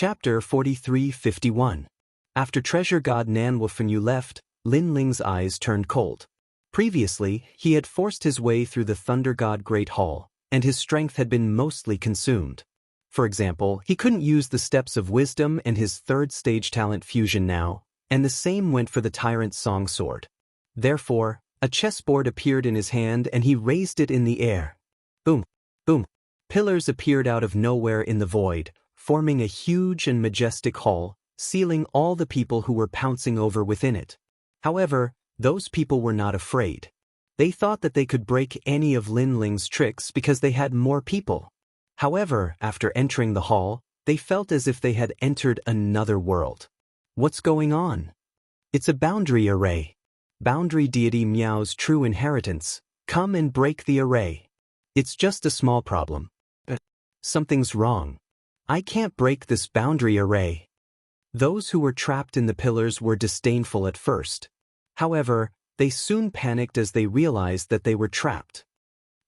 Chapter 4351. After treasure god Nan Wufenyu left, Lin Ling's eyes turned cold. Previously, he had forced his way through the Thunder God Great Hall, and his strength had been mostly consumed. For example, he couldn't use the Steps of Wisdom and his third-stage talent fusion now, and the same went for the Tyrant's Song Sword. Therefore, a chessboard appeared in his hand and he raised it in the air. Boom, boom. Pillars appeared out of nowhere in the void, forming a huge and majestic hall, sealing all the people who were pouncing over within it. However, those people were not afraid. They thought that they could break any of Lin Ling's tricks because they had more people. However, after entering the hall, they felt as if they had entered another world. What's going on? It's a boundary array. Boundary deity Miao's true inheritance. Come and break the array. It's just a small problem. But something's wrong. I can't break this boundary array. Those who were trapped in the pillars were disdainful at first. However, they soon panicked as they realized that they were trapped.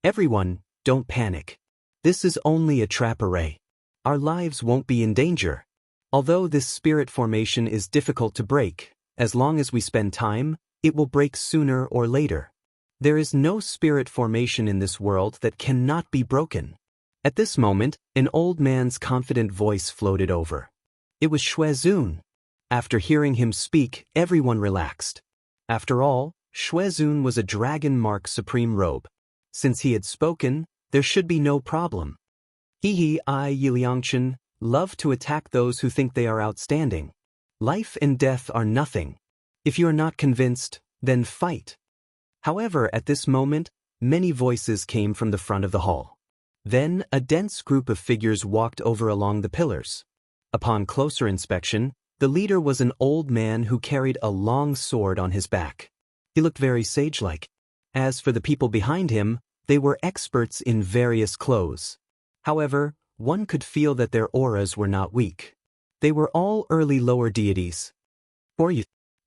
Everyone, don't panic. This is only a trap array. Our lives won't be in danger. Although this spirit formation is difficult to break, as long as we spend time, it will break sooner or later. There is no spirit formation in this world that cannot be broken. At this moment, an old man's confident voice floated over. It was Xuezun. After hearing him speak, everyone relaxed. After all, Xuezun was a dragon mark supreme robe. Since he had spoken, there should be no problem. I Yiliangchen, love to attack those who think they are outstanding. Life and death are nothing. If you are not convinced, then fight. However, at this moment, many voices came from the front of the hall. Then, a dense group of figures walked over along the pillars. Upon closer inspection, the leader was an old man who carried a long sword on his back. He looked very sage-like. As for the people behind him, they were experts in various clothes. However, one could feel that their auras were not weak. They were all early lower deities.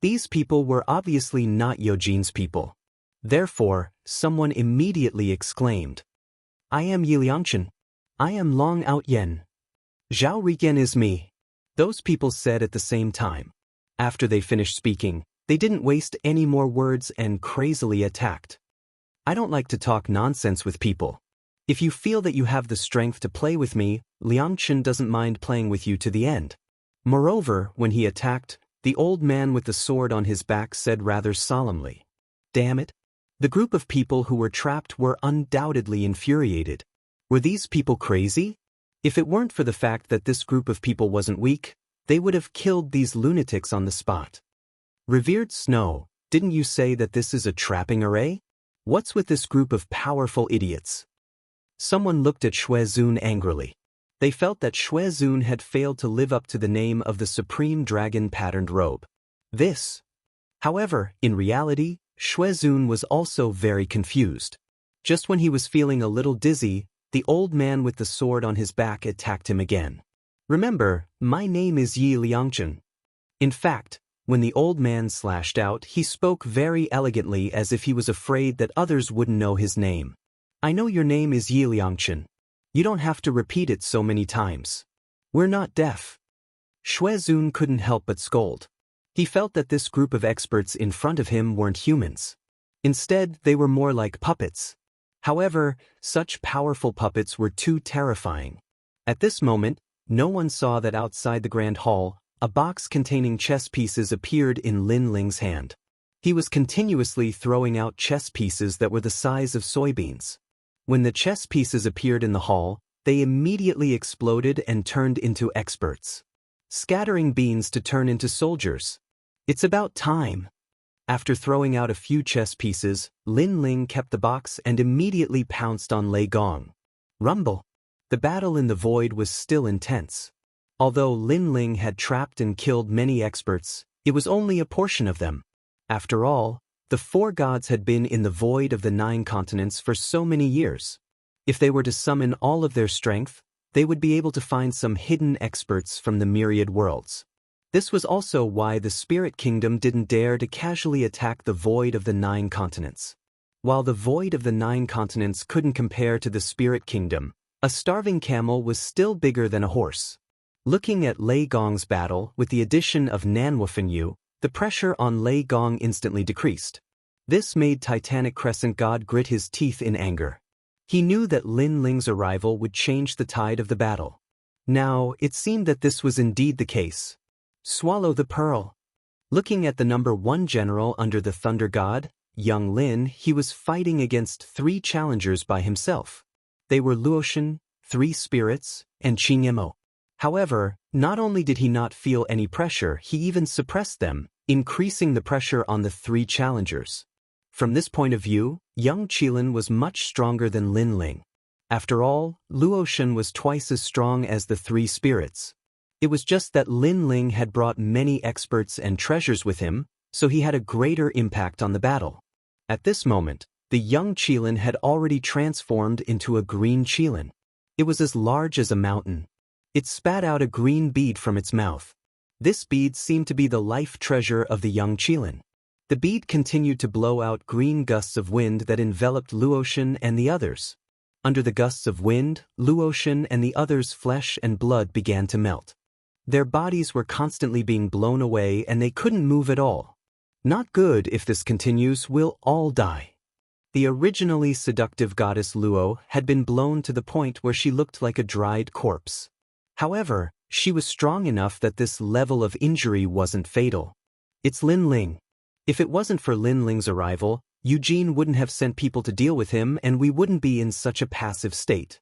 These people were obviously not Yojin's people. Therefore, someone immediately exclaimed, I am Yiliangchen. I am Long Out Yen. Zhao Rigen is me. Those people said at the same time. After they finished speaking, they didn't waste any more words and crazily attacked. I don't like to talk nonsense with people. If you feel that you have the strength to play with me, Liangchen doesn't mind playing with you to the end. Moreover, when he attacked, the old man with the sword on his back said rather solemnly, Damn it. The group of people who were trapped were undoubtedly infuriated. Were these people crazy? If it weren't for the fact that this group of people wasn't weak, they would have killed these lunatics on the spot. Revered Snow, didn't you say that this is a trapping array? What's with this group of powerful idiots? Someone looked at Xuezun angrily. They felt that Xuezun had failed to live up to the name of the Supreme Dragon Patterned Robe. However, in reality, Xuezun was also very confused. Just when he was feeling a little dizzy, the old man with the sword on his back attacked him again. Remember, my name is Yi Liangchen. In fact, when the old man slashed out, he spoke very elegantly as if he was afraid that others wouldn't know his name. I know your name is Yi Liangchen. You don't have to repeat it so many times. We're not deaf. Xuezun couldn't help but scold. He felt that this group of experts in front of him weren't humans. Instead, they were more like puppets. However, such powerful puppets were too terrifying. At this moment, no one saw that outside the Grand Hall, a box containing chess pieces appeared in Lin Ling's hand. He was continuously throwing out chess pieces that were the size of soybeans. When the chess pieces appeared in the hall, they immediately exploded and turned into experts, scattering beans to turn into soldiers. It's about time. After throwing out a few chess pieces, Lin Ling kept the box and immediately pounced on Lei Gong. Rumble. The battle in the void was still intense. Although Lin Ling had trapped and killed many experts, it was only a portion of them. After all, the four gods had been in the void of the 9 continents for so many years. If they were to summon all of their strength, they would be able to find some hidden experts from the myriad worlds. This was also why the Spirit Kingdom didn't dare to casually attack the void of the 9 continents. While the void of the 9 continents couldn't compare to the Spirit Kingdom, a starving camel was still bigger than a horse. Looking at Lei Gong's battle with the addition of Nanwufenyu, the pressure on Lei Gong instantly decreased. This made Titanic Crescent God grit his teeth in anger. He knew that Lin Ling's arrival would change the tide of the battle. Now, it seemed that this was indeed the case. Swallow the pearl. Looking at the number 1 general under the Thunder God, Wang Lin, he was fighting against 3 challengers by himself. They were Luotian, 3 spirits, and Qingyemo. However, not only did he not feel any pressure, he even suppressed them, increasing the pressure on the 3 challengers. From this point of view, young Qilin was much stronger than Lin Ling. After all, Luotian was twice as strong as the 3 spirits. It was just that Lin Ling had brought many experts and treasures with him, so he had a greater impact on the battle. At this moment, the young Qilin had already transformed into a green Qilin. It was as large as a mountain. It spat out a green bead from its mouth. This bead seemed to be the life treasure of the young Qilin. The bead continued to blow out green gusts of wind that enveloped Luotian and the others. Under the gusts of wind, Luotian and the others' flesh and blood began to melt. Their bodies were constantly being blown away and they couldn't move at all. Not good. If this continues, we'll all die. The originally seductive goddess Luo had been blown to the point where she looked like a dried corpse. However, she was strong enough that this level of injury wasn't fatal. It's Lin Ling. If it wasn't for Lin Ling's arrival, Eugene wouldn't have sent people to deal with him and we wouldn't be in such a passive state.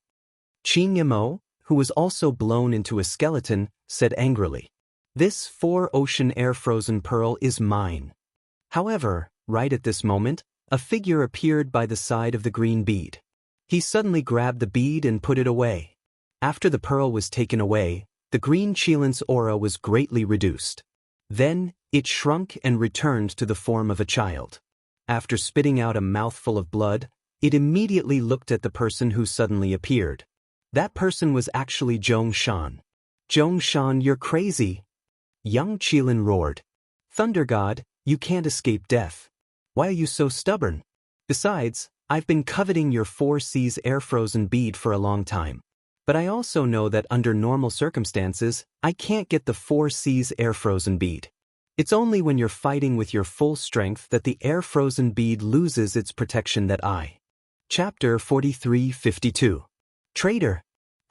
Qin Yamo, who was also blown into a skeleton, said angrily, "This 4-ocean air-frozen pearl is mine." However, right at this moment, a figure appeared by the side of the green bead. He suddenly grabbed the bead and put it away. After the pearl was taken away, the green Qilin's aura was greatly reduced. Then, it shrunk and returned to the form of a child. After spitting out a mouthful of blood, it immediately looked at the person who suddenly appeared. That person was actually Zhongshan. "Zhongshan, you're crazy!" Young Qilin roared. "Thunder God, you can't escape death. Why are you so stubborn? Besides, I've been coveting your 4 seas air-frozen bead for a long time. But I also know that under normal circumstances, I can't get the 4 seas air-frozen bead. It's only when you're fighting with your full strength that the air-frozen bead loses its protection that I." Chapter 43-52. Traitor!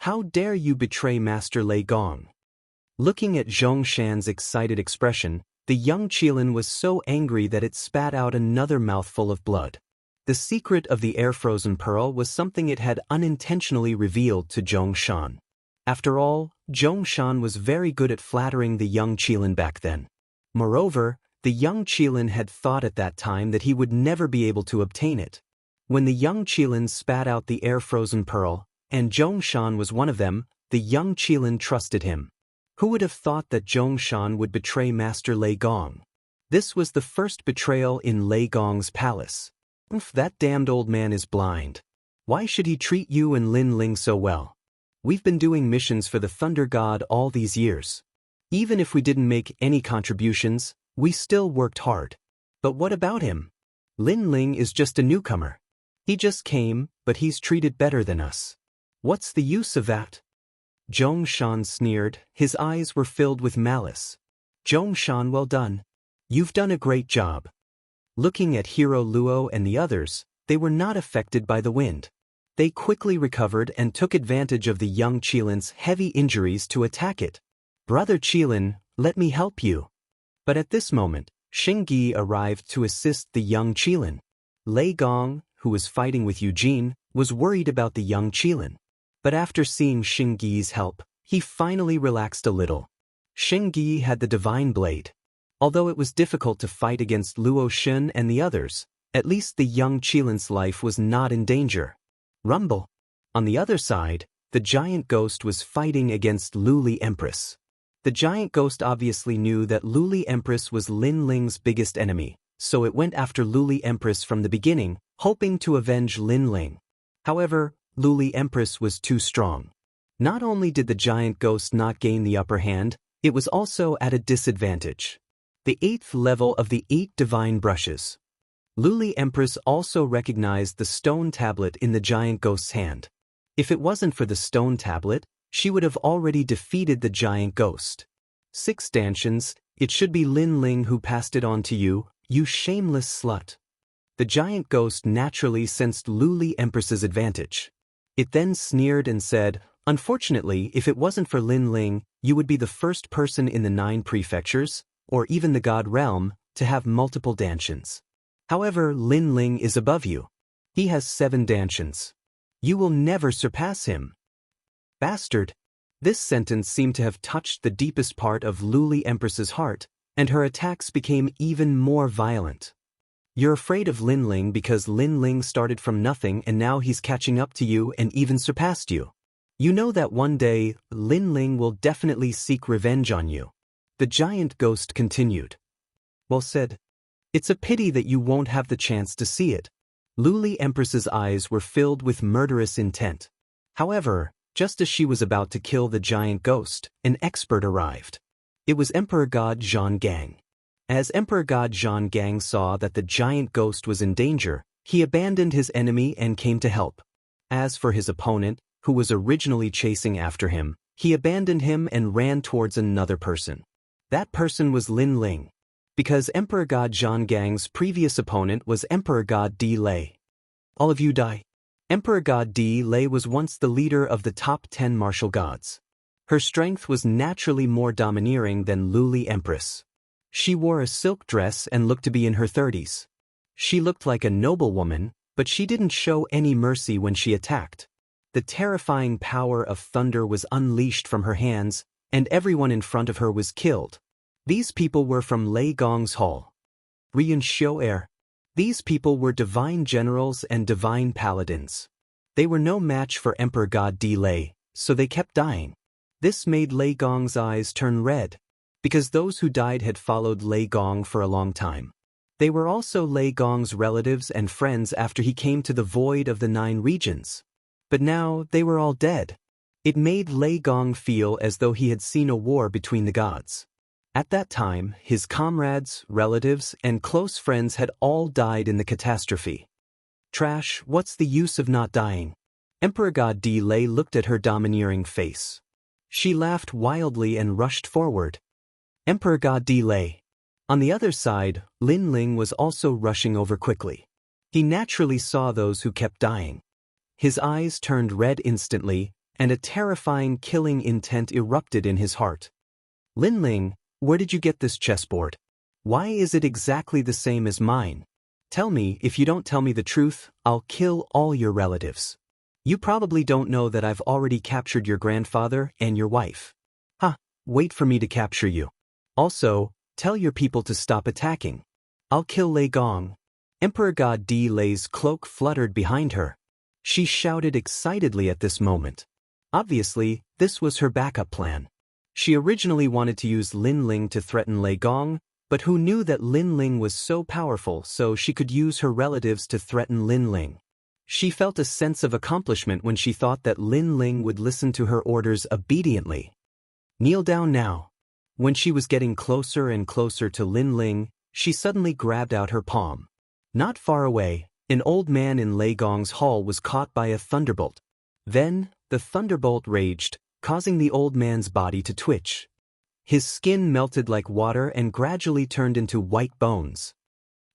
How dare you betray Master Lei Gong? Looking at Zhongshan's excited expression, the young Qilin was so angry that it spat out another mouthful of blood. The secret of the air-frozen pearl was something it had unintentionally revealed to Zhongshan. After all, Zhongshan was very good at flattering the young Qilin back then. Moreover, the young Qilin had thought at that time that he would never be able to obtain it. When the young Qilin spat out the air-frozen pearl, and Zhongshan was one of them, the young Qilin trusted him. Who would have thought that Zhongshan would betray Master Lei Gong? This was the first betrayal in Lei Gong's palace. That damned old man is blind. Why should he treat you and Lin Ling so well? We've been doing missions for the Thunder God all these years. Even if we didn't make any contributions, we still worked hard. But what about him? Lin Ling is just a newcomer. He just came, but he's treated better than us. What's the use of that? Zhongshan sneered, his eyes were filled with malice. Zhongshan, well done. You've done a great job. Looking at Hero Luo and the others, they were not affected by the wind. They quickly recovered and took advantage of the young Qilin's heavy injuries to attack it. Brother Qilin, let me help you. But at this moment, Xingyi arrived to assist the young Qilin. Lei Gong, who was fighting with Eugene, was worried about the young Qilin. But after seeing Xingyi's help, he finally relaxed a little. Xingyi had the divine blade. Although it was difficult to fight against Luo Xun and the others, at least the young Qilin's life was not in danger. Rumble. On the other side, the giant ghost was fighting against Luli Empress. The giant ghost obviously knew that Luli Empress was Lin Ling's biggest enemy, so it went after Luli Empress from the beginning, hoping to avenge Lin Ling. However, Luli Empress was too strong. Not only did the giant ghost not gain the upper hand, it was also at a disadvantage. The 8th level of the 8 divine brushes. Luli Empress also recognized the stone tablet in the giant ghost's hand. If it wasn't for the stone tablet, she would have already defeated the giant ghost. 6 stanchions, it should be Lin Ling who passed it on to you, you shameless slut. The giant ghost naturally sensed Luli Empress's advantage. It then sneered and said, unfortunately, if it wasn't for Lin Ling, you would be the first person in the 9 prefectures, or even the God realm, to have multiple dantians. However, Lin Ling is above you. He has 7 dantians. You will never surpass him. Bastard. This sentence seemed to have touched the deepest part of Luli Empress's heart, and her attacks became even more violent. You're afraid of Lin Ling because Lin Ling started from nothing and now he's catching up to you and even surpassed you. You know that one day, Lin Ling will definitely seek revenge on you. The giant ghost continued. Well said. It's a pity that you won't have the chance to see it. Luli Empress's eyes were filled with murderous intent. However, just as she was about to kill the giant ghost, an expert arrived. It was Emperor God Zhang Gang. As Emperor God Zhang Gang saw that the giant ghost was in danger, he abandoned his enemy and came to help. As for his opponent, who was originally chasing after him, he abandoned him and ran towards another person. That person was Lin Ling. Because Emperor God Zhang Gang's previous opponent was Emperor God Di Lei. All of you die. Emperor God Di Lei was once the leader of the top 10 martial gods. Her strength was naturally more domineering than Luli Empress. She wore a silk dress and looked to be in her 30s. She looked like a noblewoman, but she didn't show any mercy when she attacked. The terrifying power of thunder was unleashed from her hands, and everyone in front of her was killed. These people were from Lei Gong's hall. Rian Xiu. These people were divine generals and divine paladins. They were no match for Emperor God Di Lei, so they kept dying. This made Lei Gong's eyes turn red, because those who died had followed Lei Gong for a long time. They were also Lei Gong's relatives and friends after he came to the void of the 9 regions. But now they were all dead. It made Lei Gong feel as though he had seen a war between the gods. At that time, his comrades, relatives, and close friends had all died in the catastrophe. Trash, what's the use of not dying? Emperor God Di Lei looked at her domineering face. She laughed wildly and rushed forward. Emperor God Di Lei. On the other side, Lin Ling was also rushing over quickly. He naturally saw those who kept dying. His eyes turned red instantly, and a terrifying killing intent erupted in his heart. Lin Ling, where did you get this chessboard? Why is it exactly the same as mine? Tell me, if you don't tell me the truth, I'll kill all your relatives. You probably don't know that I've already captured your grandfather and your wife. Wait for me to capture you. Also, tell your people to stop attacking. I'll kill Lei Gong. Emperor God Di Lei's cloak fluttered behind her. She shouted excitedly at this moment. Obviously, this was her backup plan. She originally wanted to use Lin Ling to threaten Lei Gong, but who knew that Lin Ling was so powerful so she could use her relatives to threaten Lin Ling. She felt a sense of accomplishment when she thought that Lin Ling would listen to her orders obediently. Kneel down now. When she was getting closer and closer to Lin Ling, she suddenly grabbed out her palm. Not far away, an old man in Lei Gong's hall was caught by a thunderbolt. Then, the thunderbolt raged, causing the old man's body to twitch. His skin melted like water and gradually turned into white bones.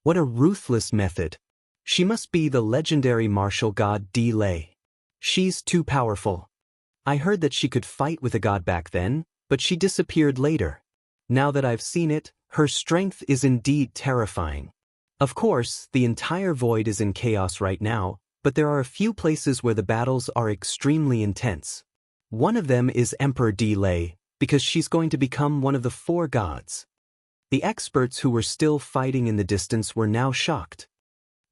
What a ruthless method. She must be the legendary martial god Di Lei. She's too powerful. I heard that she could fight with a god back then, but she disappeared later. Now that I've seen it, her strength is indeed terrifying. Of course, the entire void is in chaos right now, but there are a few places where the battles are extremely intense. One of them is Emperor Di Lei, because she's going to become one of the 4 gods. The experts who were still fighting in the distance were now shocked.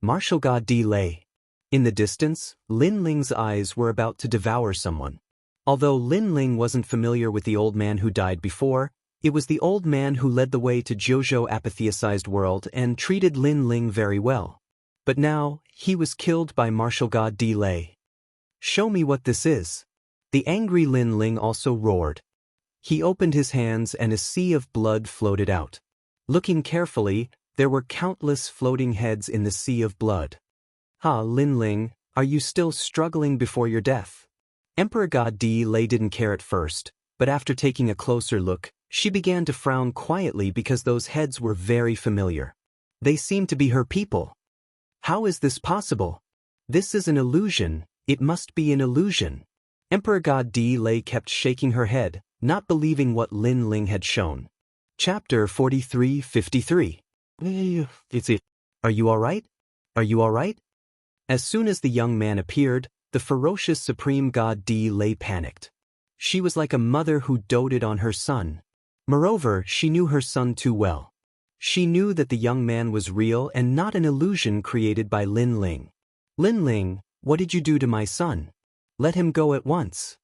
Martial god Di Lei. In the distance, Lin Ling's eyes were about to devour someone. Although Lin Ling wasn't familiar with the old man who died before, it was the old man who led the way to Jojo apatheicized world and treated Lin Ling very well. But now, he was killed by martial god Di Lei. Show me what this is. The angry Lin Ling also roared. He opened his hands and a sea of blood floated out. Looking carefully, there were countless floating heads in the sea of blood. Lin Ling, are you still struggling before your death? Emperor God Di Lei didn't care at first, but after taking a closer look, she began to frown quietly because those heads were very familiar. They seemed to be her people. How is this possible? This is an illusion, it must be an illusion. Emperor God Di Lei kept shaking her head, not believing what Lin Ling had shown. Chapter 43:53. It's it. Are you alright? Are you alright? As soon as the young man appeared, the ferocious supreme god Di Lei panicked. She was like a mother who doted on her son. Moreover, she knew her son too well. She knew that the young man was real and not an illusion created by Lin Ling. Lin Ling, what did you do to my son? Let him go at once.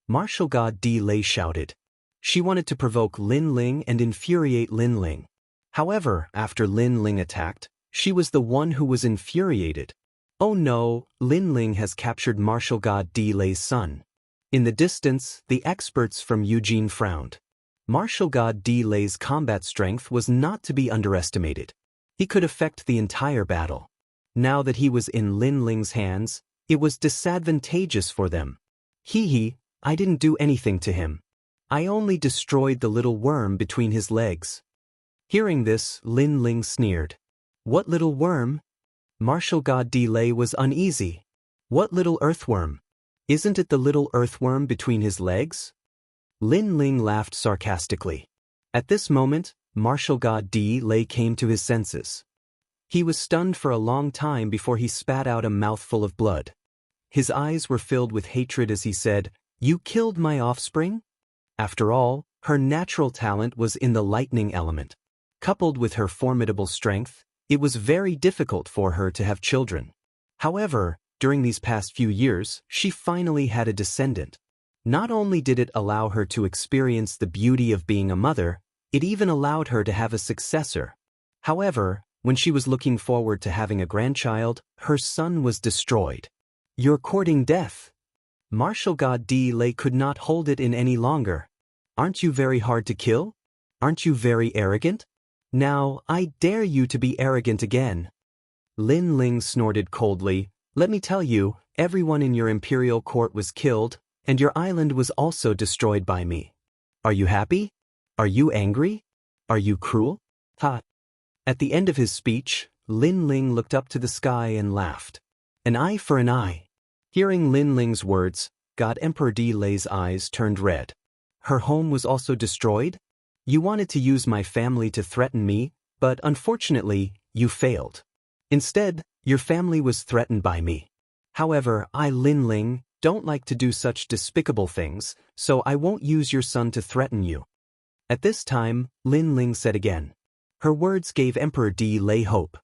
Martial god Di Lei shouted. She wanted to provoke Lin Ling and infuriate Lin Ling. However, after Lin Ling attacked, she was the one who was infuriated. Oh no, Lin Ling has captured martial god Di Lei's son. In the distance, the experts from Eugene frowned. Martial god Di Lei's combat strength was not to be underestimated. He could affect the entire battle. Now that he was in Lin Ling's hands, it was disadvantageous for them. I didn't do anything to him. I only destroyed the little worm between his legs. Hearing this, Lin Ling sneered. What little worm? Martial god Di Lei was uneasy. What little earthworm? Isn't it the little earthworm between his legs? Lin Ling laughed sarcastically. At this moment, martial god Di Lei came to his senses. He was stunned for a long time before he spat out a mouthful of blood. His eyes were filled with hatred as he said, You killed my offspring? After all, her natural talent was in the lightning element. Coupled with her formidable strength, it was very difficult for her to have children. However, during these past few years, she finally had a descendant. Not only did it allow her to experience the beauty of being a mother, it even allowed her to have a successor. However, when she was looking forward to having a grandchild, her son was destroyed. You're courting death. Martial god Di Lei could not hold it in any longer. Aren't you very hard to kill? Aren't you very arrogant? Now, I dare you to be arrogant again. Lin Ling snorted coldly. Let me tell you, everyone in your imperial court was killed, and your island was also destroyed by me. Are you happy? Are you angry? Are you cruel? Ha! At the end of his speech, Lin Ling looked up to the sky and laughed. An eye for an eye. Hearing Lin Ling's words, God Emperor Di Lei's eyes turned red. Her home was also destroyed? You wanted to use my family to threaten me, but unfortunately, you failed. Instead, your family was threatened by me. However, I, Lin Ling, don't like to do such despicable things, so I won't use your son to threaten you. At this time, Lin Ling said again. Her words gave Emperor Di Lei hope.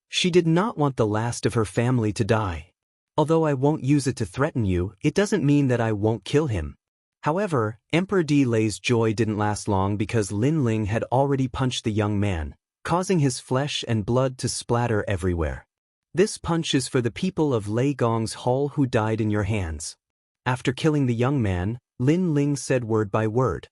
She did not want the last of her family to die. Although I won't use it to threaten you, it doesn't mean that I won't kill him. However, Emperor Di Lei's joy didn't last long because Lin Ling had already punched the young man, causing his flesh and blood to splatter everywhere. This punch is for the people of Lei Gong's hall who died in your hands. After killing the young man, Lin Ling said word by word.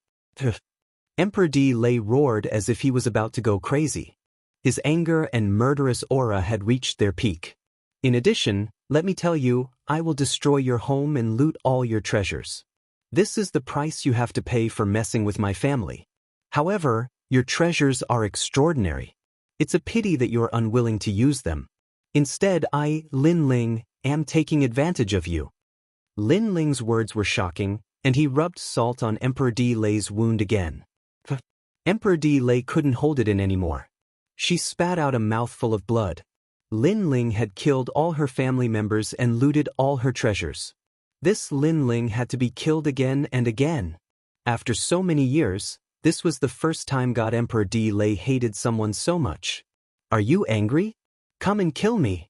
Emperor Di Lei roared as if he was about to go crazy. His anger and murderous aura had reached their peak. In addition, let me tell you, I will destroy your home and loot all your treasures. This is the price you have to pay for messing with my family. However, your treasures are extraordinary. It's a pity that you're unwilling to use them. Instead, I, Lin Ling, am taking advantage of you. Lin Ling's words were shocking, and he rubbed salt on Emperor Di Lei's wound again. Emperor Di Lei couldn't hold it in anymore. She spat out a mouthful of blood. Lin Ling had killed all her family members and looted all her treasures. This Lin Ling had to be killed again and again. After so many years, this was the first time God Emperor Di Lei hated someone so much. Are you angry? Come and kill me.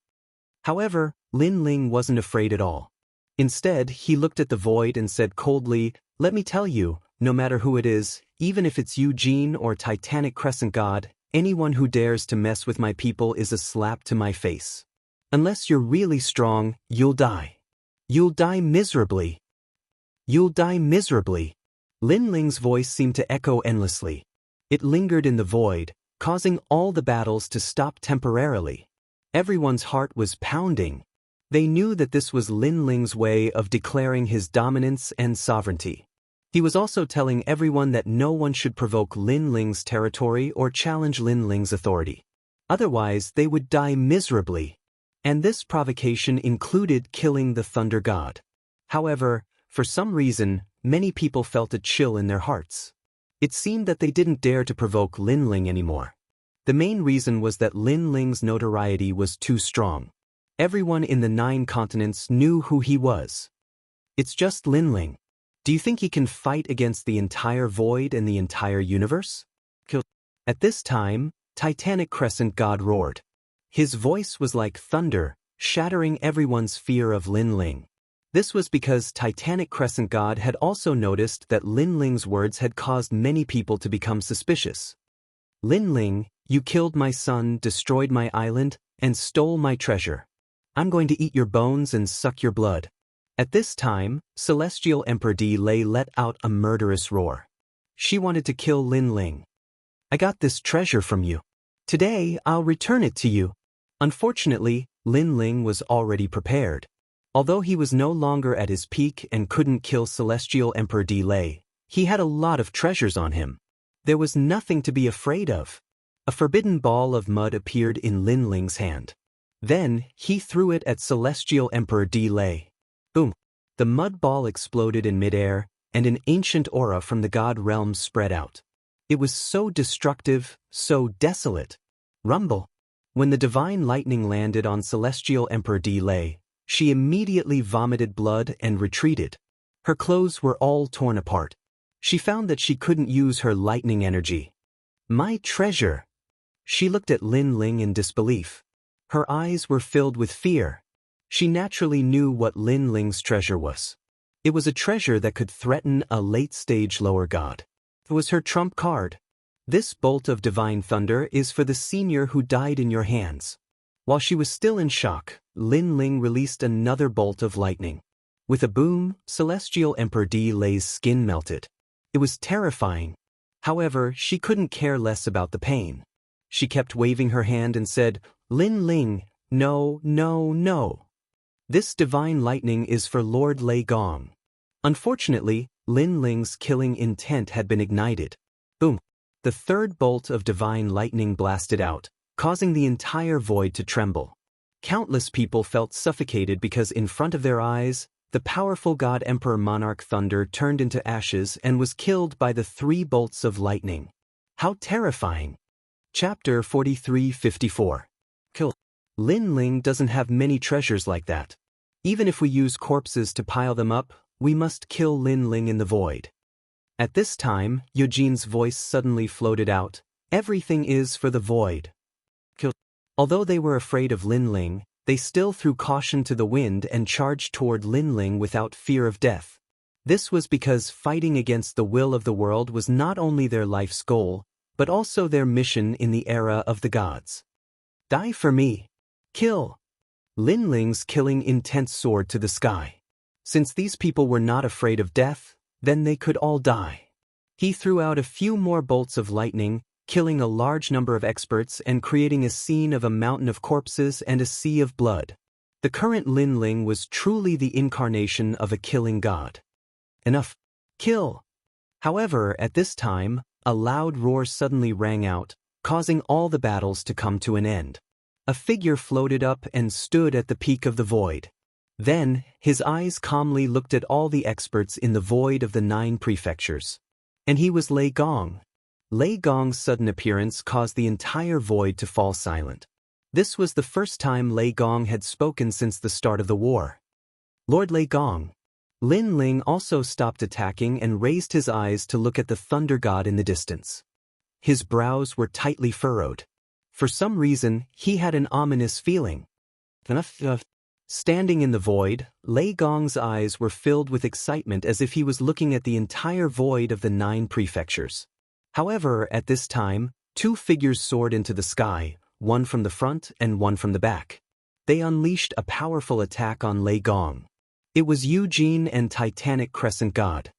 However, Lin Ling wasn't afraid at all. Instead, he looked at the void and said coldly, Let me tell you, no matter who it is, even if it's Eugene or Titanic Crescent God, anyone who dares to mess with my people is a slap to my face. Unless you're really strong, you'll die. You'll die miserably. You'll die miserably. Lin Ling's voice seemed to echo endlessly. It lingered in the void, causing all the battles to stop temporarily. Everyone's heart was pounding. They knew that this was Lin Ling's way of declaring his dominance and sovereignty. He was also telling everyone that no one should provoke Lin Ling's territory or challenge Lin Ling's authority. Otherwise, they would die miserably. And this provocation included killing the Thunder God. However, for some reason, many people felt a chill in their hearts. It seemed that they didn't dare to provoke Lin Ling anymore. The main reason was that Lin Ling's notoriety was too strong. Everyone in the 9 continents knew who he was. It's just Lin Ling. Do you think he can fight against the entire void and the entire universe? At this time, Titanic Crescent God roared. His voice was like thunder, shattering everyone's fear of Lin Ling. This was because Titanic Crescent God had also noticed that Lin Ling's words had caused many people to become suspicious. Lin Ling, you killed my son, destroyed my island, and stole my treasure. I'm going to eat your bones and suck your blood. At this time, Celestial Emperor Delay let out a murderous roar. She wanted to kill Lin Ling. I got this treasure from you. Today, I'll return it to you. Unfortunately, Lin Ling was already prepared. Although he was no longer at his peak and couldn't kill Celestial Emperor Delay, he had a lot of treasures on him. There was nothing to be afraid of. A forbidden ball of mud appeared in Lin Ling's hand. Then, he threw it at Celestial Emperor Delay. Boom! The mud ball exploded in midair, and an ancient aura from the god realm spread out. It was so destructive, so desolate. Rumble! When the divine lightning landed on Celestial Emperor Delay, she immediately vomited blood and retreated. Her clothes were all torn apart. She found that she couldn't use her lightning energy. My treasure! She looked at Lin Ling in disbelief. Her eyes were filled with fear. She naturally knew what Lin Ling's treasure was. It was a treasure that could threaten a late-stage lower god. It was her trump card. This bolt of divine thunder is for the senior who died in your hands. While she was still in shock, Lin Ling released another bolt of lightning. With a boom, Celestial Emperor Delay's skin melted. It was terrifying. However, she couldn't care less about the pain. She kept waving her hand and said, Lin Ling, no, no, no. This divine lightning is for Lord Lei Gong. Unfortunately, Lin Ling's killing intent had been ignited. Boom! The third bolt of divine lightning blasted out, causing the entire void to tremble. Countless people felt suffocated because in front of their eyes, the powerful God Emperor Monarch Thunder turned into ashes and was killed by the 3 bolts of lightning. How terrifying! Chapter 43-54. Kill. Lin Ling doesn't have many treasures like that. Even if we use corpses to pile them up, we must kill Lin Ling in the void. At this time, Eugene's voice suddenly floated out. Everything is for the void. Kill. Although they were afraid of Lin Ling, they still threw caution to the wind and charged toward Lin Ling without fear of death. This was because fighting against the will of the world was not only their life's goal, but also their mission in the era of the gods. Die for me. Kill. Lin Ling's killing intent soared to the sky. Since these people were not afraid of death, then they could all die. He threw out a few more bolts of lightning, killing a large number of experts and creating a scene of a mountain of corpses and a sea of blood. The current Lin Ling was truly the incarnation of a killing god. Enough. Kill. However, at this time, a loud roar suddenly rang out, causing all the battles to come to an end. A figure floated up and stood at the peak of the void. Then, his eyes calmly looked at all the experts in the void of the 9 prefectures. And he was Lei Gong. Lei Gong's sudden appearance caused the entire void to fall silent. This was the first time Lei Gong had spoken since the start of the war. Lord Lei Gong. Lin Ling also stopped attacking and raised his eyes to look at the thunder god in the distance. His brows were tightly furrowed. For some reason, he had an ominous feeling. Standing in the void, Lei Gong's eyes were filled with excitement as if he was looking at the entire void of the 9 prefectures. However, at this time, 2 figures soared into the sky, one from the front and one from the back. They unleashed a powerful attack on Lei Gong. It was Eugene and Titanic Crescent God.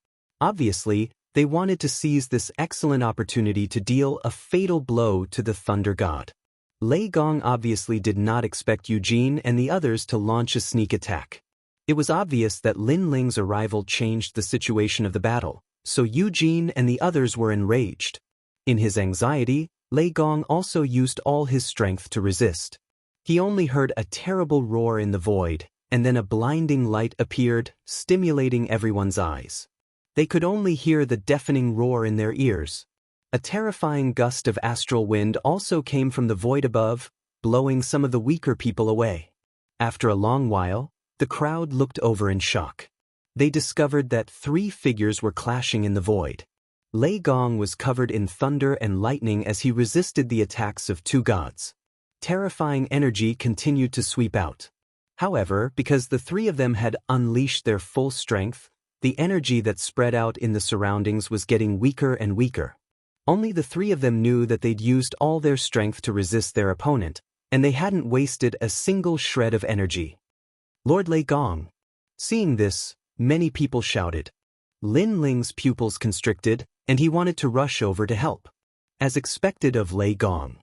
Obviously, they wanted to seize this excellent opportunity to deal a fatal blow to the Thunder God. Lei Gong obviously did not expect Eugene and the others to launch a sneak attack. It was obvious that Lin Ling's arrival changed the situation of the battle, so Eugene and the others were enraged. In his anxiety, Lei Gong also used all his strength to resist. He only heard a terrible roar in the void, and then a blinding light appeared, stimulating everyone's eyes. They could only hear the deafening roar in their ears. A terrifying gust of astral wind also came from the void above, blowing some of the weaker people away. After a long while, the crowd looked over in shock. They discovered that 3 figures were clashing in the void. Lei Gong was covered in thunder and lightning as he resisted the attacks of 2 gods. Terrifying energy continued to sweep out. However, because the 3 of them had unleashed their full strength, the energy that spread out in the surroundings was getting weaker and weaker. Only the 3 of them knew that they'd used all their strength to resist their opponent, and they hadn't wasted a single shred of energy. Lord Lei Gong. Seeing this, many people shouted. Lin Ling's pupils constricted, and he wanted to rush over to help. As expected of Lei Gong.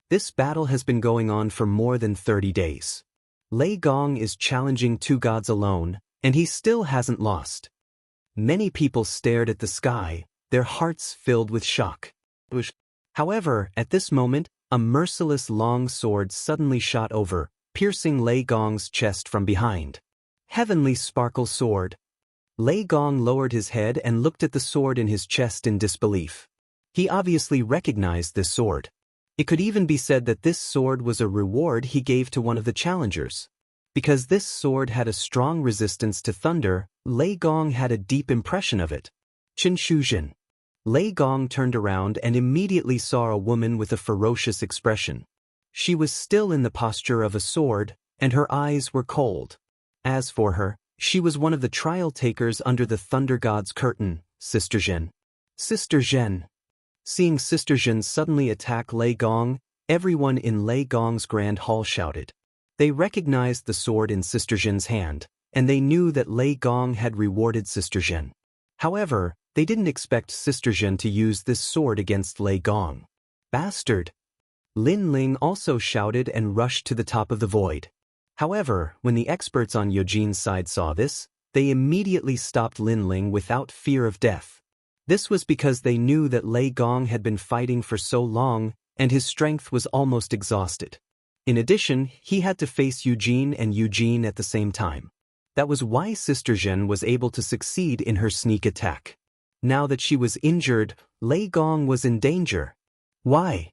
This battle has been going on for more than 30 days. Lei Gong is challenging 2 gods alone, and he still hasn't lost. Many people stared at the sky, their hearts filled with shock. However, at this moment, a merciless long sword suddenly shot over, piercing Lei Gong's chest from behind. Heavenly sparkle sword. Lei Gong lowered his head and looked at the sword in his chest in disbelief. He obviously recognized this sword. It could even be said that this sword was a reward he gave to one of the challengers. Because this sword had a strong resistance to thunder, Lei Gong had a deep impression of it. Qin Shuzhen. Lei Gong turned around and immediately saw a woman with a ferocious expression. She was still in the posture of a sword, and her eyes were cold. As for her, she was one of the trial takers under the Thunder God's curtain, Sister Zhen. Sister Zhen. Seeing Sister Zhen suddenly attack Lei Gong, everyone in Lei Gong's grand hall shouted. They recognized the sword in Sister Zhen's hand, and they knew that Lei Gong had rewarded Sister Zhen. However, they didn't expect Sister Zhen to use this sword against Lei Gong. Bastard! Lin Ling also shouted and rushed to the top of the void. However, when the experts on Eugene's side saw this, they immediately stopped Lin Ling without fear of death. This was because they knew that Lei Gong had been fighting for so long, and his strength was almost exhausted. In addition, he had to face Eugene and Eugene at the same time. That was why Sister Zhen was able to succeed in her sneak attack. Now that she was injured, Lei Gong was in danger. Why?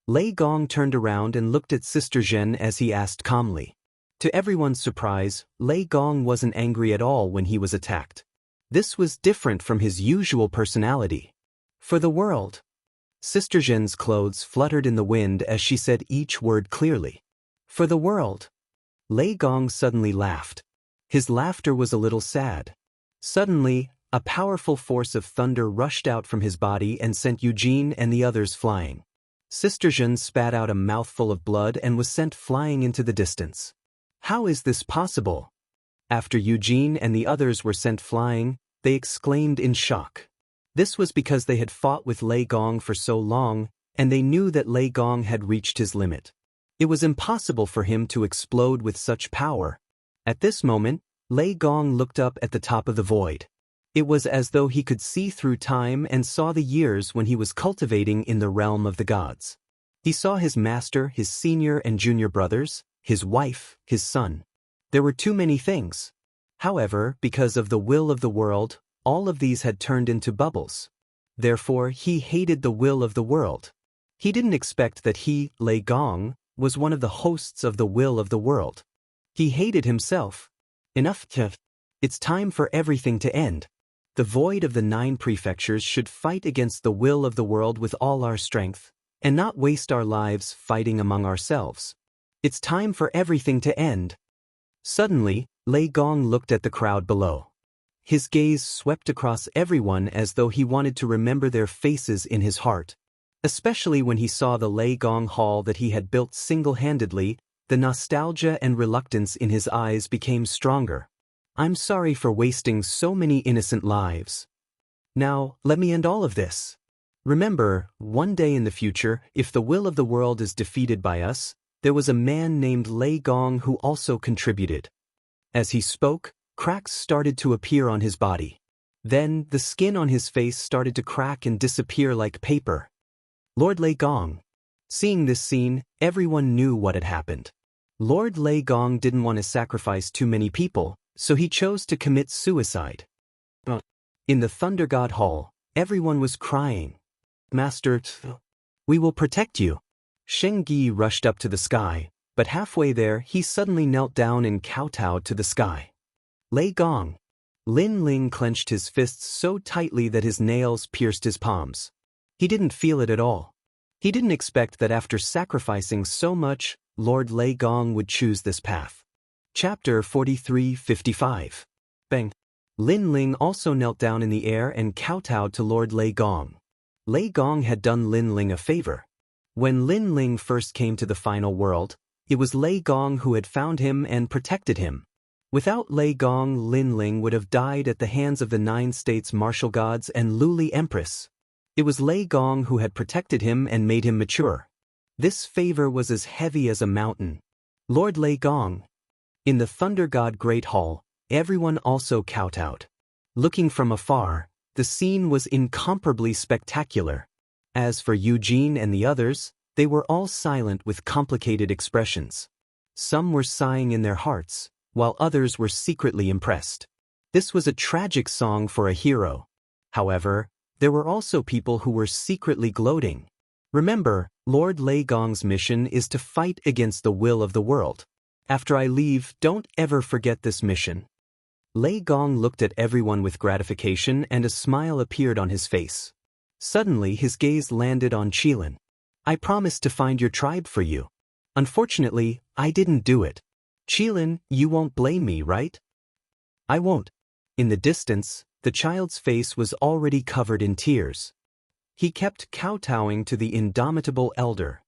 Lei Gong turned around and looked at Sister Zhen as he asked calmly. To everyone's surprise, Lei Gong wasn't angry at all when he was attacked. This was different from his usual personality. For the world. Sister Zhen's clothes fluttered in the wind as she said each word clearly. For the world. Lei Gong suddenly laughed. His laughter was a little sad. Suddenly, a powerful force of thunder rushed out from his body and sent Eugene and the others flying. Sister Zhen spat out a mouthful of blood and was sent flying into the distance. How is this possible? After Eugene and the others were sent flying, they exclaimed in shock. This was because they had fought with Lei Gong for so long, and they knew that Lei Gong had reached his limit. It was impossible for him to explode with such power. At this moment, Lei Gong looked up at the top of the void. It was as though he could see through time and saw the years when he was cultivating in the realm of the gods. He saw his master, his senior and junior brothers, his wife, his son. There were too many things. However, because of the will of the world, all of these had turned into bubbles. Therefore, he hated the will of the world. He didn't expect that he, Lei Gong, was one of the hosts of the will of the world. He hated himself. Enough. It's time for everything to end. The void of the 9 prefectures should fight against the will of the world with all our strength, and not waste our lives fighting among ourselves. It's time for everything to end. Suddenly, Lei Gong looked at the crowd below. His gaze swept across everyone as though he wanted to remember their faces in his heart. Especially when he saw the Lei Gong hall that he had built single-handedly, the nostalgia and reluctance in his eyes became stronger. I'm sorry for wasting so many innocent lives. Now, let me end all of this. Remember, one day in the future, if the will of the world is defeated by us, there was a man named Lei Gong who also contributed. As he spoke, cracks started to appear on his body. Then, the skin on his face started to crack and disappear like paper. Lord Lei Gong. Seeing this scene, everyone knew what had happened. Lord Lei Gong didn't want to sacrifice too many people, so he chose to commit suicide. In the Thunder God Hall, everyone was crying. Master, we will protect you. Sheng Yi rushed up to the sky, but halfway there he suddenly knelt down and kowtowed to the sky. Lei Gong. Lin Ling clenched his fists so tightly that his nails pierced his palms. He didn't feel it at all. He didn't expect that after sacrificing so much, Lord Lei Gong would choose this path. Chapter 43-55. Bang. Lin Ling also knelt down in the air and kowtowed to Lord Lei Gong. Lei Gong had done Lin Ling a favor. When Lin Ling first came to the final world, it was Lei Gong who had found him and protected him. Without Lei Gong, Lin Ling would have died at the hands of the 9 states martial gods and Luli Empress. It was Lei Gong who had protected him and made him mature. This favor was as heavy as a mountain. Lord Lei Gong. In the Thunder God Great Hall, everyone also kowtowed. Looking from afar, the scene was incomparably spectacular. As for Eugene and the others, they were all silent with complicated expressions. Some were sighing in their hearts, while others were secretly impressed. This was a tragic song for a hero. However, there were also people who were secretly gloating. Remember, Lord Lei Gong's mission is to fight against the will of the world. After I leave, don't ever forget this mission. Lei Gong looked at everyone with gratification and a smile appeared on his face. Suddenly his gaze landed on Qilin. I promised to find your tribe for you. Unfortunately, I didn't do it. Qilin, you won't blame me, right? I won't. In the distance, the child's face was already covered in tears. He kept kowtowing to the indomitable elder.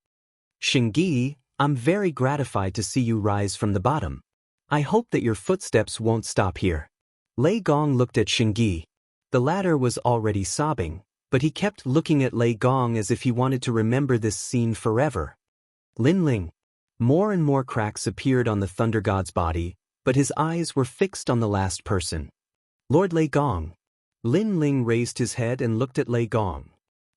Sheng Yi, I'm very gratified to see you rise from the bottom. I hope that your footsteps won't stop here. Lei Gong looked at Sheng Yi. The latter was already sobbing, but he kept looking at Lei Gong as if he wanted to remember this scene forever. Lin Ling. More and more cracks appeared on the Thunder God's body, but his eyes were fixed on the last person. Lord Lei Gong. Lin Ling raised his head and looked at Lei Gong.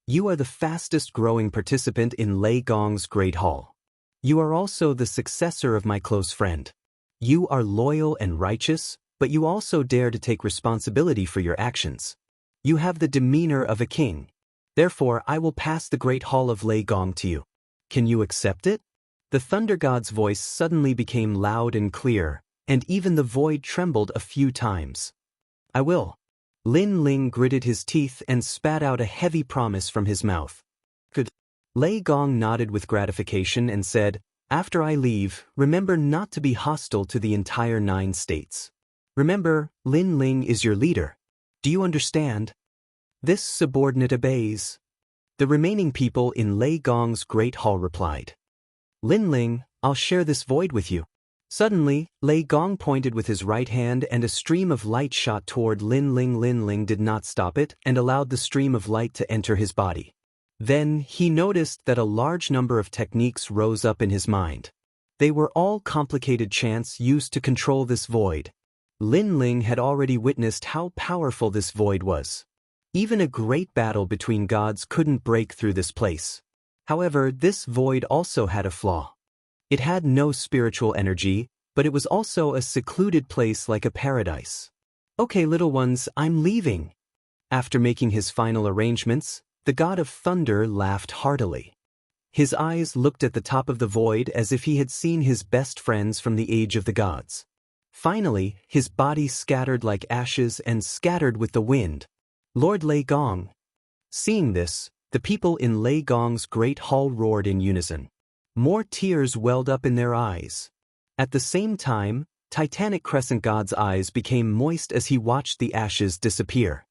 You are the fastest growing participant in Lei Gong's Great Hall. You are also the successor of my close friend. You are loyal and righteous, but you also dare to take responsibility for your actions. You have the demeanor of a king. Therefore, I will pass the Great Hall of Lei Gong to you. Can you accept it? The Thunder God's voice suddenly became loud and clear, and even the void trembled a few times. I will. Lin Ling gritted his teeth and spat out a heavy promise from his mouth. Good. Lei Gong nodded with gratification and said, After I leave, remember not to be hostile to the entire 9 states. Remember, Lin Ling is your leader. Do you understand? This subordinate obeys. The remaining people in Lei Gong's Great Hall replied. Lin Ling, I'll share this void with you. Suddenly, Lei Gong pointed with his right hand and a stream of light shot toward Lin Ling. Lin Ling did not stop it and allowed the stream of light to enter his body. Then, he noticed that a large number of techniques rose up in his mind. They were all complicated chants used to control this void. Lin Ling had already witnessed how powerful this void was. Even a great battle between gods couldn't break through this place. However, this void also had a flaw. It had no spiritual energy, but it was also a secluded place like a paradise. Okay, little ones, I'm leaving. After making his final arrangements, the god of thunder laughed heartily. His eyes looked at the top of the void as if he had seen his best friends from the age of the gods. Finally, his body scattered like ashes and scattered with the wind. Lord Lei Gong. Seeing this, the people in Lei Gong's great hall roared in unison. More tears welled up in their eyes. At the same time, Titanic Crescent God's eyes became moist as he watched the ashes disappear.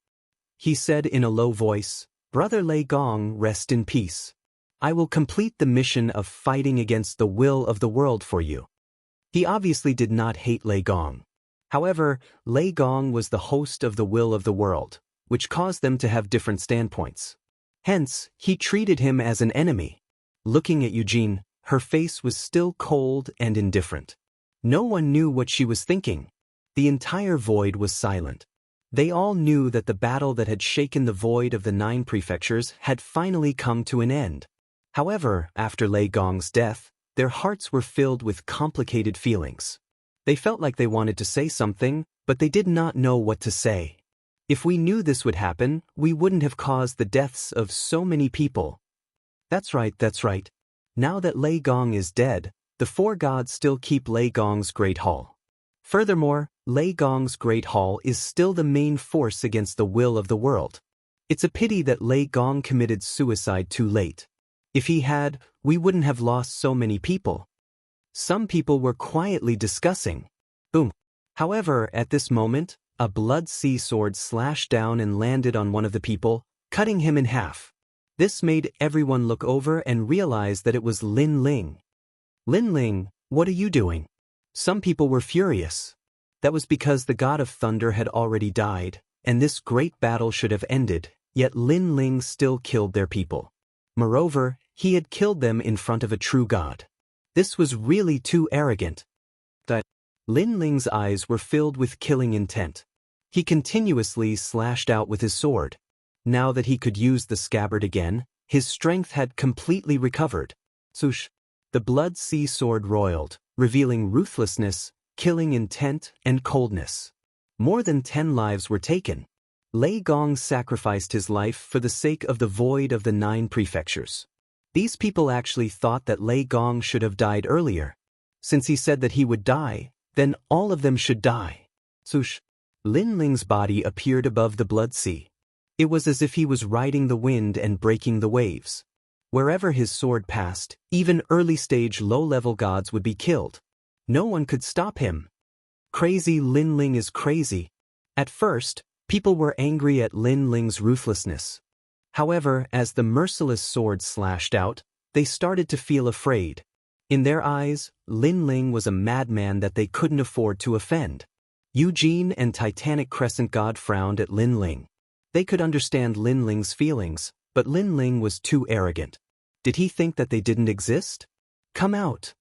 He said in a low voice, Brother Lei Gong, rest in peace. I will complete the mission of fighting against the will of the world for you. He obviously did not hate Lei Gong. However, Lei Gong was the host of the will of the world, which caused them to have different standpoints. Hence, he treated him as an enemy. Looking at Eugene, her face was still cold and indifferent. No one knew what she was thinking. The entire void was silent. They all knew that the battle that had shaken the void of the 9 prefectures had finally come to an end. However, after Lei Gong's death, their hearts were filled with complicated feelings. They felt like they wanted to say something, but they did not know what to say. If we knew this would happen, we wouldn't have caused the deaths of so many people. That's right. Now that Lei Gong is dead, the 4 gods still keep Lei Gong's Great Hall. Furthermore, Lei Gong's Great Hall is still the main force against the will of the world. It's a pity that Lei Gong committed suicide too late. If he had, we wouldn't have lost so many people. Some people were quietly discussing. Boom. However, at this moment, a blood sea sword slashed down and landed on one of the people, cutting him in half. This made everyone look over and realize that it was Lin Ling. Lin Ling, what are you doing? Some people were furious. That was because the god of thunder had already died, and this great battle should have ended, yet Lin Ling still killed their people. Moreover, he had killed them in front of a true god. This was really too arrogant. Lin Ling's eyes were filled with killing intent. He continuously slashed out with his sword. Now that he could use the scabbard again, his strength had completely recovered. Swoosh! The blood sea sword roiled, revealing ruthlessness, killing intent, and coldness. More than 10 lives were taken. Lei Gong sacrificed his life for the sake of the void of the 9 prefectures. These people actually thought that Lei Gong should have died earlier. Since he said that he would die, then all of them should die. Swoosh! Lin Ling's body appeared above the blood sea. It was as if he was riding the wind and breaking the waves. Wherever his sword passed, even early-stage low-level gods would be killed. No one could stop him. Crazy Lin Ling is crazy. At first, people were angry at Lin Ling's ruthlessness. However, as the merciless sword slashed out, they started to feel afraid. In their eyes, Lin Ling was a madman that they couldn't afford to offend. Eugene and Titanic Crescent God frowned at Lin Ling. They could understand Lin Ling's feelings, but Lin Ling was too arrogant. Did he think that they didn't exist? Come out!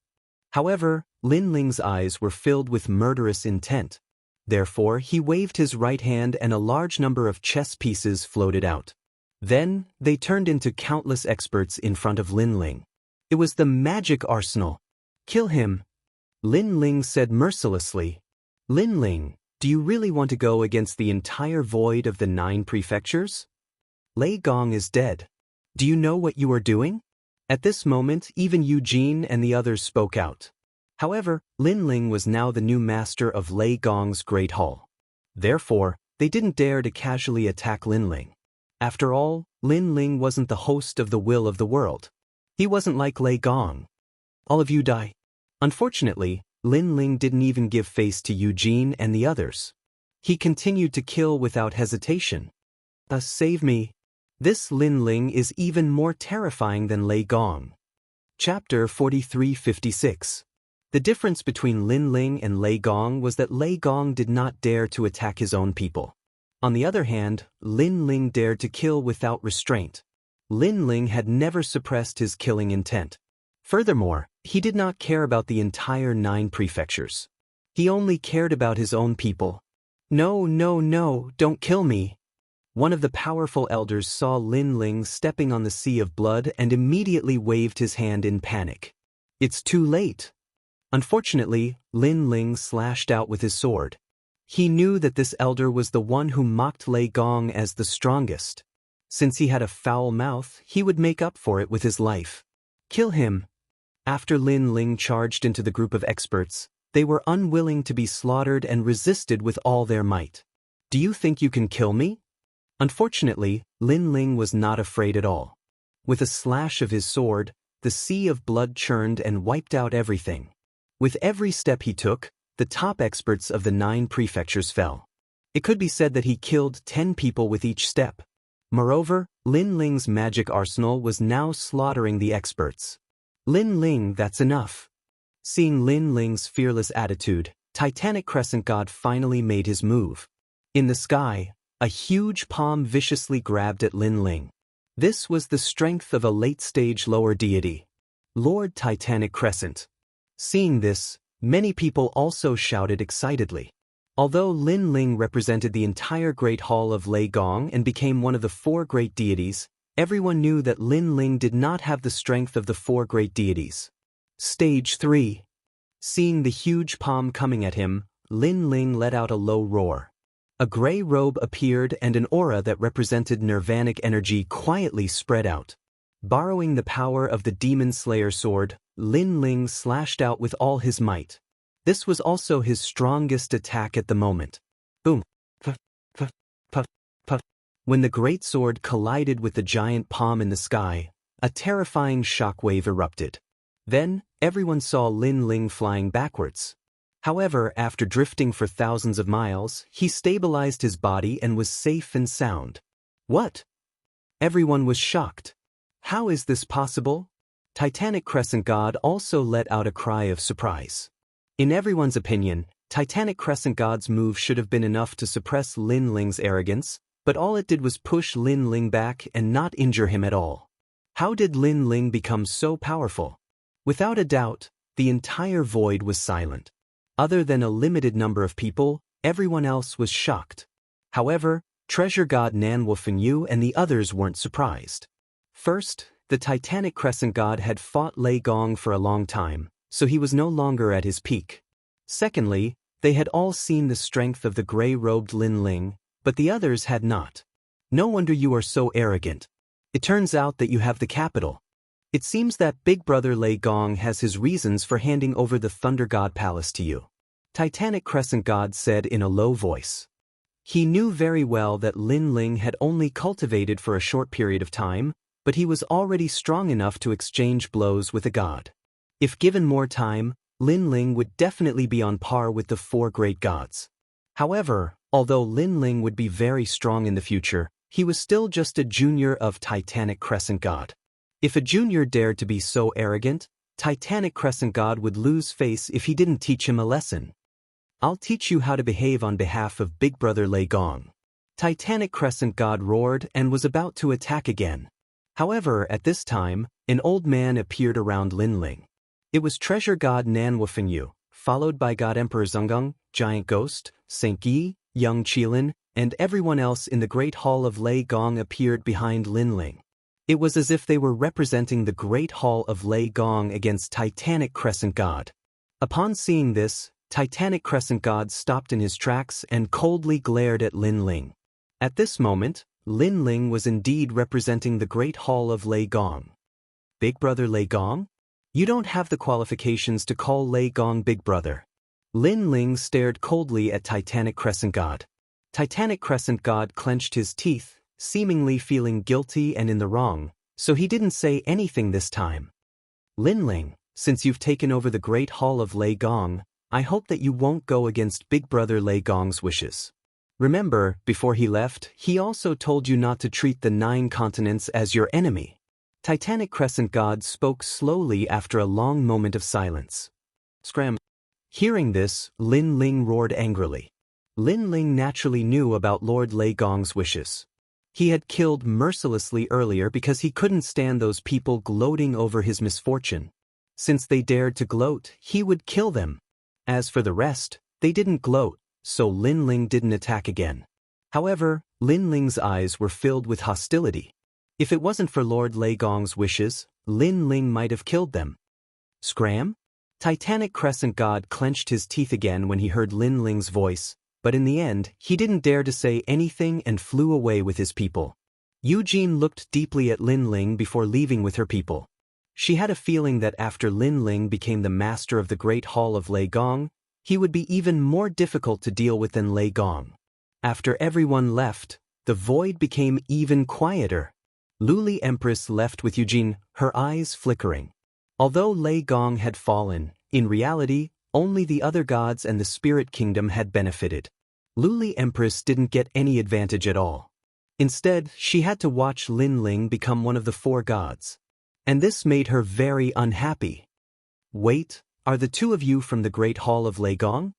However, Lin Ling's eyes were filled with murderous intent. Therefore, he waved his right hand and a large number of chess pieces floated out. Then, they turned into countless experts in front of Lin Ling. It was the magic arsenal. Kill him! Lin Ling said mercilessly. Lin Ling, do you really want to go against the entire void of the 9 prefectures? Lei Gong is dead. Do you know what you are doing? At this moment, even Eugene and the others spoke out. However, Lin Ling was now the new master of Lei Gong's Great Hall. Therefore, they didn't dare to casually attack Lin Ling. After all, Lin Ling wasn't the host of the will of the world. He wasn't like Lei Gong. All of you die. Unfortunately, Lin Ling didn't even give face to Eugene and the others. He continued to kill without hesitation. Save me. This Lin Ling is even more terrifying than Lei Gong. Chapter 43-56. The difference between Lin Ling and Lei Gong was that Lei Gong did not dare to attack his own people. On the other hand, Lin Ling dared to kill without restraint. Lin Ling had never suppressed his killing intent. Furthermore, he did not care about the entire 9 prefectures. He only cared about his own people. No, don't kill me. One of the powerful elders saw Lin Ling stepping on the sea of blood and immediately waved his hand in panic. It's too late. Unfortunately, Lin Ling slashed out with his sword. He knew that this elder was the one who mocked Lei Gong as the strongest. Since he had a foul mouth, he would make up for it with his life. Kill him. After Lin Ling charged into the group of experts, they were unwilling to be slaughtered and resisted with all their might. Do you think you can kill me? Unfortunately, Lin Ling was not afraid at all. With a slash of his sword, the sea of blood churned and wiped out everything. With every step he took, the top experts of the 9 prefectures fell. It could be said that he killed 10 people with each step. Moreover, Lin Ling's magic arsenal was now slaughtering the experts. Lin Ling, that's enough. Seeing Lin Ling's fearless attitude, Titanic Crescent God finally made his move. In the sky, a huge palm viciously grabbed at Lin Ling. This was the strength of a late-stage lower deity, Lord Titanic Crescent. Seeing this, many people also shouted excitedly. Although Lin Ling represented the entire Great Hall of Lei Gong and became one of the four great deities, everyone knew that Lin Ling did not have the strength of the four great deities. Stage 3. Seeing the huge palm coming at him, Lin Ling let out a low roar. A gray robe appeared and an aura that represented nirvanic energy quietly spread out. Borrowing the power of the Demon Slayer sword, Lin Ling slashed out with all his might. This was also his strongest attack at the moment. Boom. Puff, puff, puff, puff. When the great sword collided with the giant palm in the sky, a terrifying shockwave erupted. Then, everyone saw Lin Ling flying backwards. However, after drifting for thousands of miles, he stabilized his body and was safe and sound. What? Everyone was shocked. How is this possible? Titanic Crescent God also let out a cry of surprise. In everyone's opinion, Titanic Crescent God's move should have been enough to suppress Lin Ling's arrogance, but all it did was push Lin Ling back and not injure him at all. How did Lin Ling become so powerful? Without a doubt, the entire void was silent. Other than a limited number of people, everyone else was shocked. However, Treasure God Nan Wufenyu and the others weren't surprised. First, the Titanic Crescent God had fought Lei Gong for a long time, so he was no longer at his peak. Secondly, they had all seen the strength of the gray-robed Lin Ling, but the others had not. No wonder you are so arrogant. It turns out that you have the capital. It seems that Big Brother Lei Gong has his reasons for handing over the Thunder God Palace to you. Titanic Crescent God said in a low voice. He knew very well that Lin Ling had only cultivated for a short period of time, but he was already strong enough to exchange blows with a god. If given more time, Lin Ling would definitely be on par with the four great gods. However, although Lin Ling would be very strong in the future, he was still just a junior of Titanic Crescent God. If a junior dared to be so arrogant, Titanic Crescent God would lose face if he didn't teach him a lesson. I'll teach you how to behave on behalf of Big Brother Lei Gong. Titanic Crescent God roared and was about to attack again. However, at this time, an old man appeared around Lin Ling. It was Treasure God Nan Wufenyu, followed by God Emperor Zhonggang, Giant Ghost, Saint Yi, Young Qilin, and everyone else in the Great Hall of Lei Gong appeared behind Lin Ling. It was as if they were representing the Great Hall of Lei Gong against Titanic Crescent God. Upon seeing this, Titanic Crescent God stopped in his tracks and coldly glared at Lin Ling. At this moment, Lin Ling was indeed representing the Great Hall of Lei Gong. Big Brother Lei Gong? You don't have the qualifications to call Lei Gong Big Brother. Lin Ling stared coldly at Titanic Crescent God. Titanic Crescent God clenched his teeth, seemingly feeling guilty and in the wrong, so he didn't say anything this time. Lin Ling, since you've taken over the Great Hall of Lei Gong, I hope that you won't go against Big Brother Lei Gong's wishes. Remember, before he left, he also told you not to treat the 9 continents as your enemy. Titanic Crescent God spoke slowly after a long moment of silence. Scram. Hearing this, Lin Ling roared angrily. Lin Ling naturally knew about Lord Lei Gong's wishes. He had killed mercilessly earlier because he couldn't stand those people gloating over his misfortune. Since they dared to gloat, he would kill them. As for the rest, they didn't gloat, so Lin Ling didn't attack again. However, Lin Ling's eyes were filled with hostility. If it wasn't for Lord Lei Gong's wishes, Lin Ling might have killed them. Scram? Titanic Crescent God clenched his teeth again when he heard Lin Ling's voice, but in the end, he didn't dare to say anything and flew away with his people. Eugene looked deeply at Lin Ling before leaving with her people. She had a feeling that after Lin Ling became the master of the Great Hall of Lei Gong, he would be even more difficult to deal with than Lei Gong. After everyone left, the void became even quieter. Luli Empress left with Eugene, her eyes flickering. Although Lei Gong had fallen, in reality, only the other gods and the spirit kingdom had benefited. Luli Empress didn't get any advantage at all. Instead, she had to watch Lin Ling become one of the 4 gods. And this made her very unhappy. Wait, are the 2 of you from the Great Hall of Lei Gong?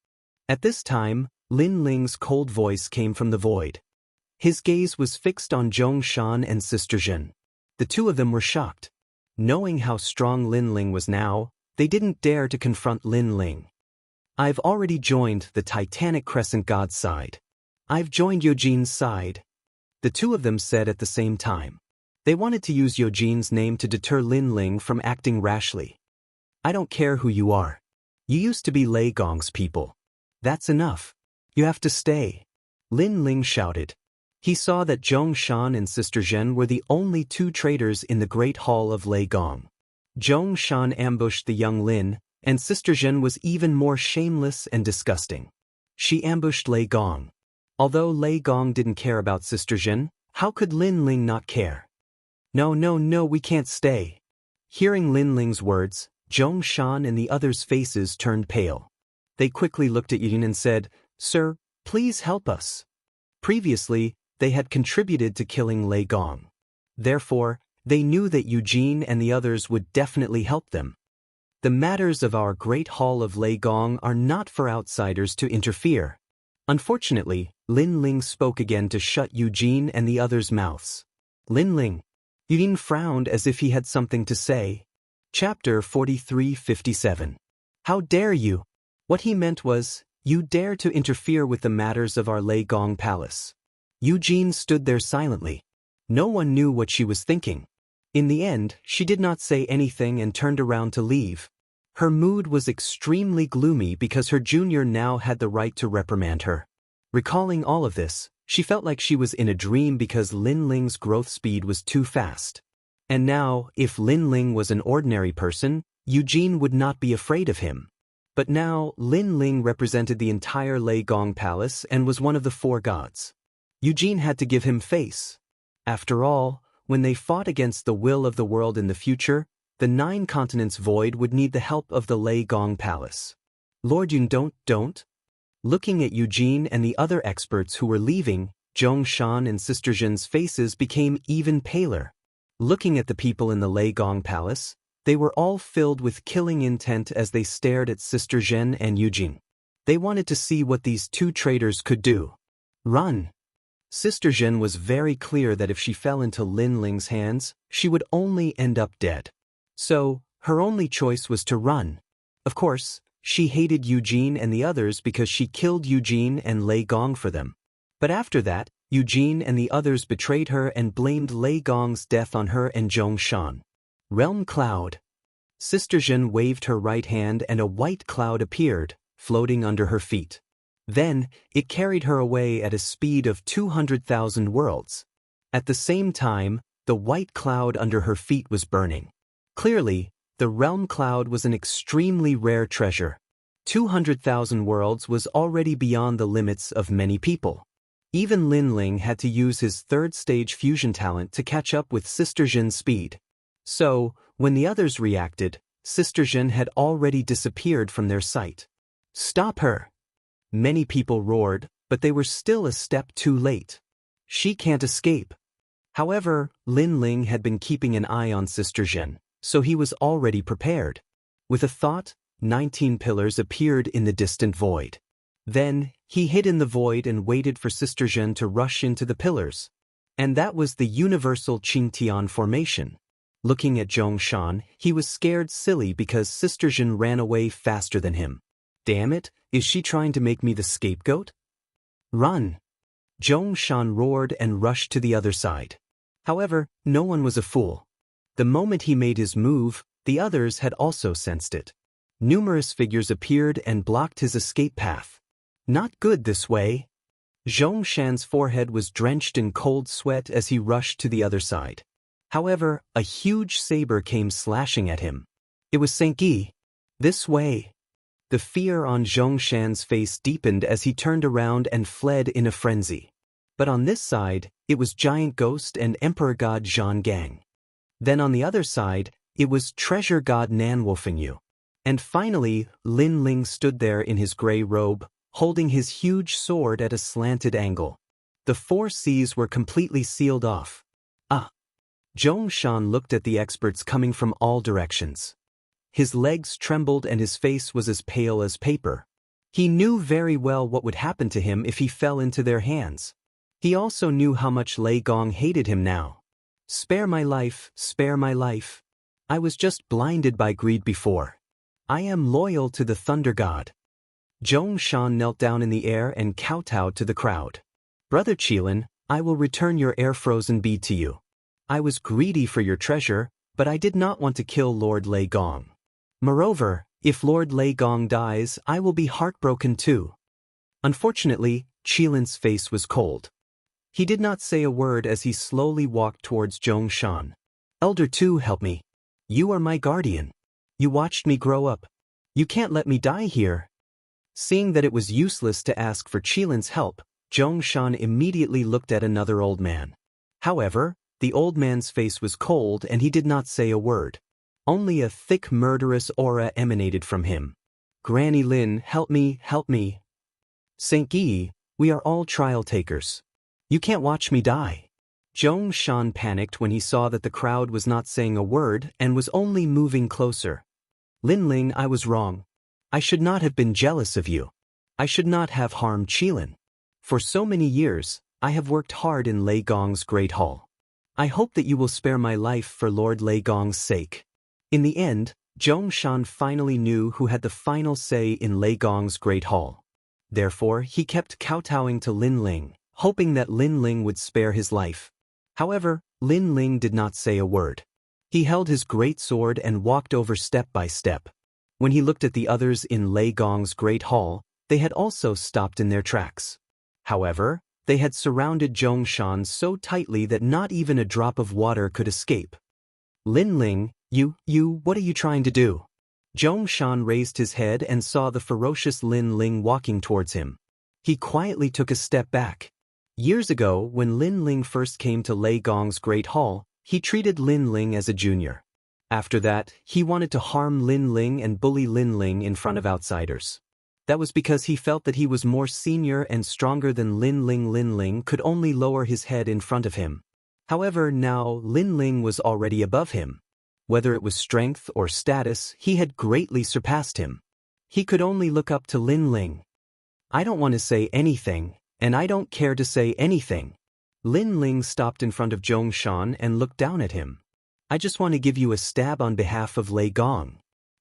At this time, Lin Ling's cold voice came from the void. His gaze was fixed on Zhong Shan and Sister Zhen. The two of them were shocked. Knowing how strong Lin Ling was now, they didn't dare to confront Lin Ling. I've already joined the Titanic Crescent God's side. I've joined Yojin's side. The two of them said at the same time. They wanted to use Yojin's name to deter Lin Ling from acting rashly. I don't care who you are. You used to be Lei Gong's people. That's enough. You have to stay. Lin Ling shouted. He saw that Zhong Shan and Sister Zhen were the only two traitors in the Great Hall of Lei Gong. Zhong Shan ambushed the young Lin, and Sister Zhen was even more shameless and disgusting. She ambushed Lei Gong. Although Lei Gong didn't care about Sister Zhen, how could Lin Ling not care? No, we can't stay. Hearing Lin Ling's words, Zhong Shan and the others' faces turned pale. They quickly looked at Yujin and said, Sir, please help us. Previously, they had contributed to killing Lei Gong. Therefore, they knew that Yujin and the others would definitely help them. The matters of our Great Hall of Lei Gong are not for outsiders to interfere. Unfortunately, Lin Ling spoke again to shut Yujin and the others' mouths. Lin Ling. Yujin frowned as if he had something to say. Chapter 43:57. How dare you? What he meant was, you dare to interfere with the matters of our Lei Gong palace. Yujin stood there silently. No one knew what she was thinking. In the end, she did not say anything and turned around to leave. Her mood was extremely gloomy because her junior now had the right to reprimand her. Recalling all of this, she felt like she was in a dream because Lin Ling's growth speed was too fast. And now, if Lin Ling was an ordinary person, Yujin would not be afraid of him. But now, Lin Ling represented the entire Lei Gong palace and was one of the four gods. Yujin had to give him face. After all, when they fought against the will of the world in the future, the 9 continents void would need the help of the Lei Gong palace. Lord Yun don't. Looking at Yujin and the other experts who were leaving, Zhong Shan and Sister Zhen's faces became even paler. Looking at the people in the Lei Gong palace, they were all filled with killing intent as they stared at Sister Zhen and Yujin. They wanted to see what these two traitors could do. Run! Sister Zhen was very clear that if she fell into Lin Ling's hands, she would only end up dead. So, her only choice was to run. Of course, she hated Yujin and the others because she killed Yujin and Lei Gong for them. But after that, Yujin and the others betrayed her and blamed Lei Gong's death on her and Zhong Shan. Realm Cloud. Sister Zhen waved her right hand and a white cloud appeared, floating under her feet. Then, it carried her away at a speed of 200,000 worlds. At the same time, the white cloud under her feet was burning. Clearly, the realm cloud was an extremely rare treasure. 200,000 worlds was already beyond the limits of many people. Even Lin Ling had to use his 3rd stage fusion talent to catch up with Sister Zhen's speed. So, when the others reacted, Sister Zhen had already disappeared from their sight. Stop her! Many people roared, but they were still a step too late. She can't escape. However, Lin Ling had been keeping an eye on Sister Zhen, so he was already prepared. With a thought, 19 pillars appeared in the distant void. Then, he hid in the void and waited for Sister Zhen to rush into the pillars. And that was the universal Qingtian formation. Looking at Zhong Shan, he was scared silly because Sister Zhen ran away faster than him. Damn it, is she trying to make me the scapegoat? Run! Zhong Shan roared and rushed to the other side. However, no one was a fool. The moment he made his move, the others had also sensed it. Numerous figures appeared and blocked his escape path. Not good this way. Zhong Shan's forehead was drenched in cold sweat as he rushed to the other side. However, a huge saber came slashing at him. It was Sankyi. This way. The fear on Zhong Shan's face deepened as he turned around and fled in a frenzy. But on this side, it was Giant Ghost and Emperor God Zhan Gang. Then on the other side, it was Treasure God Nan Wufengyu. And finally, Lin Ling stood there in his gray robe, holding his huge sword at a slanted angle. The 4 seas were completely sealed off. Zhong Shan looked at the experts coming from all directions. His legs trembled and his face was as pale as paper. He knew very well what would happen to him if he fell into their hands. He also knew how much Lei Gong hated him now. Spare my life, spare my life. I was just blinded by greed before. I am loyal to the Thunder God. Zhongshan knelt down in the air and kowtowed to the crowd. Brother Qilin, I will return your air-frozen bead to you. I was greedy for your treasure, but I did not want to kill Lord Lei Gong. Moreover, if Lord Lei Gong dies, I will be heartbroken too. Unfortunately, Qilin's face was cold. He did not say a word as he slowly walked towards Zhongshan. Elder Tu, help me. You are my guardian. You watched me grow up. You can't let me die here. Seeing that it was useless to ask for Qilin's help, Zhongshan immediately looked at another old man. However, the old man's face was cold and he did not say a word. Only a thick murderous aura emanated from him. Granny Lin, help me, help me. Saint Yi, we are all trial takers. You can't watch me die. Zhongshan panicked when he saw that the crowd was not saying a word and was only moving closer. Lin Ling, I was wrong. I should not have been jealous of you. I should not have harmed Qilin. For so many years, I have worked hard in Lei Gong's Great Hall. I hope that you will spare my life for Lord Lei Gong's sake. In the end, Zhongshan finally knew who had the final say in Lei Gong's Great Hall. Therefore, he kept kowtowing to Lin Ling, hoping that Lin Ling would spare his life. However, Lin Ling did not say a word. He held his great sword and walked over step by step. When he looked at the others in Lei Gong's Great Hall, they had also stopped in their tracks. However, they had surrounded Zhongshan so tightly that not even a drop of water could escape. Lin Ling, what are you trying to do? Zhongshan raised his head and saw the ferocious Lin Ling walking towards him. He quietly took a step back. Years ago, when Lin Ling first came to Lei Gong's Great Hall, he treated Lin Ling as a junior. After that, he wanted to harm Lin Ling and bully Lin Ling in front of outsiders. That was because he felt that he was more senior and stronger than Lin Ling. Lin Ling could only lower his head in front of him. However, now Lin Ling was already above him. Whether it was strength or status, he had greatly surpassed him. He could only look up to Lin Ling. I don't want to say anything, and I don't care to say anything. Lin Ling stopped in front of Zhongshan and looked down at him. I just want to give you a stab on behalf of Lei Gong.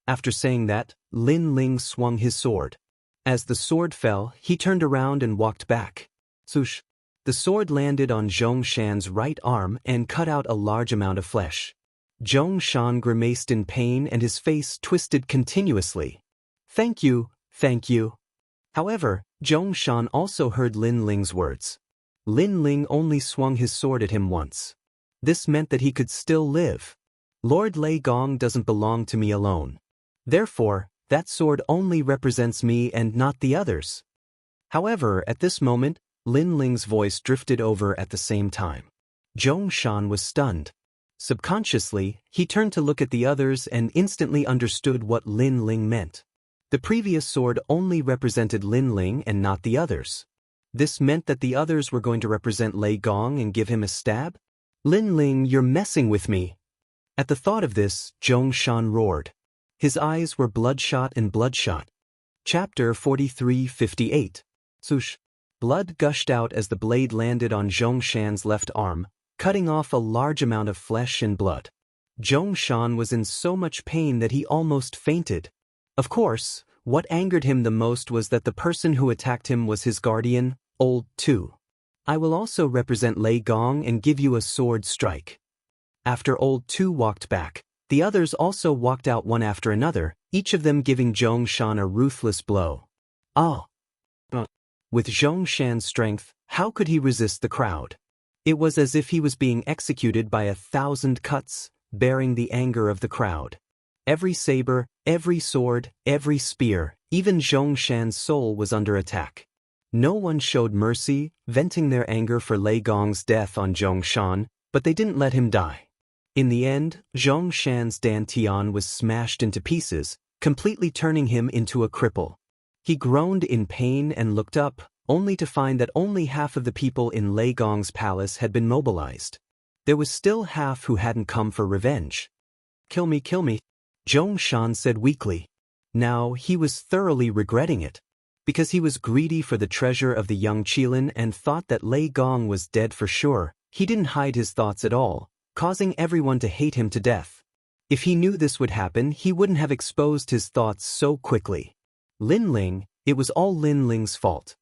After saying that, Lin Ling swung his sword. As the sword fell, he turned around and walked back. Swoosh! The sword landed on Zhongshan's right arm and cut out a large amount of flesh. Zhongshan grimaced in pain and his face twisted continuously. Thank you, thank you. However, Zhongshan also heard Lin Ling's words. Lin Ling only swung his sword at him once. This meant that he could still live. Lord Lei Gong doesn't belong to me alone. Therefore, that sword only represents me and not the others. However, at this moment, Lin Ling's voice drifted over at the same time. Zhongshan was stunned. Subconsciously, he turned to look at the others and instantly understood what Lin Ling meant. The previous sword only represented Lin Ling and not the others. This meant that the others were going to represent Lei Gong and give him a stab? Lin Ling, you're messing with me. At the thought of this, Zhongshan roared. His eyes were bloodshot and bloodshot. Chapter 43:58. Swoosh. Blood gushed out as the blade landed on Zhongshan's left arm, cutting off a large amount of flesh and blood. Zhongshan was in so much pain that he almost fainted. Of course, what angered him the most was that the person who attacked him was his guardian, Old Tu. I will also represent Lei Gong and give you a sword strike. After Old Tu walked back, the others also walked out one after another, each of them giving Zhongshan a ruthless blow. Oh! With Zhongshan's strength, how could he resist the crowd? It was as if he was being executed by 1,000 cuts, bearing the anger of the crowd. Every saber, every sword, every spear, even Zhongshan's soul was under attack. No one showed mercy, venting their anger for Lei Gong's death on Zhongshan, but they didn't let him die. In the end, Zhongshan's dantian was smashed into pieces, completely turning him into a cripple. He groaned in pain and looked up, only to find that only half of the people in Lei Gong's palace had been mobilized. There was still half who hadn't come for revenge. Kill me, Zhongshan said weakly. Now he was thoroughly regretting it. Because he was greedy for the treasure of the young Qilin and thought that Lei Gong was dead for sure, he didn't hide his thoughts at all, causing everyone to hate him to death. If he knew this would happen, he wouldn't have exposed his thoughts so quickly. Lin Ling, it was all Lin Ling's fault.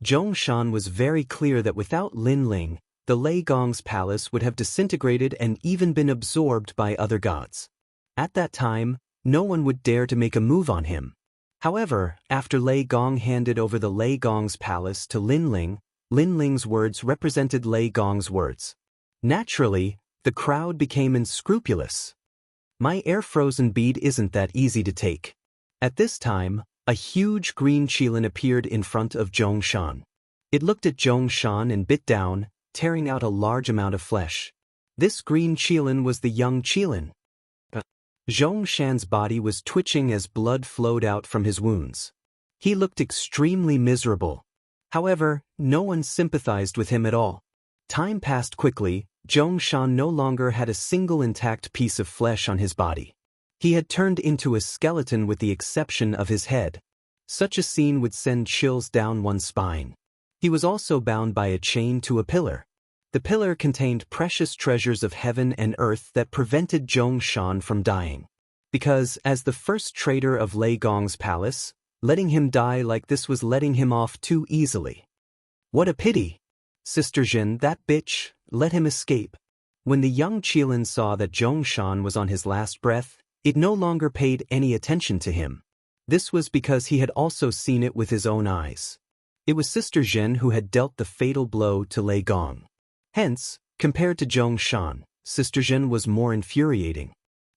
Zhongshan was very clear that without Lin Ling, the Lei Gong's palace would have disintegrated and even been absorbed by other gods. At that time, no one would dare to make a move on him. However, after Lei Gong handed over the Lei Gong's palace to Lin Ling's words represented Lei Gong's words. Naturally, the crowd became unscrupulous. My air-frozen bead isn't that easy to take. At this time, a huge green qilin appeared in front of Zhongshan. It looked at Zhongshan and bit down, tearing out a large amount of flesh. This green qilin was the young qilin. Zhongshan's body was twitching as blood flowed out from his wounds. He looked extremely miserable. However, no one sympathized with him at all. Time passed quickly. Zhongshan no longer had a single intact piece of flesh on his body. He had turned into a skeleton with the exception of his head. Such a scene would send chills down one's spine. He was also bound by a chain to a pillar. The pillar contained precious treasures of heaven and earth that prevented Zhongshan from dying. Because, as the first trader of Lei Gong's palace, letting him die like this was letting him off too easily. What a pity! Sister Jin, that bitch, let him escape. When the young qilin saw that Zhongshan was on his last breath, it no longer paid any attention to him. This was because he had also seen it with his own eyes. It was Sister Jin who had dealt the fatal blow to Lei Gong. Hence, compared to Zhongshan, Sister Jin was more infuriating.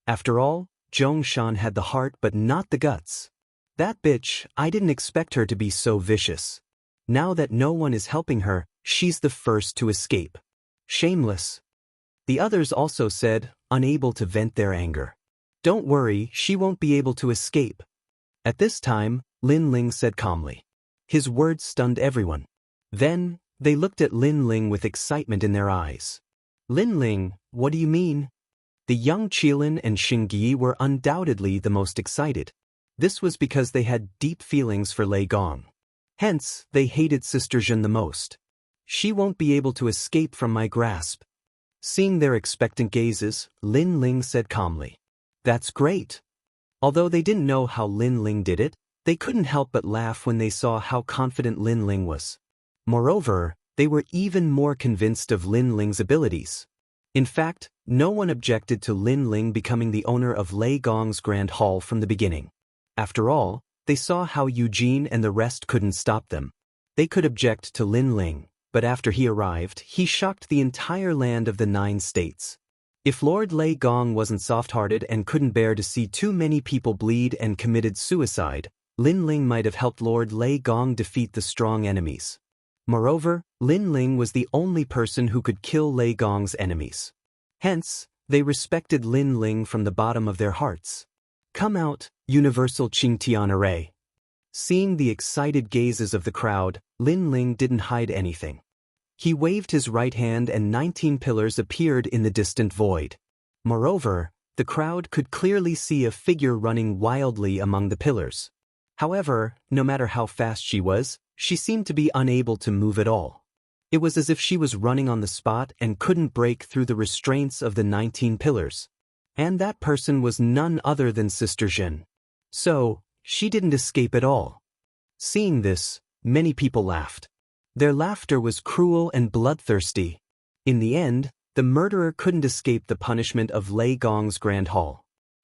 After all, Zhongshan had the heart but not the guts. That bitch, I didn't expect her to be so vicious. Now that no one is helping her, she's the first to escape. Shameless. The others also said, unable to vent their anger. Don't worry, she won't be able to escape. At this time, Lin Ling said calmly. His words stunned everyone. Then, they looked at Lin Ling with excitement in their eyes. Lin Ling, what do you mean? The young qilin and Xingyi were undoubtedly the most excited. This was because they had deep feelings for Lei Gong. Hence, they hated Sister Jin the most. She won't be able to escape from my grasp. Seeing their expectant gazes, Lin Ling said calmly. That's great. Although they didn't know how Lin Ling did it, they couldn't help but laugh when they saw how confident Lin Ling was. Moreover, they were even more convinced of Lin Ling's abilities. In fact, no one objected to Lin Ling becoming the owner of Lei Gong's Grand Hall from the beginning. After all, they saw how Eugene and the rest couldn't stop them. They could object to Lin Ling, but after he arrived, he shocked the entire land of the 9 states. If Lord Lei Gong wasn't soft-hearted and couldn't bear to see too many people bleed and committed suicide, Lin Ling might have helped Lord Lei Gong defeat the strong enemies. Moreover, Lin Ling was the only person who could kill Lei Gong's enemies. Hence, they respected Lin Ling from the bottom of their hearts. Come out, universal Qingtian. Seeing the excited gazes of the crowd, Lin Ling didn't hide anything. He waved his right hand and 19 pillars appeared in the distant void. Moreover, the crowd could clearly see a figure running wildly among the pillars. However, no matter how fast she seemed to be unable to move at all. It was as if she was running on the spot and couldn't break through the restraints of the 19 pillars. And that person was none other than Sister Jin. So, she didn't escape at all. Seeing this, many people laughed. Their laughter was cruel and bloodthirsty. In the end, the murderer couldn't escape the punishment of Lei Gong's Grand Hall.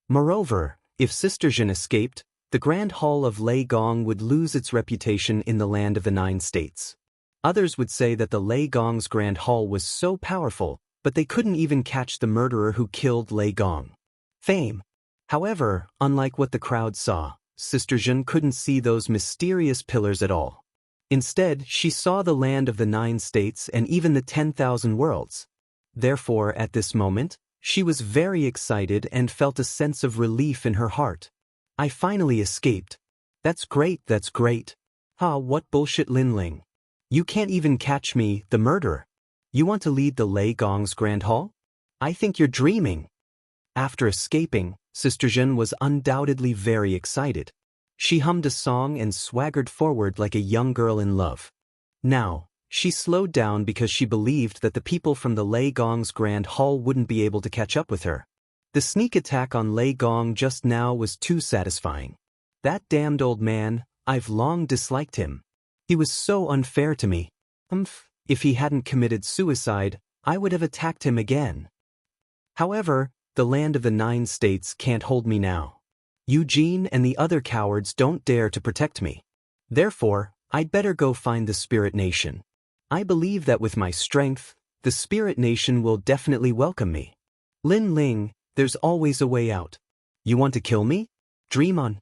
Moreover, if Sister Jin escaped, the Grand Hall of Lei Gong would lose its reputation in the land of the 9 states. Others would say that the Lei Gong's Grand Hall was so powerful, but they couldn't even catch the murderer who killed Lei Gong. Fame. However, unlike what the crowd saw, Sister Jin couldn't see those mysterious pillars at all. Instead, she saw the land of the 9 states and even the 10,000 worlds. Therefore, at this moment, she was very excited and felt a sense of relief in her heart. I finally escaped. That's great, that's great. What bullshit, Lin Ling. You can't even catch me, the murderer. You want to lead the Lei Gong's Grand Hall? I think you're dreaming. After escaping, Sister Jin was undoubtedly very excited. She hummed a song and swaggered forward like a young girl in love. Now, She slowed down because she believed that the people from the Lei Gong's Grand Hall wouldn't be able to catch up with her. The sneak attack on Lei Gong just now was too satisfying. That damned old man, I've long disliked him. He was so unfair to me. If he hadn't committed suicide, I would have attacked him again. However, the land of the 9 states can't hold me now. Eugene and the other cowards don't dare to protect me. Therefore, I'd better go find the Spirit Nation. I believe that with my strength, the Spirit Nation will definitely welcome me. Lin Ling, there's always a way out. You want to kill me? Dream on.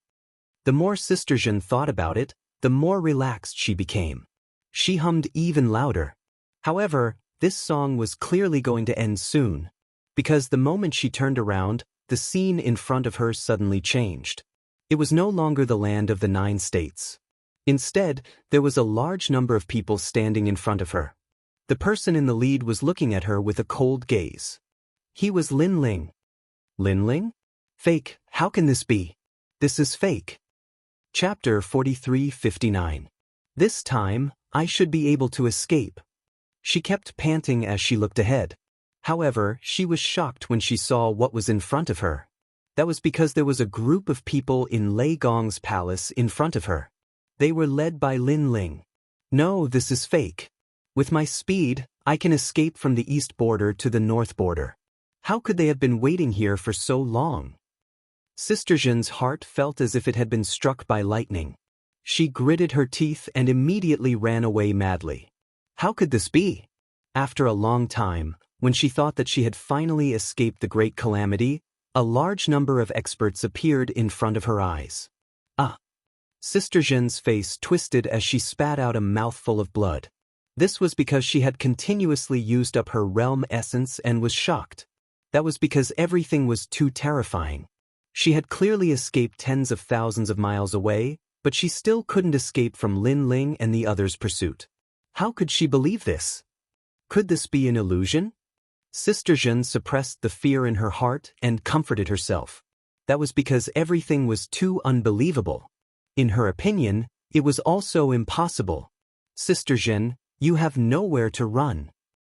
The more Sister Zhen thought about it, the more relaxed she became. She hummed even louder. However, this song was clearly going to end soon, because the moment she turned around, the scene in front of her suddenly changed. It was no longer the land of the 9 states. Instead, there was a large number of people standing in front of her. The person in the lead was looking at her with a cold gaze. He was Lin Ling. Lin Ling? Fake, how can this be? This is fake. Chapter 43:59. This time, I should be able to escape. She kept panting as she looked ahead. However, she was shocked when she saw what was in front of her. That was because there was a group of people in Lei Gong's palace in front of her. They were led by Lin Ling. No, this is fake. With my speed, I can escape from the east border to the north border. How could they have been waiting here for so long? Sister Zhen's heart felt as if it had been struck by lightning. She gritted her teeth and immediately ran away madly. How could this be? After a long time, when she thought that she had finally escaped the great calamity, a large number of experts appeared in front of her eyes. Sister Zhen's face twisted as she spat out a mouthful of blood. This was because she had continuously used up her realm essence and was shocked. That was because everything was too terrifying. She had clearly escaped tens of thousands of miles away, but she still couldn't escape from Lin Ling and the others' pursuit. How could she believe this? Could this be an illusion? Sister Zhen suppressed the fear in her heart and comforted herself. That was because everything was too unbelievable. In her opinion, it was also impossible. Sister Zhen, you have nowhere to run.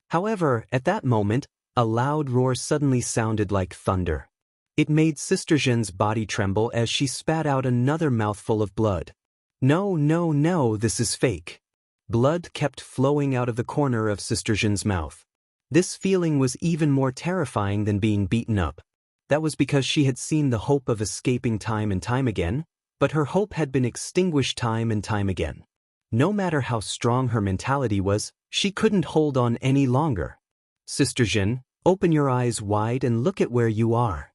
However, at that moment, a loud roar suddenly sounded like thunder. It made Sister Zhen's body tremble as she spat out another mouthful of blood. No, no, no, this is fake. Blood kept flowing out of the corner of Sister Zhen's mouth. This feeling was even more terrifying than being beaten up. That was because she had seen the hope of escaping time and time again, but her hope had been extinguished time and time again. No matter how strong her mentality was, she couldn't hold on any longer. Sister Zhen, open your eyes wide and look at where you are.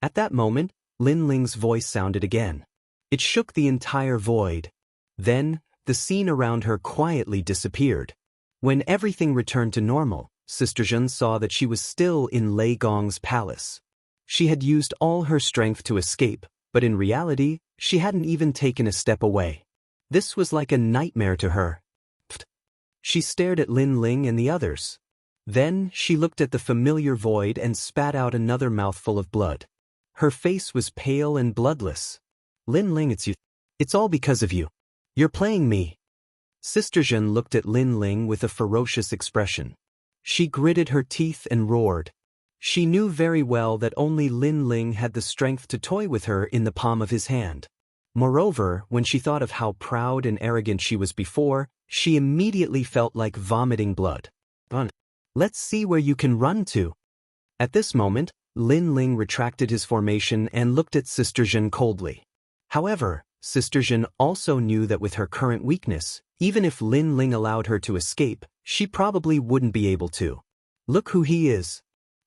At that moment, Lin Ling's voice sounded again. It shook the entire void. Then, the scene around her quietly disappeared. When everything returned to normal, Sister Zhen saw that she was still in Lei Gong's palace. She had used all her strength to escape, but in reality, she hadn't even taken a step away. This was like a nightmare to her. She stared at Lin Ling and the others. Then, she looked at the familiar void and spat out another mouthful of blood. Her face was pale and bloodless. Lin Ling, it's you. It's all because of you. You're playing me. Sister Zhen looked at Lin Ling with a ferocious expression. She gritted her teeth and roared. She knew very well that only Lin Ling had the strength to toy with her in the palm of his hand. Moreover, when she thought of how proud and arrogant she was before, she immediately felt like vomiting blood. Let's see where you can run to. At this moment, Lin Ling retracted his formation and looked at Sister Zhen coldly. However, Sister Zhen also knew that with her current weakness, even if Lin Ling allowed her to escape, she probably wouldn't be able to. Look who he is.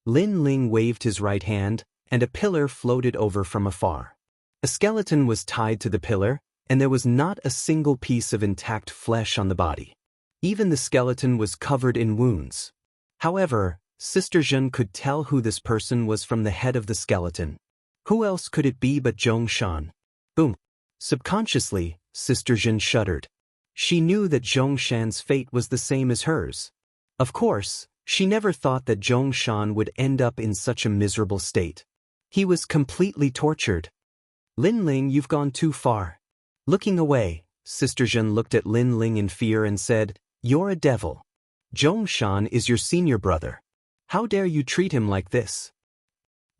Lin Ling waved his right hand, and a pillar floated over from afar. A skeleton was tied to the pillar, and there was not a single piece of intact flesh on the body. Even the skeleton was covered in wounds. However, Sister Zhen could tell who this person was from the head of the skeleton. Who else could it be but Zhongshan? Boom. Subconsciously, Sister Zhen shuddered. She knew that Zhongshan's fate was the same as hers. Of course, she never thought that Zhongshan would end up in such a miserable state. He was completely tortured. Lin Ling, you've gone too far. Looking away, Sister Zhen looked at Lin Ling in fear and said, You're a devil. Zhongshan is your senior brother. How dare you treat him like this?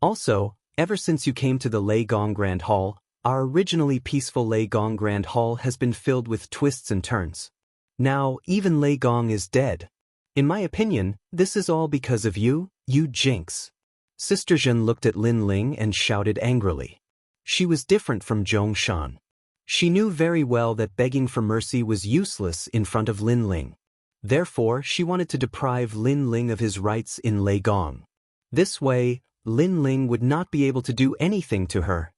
Also, ever since you came to the Lei Gong Grand Hall, our originally peaceful Lei Gong Grand Hall has been filled with twists and turns. Now, even Lei Gong is dead. In my opinion, this is all because of you, you jinx. Sister Zhen looked at Lin Ling and shouted angrily. She was different from Zhongshan. She knew very well that begging for mercy was useless in front of Lin Ling. Therefore, she wanted to deprive Lin Ling of his rights in Lei Gong. This way, Lin Ling would not be able to do anything to her.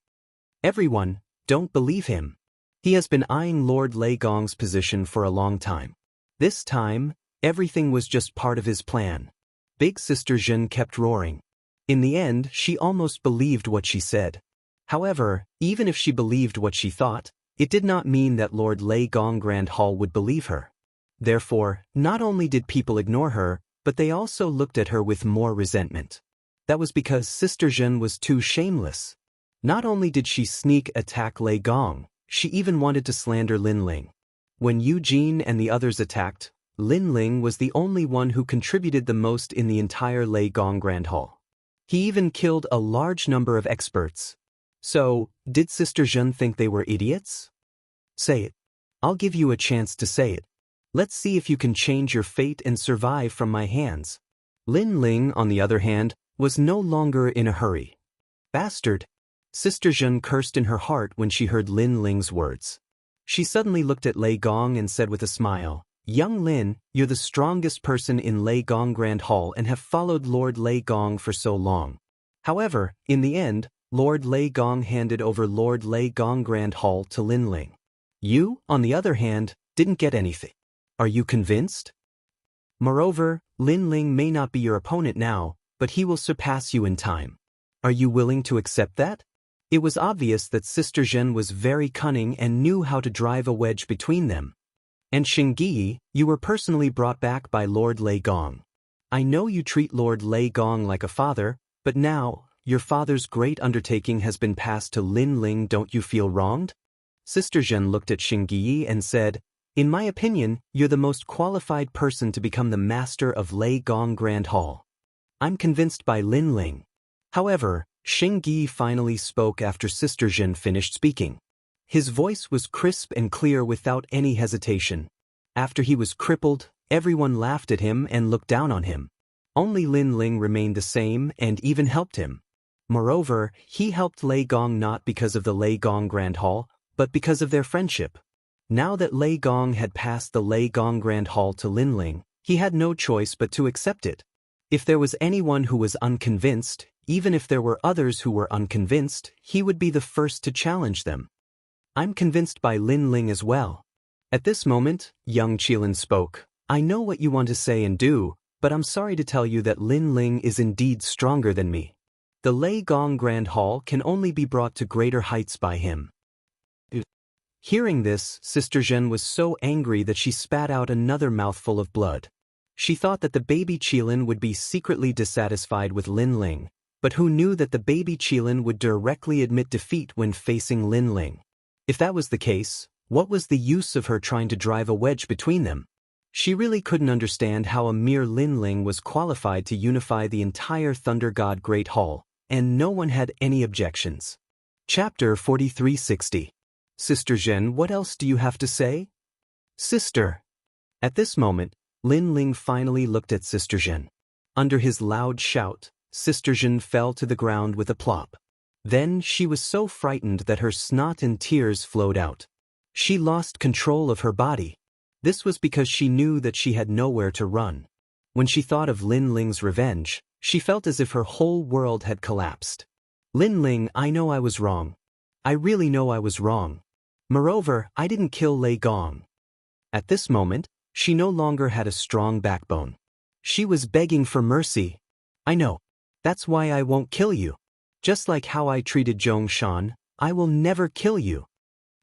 Everyone, don't believe him. He has been eyeing Lord Lei Gong's position for a long time. This time, everything was just part of his plan. Big Sister Zhen kept roaring. In the end, she almost believed what she said. However, even if she believed what she thought, it did not mean that Lord Lei Gong Grand Hall would believe her. Therefore, not only did people ignore her, but they also looked at her with more resentment. That was because Sister Zhen was too shameless. Not only did she sneak attack Lei Gong, she even wanted to slander Lin Ling. When Eugene and the others attacked, Lin Ling was the only one who contributed the most in the entire Lei Gong Grand Hall. He even killed a large number of experts. So, did Sister Zhen think they were idiots? Say it. I'll give you a chance to say it. Let's see if you can change your fate and survive from my hands. Lin Ling, on the other hand, was no longer in a hurry. Bastard! Sister Zhen cursed in her heart when she heard Lin Ling's words. She suddenly looked at Lei Gong and said with a smile, Young Lin, you're the strongest person in Lei Gong Grand Hall and have followed Lord Lei Gong for so long. However, in the end, Lord Lei Gong handed over Lord Lei Gong Grand Hall to Lin Ling. You, on the other hand, didn't get anything. Are you convinced? Moreover, Lin Ling may not be your opponent now, but he will surpass you in time. Are you willing to accept that? It was obvious that Sister Zhen was very cunning and knew how to drive a wedge between them. And Xingyi, you were personally brought back by Lord Lei Gong. I know you treat Lord Lei Gong like a father, but now, your father's great undertaking has been passed to Lin Ling. Don't you feel wronged? Sister Zhen looked at Xingyi and said, In my opinion, you're the most qualified person to become the master of Lei Gong Grand Hall. I'm convinced by Lin Ling. However, Xingyi finally spoke after Sister Zhen finished speaking. His voice was crisp and clear without any hesitation. After he was crippled, everyone laughed at him and looked down on him. Only Lin Ling remained the same and even helped him. Moreover, he helped Lei Gong not because of the Lei Gong Grand Hall, but because of their friendship. Now that Lei Gong had passed the Lei Gong Grand Hall to Lin Ling, he had no choice but to accept it. If there was anyone who was unconvinced, even if there were others who were unconvinced, he would be the first to challenge them. I'm convinced by Lin Ling as well. At this moment, young Qilin spoke. I know what you want to say and do, but I'm sorry to tell you that Lin Ling is indeed stronger than me. The Lei Gong Grand Hall can only be brought to greater heights by him. Hearing this, Sister Zhen was so angry that she spat out another mouthful of blood. She thought that the baby Qilin would be secretly dissatisfied with Lin Ling, but who knew that the baby Qilin would directly admit defeat when facing Lin Ling? If that was the case, what was the use of her trying to drive a wedge between them? She really couldn't understand how a mere Lin Ling was qualified to unify the entire Thunder God Great Hall, and no one had any objections. Chapter 4360. Sister Zhen, what else do you have to say? Sister. At this moment, Lin Ling finally looked at Sister Zhen. Under his loud shout, Sister Zhen fell to the ground with a plop. Then she was so frightened that her snot and tears flowed out. She lost control of her body. This was because she knew that she had nowhere to run. When she thought of Lin Ling's revenge, she felt as if her whole world had collapsed. Lin Ling, I know I was wrong. I really know I was wrong. Moreover, I didn't kill Lei Gong. At this moment, she no longer had a strong backbone. She was begging for mercy. I know. That's why I won't kill you. Just like how I treated Zhongshan, I will never kill you.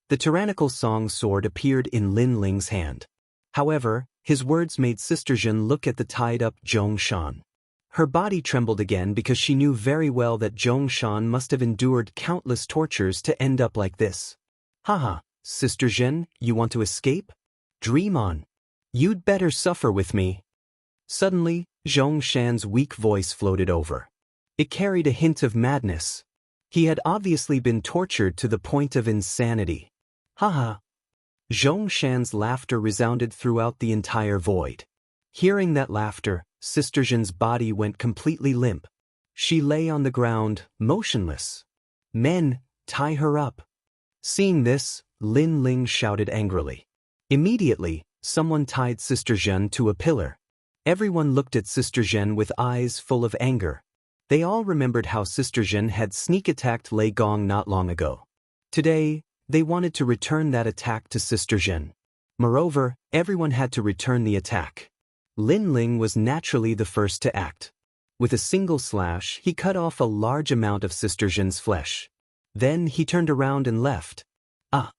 The tyrannical song sword appeared in Lin Ling's hand. However, his words made Sister Zhen look at the tied-up Zhongshan. Her body trembled again because she knew very well that Zhongshan must have endured countless tortures to end up like this. Haha, Sister Zhen, you want to escape? Dream on. You'd better suffer with me. Suddenly, Zhong Shan's weak voice floated over. It carried a hint of madness. He had obviously been tortured to the point of insanity. Haha. Zhong Shan's laughter resounded throughout the entire void. Hearing that laughter, Sister Zhen's body went completely limp. She lay on the ground, motionless. Men, tie her up. Seeing this, Lin Ling shouted angrily. Immediately, someone tied Sister Zhen to a pillar. Everyone looked at Sister Zhen with eyes full of anger. They all remembered how Sister Zhen had sneak-attacked Lei Gong not long ago. Today, they wanted to return that attack to Sister Zhen. Moreover, everyone had to return the attack. Lin Ling was naturally the first to act. With a single slash, he cut off a large amount of Sister Zhen's flesh. Then he turned around and left. Ah!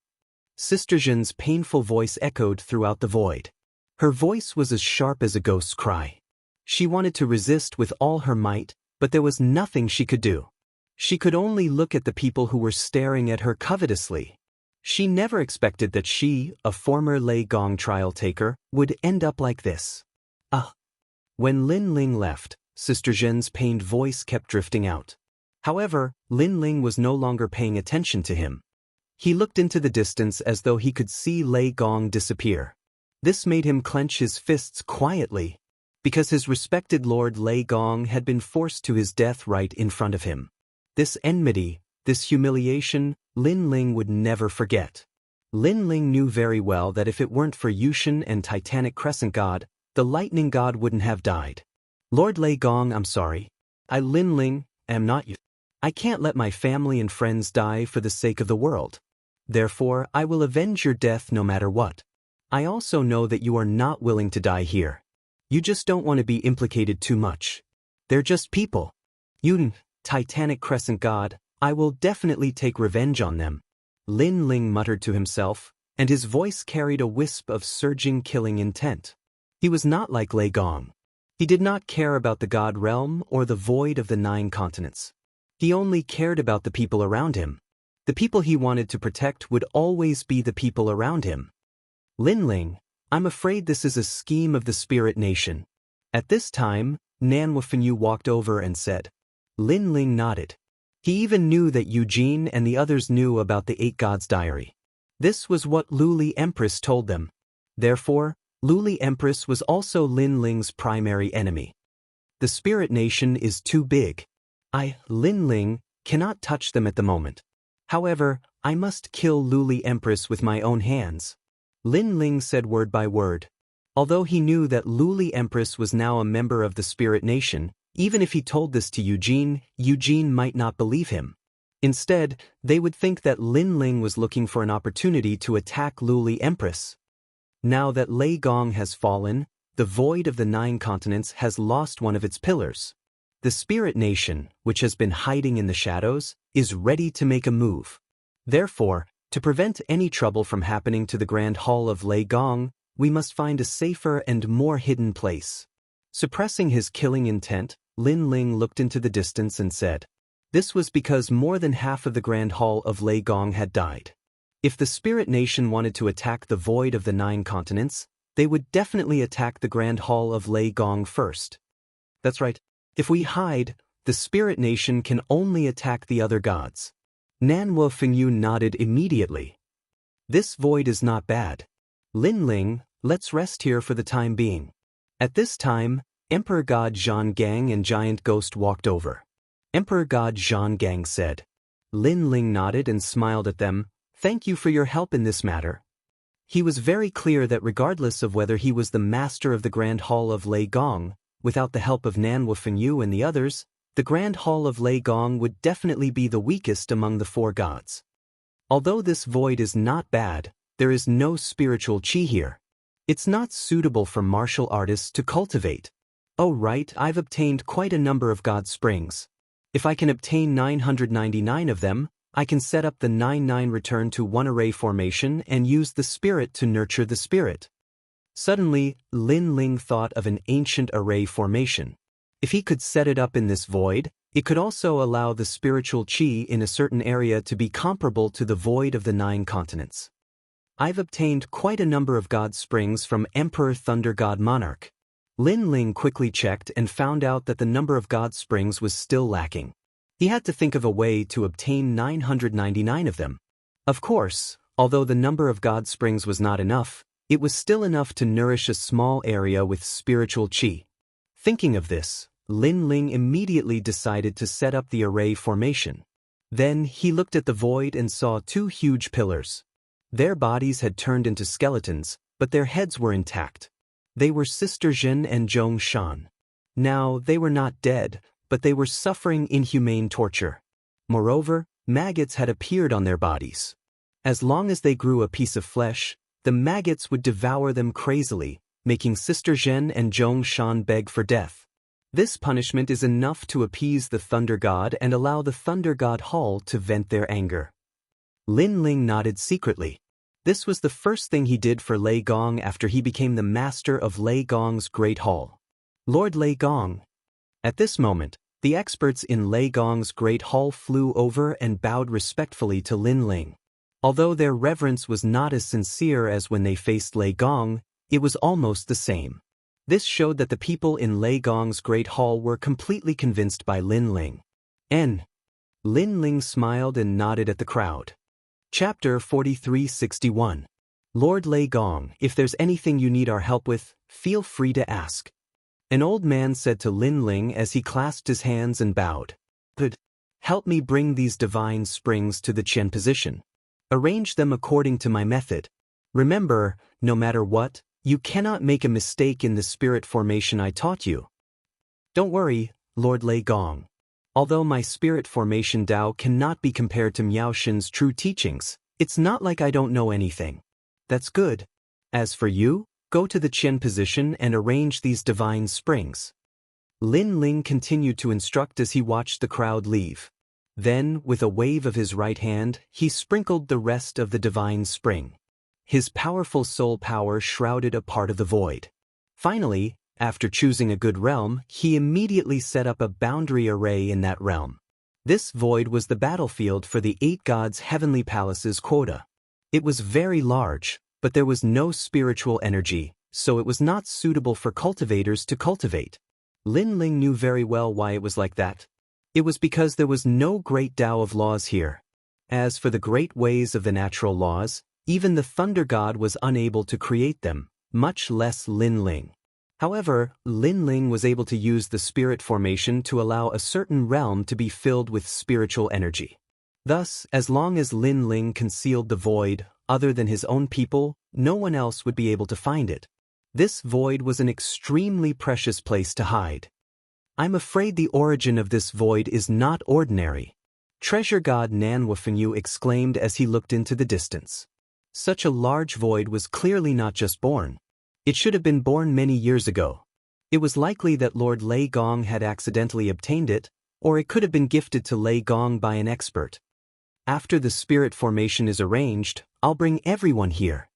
Sister Zhen's painful voice echoed throughout the void. Her voice was as sharp as a ghost's cry. She wanted to resist with all her might, but there was nothing she could do. She could only look at the people who were staring at her covetously. She never expected that she, a former Lei Gong trial taker, would end up like this. Ah! When Lin Ling left, Sister Zhen's pained voice kept drifting out. However, Lin Ling was no longer paying attention to him. He looked into the distance as though he could see Lei Gong disappear. This made him clench his fists quietly, because his respected Lord Lei Gong had been forced to his death right in front of him. This enmity, this humiliation, Lin Ling would never forget. Lin Ling knew very well that if it weren't for Yushin and Titanic Crescent God, the Lightning God wouldn't have died. Lord Lei Gong, I'm sorry. I, Lin Ling, am not you. I can't let my family and friends die for the sake of the world. Therefore, I will avenge your death no matter what. I also know that you are not willing to die here. You just don't want to be implicated too much. They're just people. You, Titanic Crescent God, I will definitely take revenge on them. Lin Ling muttered to himself, and his voice carried a wisp of surging killing intent. He was not like Lei Gong. He did not care about the God realm or the void of the 9 continents. He only cared about the people around him. The people he wanted to protect would always be the people around him. Lin Ling, I'm afraid this is a scheme of the Spirit Nation. At this time, Nan Wufenyu walked over and said. Lin Ling nodded. He even knew that Eugene and the others knew about the 8 Gods' diary. This was what Luli Empress told them. Therefore, Luli Empress was also Lin Ling's primary enemy. The Spirit Nation is too big. I, Lin Ling, cannot touch them at the moment. However, I must kill Luli Empress with my own hands. Lin Ling said word by word. Although he knew that Luli Empress was now a member of the Spirit Nation, even if he told this to Eugene, Eugene might not believe him. Instead, they would think that Lin Ling was looking for an opportunity to attack Luli Empress. Now that Lei Gong has fallen, the void of the 9 continents has lost one of its pillars. The Spirit Nation, which has been hiding in the shadows, is ready to make a move. Therefore, to prevent any trouble from happening to the Grand Hall of Lei Gong, we must find a safer and more hidden place. Suppressing his killing intent, Lin Ling looked into the distance and said, this was because more than half of the Grand Hall of Lei Gong had died. If the Spirit Nation wanted to attack the void of the 9 continents, they would definitely attack the Grand Hall of Lei Gong first. That's right. If we hide, the Spirit Nation can only attack the other gods. Nan Wufenyu nodded immediately. This void is not bad. Lin Ling, let's rest here for the time being. At this time, Emperor God Zhan Gang and Giant Ghost walked over. Emperor God Zhan Gang said. Lin Ling nodded and smiled at them. Thank you for your help in this matter. He was very clear that regardless of whether he was the master of the Grand Hall of Lei Gong, without the help of Nan Wufenyu and the others, the Grand Hall of Lei Gong would definitely be the weakest among the 4 gods. Although this void is not bad, there is no spiritual chi here. It's not suitable for martial artists to cultivate. Oh right, I've obtained quite a number of God springs. If I can obtain 999 of them, I can set up the 9-9 return to 1 array formation and use the spirit to nurture the spirit. Suddenly, Lin Ling thought of an ancient array formation. If he could set it up in this void, it could also allow the spiritual chi in a certain area to be comparable to the void of the 9 continents. I've obtained quite a number of god springs from Emperor Thunder God Monarch. Lin Ling quickly checked and found out that the number of god springs was still lacking. He had to think of a way to obtain 999 of them. Of course, although the number of god springs was not enough, it was still enough to nourish a small area with spiritual qi. Thinking of this, Lin Ling immediately decided to set up the array formation. Then he looked at the void and saw two huge pillars. Their bodies had turned into skeletons, but their heads were intact. They were Sister Zhen and Zhong Shan. Now, they were not dead, but they were suffering inhumane torture. Moreover, maggots had appeared on their bodies. As long as they grew a piece of flesh, the maggots would devour them crazily, making Sister Zhen and Zhong Shan beg for death. This punishment is enough to appease the Thunder God and allow the Thunder God Hall to vent their anger. Lin Ling nodded secretly. This was the first thing he did for Lei Gong after he became the master of Lei Gong's Great Hall. Lord Lei Gong. At this moment, the experts in Lei Gong's Great Hall flew over and bowed respectfully to Lin Ling. Although their reverence was not as sincere as when they faced Lei Gong, it was almost the same. This showed that the people in Lei Gong's Great Hall were completely convinced by Lin Ling. Lin Ling smiled and nodded at the crowd. Chapter 4361. Lord Lei Gong, if there's anything you need our help with, feel free to ask. An old man said to Lin Ling as he clasped his hands and bowed. But help me bring these divine springs to the Qian position. Arrange them according to my method. Remember, no matter what, you cannot make a mistake in the spirit formation I taught you. Don't worry, Lord Lei Gong. Although my spirit formation Dao cannot be compared to Miao Xin's true teachings, it's not like I don't know anything. That's good. As for you, go to the Qian position and arrange these divine springs. Lin Ling continued to instruct as he watched the crowd leave. Then, with a wave of his right hand, he sprinkled the rest of the divine spring. His powerful soul power shrouded a part of the void. Finally, after choosing a good realm, he immediately set up a boundary array in that realm. This void was the battlefield for the 8 gods' heavenly palaces quota. It was very large, but there was no spiritual energy, so it was not suitable for cultivators to cultivate. Lin Ling knew very well why it was like that. It was because there was no great Tao of laws here. As for the great ways of the natural laws, even the Thunder God was unable to create them, much less Lin Ling. However, Lin Ling was able to use the spirit formation to allow a certain realm to be filled with spiritual energy. Thus, as long as Lin Ling concealed the void, other than his own people, no one else would be able to find it. This void was an extremely precious place to hide. I'm afraid the origin of this void is not ordinary, Treasure God Nanwufenyu exclaimed as he looked into the distance. Such a large void was clearly not just born. It should have been born many years ago. It was likely that Lord Lei Gong had accidentally obtained it, or it could have been gifted to Lei Gong by an expert. After the spirit formation is arranged, I'll bring everyone here.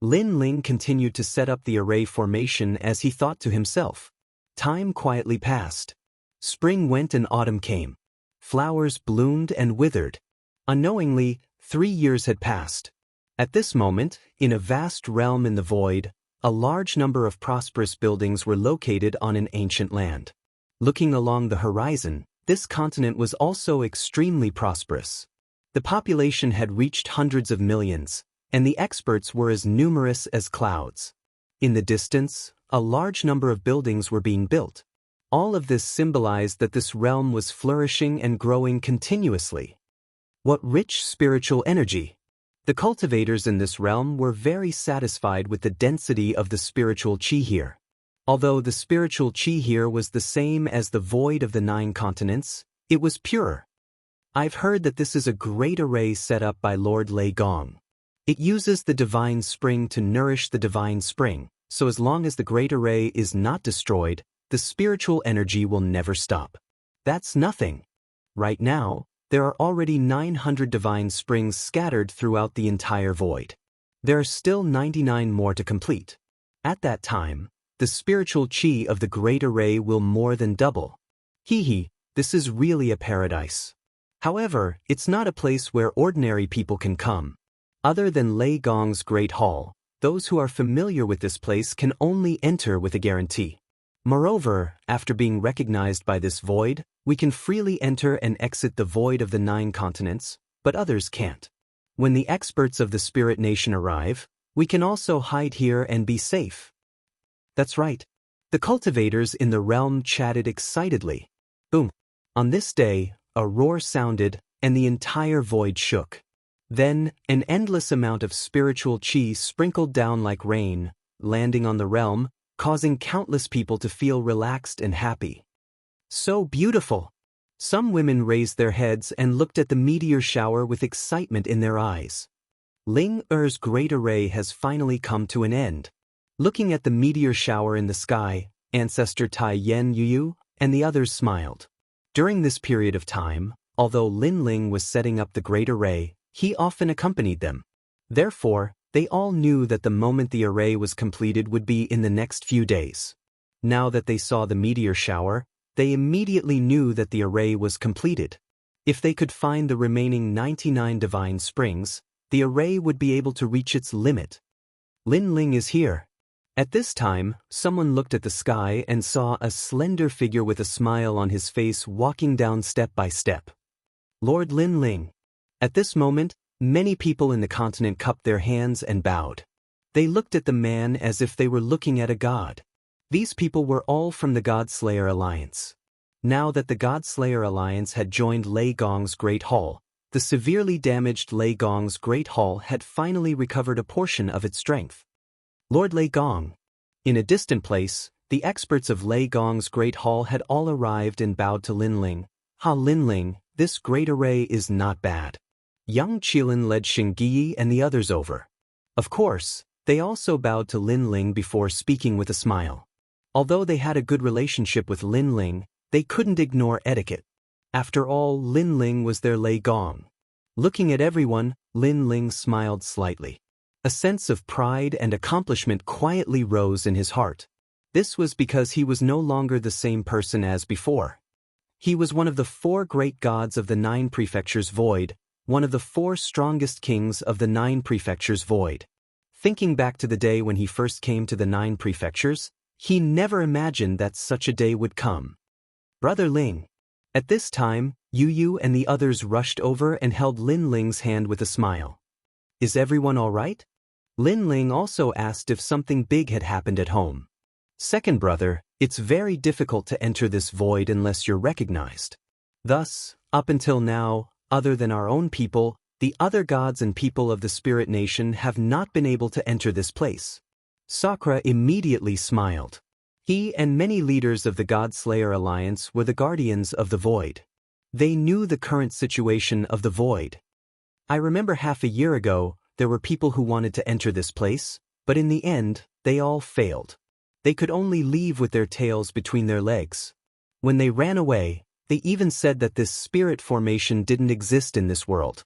Lin Ling continued to set up the array formation as he thought to himself. Time quietly passed. Spring went and autumn came. Flowers bloomed and withered. Unknowingly, 3 years had passed. At this moment, in a vast realm in the void, a large number of prosperous buildings were located on an ancient land. Looking along the horizon, this continent was also extremely prosperous. The population had reached hundreds of millions, and the experts were as numerous as clouds. In the distance, a large number of buildings were being built. All of this symbolized that this realm was flourishing and growing continuously. What rich spiritual energy! The cultivators in this realm were very satisfied with the density of the spiritual qi here. Although the spiritual qi here was the same as the void of the 9 continents, it was pure. I've heard that this is a great array set up by Lord Lei Gong. It uses the divine spring to nourish the divine spring, so as long as the great array is not destroyed, the spiritual energy will never stop. That's nothing. Right now, there are already 900 divine springs scattered throughout the entire void. There are still 99 more to complete. At that time, the spiritual qi of the great array will more than double. This is really a paradise. However, it's not a place where ordinary people can come. Other than Lei Gong's Great Hall, those who are familiar with this place can only enter with a guarantee. Moreover, after being recognized by this void, we can freely enter and exit the void of the 9 continents, but others can't. When the experts of the Spirit Nation arrive, we can also hide here and be safe. That's right. The cultivators in the realm chatted excitedly. Boom. On this day, a roar sounded, and the entire void shook. Then, an endless amount of spiritual chi sprinkled down like rain, landing on the realm, causing countless people to feel relaxed and happy. So beautiful! Some women raised their heads and looked at the meteor shower with excitement in their eyes. Ling Er's great array has finally come to an end. Looking at the meteor shower in the sky, Ancestor Tai Yen Yu and the others smiled. During this period of time, although Lin Ling was setting up the great array, he often accompanied them. Therefore, they all knew that the moment the array was completed would be in the next few days. Now that they saw the meteor shower, they immediately knew that the array was completed. If they could find the remaining 99 divine springs, the array would be able to reach its limit. Lin Ling is here. At this time, someone looked at the sky and saw a slender figure with a smile on his face walking down step by step. Lord Lin Ling. At this moment, many people in the continent cupped their hands and bowed. They looked at the man as if they were looking at a god. These people were all from the God-Slayer Alliance. Now that the God-Slayer Alliance had joined Lei Gong's Great Hall, the severely damaged Lei Gong's Great Hall had finally recovered a portion of its strength. Lord Lei Gong. In a distant place, the experts of Lei Gong's Great Hall had all arrived and bowed to Lin Ling. Ha Lin Ling, this great array is not bad. Young Qilin led Xingyi and the others over. Of course, they also bowed to Lin Ling before speaking with a smile. Although they had a good relationship with Lin Ling, they couldn't ignore etiquette. After all, Lin Ling was their Lei Gong. Looking at everyone, Lin Ling smiled slightly. A sense of pride and accomplishment quietly rose in his heart. This was because he was no longer the same person as before. He was one of the 4 great gods of the 9 prefectures void, one of the 4 strongest kings of the 9 prefectures void. Thinking back to the day when he first came to the 9 prefectures, he never imagined that such a day would come. Brother Ling. At this time, Yu and the others rushed over and held Lin Ling's hand with a smile. Is everyone all right? Lin Ling also asked if something big had happened at home. Second brother, it's very difficult to enter this void unless you're recognized. Thus, up until now, other than our own people, the other gods and people of the Spirit Nation have not been able to enter this place. Sakura immediately smiled. He and many leaders of the God-Slayer Alliance were the guardians of the void. They knew the current situation of the void. I remember half a year ago, there were people who wanted to enter this place, but in the end, they all failed. They could only leave with their tails between their legs. When they ran away, they even said that this spirit formation didn't exist in this world.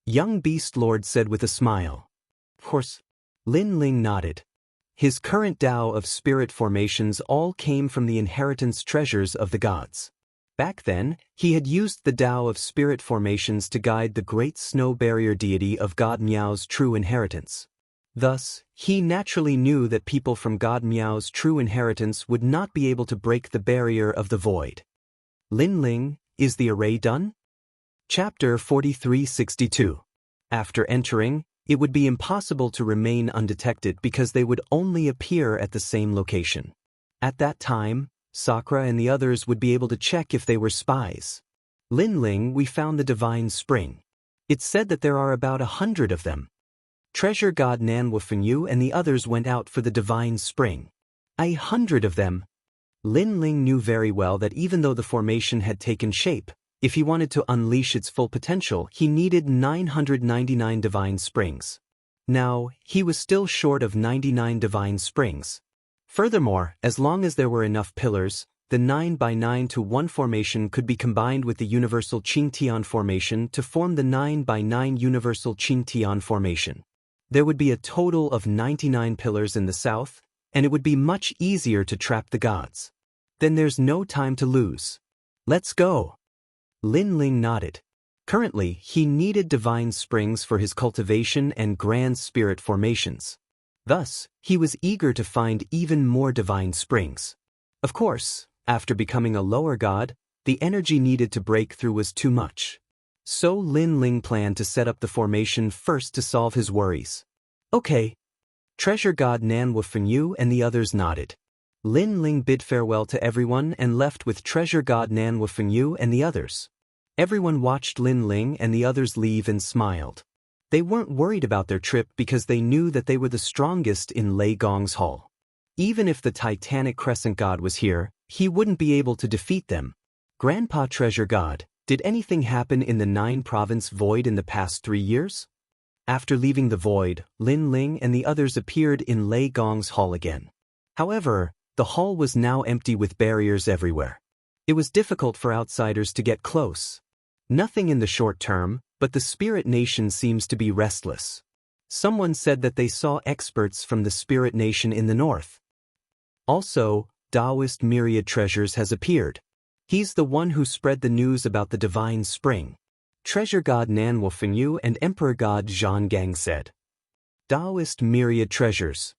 Young Beast Lord said with a smile. Of course. Lin Ling nodded. His current Tao of spirit formations all came from the inheritance treasures of the gods. Back then, he had used the Tao of spirit formations to guide the great snow barrier deity of God Miao's true inheritance. Thus, he naturally knew that people from God Miao's true inheritance would not be able to break the barrier of the void. Lin Ling, is the array done? Chapter 4362. After entering, it would be impossible to remain undetected because they would only appear at the same location. At that time, Sakura and the others would be able to check if they were spies. Lin Ling, we found the divine spring. It's said that there are about 100 of them. Treasure God Nanwufenyu and the others went out for the divine spring. 100 of them. Lin Ling knew very well that even though the formation had taken shape, if he wanted to unleash its full potential, he needed 999 divine springs. Now, he was still short of 99 divine springs. Furthermore, as long as there were enough pillars, the 9x9 to 1 formation could be combined with the universal Qingtian formation to form the 9x9 universal Qingtian formation. There would be a total of 99 pillars in the south, and it would be much easier to trap the gods. Then there's no time to lose. Let's go. Lin Ling nodded. Currently, he needed divine springs for his cultivation and grand spirit formations. Thus, he was eager to find even more divine springs. Of course, after becoming a lower god, the energy needed to break through was too much. So Lin Ling planned to set up the formation first to solve his worries. Okay. Treasure god Nan Wufenyu and the others nodded. Lin Ling bid farewell to everyone and left with Treasure god Nan Wufenyu and the others. Everyone watched Lin Ling and the others leave and smiled. They weren't worried about their trip because they knew that they were the strongest in Lei Gong's hall. Even if the Titanic Crescent God was here, he wouldn't be able to defeat them. Grandpa Treasure God, did anything happen in the 9-province void in the past 3 years? After leaving the void, Lin Ling and the others appeared in Lei Gong's hall again. However, the hall was now empty with barriers everywhere. It was difficult for outsiders to get close. Nothing in the short term, but the Spirit Nation seems to be restless. Someone said that they saw experts from the Spirit Nation in the north. Also, Daoist Myriad Treasures has appeared. He's the one who spread the news about the divine spring. Treasure God Nan Wufenyu and Emperor God Zhanggang said. Daoist Myriad Treasures.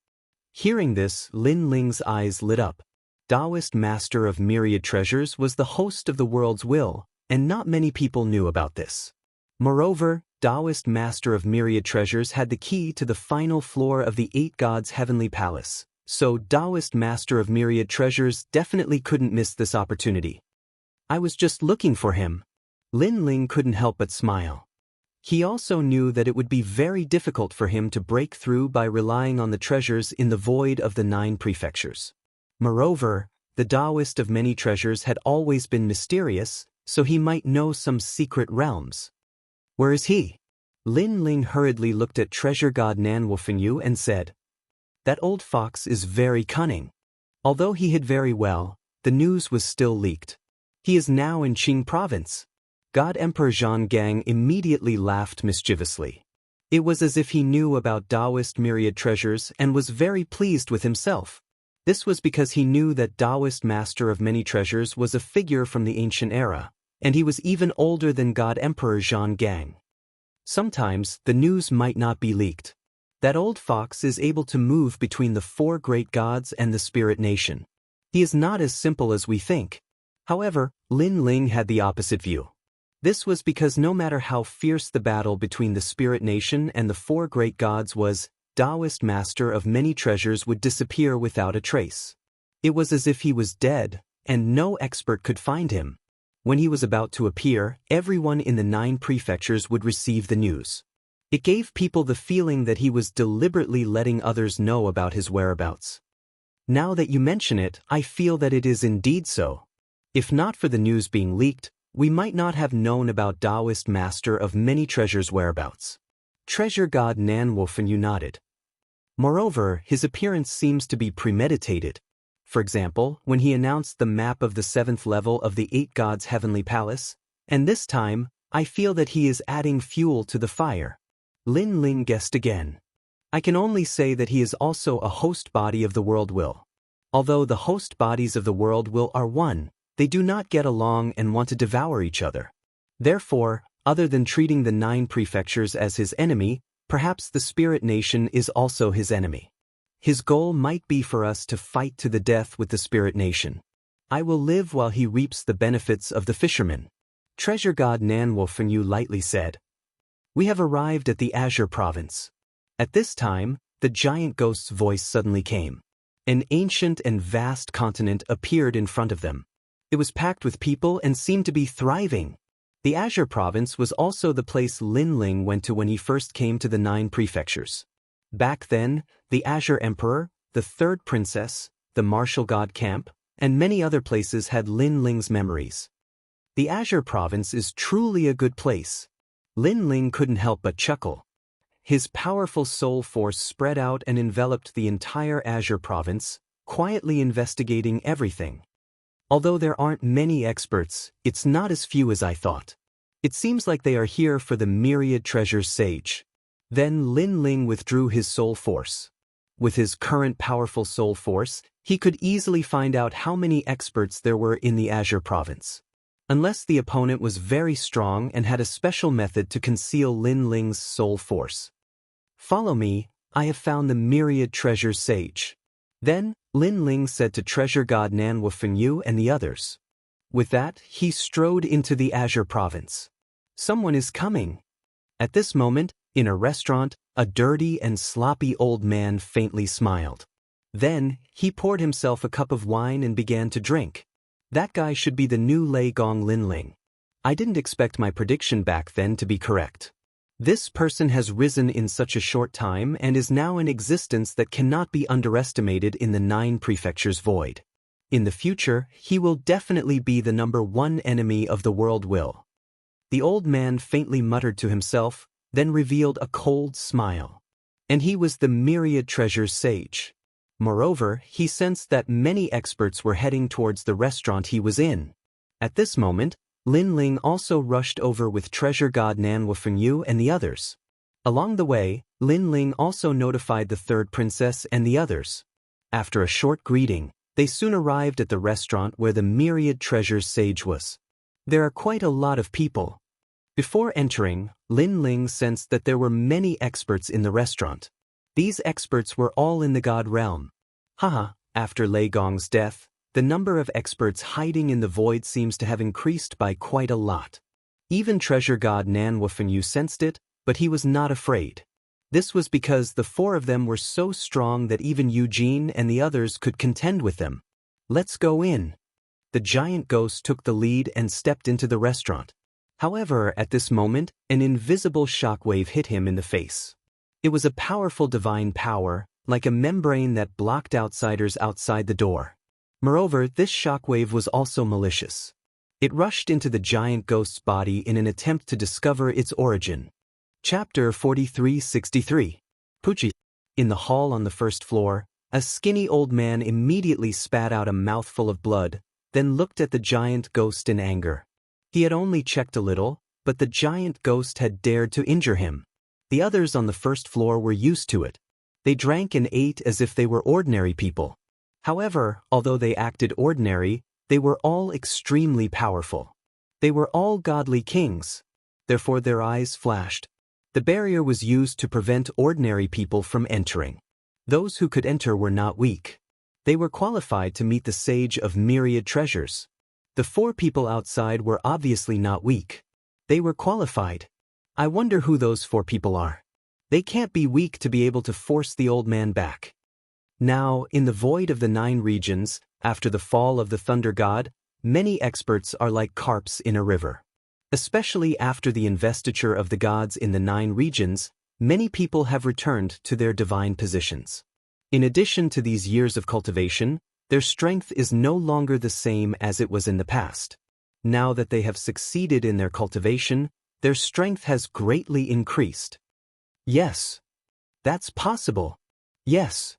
Hearing this, Lin Ling's eyes lit up. Daoist Master of Myriad Treasures was the host of the world's will, and not many people knew about this. Moreover, Daoist Master of Myriad Treasures had the key to the final floor of the 8 gods' heavenly palace, so Daoist Master of Myriad Treasures definitely couldn't miss this opportunity. I was just looking for him. Lin Ling couldn't help but smile. He also knew that it would be very difficult for him to break through by relying on the treasures in the void of the 9 prefectures. Moreover, the Daoist of many treasures had always been mysterious, so he might know some secret realms. Where is he? Lin Ling hurriedly looked at Treasure God Nan Wufenyu and said, That old fox is very cunning. Although he hid very well, the news was still leaked. He is now in Qing province. God Emperor Zhanggang immediately laughed mischievously. It was as if he knew about Daoist Myriad Treasures and was very pleased with himself. This was because he knew that Daoist Master of Many Treasures was a figure from the ancient era, and he was even older than God Emperor Zhanggang. Sometimes, the news might not be leaked. That old fox is able to move between the 4 great gods and the Spirit Nation. He is not as simple as we think. However, Lin Ling had the opposite view. This was because no matter how fierce the battle between the Spirit Nation and the 4 great gods was, Daoist Master of Many Treasures would disappear without a trace. It was as if he was dead, and no expert could find him. When he was about to appear, everyone in the 9 prefectures would receive the news. It gave people the feeling that he was deliberately letting others know about his whereabouts. Now that you mention it, I feel that it is indeed so. If not for the news being leaked, we might not have known about Daoist Master of Many Treasures' whereabouts. Treasure God Nan Wufenyu nodded. Moreover, his appearance seems to be premeditated. For example, when he announced the map of the 7th level of the 8 gods' heavenly palace, and this time, I feel that he is adding fuel to the fire. Lin Ling guessed again. I can only say that he is also a host body of the world will. Although the host bodies of the world will are one, they do not get along and want to devour each other. Therefore, other than treating the 9 prefectures as his enemy, perhaps the Spirit Nation is also his enemy. His goal might be for us to fight to the death with the Spirit Nation. I will live while he reaps the benefits of the fishermen. Treasure God Nan Wufenyu lightly said. We have arrived at the Azure province. At this time, the giant ghost's voice suddenly came. An ancient and vast continent appeared in front of them. It was packed with people and seemed to be thriving. The Azure province was also the place Lin Ling went to when he first came to the 9 prefectures. Back then, the Azure Emperor, the 3rd Princess, the Martial God Camp, and many other places had Lin Ling's memories. The Azure province is truly a good place. Lin Ling couldn't help but chuckle. His powerful soul force spread out and enveloped the entire Azure province, quietly investigating everything. Although there aren't many experts, it's not as few as I thought. It seems like they are here for the Myriad Treasures Sage. Then Lin Ling withdrew his soul force. With his current powerful soul force, he could easily find out how many experts there were in the Azure province. unless the opponent was very strong and had a special method to conceal Lin Ling's soul force. Follow me, I have found the myriad treasures sage. Then, Lin Ling said to treasure god Nan Wufengyu and the others. With that, he strode into the Azure province. Someone is coming. At this moment, in a restaurant, a dirty and sloppy old man faintly smiled. Then, he poured himself a cup of wine and began to drink. That guy should be the new Lei Gong Lin Ling. I didn't expect my prediction back then to be correct. This person has risen in such a short time and is now in existence that cannot be underestimated in the 9 prefectures void. In the future, he will definitely be the #1 enemy of the world will. The old man faintly muttered to himself, then revealed a cold smile. And he was the myriad treasures sage. Moreover, he sensed that many experts were heading towards the restaurant he was in. At this moment, Lin Ling also rushed over with treasure god Nan Wufengyu and the others. Along the way, Lin Ling also notified the third princess and the others. After a short greeting, they soon arrived at the restaurant where the myriad treasures sage was. There are quite a lot of people. Before entering, Lin Ling sensed that there were many experts in the restaurant. These experts were all in the god realm. After Lei Gong's death, the number of experts hiding in the void seems to have increased by quite a lot. Even treasure god Nan Wufengyu sensed it, but he was not afraid. This was because the 4 of them were so strong that even Eugene and the others could contend with them. Let's go in. The giant ghost took the lead and stepped into the restaurant. However, at this moment, an invisible shockwave hit him in the face. It was a powerful divine power, like a membrane that blocked outsiders outside the door. Moreover, this shockwave was also malicious. It rushed into the giant ghost's body in an attempt to discover its origin. Chapter 4363. Pucci. In the hall on the first floor, a skinny old man immediately spat out a mouthful of blood, then looked at the giant ghost in anger. He had only checked a little, but the giant ghost had dared to injure him. The others on the first floor were used to it. They drank and ate as if they were ordinary people. However, although they acted ordinary, they were all extremely powerful. They were all godly kings. Therefore their eyes flashed. The barrier was used to prevent ordinary people from entering. Those who could enter were not weak. They were qualified to meet the sage of myriad treasures. The 4 people outside were obviously not weak. They were qualified. I wonder who those 4 people are. They can't be weak to be able to force the old man back. Now, in the void of the 9 regions, after the fall of the thunder god, many experts are like carps in a river. Especially after the investiture of the gods in the 9 regions, many people have returned to their divine positions. In addition to these years of cultivation, their strength is no longer the same as it was in the past. Now that they have succeeded in their cultivation, their strength has greatly increased. Yes. That's possible. Yes.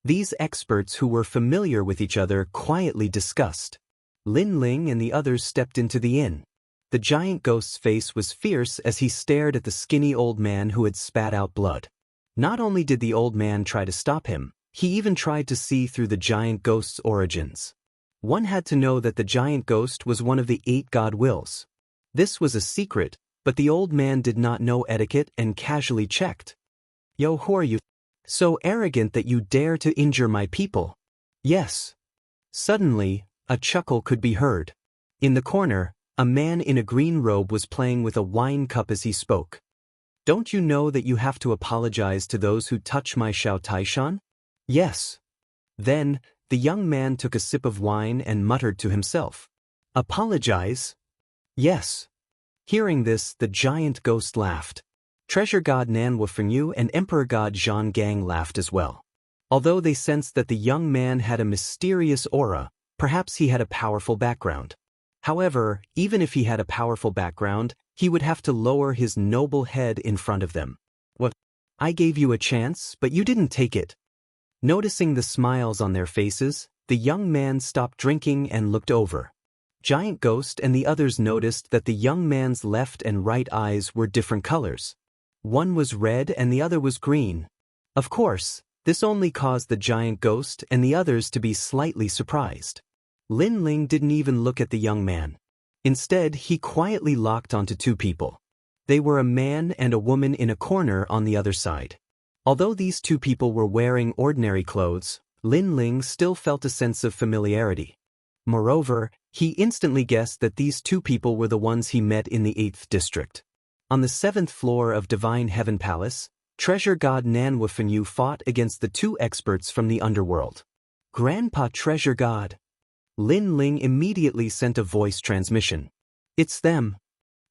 These experts who were familiar with each other quietly discussed. Lin Ling and the others stepped into the inn. The giant ghost's face was fierce as he stared at the skinny old man who had spat out blood. Not only did the old man try to stop him, he even tried to see through the giant ghost's origins. One had to know that the giant ghost was one of the 8 god wills. This was a secret, but the old man did not know etiquette and casually checked. Yo, who are you? So arrogant that you dare to injure my people? Yes. Suddenly, a chuckle could be heard. In the corner, a man in a green robe was playing with a wine cup as he spoke. Don't you know that you have to apologize to those who touch my Xiao Taishan? Yes. Then, the young man took a sip of wine and muttered to himself. Apologize? Yes. Hearing this, the giant ghost laughed. Treasure god Nan Wufengyu and Emperor god Zhang Gang laughed as well. Although they sensed that the young man had a mysterious aura, perhaps he had a powerful background. However, even if he had a powerful background, he would have to lower his noble head in front of them. What? I gave you a chance, but you didn't take it. Noticing the smiles on their faces, the young man stopped drinking and looked over. Giant Ghost and the others noticed that the young man's left and right eyes were different colors. One was red and the other was green. Of course, this only caused the Giant Ghost and the others to be slightly surprised. Lin Ling didn't even look at the young man. Instead, he quietly locked onto two people. They were a man and a woman in a corner on the other side. Although these two people were wearing ordinary clothes, Lin Ling still felt a sense of familiarity. Moreover, he instantly guessed that these two people were the ones he met in the 8th district. On the 7th floor of Divine Heaven Palace, treasure god Nanwufenyu fought against the two experts from the underworld. Grandpa Treasure God. Lin Ling immediately sent a voice transmission. It's them.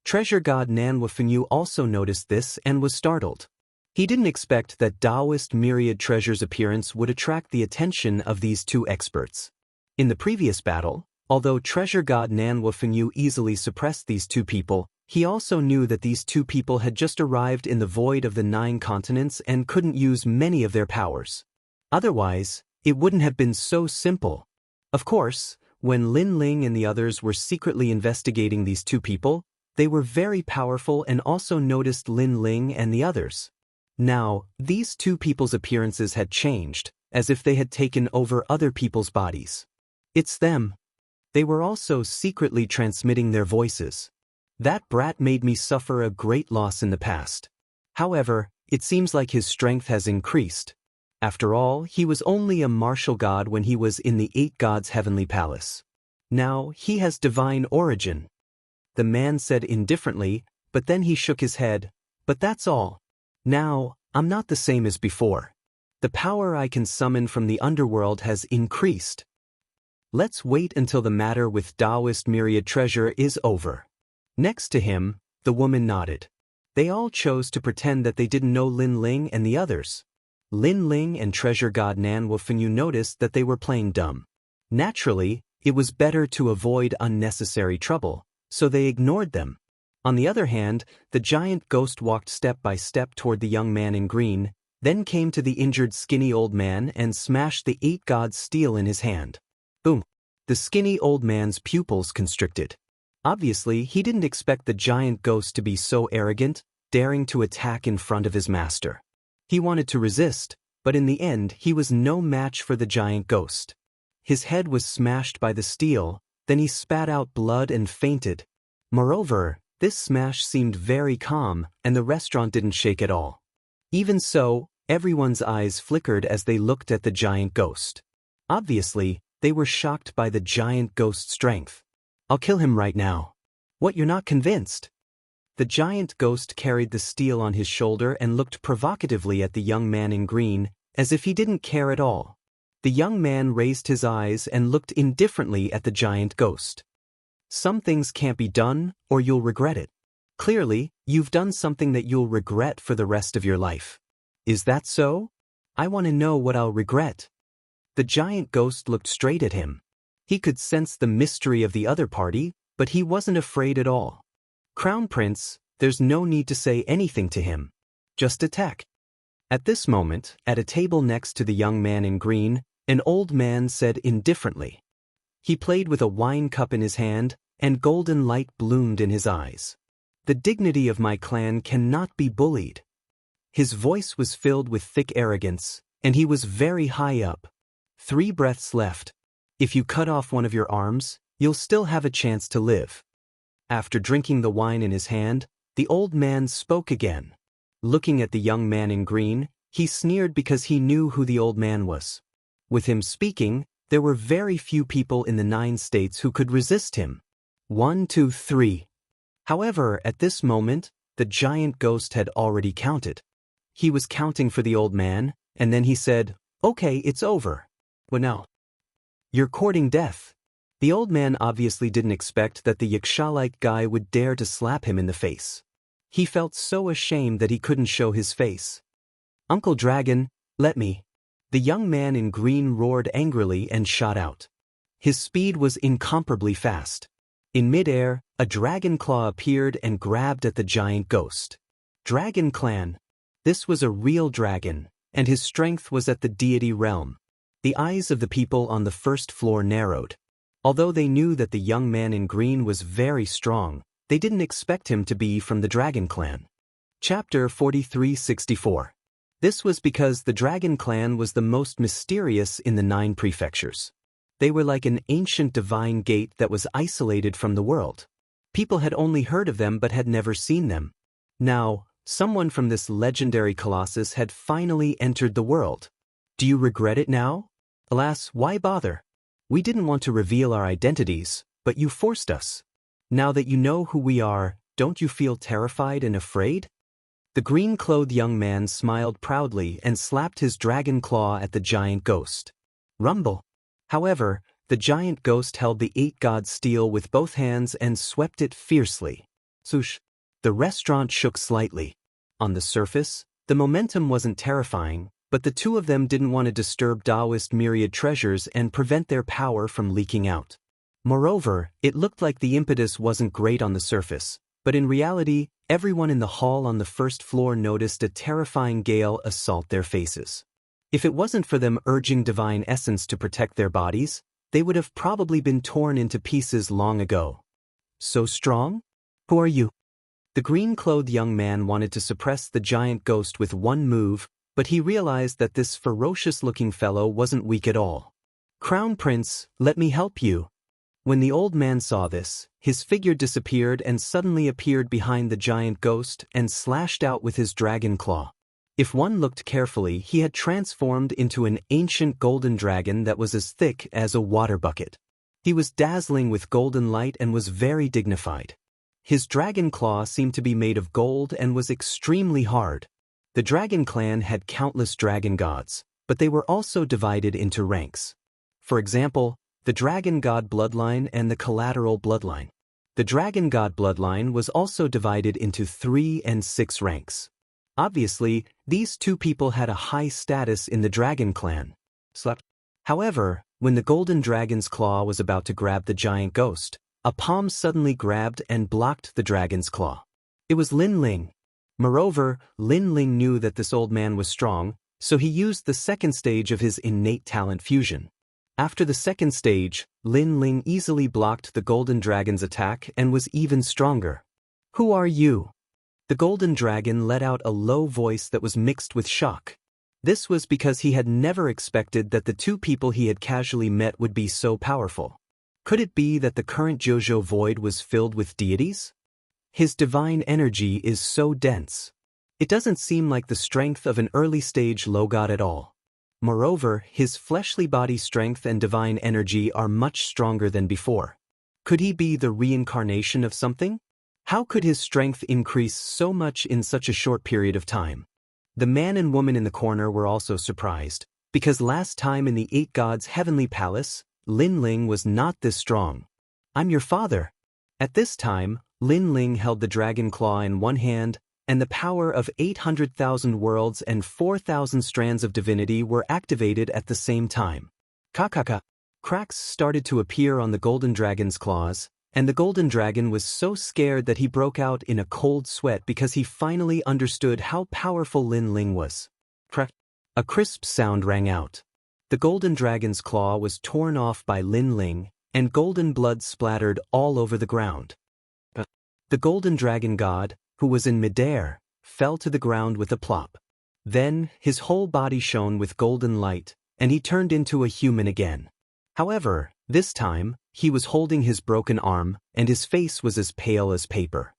Treasure god Nanwufenyu also noticed this and was startled. He didn't expect that Daoist myriad treasure's appearance would attract the attention of these two experts. In the previous battle, although treasure god Nanwufenyu easily suppressed these two people, he also knew that these two people had just arrived in the void of the 9 continents and couldn't use many of their powers. Otherwise, it wouldn't have been so simple. Of course, when Lin Ling and the others were secretly investigating these two people, they were very powerful and also noticed Lin Ling and the others. Now, these two people's appearances had changed, as if they had taken over other people's bodies. It's them. They were also secretly transmitting their voices. That brat made me suffer a great loss in the past. However, it seems like his strength has increased. After all, he was only a martial god when he was in the 8 gods' heavenly palace. Now, he has divine origin. The man said indifferently, but then he shook his head. But that's all. Now, I'm not the same as before. The power I can summon from the underworld has increased. Let's wait until the matter with Daoist myriad treasure is over. Next to him, the woman nodded. They all chose to pretend that they didn't know Lin Ling and the others. Lin Ling and treasure god Nanwufenyu noticed that they were playing dumb. Naturally, it was better to avoid unnecessary trouble, so they ignored them. On the other hand, the giant ghost walked step by step toward the young man in green, then came to the injured skinny old man and smashed the 8 gods' steel in his hand. Boom! The skinny old man's pupils constricted. Obviously, he didn't expect the giant ghost to be so arrogant, daring to attack in front of his master. He wanted to resist, but in the end he was no match for the giant ghost. His head was smashed by the steel, then he spat out blood and fainted. Moreover, this smash seemed very calm, and the restaurant didn't shake at all. Even so, everyone's eyes flickered as they looked at the giant ghost. Obviously, they were shocked by the giant ghost's strength. I'll kill him right now. What, you're not convinced? The giant ghost carried the steel on his shoulder and looked provocatively at the young man in green, as if he didn't care at all. The young man raised his eyes and looked indifferently at the giant ghost. Some things can't be done, or you'll regret it. Clearly, you've done something that you'll regret for the rest of your life. Is that so? I want to know what I'll regret. The giant ghost looked straight at him. He could sense the mystery of the other party, but he wasn't afraid at all. Crown Prince, there's no need to say anything to him. Just attack. At this moment, at a table next to the young man in green, an old man said indifferently. He played with a wine cup in his hand, and golden light bloomed in his eyes. The dignity of my clan cannot be bullied. His voice was filled with thick arrogance, and he was very high up. 3 breaths left. If you cut off one of your arms, you'll still have a chance to live. After drinking the wine in his hand, the old man spoke again. Looking at the young man in green, he sneered because he knew who the old man was. With him speaking, there were very few people in the 9 states who could resist him. 1, 2, 3. However, at this moment, the giant ghost had already counted. He was counting for the old man, and then he said, "Okay, it's over." Well now, you're courting death. The old man obviously didn't expect that the Yaksha-like guy would dare to slap him in the face. He felt so ashamed that he couldn't show his face. "Uncle Dragon, let me." The young man in green roared angrily and shot out. His speed was incomparably fast. In midair, a dragon claw appeared and grabbed at the giant ghost. Dragon Clan. This was a real dragon, and his strength was at the deity realm. The eyes of the people on the first floor narrowed. Although they knew that the young man in green was very strong, they didn't expect him to be from the Dragon Clan. Chapter 4364. This was because the Dragon Clan was the most mysterious in the 9 prefectures. They were like an ancient divine gate that was isolated from the world. People had only heard of them but had never seen them. Now, someone from this legendary colossus had finally entered the world. Do you regret it now? Alas, why bother? We didn't want to reveal our identities, but you forced us. Now that you know who we are, don't you feel terrified and afraid? The green-clothed young man smiled proudly and slapped his dragon claw at the giant ghost. Rumble. However, the giant ghost held the 8 gods' steel with both hands and swept it fiercely. Swoosh. The restaurant shook slightly. On the surface, the momentum wasn't terrifying, but the two of them didn't want to disturb Daoist myriad treasures and prevent their power from leaking out. Moreover, it looked like the impetus wasn't great on the surface, but in reality, everyone in the hall on the first floor noticed a terrifying gale assault their faces. If it wasn't for them urging divine essence to protect their bodies, they would have probably been torn into pieces long ago. So strong? Who are you? The green-clothed young man wanted to suppress the giant ghost with one move, but he realized that this ferocious-looking fellow wasn't weak at all. Crown Prince, let me help you. When the old man saw this, his figure disappeared and suddenly appeared behind the giant ghost and slashed out with his dragon claw. If one looked carefully, he had transformed into an ancient golden dragon that was as thick as a water bucket. He was dazzling with golden light and was very dignified. His dragon claw seemed to be made of gold and was extremely hard. The dragon clan had countless dragon gods, but they were also divided into ranks. For example, the dragon god bloodline and the collateral bloodline. The dragon god bloodline was also divided into 3 and 6 ranks. Obviously, these two people had a high status in the dragon clan. However, when the golden dragon's claw was about to grab the giant ghost, a palm suddenly grabbed and blocked the dragon's claw. It was Lin Ling. Moreover, Lin Ling knew that this old man was strong, so he used the second stage of his innate talent fusion. After the second stage, Lin Ling easily blocked the golden dragon's attack and was even stronger. Who are you? The golden dragon let out a low voice that was mixed with shock. This was because he had never expected that the two people he had casually met would be so powerful. Could it be that the current Jojo void was filled with deities? His divine energy is so dense. It doesn't seem like the strength of an early-stage low god at all. Moreover, his fleshly body strength and divine energy are much stronger than before. Could he be the reincarnation of something? How could his strength increase so much in such a short period of time? The man and woman in the corner were also surprised, because last time in the 8 gods' heavenly palace, Lin Ling was not this strong. I'm your father. At this time, Lin Ling held the dragon claw in one hand, and the power of 800,000 worlds and 4,000 strands of divinity were activated at the same time. Kakaka. Cracks started to appear on the golden dragon's claws, and the golden dragon was so scared that he broke out in a cold sweat because he finally understood how powerful Lin Ling was. Crack. A crisp sound rang out. The golden dragon's claw was torn off by Lin Ling, and golden blood splattered all over the ground. The golden dragon god, who was in midair, fell to the ground with a plop. Then, his whole body shone with golden light, and he turned into a human again. However, this time, he was holding his broken arm, and his face was as pale as paper.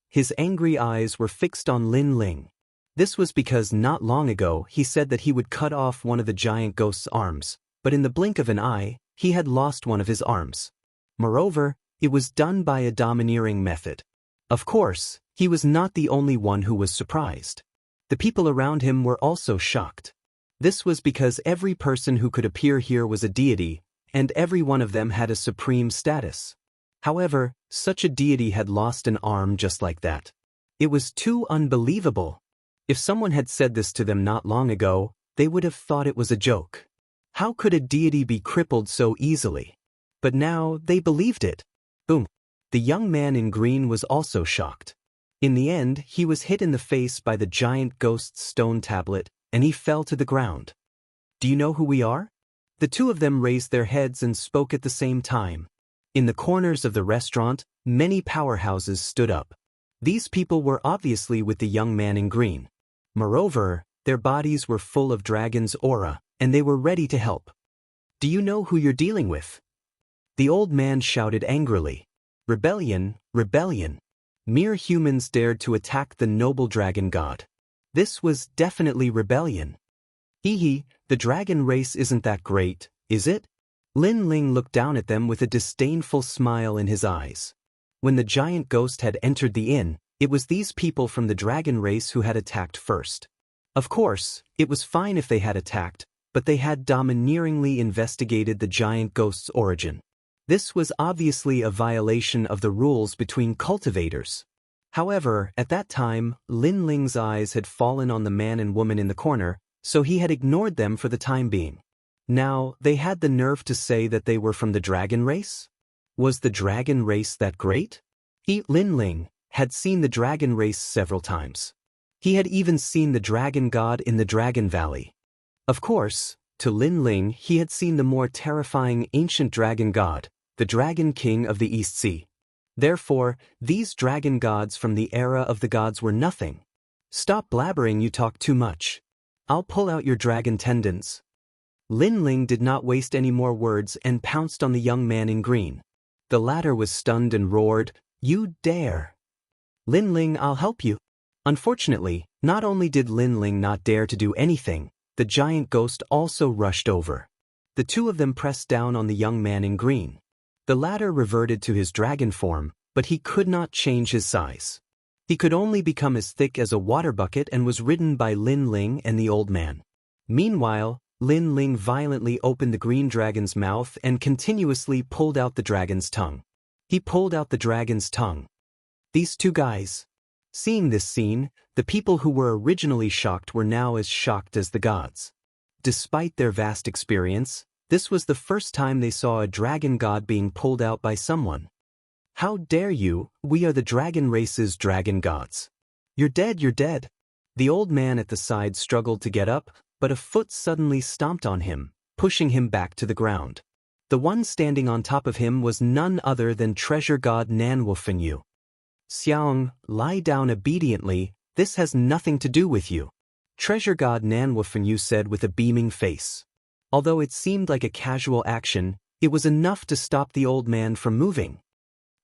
His angry eyes were fixed on Lin Ling. This was because not long ago he said that he would cut off one of the giant ghost's arms, but in the blink of an eye, he had lost one of his arms. Moreover, it was done by a domineering method. Of course, he was not the only one who was surprised. The people around him were also shocked. This was because every person who could appear here was a deity, and every one of them had a supreme status. However, such a deity had lost an arm just like that. It was too unbelievable. If someone had said this to them not long ago, they would have thought it was a joke. How could a deity be crippled so easily? But now they believed it. Boom. The young man in green was also shocked. In the end, he was hit in the face by the giant ghost's stone tablet, and he fell to the ground. Do you know who we are? The two of them raised their heads and spoke at the same time. In the corners of the restaurant, many powerhouses stood up. These people were obviously with the young man in green. Moreover, their bodies were full of dragon's aura, and they were ready to help. Do you know who you're dealing with? The old man shouted angrily. Rebellion, rebellion. Mere humans dared to attack the noble dragon god. This was definitely rebellion. Hee, the dragon race isn't that great, is it? Lin Ling looked down at them with a disdainful smile in his eyes. When the giant ghost had entered the inn, it was these people from the dragon race who had attacked first. Of course, it was fine if they had attacked, but they had domineeringly investigated the giant ghost's origin. This was obviously a violation of the rules between cultivators. However, at that time, Lin Ling's eyes had fallen on the man and woman in the corner, so he had ignored them for the time being. Now, they had the nerve to say that they were from the dragon race? Was the dragon race that great? Lin Ling had seen the dragon race several times. He had even seen the dragon god in the Dragon Valley. Of course, to Lin Ling he had seen the more terrifying ancient dragon god, the Dragon King of the East Sea. Therefore, these dragon gods from the era of the gods were nothing. Stop blabbering, you talk too much. I'll pull out your dragon tendons. Lin Ling did not waste any more words and pounced on the young man in green. The latter was stunned and roared, "You dare!" Lin Ling, I'll help you. Unfortunately, not only did Lin Ling not dare to do anything, the giant ghost also rushed over. The two of them pressed down on the young man in green. The latter reverted to his dragon form, but he could not change his size. He could only become as thick as a water bucket and was ridden by Lin Ling and the old man. Meanwhile, Lin Ling violently opened the green dragon's mouth and continuously pulled out the dragon's tongue. He pulled out the dragon's tongue. These two guys. Seeing this scene, the people who were originally shocked were now as shocked as the gods. Despite their vast experience, this was the first time they saw a dragon god being pulled out by someone. How dare you, we are the dragon race's dragon gods. You're dead, you're dead. The old man at the side struggled to get up, but a foot suddenly stomped on him, pushing him back to the ground. The one standing on top of him was none other than treasure god Nanwufenyu. Xiang, lie down obediently, this has nothing to do with you. Treasure god Nanwufenyu said with a beaming face. Although it seemed like a casual action, it was enough to stop the old man from moving.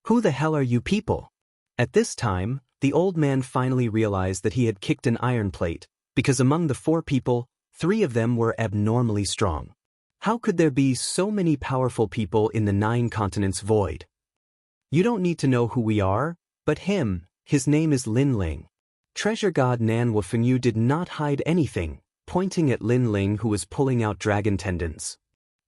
Who the hell are you people? At this time, the old man finally realized that he had kicked an iron plate, because among the 4 people, 3 of them were abnormally strong. How could there be so many powerful people in the 9 continents void? You don't need to know who we are, but his name is Lin Ling. Treasure god Nanwufenyu did not hide anything, pointing at Lin Ling who was pulling out dragon tendons.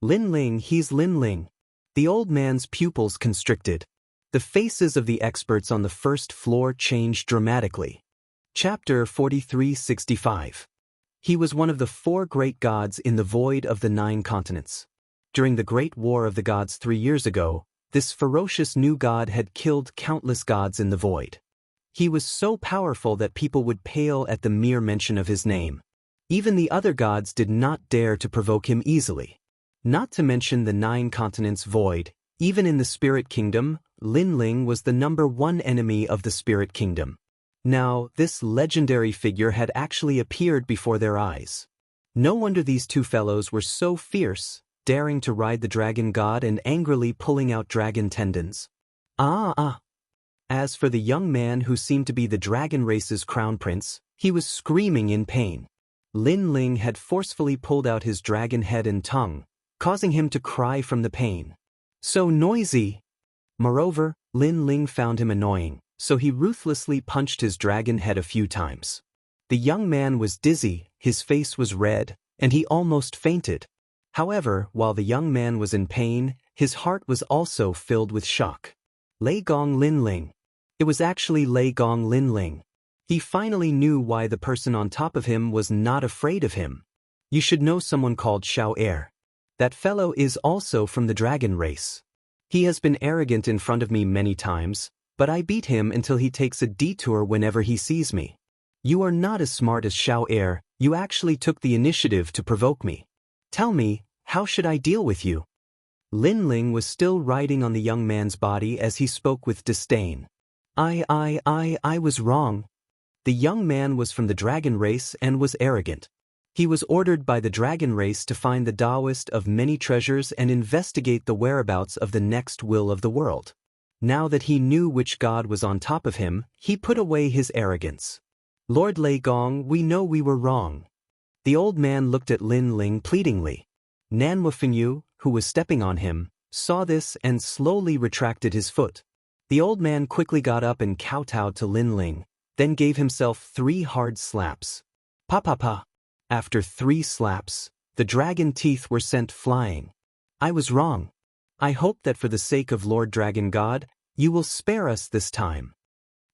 Lin Ling, he's Lin Ling. The old man's pupils constricted. The faces of the experts on the first floor changed dramatically. Chapter 4365. He was one of the 4 great gods in the void of the 9 continents. During the Great War of the Gods 3 years ago, this ferocious new god had killed countless gods in the void. He was so powerful that people would pale at the mere mention of his name. Even the other gods did not dare to provoke him easily. Not to mention the 9 continents void, even in the spirit kingdom, Lin Ling was the #1 enemy of the spirit kingdom. Now, this legendary figure had actually appeared before their eyes. No wonder these 2 fellows were so fierce, daring to ride the dragon god and angrily pulling out dragon tendons. As for the young man who seemed to be the dragon race's crown prince, he was screaming in pain. Lin Ling had forcefully pulled out his dragon head and tongue, causing him to cry from the pain. So noisy! Moreover, Lin Ling found him annoying, so he ruthlessly punched his dragon head a few times. The young man was dizzy, his face was red, and he almost fainted. However, while the young man was in pain, his heart was also filled with shock. Lei Gong Lin Ling. It was actually Lei Gong Lin Ling. He finally knew why the person on top of him was not afraid of him. You should know someone called Xiao Er. That fellow is also from the dragon race. He has been arrogant in front of me many times, but I beat him until he takes a detour whenever he sees me. You are not as smart as Xiao Er, you actually took the initiative to provoke me. Tell me, how should I deal with you? Lin Ling was still riding on the young man's body as he spoke with disdain. I was wrong. The young man was from the dragon race and was arrogant. He was ordered by the dragon race to find the Daoist of many treasures and investigate the whereabouts of the next will of the world. Now that he knew which god was on top of him, he put away his arrogance. Lord Lei Gong, we know we were wrong. The old man looked at Lin Ling pleadingly. Nan Wufenyu, who was stepping on him, saw this and slowly retracted his foot. The old man quickly got up and kowtowed to Lin Ling, then gave himself 3 hard slaps. Pa pa pa. After 3 slaps, the dragon teeth were sent flying. I was wrong. I hope that for the sake of Lord Dragon God, you will spare us this time.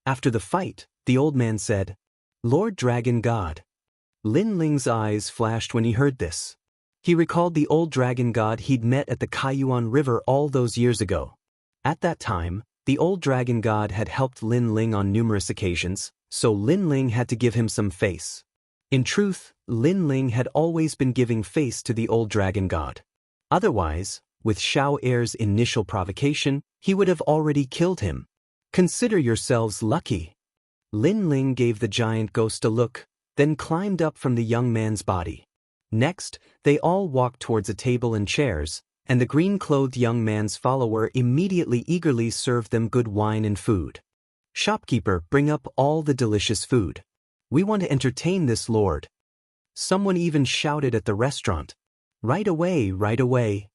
After the fight, the old man said, Lord Dragon God. Lin Ling's eyes flashed when he heard this. He recalled the old dragon god he'd met at the Kaiyuan River all those years ago. At that time, the old dragon god had helped Lin Ling on numerous occasions, so Lin Ling had to give him some face. In truth, Lin Ling had always been giving face to the old dragon god. Otherwise, with Xiao Er's initial provocation, he would have already killed him. Consider yourselves lucky. Lin Ling gave the giant ghost a look, then climbed up from the young man's body. Next, they all walked towards a table and chairs, and the green-clothed young man's follower immediately eagerly served them good wine and food. Shopkeeper, bring up all the delicious food. We want to entertain this lord. Someone even shouted at the restaurant. Right away, right away.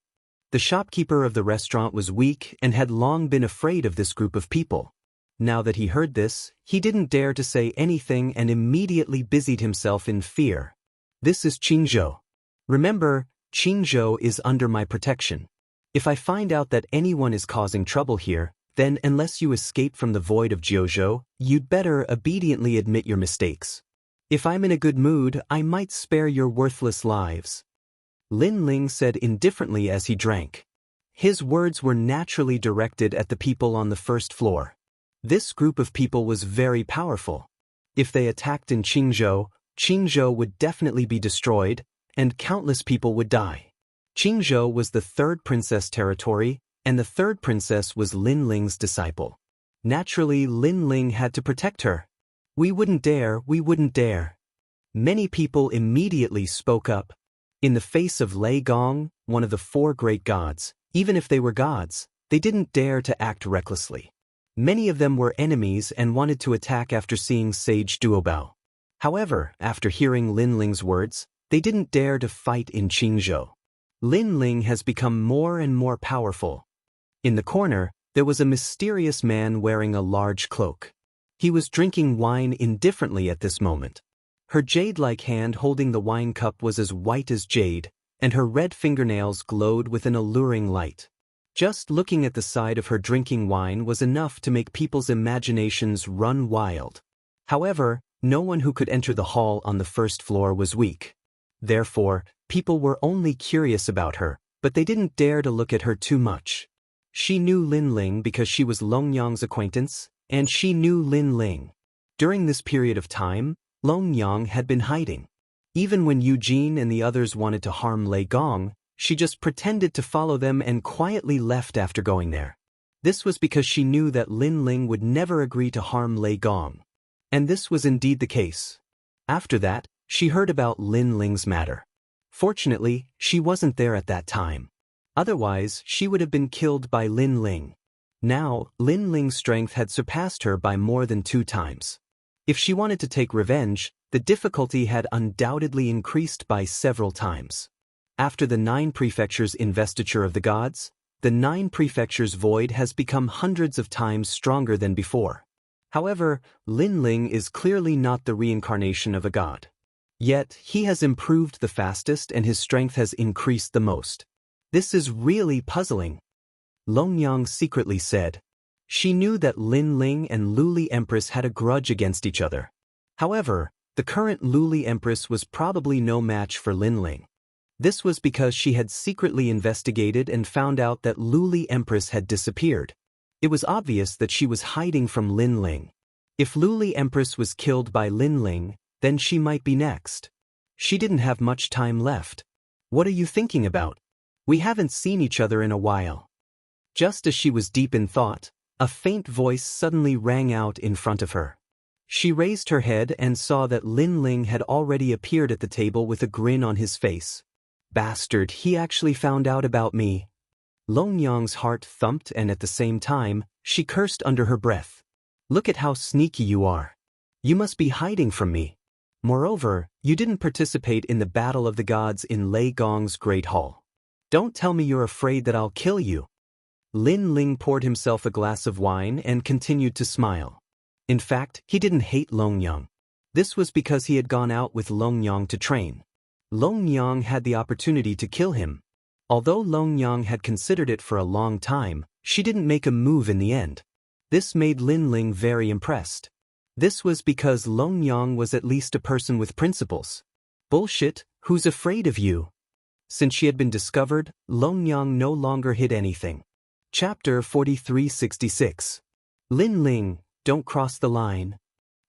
The shopkeeper of the restaurant was weak and had long been afraid of this group of people. Now that he heard this, he didn't dare to say anything and immediately busied himself in fear. This is Qingzhou. Remember, Qingzhou is under my protection. If I find out that anyone is causing trouble here, then unless you escape from the void of Jiuzhou, you'd better obediently admit your mistakes. If I'm in a good mood, I might spare your worthless lives. Lin Ling said indifferently as he drank. His words were naturally directed at the people on the first floor. This group of people was very powerful. If they attacked in Qingzhou, Qingzhou would definitely be destroyed, and countless people would die. Qingzhou was the 3rd princess territory, and the 3rd princess was Lin Ling's disciple. Naturally, Lin Ling had to protect her. We wouldn't dare, we wouldn't dare. Many people immediately spoke up. In the face of Lei Gong, one of the 4 great gods, even if they were gods, they didn't dare to act recklessly. Many of them were enemies and wanted to attack after seeing Sage Duobao. However, after hearing Lin Ling's words, they didn't dare to fight in Qingzhou. Lin Ling has become more and more powerful. In the corner, there was a mysterious man wearing a large cloak. He was drinking wine indifferently at this moment. Her jade-like hand holding the wine cup was as white as jade, and her red fingernails glowed with an alluring light. Just looking at the side of her drinking wine was enough to make people's imaginations run wild. However, no one who could enter the hall on the first floor was weak. Therefore, people were only curious about her, but they didn't dare to look at her too much. She knew Lin Ling because she was Longyang's acquaintance, and she knew Lin Ling. During this period of time, Longyang had been hiding. Even when Eugene and the others wanted to harm Lei Gong, she just pretended to follow them and quietly left after going there. This was because she knew that Lin Ling would never agree to harm Lei Gong. And this was indeed the case. After that, she heard about Lin Ling's matter. Fortunately, she wasn't there at that time. Otherwise, she would have been killed by Lin Ling. Now, Lin Ling's strength had surpassed her by more than 2 times. If she wanted to take revenge, the difficulty had undoubtedly increased by several times. After the 9 prefectures' investiture of the gods, the 9 prefectures' void has become hundreds of times stronger than before. However, Lin Ling is clearly not the reincarnation of a god. Yet, he has improved the fastest and his strength has increased the most. This is really puzzling. Longyang secretly said. She knew that Lin Ling and Luli Empress had a grudge against each other. However, the current Luli Empress was probably no match for Lin Ling. This was because she had secretly investigated and found out that Luli Empress had disappeared. It was obvious that she was hiding from Lin Ling. If Luli Empress was killed by Lin Ling, then she might be next. She didn't have much time left. What are you thinking about? We haven't seen each other in a while. Just as she was deep in thought, a faint voice suddenly rang out in front of her. She raised her head and saw that Lin Ling had already appeared at the table with a grin on his face. Bastard, he actually found out about me. Longyang's heart thumped and at the same time, She cursed under her breath. Look at how sneaky you are. You must be hiding from me. Moreover, you didn't participate in the battle of the gods in Lei Gong's great hall. Don't tell me you're afraid that I'll kill you. Lin Ling poured himself a glass of wine and continued to smile. In fact, he didn't hate Longyang. This was because he had gone out with Longyang to train. Longyang had the opportunity to kill him. Although Longyang had considered it for a long time, she didn't make a move in the end. This made Lin Ling very impressed. This was because Longyang was at least a person with principles. Bullshit, who's afraid of you? Since she had been discovered, Longyang no longer hid anything. Chapter 4366. Lin Ling, don't cross the line.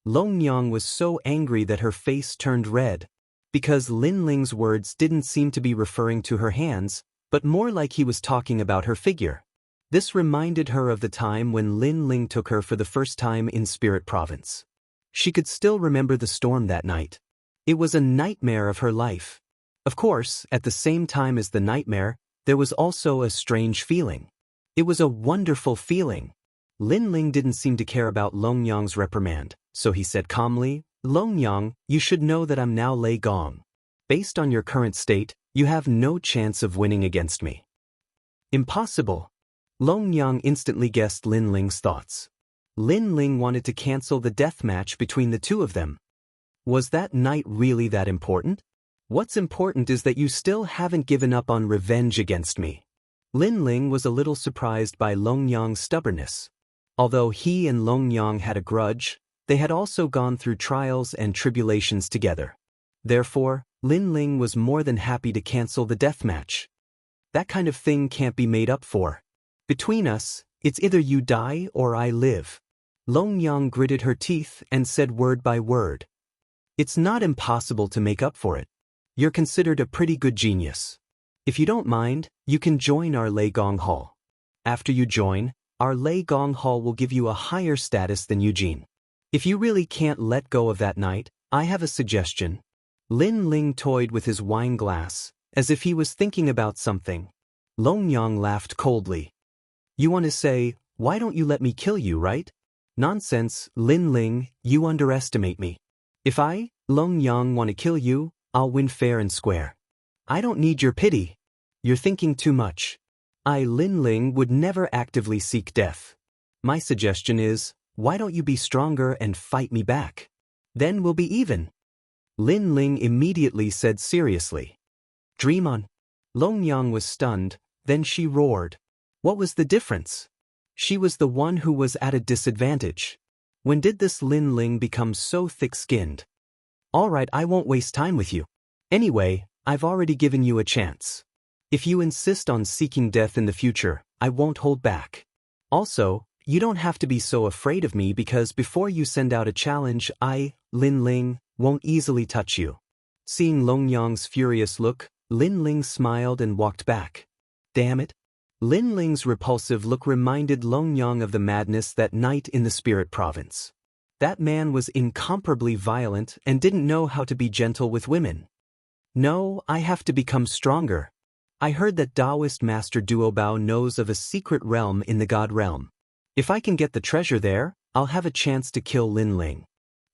Longyang was so angry that her face turned red. Because Lin Ling's words didn't seem to be referring to her hands, but more like he was talking about her figure. This reminded her of the time when Lin Ling took her for the first time in Spirit Province. She could still remember the storm that night. It was a nightmare of her life. Of course, at the same time as the nightmare, there was also a strange feeling. It was a wonderful feeling. Lin Ling didn't seem to care about Longyang's reprimand, so he said calmly, Longyang, you should know that I'm now Lei Gong. Based on your current state, you have no chance of winning against me. Impossible. Longyang instantly guessed Lin Ling's thoughts. Lin Ling wanted to cancel the death match between the two of them. Was that night really that important? What's important is that you still haven't given up on revenge against me. Lin Ling was a little surprised by Longyang's stubbornness. Although he and Longyang had a grudge, they had also gone through trials and tribulations together. Therefore, Lin Ling was more than happy to cancel the death match. That kind of thing can't be made up for. Between us, it's either you die or I live. Longyang gritted her teeth and said word by word. It's not impossible to make up for it. You're considered a pretty good genius. If you don't mind, you can join our Lei Gong Hall. After you join, our Lei Gong Hall will give you a higher status than Eugene. If you really can't let go of that night, I have a suggestion. Lin Ling toyed with his wine glass, as if he was thinking about something. Longyang laughed coldly. You want to say, why don't you let me kill you, right? Nonsense, Lin Ling, you underestimate me. If I, Longyang, want to kill you, I'll win fair and square. I don't need your pity. You're thinking too much. I, Lin Ling, would never actively seek death. My suggestion is, why don't you be stronger and fight me back? Then we'll be even. Lin Ling immediately said seriously. Dream on. Longyang was stunned, then she roared. What was the difference? She was the one who was at a disadvantage. When did this Lin Ling become so thick-skinned? All right, I won't waste time with you. Anyway, I've already given you a chance. If you insist on seeking death in the future, I won't hold back. Also, you don't have to be so afraid of me because before you send out a challenge, I, Lin Ling, won't easily touch you. Seeing Longyang's furious look, Lin Ling smiled and walked back. Damn it. Lin Ling's repulsive look reminded Longyang of the madness that night in the Spirit Province. That man was incomparably violent and didn't know how to be gentle with women. No, I have to become stronger. I heard that Daoist Master Duobao knows of a secret realm in the God realm. If I can get the treasure there, I'll have a chance to kill Lin Ling.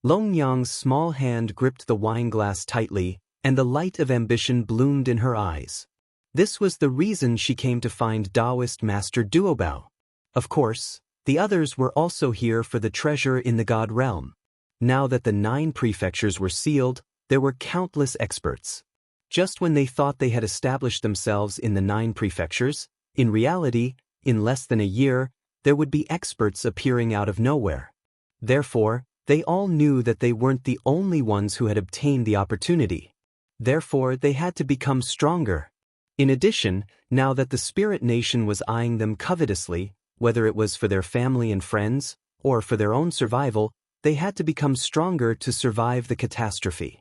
Longyang's small hand gripped the wine glass tightly, and the light of ambition bloomed in her eyes. This was the reason she came to find Daoist Master Duobao. Of course, the others were also here for the treasure in the God realm. Now that the 9 prefectures were sealed, there were countless experts. Just when they thought they had established themselves in the 9 prefectures, in reality, in less than a year, there would be experts appearing out of nowhere. Therefore, they all knew that they weren't the only ones who had obtained the opportunity. Therefore, they had to become stronger. In addition, now that the Spirit Nation was eyeing them covetously, whether it was for their family and friends, or for their own survival, they had to become stronger to survive the catastrophe.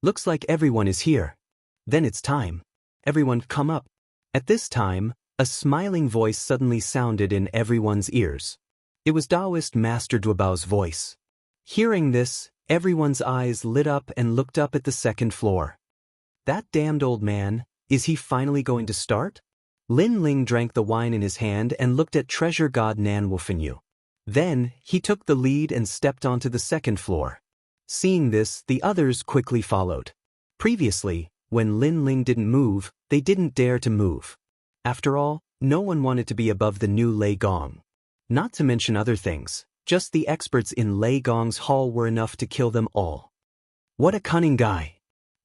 Looks like everyone is here. Then it's time. Everyone come up. At this time, a smiling voice suddenly sounded in everyone's ears. It was Daoist Master Duobao's voice. Hearing this, everyone's eyes lit up and looked up at the second floor. That damned old man, is he finally going to start? Lin Ling drank the wine in his hand and looked at treasure god Nan Wufenyu. Then, he took the lead and stepped onto the second floor. Seeing this, the others quickly followed. Previously, when Lin Ling didn't move, they didn't dare to move. After all, no one wanted to be above the new Lei Gong. Not to mention other things, just the experts in Lei Gong's hall were enough to kill them all. What a cunning guy!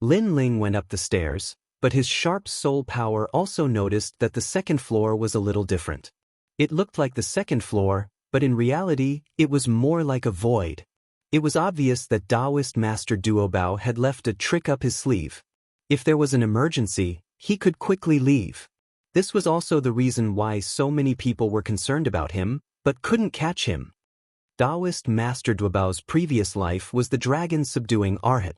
Lin Ling went up the stairs, but his sharp soul power also noticed that the second floor was a little different. It looked like the second floor, but in reality, it was more like a void. It was obvious that Daoist Master Duobao had left a trick up his sleeve. If there was an emergency, he could quickly leave. This was also the reason why so many people were concerned about him, but couldn't catch him. Daoist Master Duobao's previous life was the dragon subduing Arhat.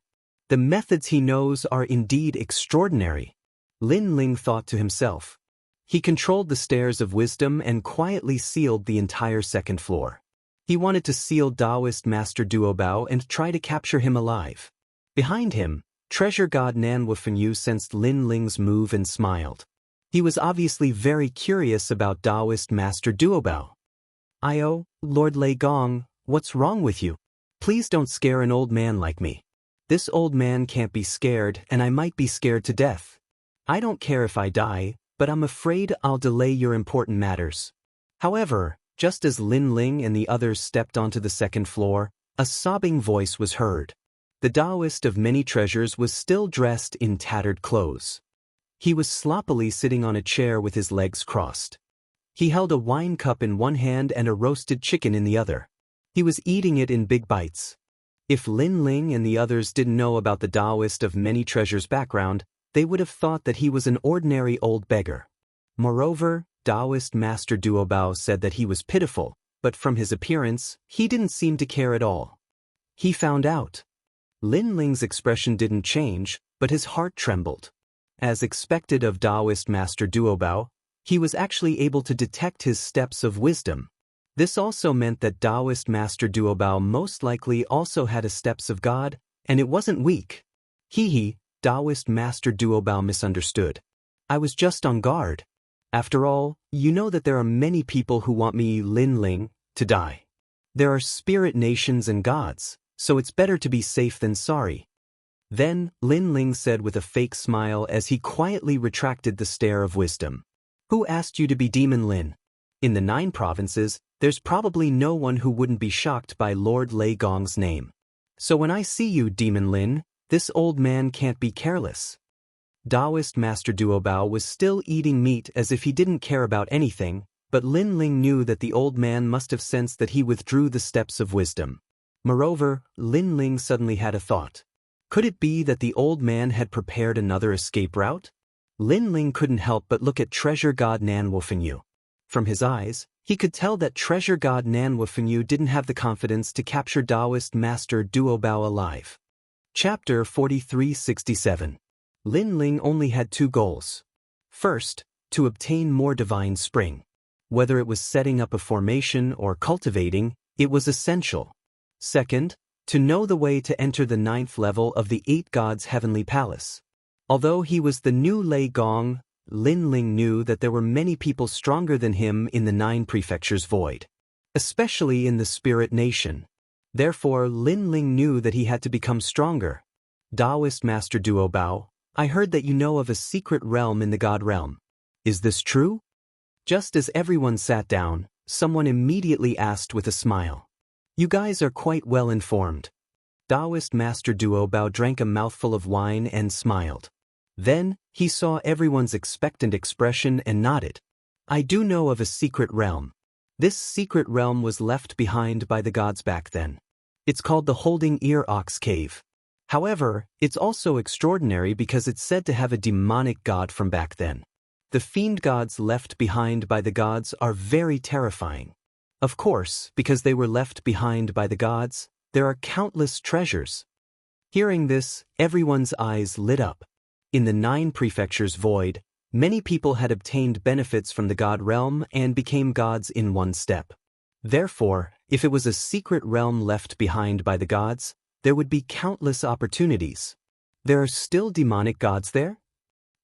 The methods he knows are indeed extraordinary. Lin Ling thought to himself. He controlled the stairs of wisdom and quietly sealed the entire second floor. He wanted to seal Daoist Master Duobao and try to capture him alive. Behind him, treasure god Nan Wufenyu sensed Lin Ling's move and smiled. He was obviously very curious about Daoist Master Duobao. "Io, Lord Lei Gong, what's wrong with you? Please don't scare an old man like me. This old man can't be scared and I might be scared to death. I don't care if I die, but I'm afraid I'll delay your important matters." However, just as Lin Ling and the others stepped onto the second floor, a sobbing voice was heard. The Daoist of many treasures was still dressed in tattered clothes. He was sloppily sitting on a chair with his legs crossed. He held a wine cup in one hand and a roasted chicken in the other. He was eating it in big bites. If Lin Ling and the others didn't know about the Daoist of many treasures' background, they would have thought that he was an ordinary old beggar. Moreover, Daoist Master Duobao said that he was pitiful, but from his appearance, he didn't seem to care at all. He found out. Lin Ling's expression didn't change, but his heart trembled. As expected of Daoist Master Duobao, he was actually able to detect his steps of wisdom. This also meant that Daoist Master Duobao most likely also had a steps of God, and it wasn't weak. Daoist Master Duobao misunderstood. "I was just on guard. After all, you know that there are many people who want me, Lin Ling, to die. There are spirit nations and gods, so it's better to be safe than sorry." Then, Lin Ling said with a fake smile as he quietly retracted the stare of wisdom. "Who asked you to be Demon Lin? In the 9 provinces, there's probably no one who wouldn't be shocked by Lord Lei Gong's name. So when I see you, Demon Lin, this old man can't be careless." Daoist Master Duobao was still eating meat as if he didn't care about anything, but Lin Ling knew that the old man must have sensed that he withdrew the steps of wisdom. Moreover, Lin Ling suddenly had a thought. Could it be that the old man had prepared another escape route? Lin Ling couldn't help but look at treasure god Nan Wufenyu. From his eyes, he could tell that treasure god Nan Wufenyu didn't have the confidence to capture Daoist Master Duobao alive. Chapter 4367. Lin Ling only had 2 goals. First, to obtain more divine spring. Whether it was setting up a formation or cultivating, it was essential. Second, to know the way to enter the 9th level of the 8 gods' heavenly palace. Although he was the new Lei Gong, Lin Ling knew that there were many people stronger than him in the 9 prefectures void, especially in the spirit nation. Therefore, Lin Ling knew that he had to become stronger. "Daoist Master Duobao, I heard that you know of a secret realm in the God realm. Is this true?" Just as everyone sat down, someone immediately asked with a smile. "You guys are quite well informed." Daoist Master Duobao drank a mouthful of wine and smiled. Then, he saw everyone's expectant expression and nodded. "I do know of a secret realm. This secret realm was left behind by the gods back then. It's called the Holding Ear Ox Cave. However, it's also extraordinary because it's said to have a demonic god from back then. The fiend gods left behind by the gods are very terrifying. Of course, because they were left behind by the gods, there are countless treasures." Hearing this, everyone's eyes lit up. In the 9 prefectures void, many people had obtained benefits from the god realm and became gods in one step. Therefore, if it was a secret realm left behind by the gods, there would be countless opportunities. There are still demonic gods there?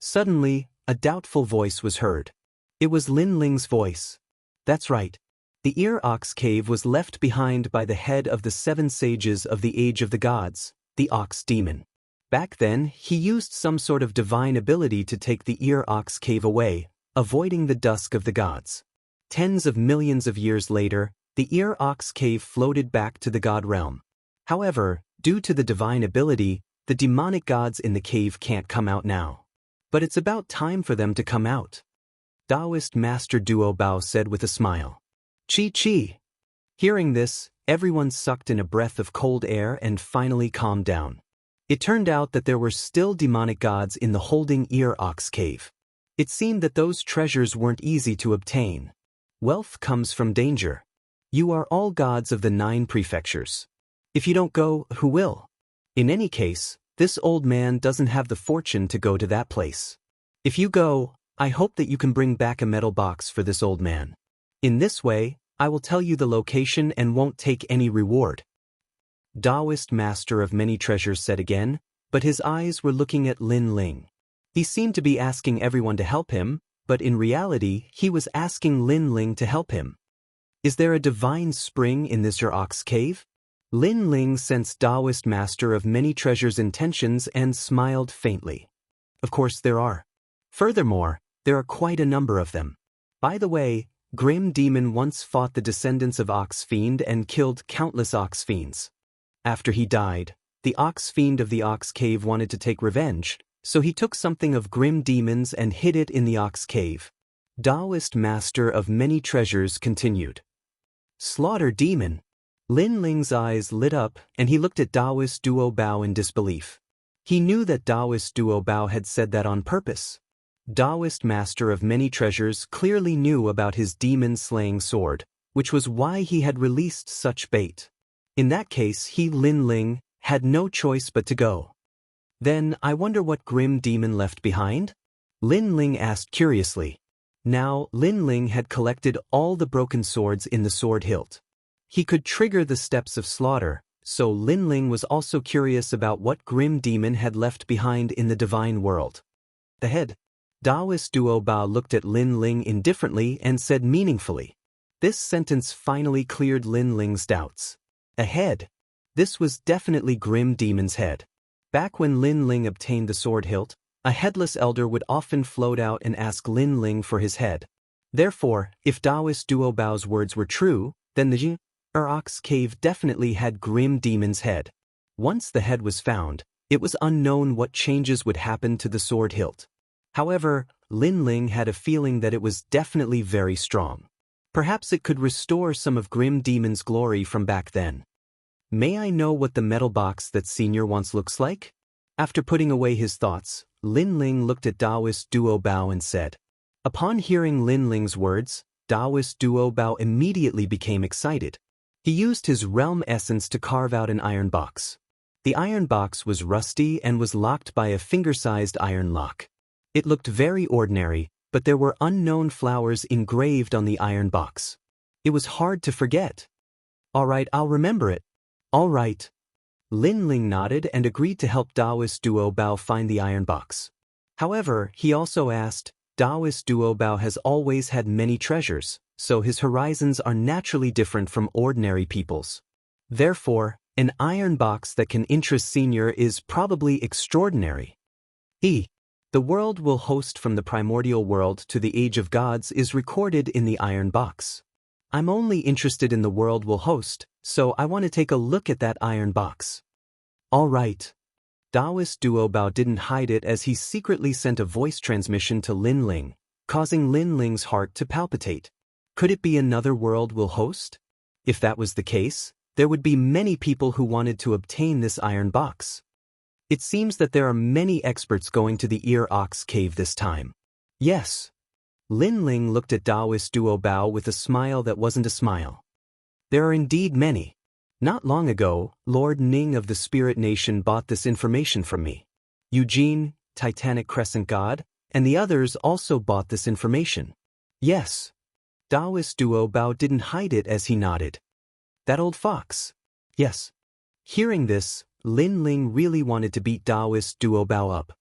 Suddenly, a doubtful voice was heard. It was Lin Ling's voice. That's right. The Ear Ox Cave was left behind by the head of the 7 sages of the Age of the Gods, the Ox Demon. Back then, he used some sort of divine ability to take the Ear Ox Cave away, avoiding the dusk of the gods. Tens of millions of years later, the Ear Ox Cave floated back to the god realm. However, due to the divine ability, the demonic gods in the cave can't come out now. But it's about time for them to come out. Daoist Master Duo Bao said with a smile. Chi. Hearing this, everyone sucked in a breath of cold air and finally calmed down. It turned out that there were still demonic gods in the Holding Ear Ox Cave. It seemed that those treasures weren't easy to obtain. Wealth comes from danger. You are all gods of the 9 prefectures. If you don't go, who will? In any case, this old man doesn't have the fortune to go to that place. If you go, I hope that you can bring back a metal box for this old man. In this way, I will tell you the location and won't take any reward. Daoist Master of Many Treasures said again, but his eyes were looking at Lin Ling. He seemed to be asking everyone to help him, but in reality, he was asking Lin Ling to help him. Is there a divine spring in this Ear Ox Cave? Lin Ling sensed Daoist Master of Many Treasures' intentions and smiled faintly. Of course there are. Furthermore, there are quite a number of them. By the way, Grim Demon once fought the descendants of Ox Fiend and killed countless Ox Fiends. After he died, the Ox Fiend of the Ox Cave wanted to take revenge, so he took something of Grim Demon's and hid it in the Ox Cave. Daoist Master of Many Treasures continued. Slaughter Demon. Lin Ling's eyes lit up and he looked at Daoist Duo Bao in disbelief. He knew that Daoist Duo Bao had said that on purpose. Daoist Master of Many Treasures clearly knew about his demon-slaying sword, which was why he had released such bait. In that case, he, Lin Ling, had no choice but to go. Then, I wonder what Grim Demon left behind? Lin Ling asked curiously. Now, Lin Ling had collected all the broken swords in the sword hilt. He could trigger the steps of slaughter, so Lin Ling was also curious about what Grim Demon had left behind in the divine world. The head. Daoist Duo Bao looked at Lin Ling indifferently and said meaningfully. This sentence finally cleared Lin Ling's doubts. A head. This was definitely Grim Demon's head. Back when Lin Ling obtained the sword hilt, a headless elder would often float out and ask Lin Ling for his head. Therefore, if Daoist Duo Bao's words were true, then the Ear Ox Cave definitely had Grim Demon's head. Once the head was found, it was unknown what changes would happen to the sword hilt. However, Lin Ling had a feeling that it was definitely very strong. Perhaps it could restore some of Grim Demon's glory from back then. May I know what the metal box that Senior wants looks like? After putting away his thoughts, Lin Ling looked at Daoist Duo Bao and said. Upon hearing Lin Ling's words, Daoist Duo Bao immediately became excited. He used his realm essence to carve out an iron box. The iron box was rusty and was locked by a finger-sized iron lock. It looked very ordinary, but there were unknown flowers engraved on the iron box. It was hard to forget. All right, I'll remember it. All right. Lin Ling nodded and agreed to help Daoist Duo Bao find the iron box. However, he also asked, Daoist Duo Bao has always had many treasures, so his horizons are naturally different from ordinary people's. Therefore, an iron box that can interest Senior is probably extraordinary. The world will host from the primordial world to the Age of Gods is recorded in the iron box. I'm only interested in the world will host, so I want to take a look at that iron box. All right. Daoist Duo Bao didn't hide it as he secretly sent a voice transmission to Lin Ling, causing Lin Ling's heart to palpitate. Could it be another world will host? If that was the case, there would be many people who wanted to obtain this iron box. It seems that there are many experts going to the Ear Ox Cave this time. Yes. Lin Ling looked at Daoist Duo Bao with a smile that wasn't a smile. There are indeed many. Not long ago, Lord Ning of the Spirit Nation bought this information from me. Eugene, Titanic Crescent God, and the others also bought this information. Yes. Daoist Duo Bao didn't hide it as he nodded. That old fox. Yes. Hearing this, Lin Ling really wanted to beat Daoist Duo Bao up.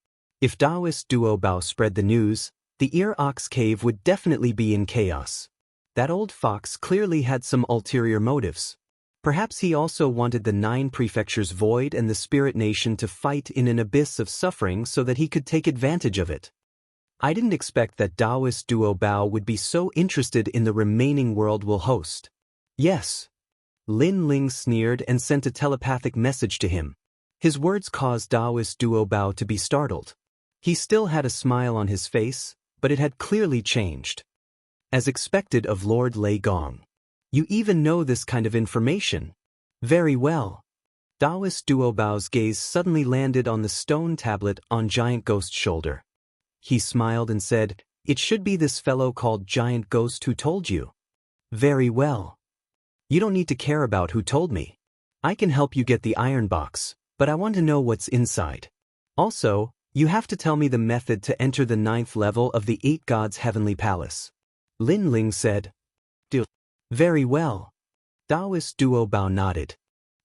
If Daoist Duo Bao spread the news, The ear ox cave would definitely be in chaos. That old fox clearly had some ulterior motives. Perhaps he also wanted the 9 prefectures void and the spirit nation to fight in an abyss of suffering so that he could take advantage of it. I didn't expect that Daoist duo Bao would be so interested in the remaining world we'll host. Yes. Lin Ling sneered and sent a telepathic message to him. His words caused Daoist duo Bao to be startled. He still had a smile on his face, but it had clearly changed. As expected of Lord Lei Gong. You even know this kind of information. Very well. Daoist duo Bao's gaze suddenly landed on the stone tablet on Giant Ghost's shoulder. He smiled and said, "It should be this fellow called Giant Ghost who told you." Very well. You don't need to care about who told me. I can help you get the iron box, but I want to know what's inside. Also, you have to tell me the method to enter the 9th level of the 8 Gods' Heavenly Palace. Lin Ling said. Very well. Daoist duo Bao nodded.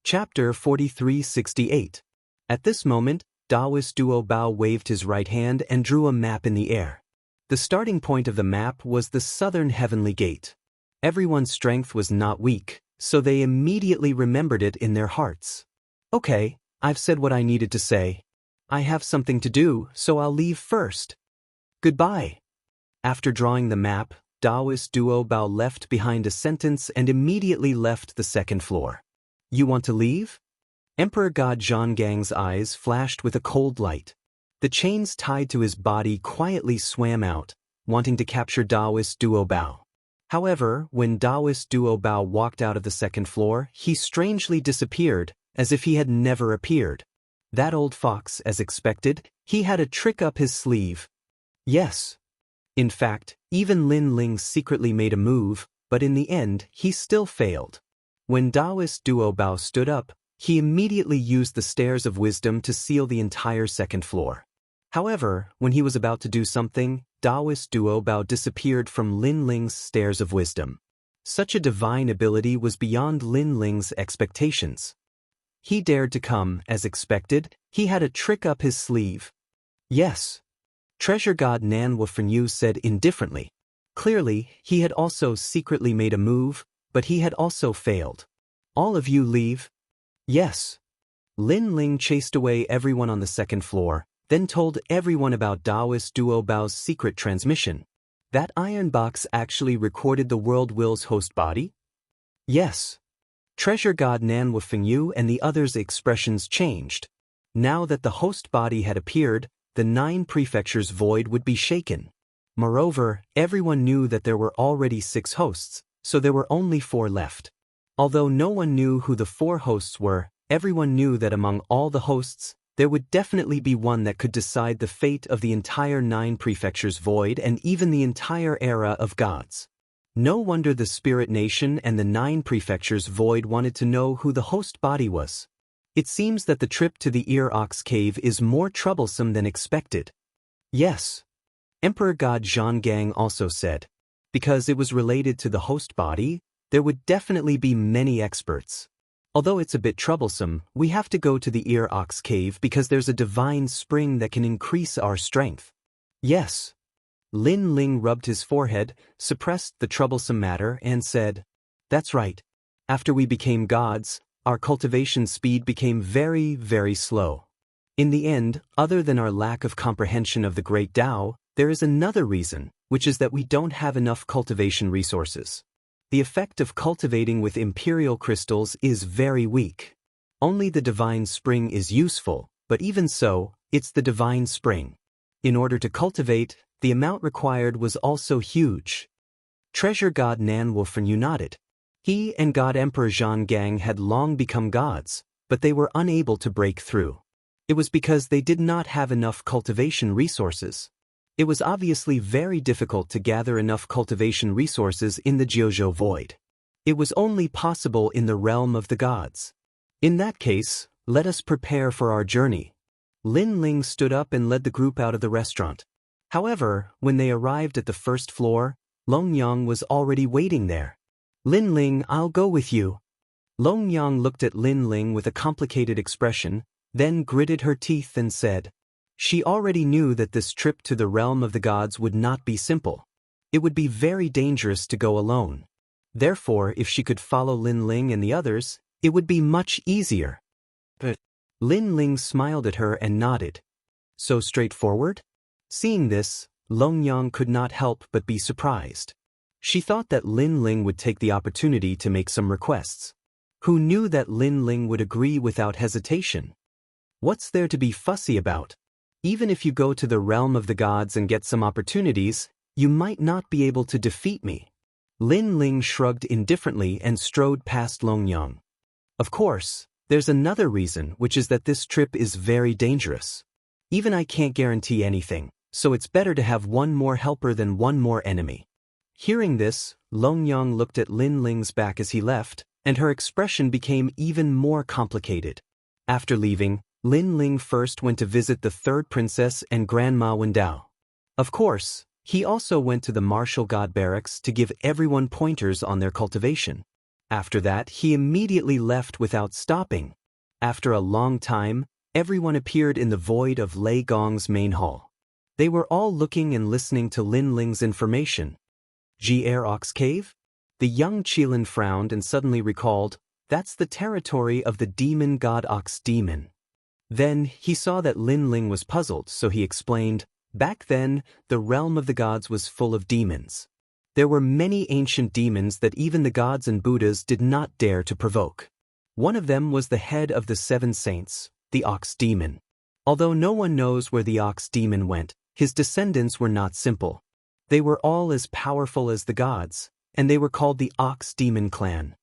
Chapter 4368. At this moment, Daoist duo Bao waved his right hand and drew a map in the air. The starting point of the map was the southern heavenly gate. Everyone's strength was not weak, so they immediately remembered it in their hearts. Okay, I've said what I needed to say. I have something to do, so I'll leave first. Goodbye. After drawing the map, Daoist duo Bao left behind a sentence and immediately left the 2nd floor. You want to leave? Emperor God Zhongang's eyes flashed with a cold light. The chains tied to his body quietly swam out, wanting to capture Daoist duo Bao. However, when Daoist duo Bao walked out of the 2nd floor, he strangely disappeared, as if he had never appeared. That old fox, as expected, he had a trick up his sleeve. Yes. In fact, even Lin Ling secretly made a move, but in the end, he still failed. When Daoist duo Bao stood up, he immediately used the stairs of wisdom to seal the entire 2nd floor. However, when he was about to do something, Daoist duo Bao disappeared from Lin Ling's stairs of wisdom. Such a divine ability was beyond Lin Ling's expectations. He dared to come, as expected, he had a trick up his sleeve. Yes. Treasure God Nan Wufenyu said indifferently. Clearly, he had also secretly made a move, but he had also failed. All of you leave? Yes. Lin Ling chased away everyone on the 2nd floor, then told everyone about Daoist duo Bao's secret transmission. That iron box actually recorded the world will's host body? Yes. Treasure God Nan Wufenyu and the others' expressions changed. Now that the host body had appeared, the 9 prefectures void would be shaken. Moreover, everyone knew that there were already 6 hosts, so there were only 4 left. Although no one knew who the 4 hosts were, everyone knew that among all the hosts, there would definitely be one that could decide the fate of the entire 9 prefectures void and even the entire era of gods. No wonder the spirit nation and the 9 prefectures void wanted to know who the host body was. It seems that the trip to the ear ox cave is more troublesome than expected. Yes. Emperor God Zhonggang also said. Because it was related to the host body, there would definitely be many experts. Although it's a bit troublesome, we have to go to the ear ox cave because there's a divine spring that can increase our strength. Yes. Lin Ling rubbed his forehead, suppressed the troublesome matter, and said, That's right. After we became gods, our cultivation speed became very, very slow. In the end, other than our lack of comprehension of the Great Tao, there is another reason, which is that we don't have enough cultivation resources. The effect of cultivating with imperial crystals is very weak. Only the divine spring is useful, but even so, it's the divine spring. In order to cultivate, the amount required was also huge. Treasure God Nan Wufenyu nodded. He and God Emperor Zhonggang had long become gods, but they were unable to break through. It was because they did not have enough cultivation resources. It was obviously very difficult to gather enough cultivation resources in the Jiuzhou void. It was only possible in the realm of the gods. In that case, let us prepare for our journey. Lin Ling stood up and led the group out of the restaurant. However, when they arrived at the 1st floor, Long Yang was already waiting there. Lin Ling, I'll go with you. Long Yang looked at Lin Ling with a complicated expression, then gritted her teeth and said, She already knew that this trip to the realm of the gods would not be simple. It would be very dangerous to go alone. Therefore, if she could follow Lin Ling and the others, it would be much easier. But Lin Ling smiled at her and nodded. So straightforward? Seeing this, Longyang could not help but be surprised. She thought that Lin Ling would take the opportunity to make some requests. Who knew that Lin Ling would agree without hesitation? What's there to be fussy about? Even if you go to the realm of the gods and get some opportunities, you might not be able to defeat me. Lin Ling shrugged indifferently and strode past Longyang. Of course, there's another reason, which is that this trip is very dangerous. Even I can't guarantee anything, so it's better to have one more helper than one more enemy. Hearing this, Longyang looked at Lin Ling's back as he left, and her expression became even more complicated. After leaving, Lin Ling first went to visit the third princess and Grandma Wendao. Of course, he also went to the martial god barracks to give everyone pointers on their cultivation. After that, he immediately left without stopping. After a long time, everyone appeared in the void of Lei Gong's main hall. They were all looking and listening to Lin Ling's information. Gr Ox Cave? The young Qilin frowned and suddenly recalled, that's the territory of the demon god Ox Demon. Then, he saw that Lin Ling was puzzled, so he explained, back then, the realm of the gods was full of demons. There were many ancient demons that even the gods and Buddhas did not dare to provoke. One of them was the head of the 7 saints, the Ox Demon. Although no one knows where the Ox Demon went, his descendants were not simple. They were all as powerful as the gods, and they were called the Ox Demon clan.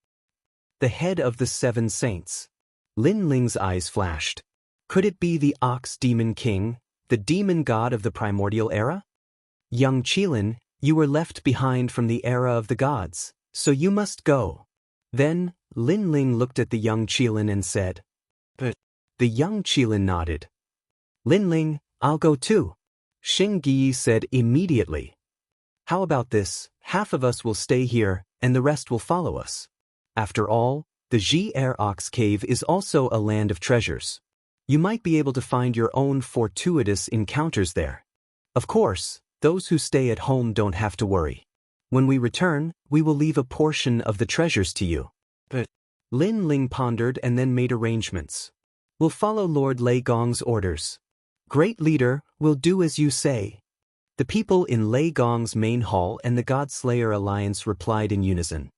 The head of the 7 saints. Lin Ling's eyes flashed. Could it be the Ox Demon King, the demon god of the primordial era? Young Qilin, you were left behind from the era of the gods, so you must go. Then, Lin Ling looked at the young Qilin and said, but the young Qilin nodded. Lin Ling, I'll go too. Xing Yi said immediately. How about this, half of us will stay here, and the rest will follow us. After all, the Gr Ox Cave is also a land of treasures. You might be able to find your own fortuitous encounters there. Of course, those who stay at home don't have to worry. When we return, we will leave a portion of the treasures to you. But Lin Ling pondered and then made arrangements. We'll follow Lord Lei Gong's orders. Great leader, we'll do as you say. The people in Lei Gong's main hall and the God-Slayer Alliance replied in unison.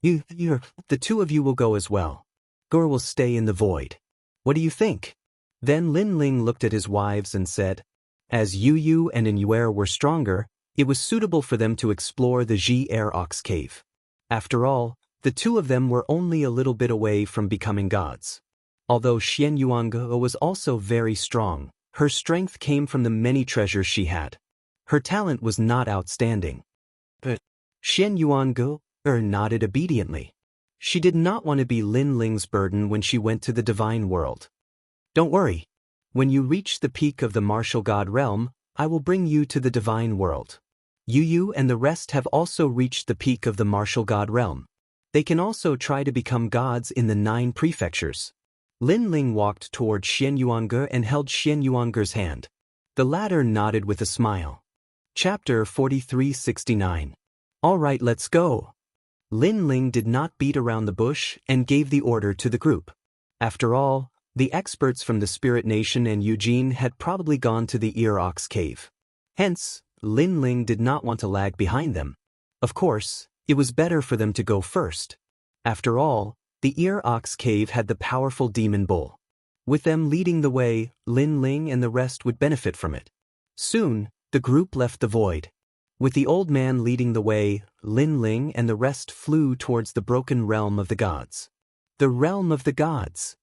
The two of you will go as well. Gur will stay in the void. What do you think? Then Lin Ling looked at his wives and said, as Yu and Inyuer were stronger, it was suitable for them to explore the Gr Ox Cave. After all, the two of them were only a little bit away from becoming gods. Although Xian Yuange was also very strong, her strength came from the many treasures she had. Her talent was not outstanding. But Xian Yuange nodded obediently. She did not want to be Lin Ling's burden when she went to the divine world. Don't worry. When you reach the peak of the martial god realm, I will bring you to the divine world. Yu and the rest have also reached the peak of the martial god realm. They can also try to become gods in the 9 prefectures. Lin Ling walked toward Xian Yuange and held Xian Yuange's hand. The latter nodded with a smile. Chapter 4369. All right, let's go. Lin Ling did not beat around the bush and gave the order to the group. After all, the experts from the Spirit Nation and Eugene had probably gone to the Gr Ox Cave. Hence, Lin Ling did not want to lag behind them. Of course, it was better for them to go first. After all, the Gr Ox Cave had the powerful demon bull. With them leading the way, Lin Ling and the rest would benefit from it. Soon, the group left the void. With the old man leading the way, Lin Ling and the rest flew towards the broken realm of the gods. The realm of the gods.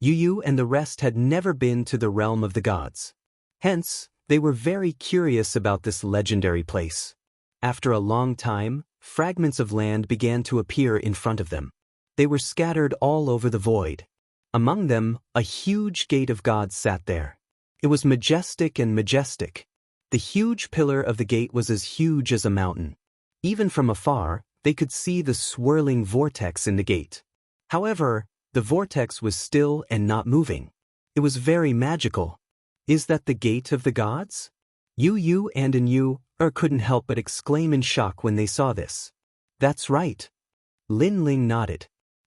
Yu and the rest had never been to the realm of the gods. Hence, they were very curious about this legendary place. After a long time, fragments of land began to appear in front of them. They were scattered all over the void. Among them, a huge gate of gods sat there. It was majestic and majestic. The huge pillar of the gate was as huge as a mountain. Even from afar, they could see the swirling vortex in the gate. However, the vortex was still and not moving. It was very magical. Is that the gate of the gods? You and you couldn't help but exclaim in shock when they saw this. That's right. Lin Ling nodded.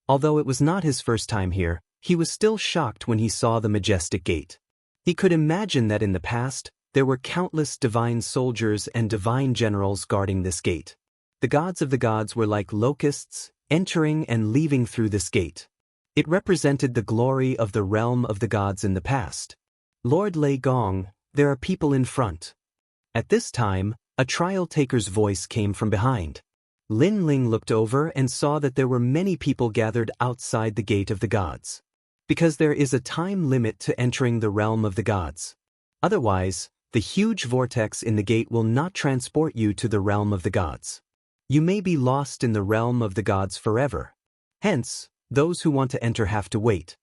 Although it was not his first time here, he was still shocked when he saw the majestic gate. He could imagine that in the past, there were countless divine soldiers and divine generals guarding this gate. The gods of the gods were like locusts, entering and leaving through this gate. It represented the glory of the realm of the gods in the past. Lord Lei Gong, there are people in front. At this time, a trial-taker's voice came from behind. Lin Ling looked over and saw that there were many people gathered outside the gate of the gods. Because there is a time limit to entering the realm of the gods. Otherwise, the huge vortex in the gate will not transport you to the realm of the gods. You may be lost in the realm of the gods forever. Hence, those who want to enter have to wait.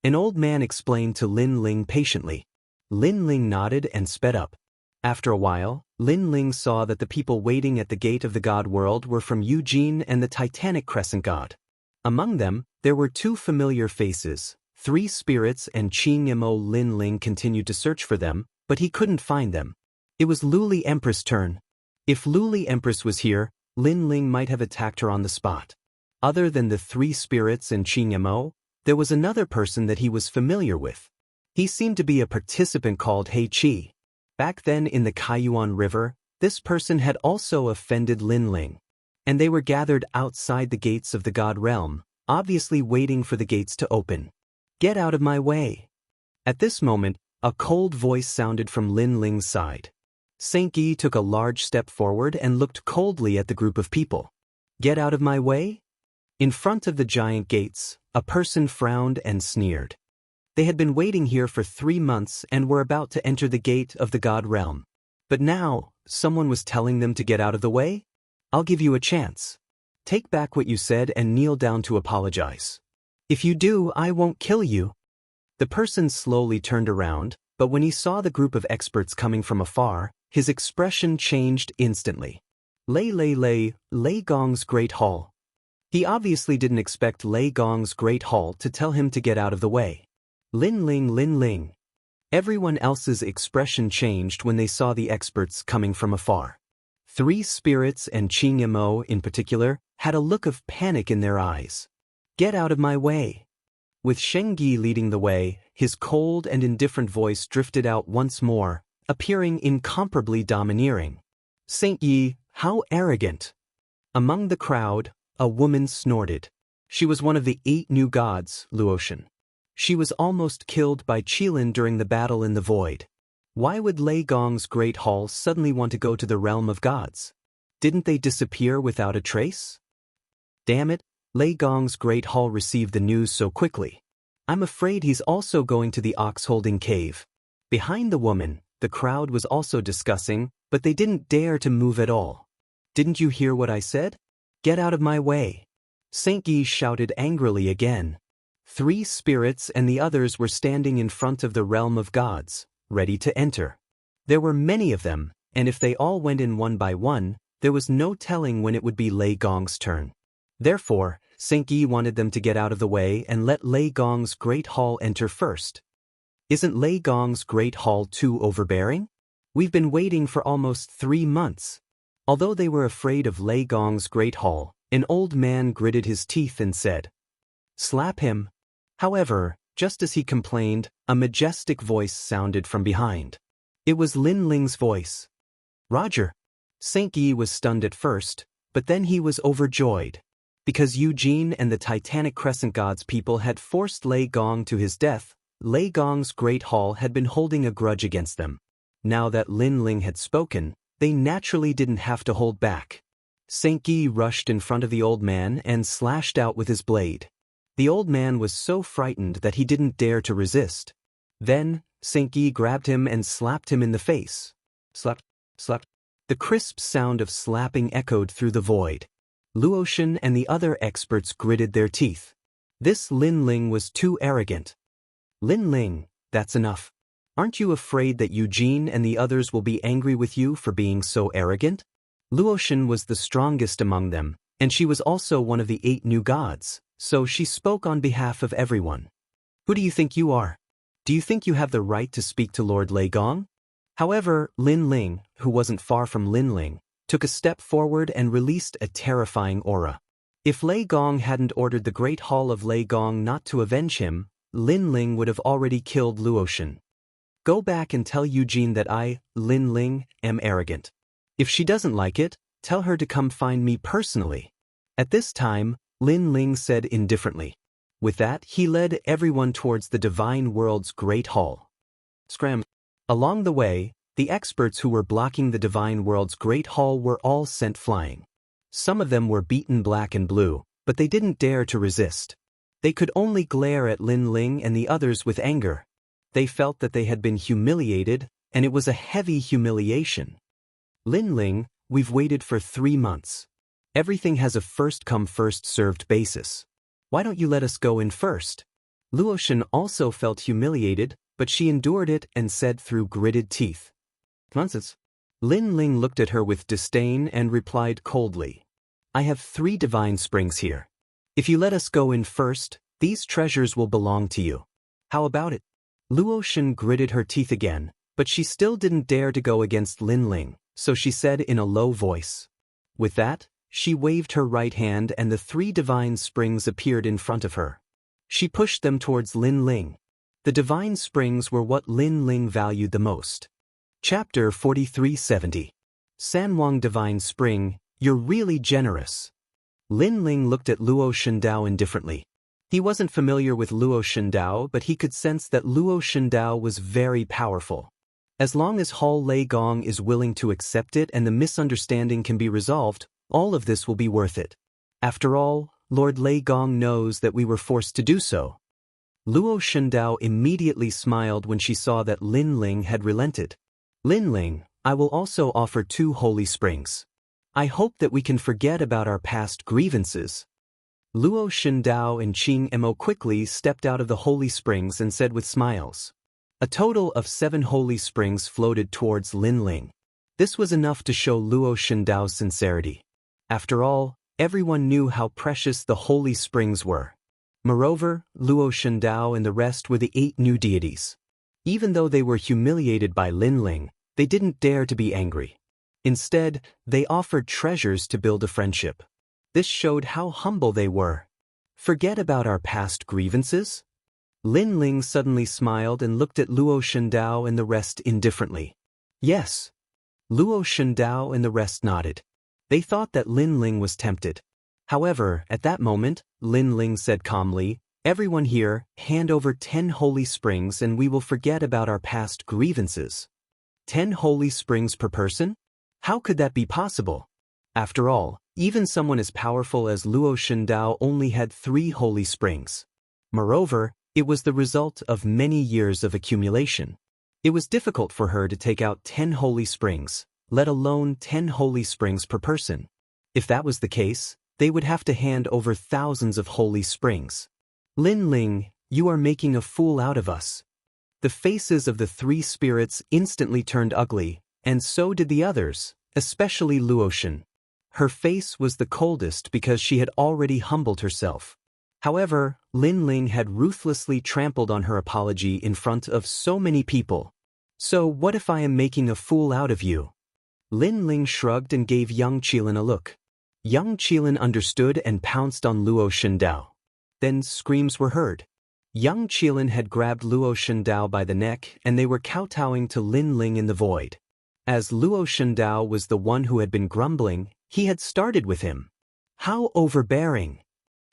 An old man explained to Lin Ling patiently. Lin Ling nodded and sped up. After a while, Lin Ling saw that the people waiting at the gate of the god world were from Eugene and the Titanic Crescent god. Among them, there were two familiar faces, three spirits and Qingmo. Lin Ling continued to search for them, but he couldn't find them. It was Luli Empress' turn. If Luli Empress was here, Lin Ling might have attacked her on the spot. Other than the three spirits and Qingmo, there was another person that he was familiar with. He seemed to be a participant called He Qi. Back then in the Kaiyuan River, this person had also offended Lin Ling. And they were gathered outside the gates of the god realm, obviously waiting for the gates to open. Get out of my way. At this moment, a cold voice sounded from Lin Ling's side. Xianxia took a large step forward and looked coldly at the group of people. Get out of my way? In front of the giant gates, a person frowned and sneered. They had been waiting here for 3 months and were about to enter the gate of the god realm. But now, someone was telling them to get out of the way? I'll give you a chance. Take back what you said and kneel down to apologize. If you do, I won't kill you. The person slowly turned around, but when he saw the group of experts coming from afar, his expression changed instantly. Lei Gong's Great Hall. He obviously didn't expect Lei Gong's Great Hall to tell him to get out of the way. Lin Ling. Everyone else's expression changed when they saw the experts coming from afar. Three spirits and Qingmo in particular had a look of panic in their eyes. Get out of my way. With Xianxia leading the way, his cold and indifferent voice drifted out once more, appearing incomparably domineering. Xianxia, how arrogant. Among the crowd, a woman snorted. She was one of the 8 new gods, Luotian. She was almost killed by Qilin during the battle in the void. Why would Lei Gong's Great Hall suddenly want to go to the realm of gods? Didn't they disappear without a trace? Damn it, Lei Gong's Great Hall received the news so quickly. I'm afraid he's also going to the ox-holding cave. Behind the woman, the crowd was also discussing, but they didn't dare to move at all. Didn't you hear what I said? Get out of my way. Xianxia shouted angrily again. 3 spirits and the others were standing in front of the realm of gods, ready to enter. There were many of them, and if they all went in one by one, there was no telling when it would be Lei Gong's turn. Therefore, Xianxia wanted them to get out of the way and let Lei Gong's Great Hall enter first. Isn't Lei Gong's Great Hall too overbearing? We've been waiting for almost 3 months. Although they were afraid of Lei Gong's Great Hall, an old man gritted his teeth and said, "Slap him." However, just as he complained, a majestic voice sounded from behind. It was Lin Ling's voice. Roger. Xianxia was stunned at first, but then he was overjoyed. Because Eugene and the Titanic Crescent Gods people had forced Lei Gong to his death, Lei Gong's Great Hall had been holding a grudge against them. Now that Lin Ling had spoken, they naturally didn't have to hold back. Xianxia rushed in front of the old man and slashed out with his blade. The old man was so frightened that he didn't dare to resist. Then, Xianxia grabbed him and slapped him in the face. Slap, slap. The crisp sound of slapping echoed through the void. Luotian and the other experts gritted their teeth. This Lin Ling was too arrogant. Lin Ling, that's enough. Aren't you afraid that Eugene and the others will be angry with you for being so arrogant? Luotian was the strongest among them, and she was also one of the 8 new gods, so she spoke on behalf of everyone. Who do you think you are? Do you think you have the right to speak to Lord Lei Gong? However, Lin Ling, who wasn't far from Lin Ling, took a step forward and released a terrifying aura. If Lei Gong hadn't ordered the Great Hall of Lei Gong not to avenge him, Lin Ling would have already killed Luotian. Go back and tell Eugene that I, Lin Ling, am arrogant. If she doesn't like it, tell her to come find me personally. At this time, Lin Ling said indifferently. With that, he led everyone towards the Divine World's Great Hall. Scram. Along the way, the experts who were blocking the Divine World's Great Hall were all sent flying. Some of them were beaten black and blue, but they didn't dare to resist. They could only glare at Lin Ling and the others with anger. They felt that they had been humiliated, and it was a heavy humiliation. Lin Ling, we've waited for 3 months. Everything has a first-come first-served basis. Why don't you let us go in first? Luotian also felt humiliated, but she endured it and said through gritted teeth. Nonsense. Lin Ling looked at her with disdain and replied coldly. I have 3 divine springs here. If you let us go in first, these treasures will belong to you. How about it? Luotian gritted her teeth again, but she still didn't dare to go against Lin Ling, so she said in a low voice. With that, she waved her right hand and the 3 divine springs appeared in front of her. She pushed them towards Lin Ling. The divine springs were what Lin Ling valued the most. Chapter 4370. Sanwang Divine Spring, you're really generous. Lin Ling looked at Luo Shindao indifferently. He wasn't familiar with Luo Shindao, but he could sense that Luo Shindao was very powerful. As long as Hall Lei Gong is willing to accept it and the misunderstanding can be resolved, all of this will be worth it. After all, Lord Lei Gong knows that we were forced to do so. Luo Shindao immediately smiled when she saw that Lin Ling had relented. Lin Ling, I will also offer 2 holy springs. I hope that we can forget about our past grievances. Luo Shindao and Qing Mo quickly stepped out of the holy springs and said with smiles. A total of 7 holy springs floated towards Lin Ling. This was enough to show Luo Shindao's sincerity. After all, everyone knew how precious the holy springs were. Moreover, Luo Shindao and the rest were the 8 new deities. Even though they were humiliated by Lin Ling, they didn't dare to be angry. Instead, they offered treasures to build a friendship. This showed how humble they were. Forget about our past grievances? Lin Ling suddenly smiled and looked at Luo Shindao and the rest indifferently. Yes. Luo Shindao and the rest nodded. They thought that Lin Ling was tempted. However, at that moment, Lin Ling said calmly, everyone here, hand over 10 holy springs and we will forget about our past grievances. 10 holy springs per person? How could that be possible? After all, even someone as powerful as Luo Shindao only had 3 holy springs. Moreover, it was the result of many years of accumulation. It was difficult for her to take out 10 holy springs, let alone 10 holy springs per person. If that was the case, they would have to hand over thousands of holy springs. Lin Ling, you are making a fool out of us. The faces of the 3 spirits instantly turned ugly, and so did the others, especially Luotian. Her face was the coldest because she had already humbled herself. However, Lin Ling had ruthlessly trampled on her apology in front of so many people. So what if I am making a fool out of you? Lin Ling shrugged and gave Yang Qilin a look. Yang Qilin understood and pounced on Luo Shindao. Then screams were heard. Yang Qilin had grabbed Luo Shindao by the neck and they were kowtowing to Lin Ling in the void. As Luo Shindao was the one who had been grumbling, he had started with him. How overbearing!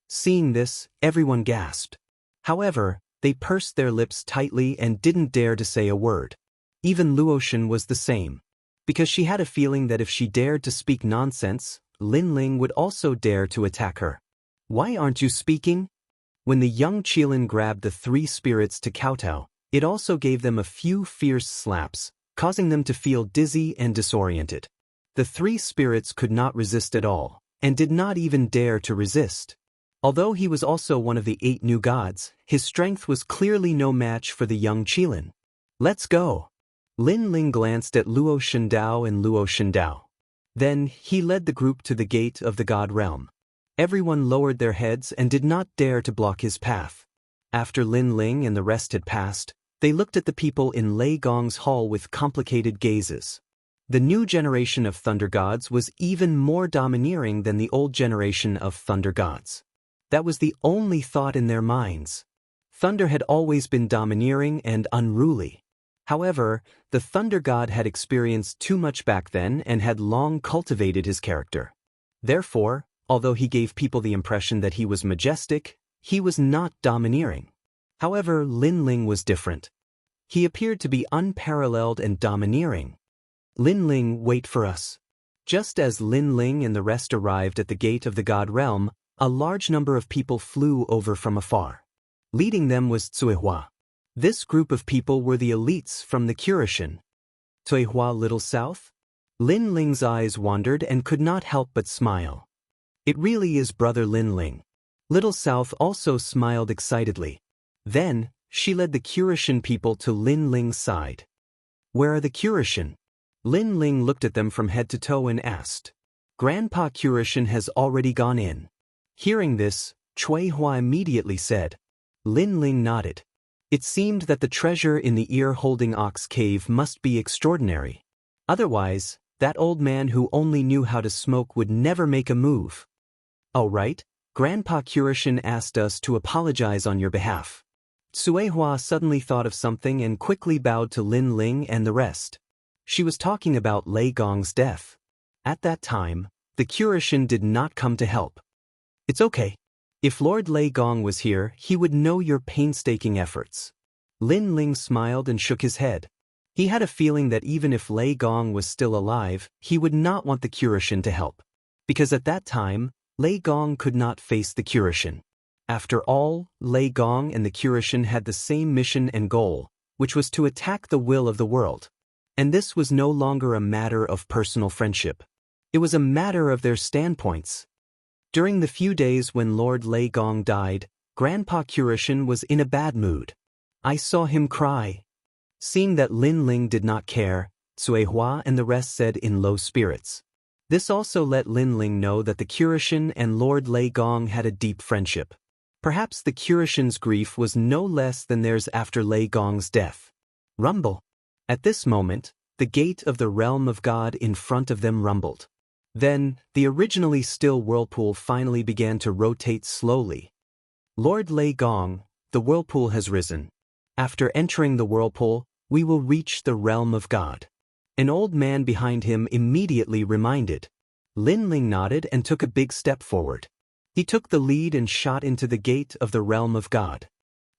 Seeing this, everyone gasped. However, they pursed their lips tightly and didn't dare to say a word. Even Luotian was the same. Because she had a feeling that if she dared to speak nonsense, Lin Ling would also dare to attack her. Why aren't you speaking? When the young Qilin grabbed the 3 spirits to kowtow, it also gave them a few fierce slaps, causing them to feel dizzy and disoriented. The 3 spirits could not resist at all, and did not even dare to resist. Although he was also one of the 8 new gods, his strength was clearly no match for the young Qilin. Let's go. Lin Ling glanced at Luo Shindao and Luo Shindao. Then, he led the group to the gate of the god realm. Everyone lowered their heads and did not dare to block his path. After Lin Ling and the rest had passed, They looked at the people in Lei Gong's hall with complicated gazes. The new generation of thunder gods was even more domineering than the old generation of thunder gods. That was the only thought in their minds. Thunder had always been domineering and unruly. However, the thunder god had experienced too much back then and had long cultivated his character. Therefore, although he gave people the impression that he was majestic, he was not domineering. However, Lin Ling was different. He appeared to be unparalleled and domineering. Lin Ling, wait for us. Just as Lin Ling and the rest arrived at the gate of the god realm, a large number of people flew over from afar. Leading them was Cuihua. This group of people were the elites from the Curishan. Cuihua, Little South? Lin Ling's eyes wandered and could not help but smile. It really is Brother Lin Ling. Little South also smiled excitedly. Then, she led the Curishan people to Lin Ling's side. Where are the Curishan? Lin Ling looked at them from head to toe and asked. Grandpa Curishan has already gone in. Hearing this, Cuihua immediately said. Lin Ling nodded. It seemed that the treasure in the ear-holding ox cave must be extraordinary. Otherwise, that old man who only knew how to smoke would never make a move. All right, Grandpa Curishan asked us to apologize on your behalf. Cuihua suddenly thought of something and quickly bowed to Lin Ling and the rest. She was talking about Lei Gong's death. At that time, the Curishan did not come to help. It's okay. If Lord Lei Gong was here, he would know your painstaking efforts. Lin Ling smiled and shook his head. He had a feeling that even if Lei Gong was still alive, he would not want the Curishan to help. Because at that time, Lei Gong could not face the Curishan. After all, Lei Gong and the Curishan had the same mission and goal, which was to attack the will of the world. And this was no longer a matter of personal friendship. It was a matter of their standpoints. During the few days when Lord Lei Gong died, Grandpa Curishan was in a bad mood. I saw him cry. Seeing that Lin Ling did not care, Cuihua and the rest said in low spirits. This also let Lin Ling know that the Curishan and Lord Lei Gong had a deep friendship. Perhaps the Curishan's grief was no less than theirs after Lei Gong's death. Rumble. At this moment, the gate of the realm of God in front of them rumbled. Then, the originally still whirlpool finally began to rotate slowly. Lord Lei Gong, the whirlpool has risen. After entering the whirlpool, we will reach the realm of God. An old man behind him immediately reminded. Lin Ling nodded and took a big step forward. He took the lead and shot into the gate of the realm of God.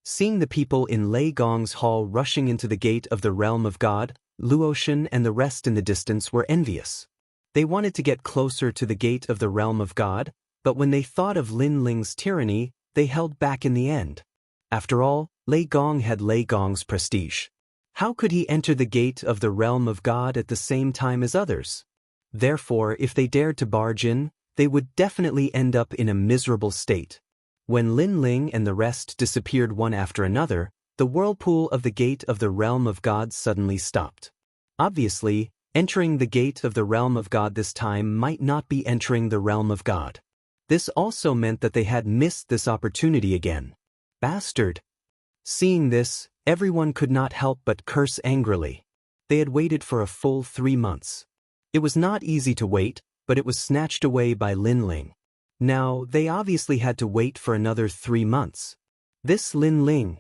Seeing the people in Lei Gong's hall rushing into the gate of the realm of God, Luotian and the rest in the distance were envious. They wanted to get closer to the gate of the realm of God, but when they thought of Lin Ling's tyranny, they held back in the end. After all, Lei Gong had Lei Gong's prestige. How could he enter the gate of the realm of God at the same time as others? Therefore, if they dared to barge in, they would definitely end up in a miserable state. When Lin Ling and the rest disappeared one after another, the whirlpool of the gate of the realm of God suddenly stopped. Obviously, entering the gate of the realm of God this time might not be entering the realm of God. This also meant that they had missed this opportunity again. Bastard! Seeing this, everyone could not help but curse angrily. They had waited for a full 3 months. It was not easy to wait, but it was snatched away by Lin Ling. Now, they obviously had to wait for another 3 months. This Lin Ling.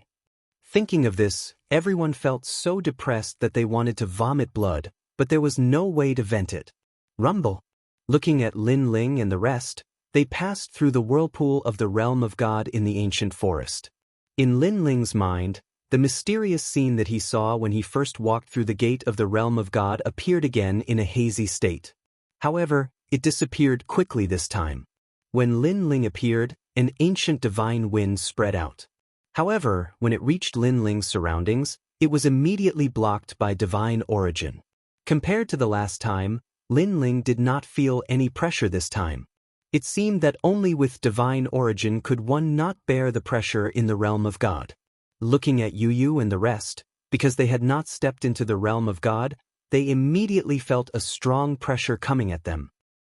Thinking of this, everyone felt so depressed that they wanted to vomit blood, but there was no way to vent it. Rumble. Looking at Lin Ling and the rest, they passed through the whirlpool of the realm of God in the ancient forest. In Lin Ling's mind, the mysterious scene that he saw when he first walked through the gate of the realm of God appeared again in a hazy state. However, it disappeared quickly this time. When Lin Ling appeared, an ancient divine wind spread out. However, when it reached Lin Ling's surroundings, it was immediately blocked by divine origin. Compared to the last time, Lin Ling did not feel any pressure this time. It seemed that only with divine origin could one not bear the pressure in the realm of God. Looking at Yu and the rest, because they had not stepped into the realm of God, they immediately felt a strong pressure coming at them.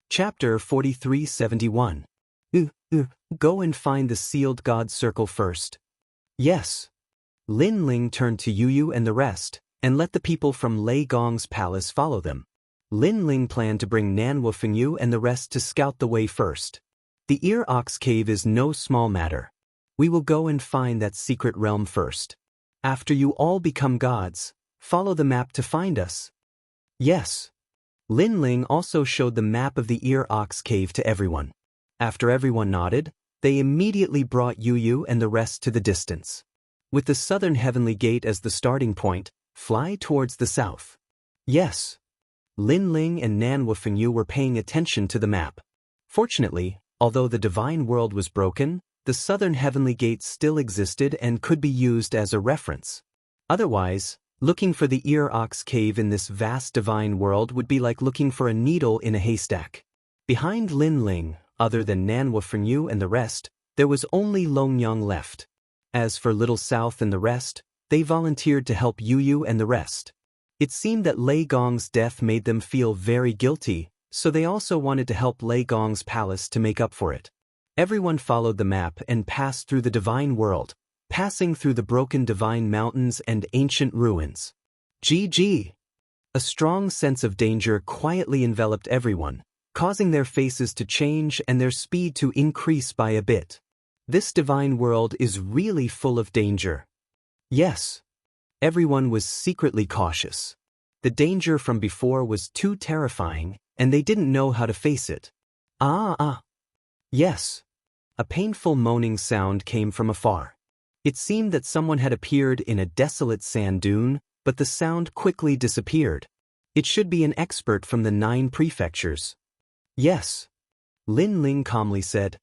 Chapter 4371. Go and find the sealed God circle first. Yes. Lin Ling turned to Yu and the rest, and let the people from Lei Gong's palace follow them. Lin Ling planned to bring Nan Wufengyu and the rest to scout the way first. The Ear Ox Cave is no small matter. We will go and find that secret realm first. After you all become gods, follow the map to find us. Yes. Lin Ling also showed the map of the Ear Ox Cave to everyone. After everyone nodded, they immediately brought Yu and the rest to the distance. With the southern heavenly gate as the starting point, fly towards the south. Yes. Lin Ling and Nan Wufengyu were paying attention to the map. Fortunately, although the divine world was broken, the southern heavenly gate still existed and could be used as a reference. Otherwise, looking for the Ear Ox Cave in this vast divine world would be like looking for a needle in a haystack. Behind Lin Ling, other than Nan Wufengyu and the rest, there was only Longyang left. As for Little South and the rest, they volunteered to help Yu and the rest. It seemed that Lei Gong's death made them feel very guilty, so they also wanted to help Lei Gong's palace to make up for it. Everyone followed the map and passed through the divine world, passing through the broken divine mountains and ancient ruins. GG. A strong sense of danger quietly enveloped everyone, causing their faces to change and their speed to increase by a bit. This divine world is really full of danger. Yes. Everyone was secretly cautious. The danger from before was too terrifying, and they didn't know how to face it. Yes. A painful moaning sound came from afar. It seemed that someone had appeared in a desolate sand dune, but the sound quickly disappeared. It should be an expert from the 9 prefectures. Yes. Lin Ling calmly said.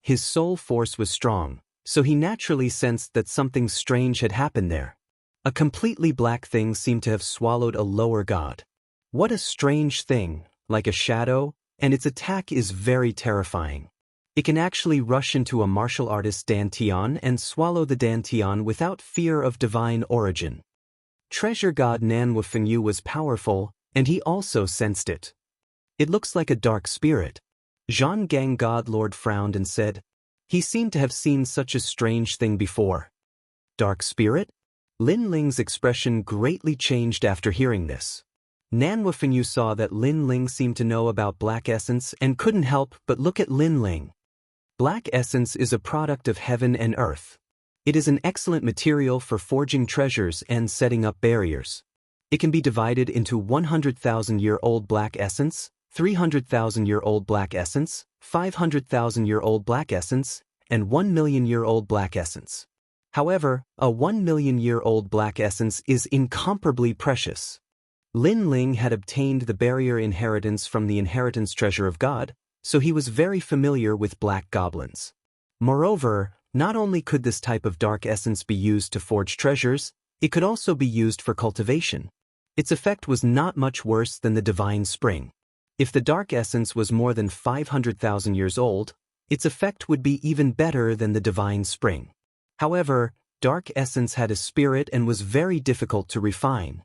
His soul force was strong, so he naturally sensed that something strange had happened there. A completely black thing seemed to have swallowed a lower god. What a strange thing, like a shadow, and its attack is very terrifying. It can actually rush into a martial artist's dantian and swallow the dantian without fear of divine origin. Treasure god Nan Wufengyu was powerful, and he also sensed it. It looks like a dark spirit. Zhang Gang God Lord frowned and said, he seemed to have seen such a strange thing before. Dark spirit? Lin Ling's expression greatly changed after hearing this. Nan Wufengyu saw that Lin Ling seemed to know about black essence and couldn't help but look at Lin Ling. Black essence is a product of heaven and earth. It is an excellent material for forging treasures and setting up barriers. It can be divided into 100,000-year-old black essence, 300,000-year-old black essence, 500,000-year-old black essence, and 1,000,000-year-old black essence. However, a 1,000,000-year-old black essence is incomparably precious. Lin Ling had obtained the barrier inheritance from the inheritance treasure of God, so he was very familiar with black goblins. Moreover, not only could this type of dark essence be used to forge treasures, it could also be used for cultivation. Its effect was not much worse than the divine spring. If the dark essence was more than 500,000 years old, its effect would be even better than the divine spring. However, dark essence had a spirit and was very difficult to refine.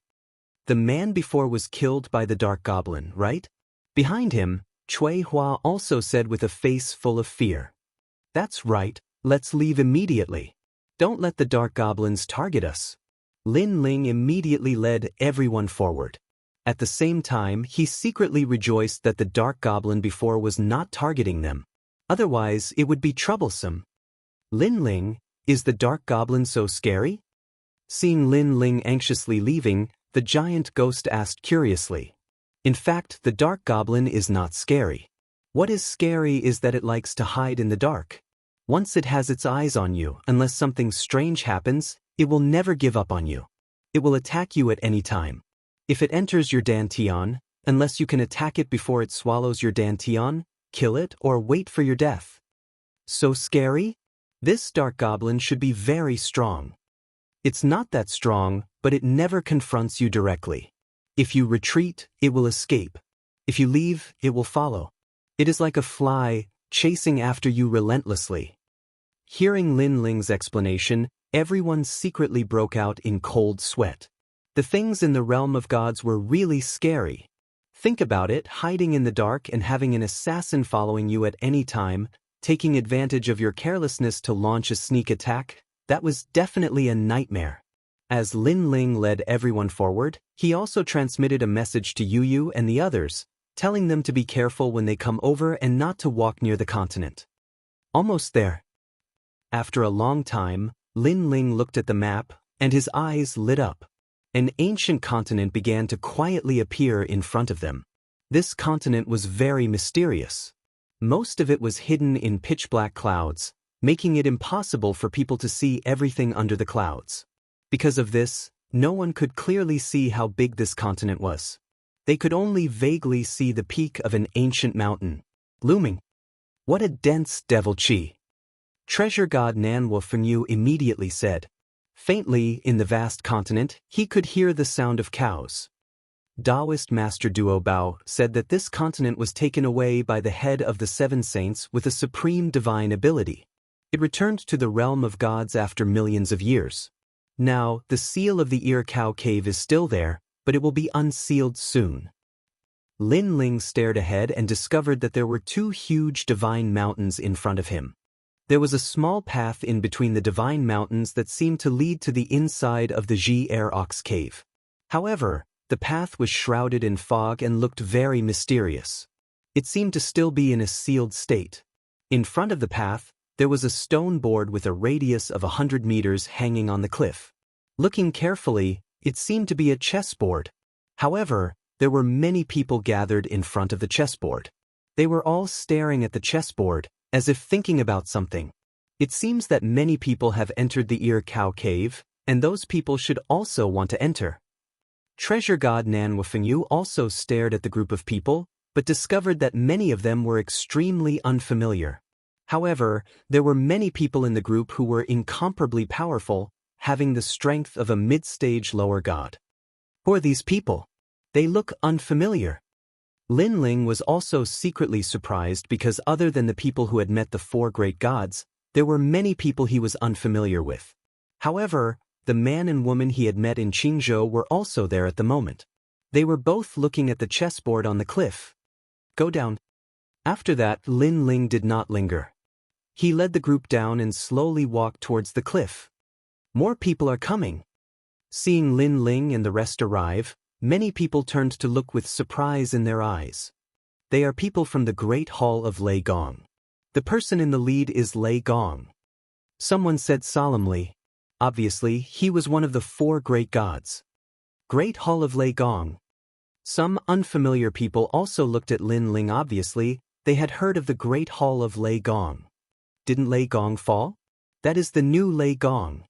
The man before was killed by the dark goblin, right? Behind him, Cui Hua also said with a face full of fear. That's right, let's leave immediately. Don't let the dark goblins target us. Lin Ling immediately led everyone forward. At the same time, he secretly rejoiced that the dark goblin before was not targeting them. Otherwise, it would be troublesome. Lin Ling, is the dark goblin so scary? Seeing Lin Ling anxiously leaving, the giant ghost asked curiously. In fact, the dark goblin is not scary. What is scary is that it likes to hide in the dark. Once it has its eyes on you, unless something strange happens, it will never give up on you. It will attack you at any time. If it enters your dantian, unless you can attack it before it swallows your dantian, kill it or wait for your death. So scary? This dark goblin should be very strong. It's not that strong, but it never confronts you directly. If you retreat, it will escape. If you leave, it will follow. It is like a fly, chasing after you relentlessly. Hearing Lin Ling's explanation, everyone secretly broke out in cold sweat. The things in the realm of gods were really scary. Think about it, hiding in the dark and having an assassin following you at any time, taking advantage of your carelessness to launch a sneak attack, that was definitely a nightmare. As Lin Ling led everyone forward, he also transmitted a message to Yu and the others, telling them to be careful when they come over and not to walk near the continent. Almost there. After a long time, Lin Ling looked at the map, and his eyes lit up. An ancient continent began to quietly appear in front of them. This continent was very mysterious. Most of it was hidden in pitch-black clouds, making it impossible for people to see everything under the clouds. Because of this, no one could clearly see how big this continent was. They could only vaguely see the peak of an ancient mountain, looming. What a dense devil chi! Treasure god Nan Wufenyu immediately said. Faintly, in the vast continent, he could hear the sound of cows. Daoist Master Duo Bao said that this continent was taken away by the head of the seven saints with a supreme divine ability. It returned to the realm of gods after millions of years. Now, the seal of the Ear Cow Cave is still there, but it will be unsealed soon. Lin Ling stared ahead and discovered that there were two huge divine mountains in front of him. There was a small path in between the divine mountains that seemed to lead to the inside of the Ji Air Ox Cave. However, the path was shrouded in fog and looked very mysterious. It seemed to still be in a sealed state. In front of the path, there was a stone board with a radius of 100 meters hanging on the cliff. Looking carefully, it seemed to be a chessboard. However, there were many people gathered in front of the chessboard. They were all staring at the chessboard, as if thinking about something. It seems that many people have entered the Ear Cow Cave, and those people should also want to enter. Treasure god Nan Wufenyu also stared at the group of people, but discovered that many of them were extremely unfamiliar. However, there were many people in the group who were incomparably powerful, having the strength of a mid-stage lower god. Who are these people? They look unfamiliar. Lin Ling was also secretly surprised because other than the people who had met the four great gods, there were many people he was unfamiliar with. However, the man and woman he had met in Qingzhou were also there at the moment. They were both looking at the chessboard on the cliff. Go down. After that, Lin Ling did not linger. He led the group down and slowly walked towards the cliff. More people are coming. Seeing Lin Ling and the rest arrive, many people turned to look with surprise in their eyes. They are people from the Great Hall of Lei Gong. The person in the lead is Lei Gong. Someone said solemnly. Obviously, he was one of the four great gods. Great Hall of Lei Gong. Some unfamiliar people also looked at Lin Ling. Obviously, they had heard of the Great Hall of Lei Gong. Didn't Lei Gong fall? That is the new Lei Gong.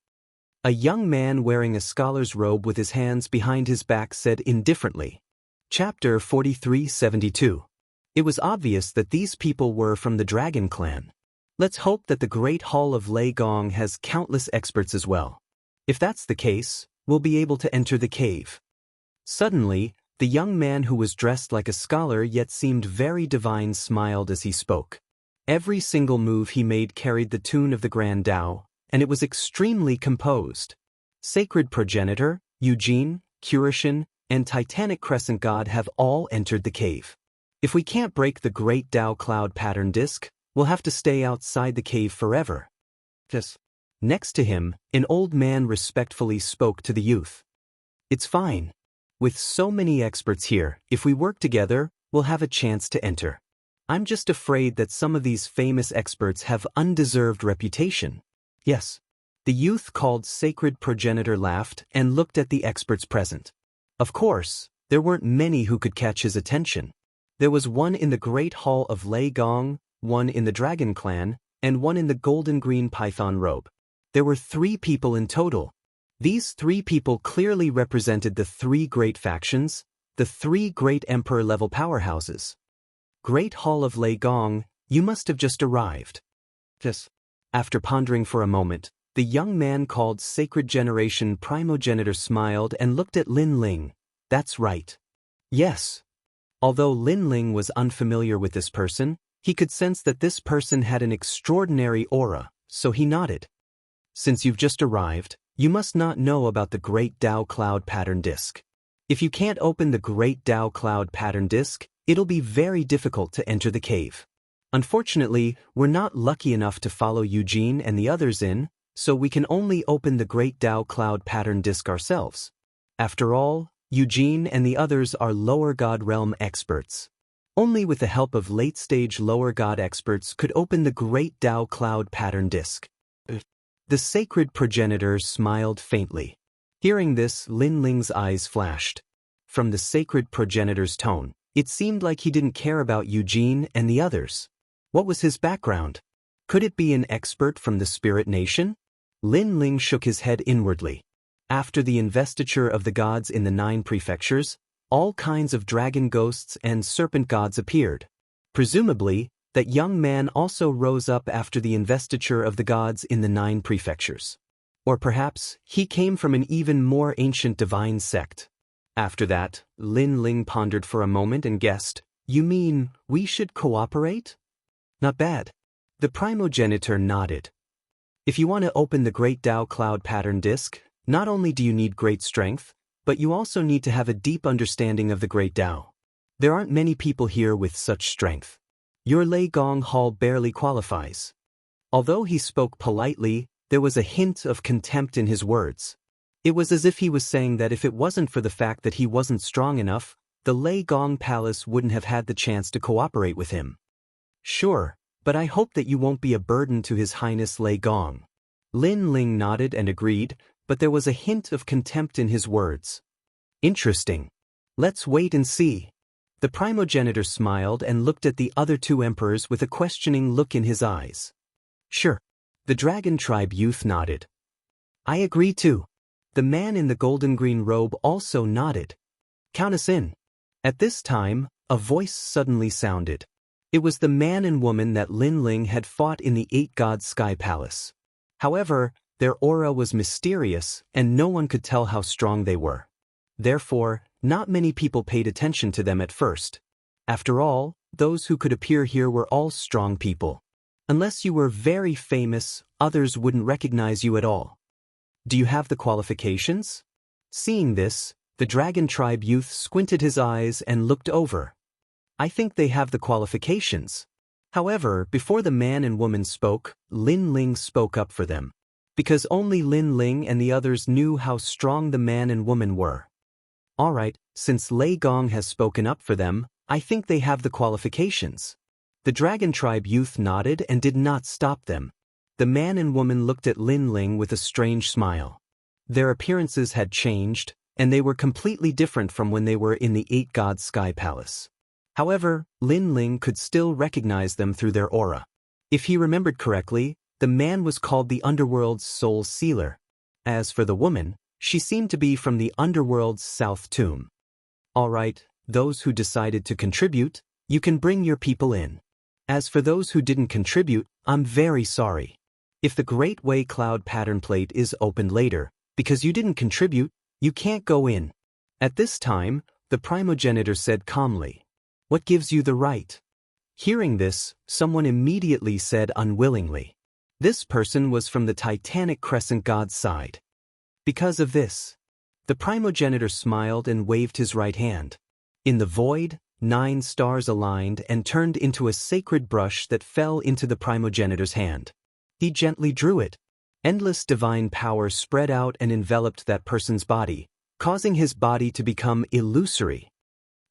A young man wearing a scholar's robe with his hands behind his back said indifferently. Chapter 4372. It was obvious that these people were from the Dragon Clan. Let's hope that the Great Hall of Lei Gong has countless experts as well. If that's the case, we'll be able to enter the cave. Suddenly, the young man who was dressed like a scholar yet seemed very divine smiled as he spoke. Every single move he made carried the tune of the Grand Tao, and it was extremely composed. Sacred Progenitor, Eugene, Curishan, and Titanic Crescent God have all entered the cave. If we can't break the Great Tao Cloud Pattern Disc, we'll have to stay outside the cave forever. Yes. Next to him, an old man respectfully spoke to the youth. It's fine. With so many experts here, if we work together, we'll have a chance to enter. I'm just afraid that some of these famous experts have undeserved reputation. Yes. The youth called Sacred Progenitor laughed and looked at the experts present. Of course, there weren't many who could catch his attention. There was one in the Great Hall of Lei Gong, one in the Dragon Clan, and one in the Golden Green Python robe. There were 3 people in total. These 3 people clearly represented the 3 great factions, the 3 great emperor-level powerhouses. Great Hall of Lei Gong, you must have just arrived. Yes. After pondering for a moment, the young man called Sacred Generation Primogenitor smiled and looked at Lin Ling. That's right. Yes. Although Lin Ling was unfamiliar with this person, he could sense that this person had an extraordinary aura, so he nodded. Since you've just arrived, you must not know about the Great Tao Cloud Pattern Disc. If you can't open the Great Tao Cloud Pattern Disc, it'll be very difficult to enter the cave. Unfortunately, we're not lucky enough to follow Eugene and the others in, so we can only open the Great Dao Cloud Pattern Disc ourselves. After all, Eugene and the others are lower God realm experts. Only with the help of late-stage lower God experts could open the Great Dao Cloud Pattern Disc. The sacred progenitor smiled faintly. Hearing this, Lin Ling's eyes flashed. From the sacred progenitor's tone, it seemed like he didn't care about Eugene and the others. What was his background? Could it be an expert from the Spirit Nation? Lin Ling shook his head inwardly. After the investiture of the gods in the 9 prefectures, all kinds of dragon ghosts and serpent gods appeared. Presumably, that young man also rose up after the investiture of the gods in the 9 prefectures. Or perhaps, he came from an even more ancient divine sect. After that, Lin Ling pondered for a moment and guessed, "You mean, we should cooperate?" "Not bad." The primogenitor nodded. "If you want to open the Great Dao Cloud Pattern Disc, not only do you need great strength, but you also need to have a deep understanding of the Great Dao. There aren't many people here with such strength. Your Lei Gong Hall barely qualifies." Although he spoke politely, there was a hint of contempt in his words. It was as if he was saying that if it wasn't for the fact that he wasn't strong enough, the Lei Gong Palace wouldn't have had the chance to cooperate with him. "Sure, but I hope that you won't be a burden to His Highness Lei Gong." Lin Ling nodded and agreed, but there was a hint of contempt in his words. "Interesting. Let's wait and see." The primogenitor smiled and looked at the other 2 emperors with a questioning look in his eyes. "Sure." The Dragon Tribe youth nodded. "I agree too." The man in the golden-green robe also nodded. "Count us in." At this time, a voice suddenly sounded. It was the man and woman that Lin Ling had fought in the 8 God Sky Palace. However, their aura was mysterious, and no one could tell how strong they were. Therefore, not many people paid attention to them at first. After all, those who could appear here were all strong people. Unless you were very famous, others wouldn't recognize you at all. "Do you have the qualifications?" Seeing this, the Dragon Tribe youth squinted his eyes and looked over. "I think they have the qualifications." However, before the man and woman spoke, Lin Ling spoke up for them. Because only Lin Ling and the others knew how strong the man and woman were. "All right, since Lei Gong has spoken up for them, I think they have the qualifications." The Dragon Tribe youth nodded and did not stop them. The man and woman looked at Lin Ling with a strange smile. Their appearances had changed, and they were completely different from when they were in the 8 God Sky Palace. However, Lin Ling could still recognize them through their aura. If he remembered correctly, the man was called the Underworld's Soul Sealer. As for the woman, she seemed to be from the Underworld's South Tomb. "All right, those who decided to contribute, you can bring your people in. As for those who didn't contribute, I'm very sorry. If the Great Way Cloud Pattern Plate is opened later, because you didn't contribute, you can't go in." At this time, the primogenitor said calmly, "What gives you the right?" Hearing this, someone immediately said unwillingly. This person was from the Titanic Crescent God's side. Because of this, the primogenitor smiled and waved his right hand. In the void, 9 stars aligned and turned into a sacred brush that fell into the primogenitor's hand. He gently drew it. Endless divine power spread out and enveloped that person's body, causing his body to become illusory.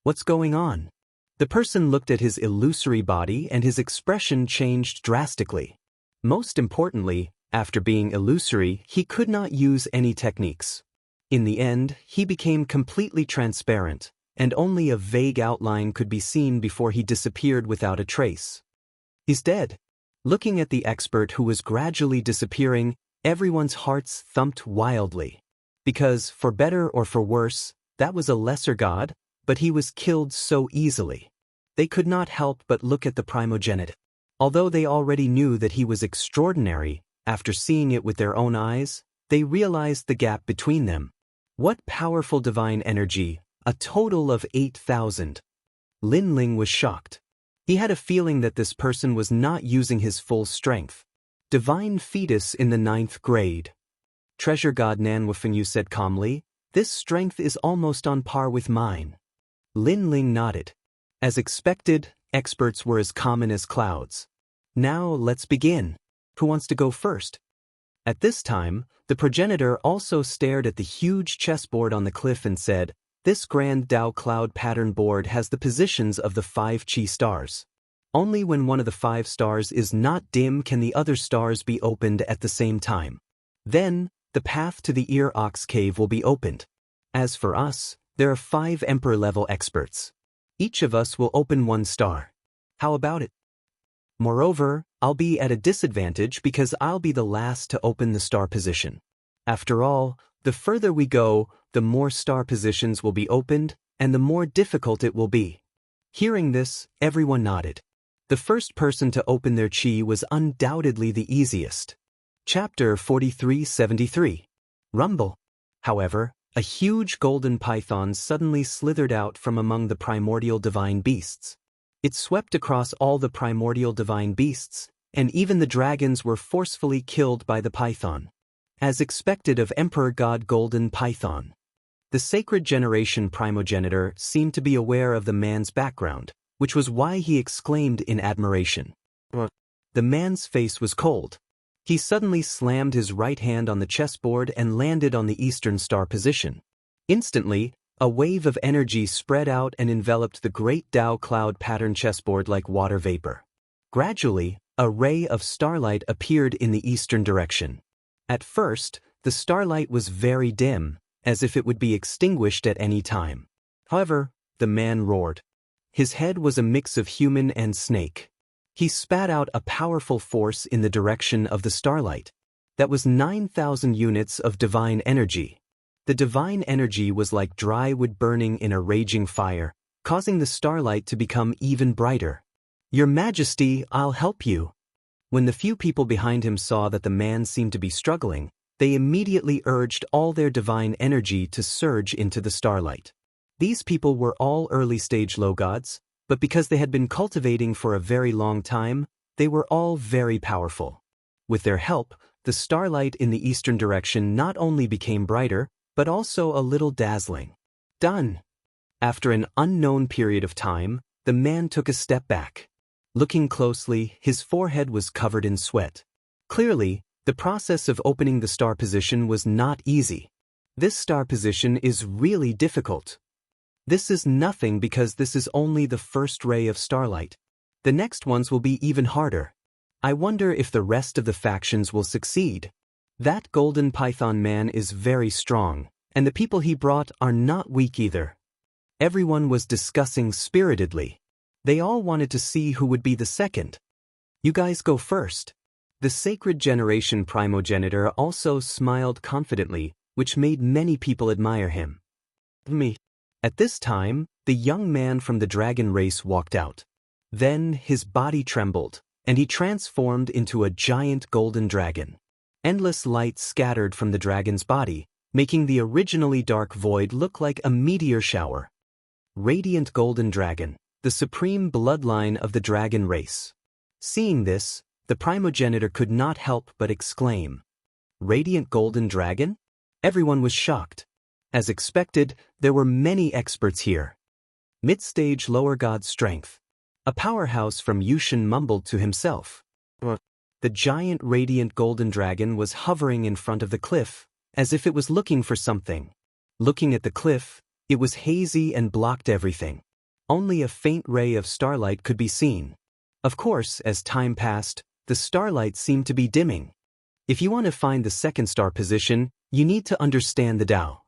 "What's going on?" The person looked at his illusory body and his expression changed drastically. Most importantly, after being illusory, he could not use any techniques. In the end, he became completely transparent, and only a vague outline could be seen before he disappeared without a trace. "He's dead." Looking at the expert who was gradually disappearing, everyone's hearts thumped wildly. Because, for better or for worse, that was a lesser god, but he was killed so easily. They could not help but look at the primogenitor. Although they already knew that he was extraordinary, after seeing it with their own eyes, they realized the gap between them. What powerful divine energy, a total of 8,000. Lin Ling was shocked. He had a feeling that this person was not using his full strength. Divine fetus in the 9th grade. Treasure God Nanwafenyu said calmly, "This strength is almost on par with mine." Lin Ling nodded. As expected, experts were as common as clouds. "Now let's begin. Who wants to go first?" At this time, the progenitor also stared at the huge chessboard on the cliff and said, "This grand Dao cloud pattern board has the positions of the 5 Qi stars. Only when one of the 5 stars is not dim can the other stars be opened at the same time. Then, the path to the Ear Ox Cave will be opened. As for us, there are 5 Emperor-level experts. Each of us will open 1 star. How about it? Moreover, I'll be at a disadvantage because I'll be the last to open the star position. After all, the further we go, the more star positions will be opened, and the more difficult it will be." Hearing this, everyone nodded. The first person to open their qi was undoubtedly the easiest. Chapter 4373. Rumble. However, a huge golden python suddenly slithered out from among the primordial divine beasts. It swept across all the primordial divine beasts, and even the dragons were forcefully killed by the python. As expected of Emperor God Golden Python. The sacred generation primogenitor seemed to be aware of the man's background, which was why he exclaimed in admiration. The man's face was cold. He suddenly slammed his right hand on the chessboard and landed on the eastern star position. Instantly, a wave of energy spread out and enveloped the great Dao cloud pattern chessboard like water vapor. Gradually, a ray of starlight appeared in the eastern direction. At first, the starlight was very dim, as if it would be extinguished at any time. However, the man roared. His head was a mix of human and snake. He spat out a powerful force in the direction of the starlight. That was 9,000 units of divine energy. The divine energy was like dry wood burning in a raging fire, causing the starlight to become even brighter. "Your Majesty, I'll help you." When the few people behind him saw that the man seemed to be struggling, they immediately urged all their divine energy to surge into the starlight. These people were all early-stage low gods, but because they had been cultivating for a very long time, they were all very powerful. With their help, the starlight in the eastern direction not only became brighter, but also a little dazzling. Done. After an unknown period of time, the man took a step back. Looking closely, his forehead was covered in sweat. Clearly, the process of opening the star position was not easy. This star position is really difficult. This is nothing because this is only the first ray of starlight. The next ones will be even harder. I wonder if the rest of the factions will succeed. That golden python man is very strong, and the people he brought are not weak either. Everyone was discussing spiritedly. They all wanted to see who would be the second. "You guys go first." The sacred generation primogenitor also smiled confidently, which made many people admire him. Me. At this time, the young man from the dragon race walked out. Then his body trembled, and he transformed into a giant golden dragon. Endless light scattered from the dragon's body, making the originally dark void look like a meteor shower. Radiant golden dragon, the supreme bloodline of the dragon race. Seeing this, the primogenitor could not help but exclaim, "Radiant golden dragon?" Everyone was shocked. As expected, there were many experts here. Mid-stage lower god strength. A powerhouse from Yushin mumbled to himself. The giant radiant golden dragon was hovering in front of the cliff, as if it was looking for something. Looking at the cliff, it was hazy and blocked everything. Only a faint ray of starlight could be seen. Of course, as time passed, the starlight seemed to be dimming. If you want to find the second star position, you need to understand the Tao.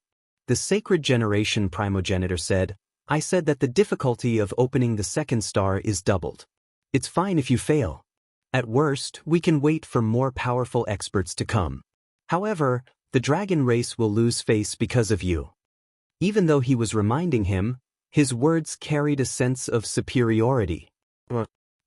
The sacred generation primogenitor said, "I said that the difficulty of opening the second star is doubled. It's fine if you fail. At worst, we can wait for more powerful experts to come. However, the dragon race will lose face because of you." Even though he was reminding him, his words carried a sense of superiority.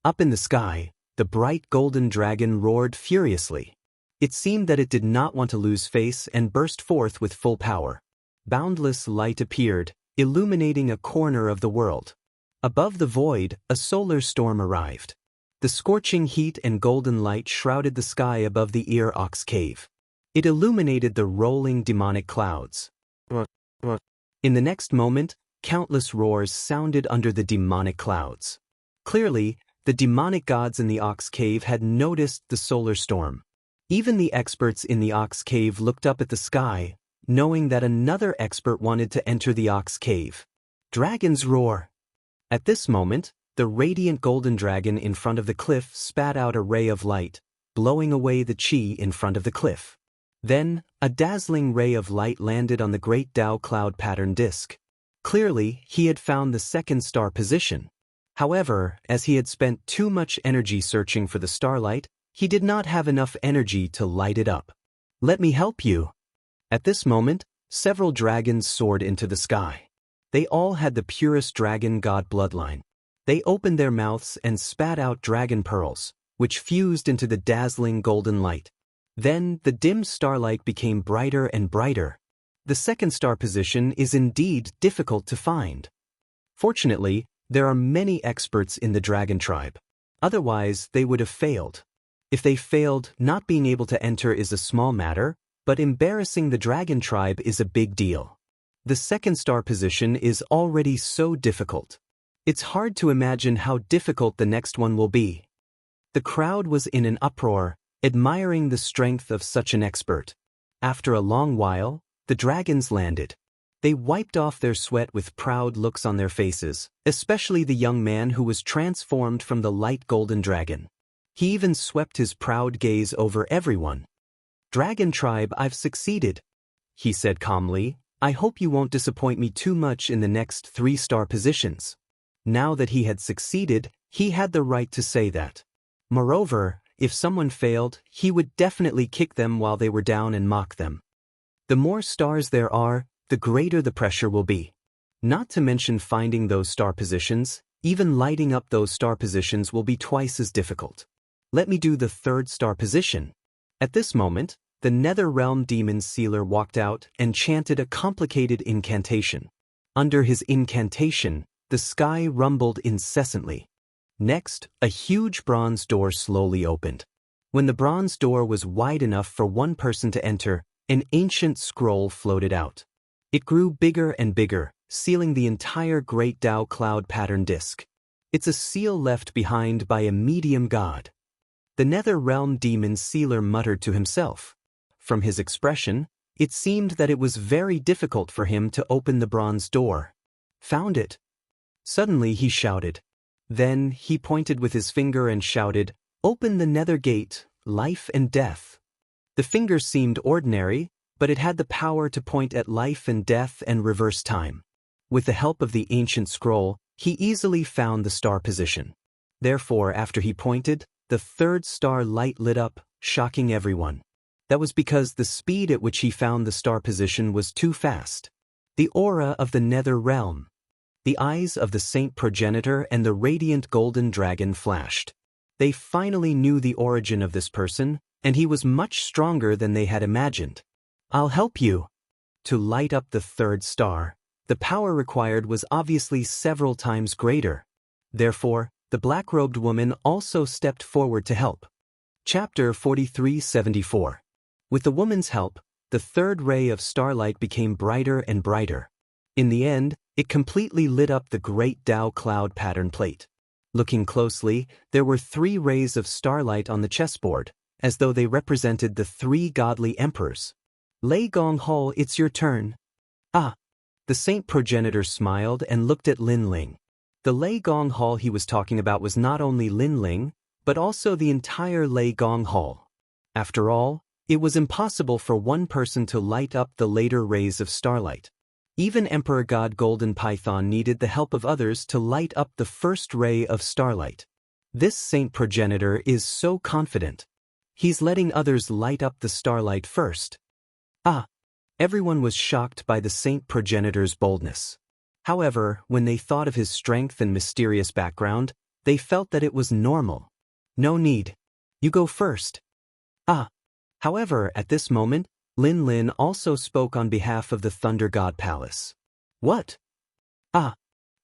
Up in the sky, the bright golden dragon roared furiously. It seemed that it did not want to lose face and burst forth with full power. Boundless light appeared, illuminating a corner of the world. Above the void, a solar storm arrived. The scorching heat and golden light shrouded the sky above the Ear Ox Cave. It illuminated the rolling demonic clouds. In the next moment, countless roars sounded under the demonic clouds. Clearly, the demonic gods in the Ox Cave had noticed the solar storm. Even the experts in the ox cave looked up at the sky, knowing that another expert wanted to enter the ox cave. Dragon's roar. At this moment, the radiant golden dragon in front of the cliff spat out a ray of light, blowing away the chi in front of the cliff. Then, a dazzling ray of light landed on the great Dao cloud pattern disk. Clearly, he had found the second star position. However, as he had spent too much energy searching for the starlight, he did not have enough energy to light it up. Let me help you. At this moment, several dragons soared into the sky. They all had the purest dragon god bloodline. They opened their mouths and spat out dragon pearls, which fused into the dazzling golden light. Then, the dim starlight became brighter and brighter. The second star position is indeed difficult to find. Fortunately, there are many experts in the dragon tribe. Otherwise, they would have failed. If they failed, not being able to enter is a small matter, but embarrassing the dragon tribe is a big deal. The second star position is already so difficult. It's hard to imagine how difficult the next one will be. The crowd was in an uproar, admiring the strength of such an expert. After a long while, the dragons landed. They wiped off their sweat with proud looks on their faces, especially the young man who was transformed from the light golden dragon. He even swept his proud gaze over everyone. Dragon tribe, I've succeeded, he said calmly. I hope you won't disappoint me too much in the next 3-star positions. Now that he had succeeded, he had the right to say that. Moreover, if someone failed, he would definitely kick them while they were down and mock them. The more stars there are, the greater the pressure will be. Not to mention finding those star positions, even lighting up those star positions will be twice as difficult. Let me do the 3rd star position. At this moment, the Nether Realm Demon Sealer walked out and chanted a complicated incantation. Under his incantation, the sky rumbled incessantly. Next, a huge bronze door slowly opened. When the bronze door was wide enough for one person to enter, an ancient scroll floated out. It grew bigger and bigger, sealing the entire great Dao cloud pattern disk. It's a seal left behind by a medium god. The Nether Realm Demon Sealer muttered to himself. From his expression, it seemed that it was very difficult for him to open the bronze door. Found it. Suddenly he shouted. Then he pointed with his finger and shouted, "Open the nether gate, life and death." The finger seemed ordinary, but it had the power to point at life and death and reverse time. With the help of the ancient scroll, he easily found the star position. Therefore, after he pointed, the 3rd star light lit up, shocking everyone. That was because the speed at which he found the star position was too fast. The aura of the Nether Realm. The eyes of the Saint Progenitor and the radiant golden dragon flashed. They finally knew the origin of this person, and he was much stronger than they had imagined. I'll help you. To light up the 3rd star, the power required was obviously several times greater. Therefore, the black-robed woman also stepped forward to help. Chapter 4374. With the woman's help, the 3rd ray of starlight became brighter and brighter. In the end, it completely lit up the great Dao cloud pattern plate. Looking closely, there were 3 rays of starlight on the chessboard, as though they represented the 3 godly emperors. Lei Gong Hall, it's your turn. Ah! The Saint Progenitor smiled and looked at Lin Ling. The Lei Gong Hall he was talking about was not only Lin Ling, but also the entire Lei Gong Hall. After all, it was impossible for one person to light up the later rays of starlight. Even Emperor God Golden Python needed the help of others to light up the first ray of starlight. This Saint Progenitor is so confident. He's letting others light up the starlight first. Ah! Everyone was shocked by the Saint Progenitor's boldness. However, when they thought of his strength and mysterious background, they felt that it was normal. No need. You go first. Ah! However, at this moment, Lin Lin also spoke on behalf of the Thunder God Palace. What? Ah!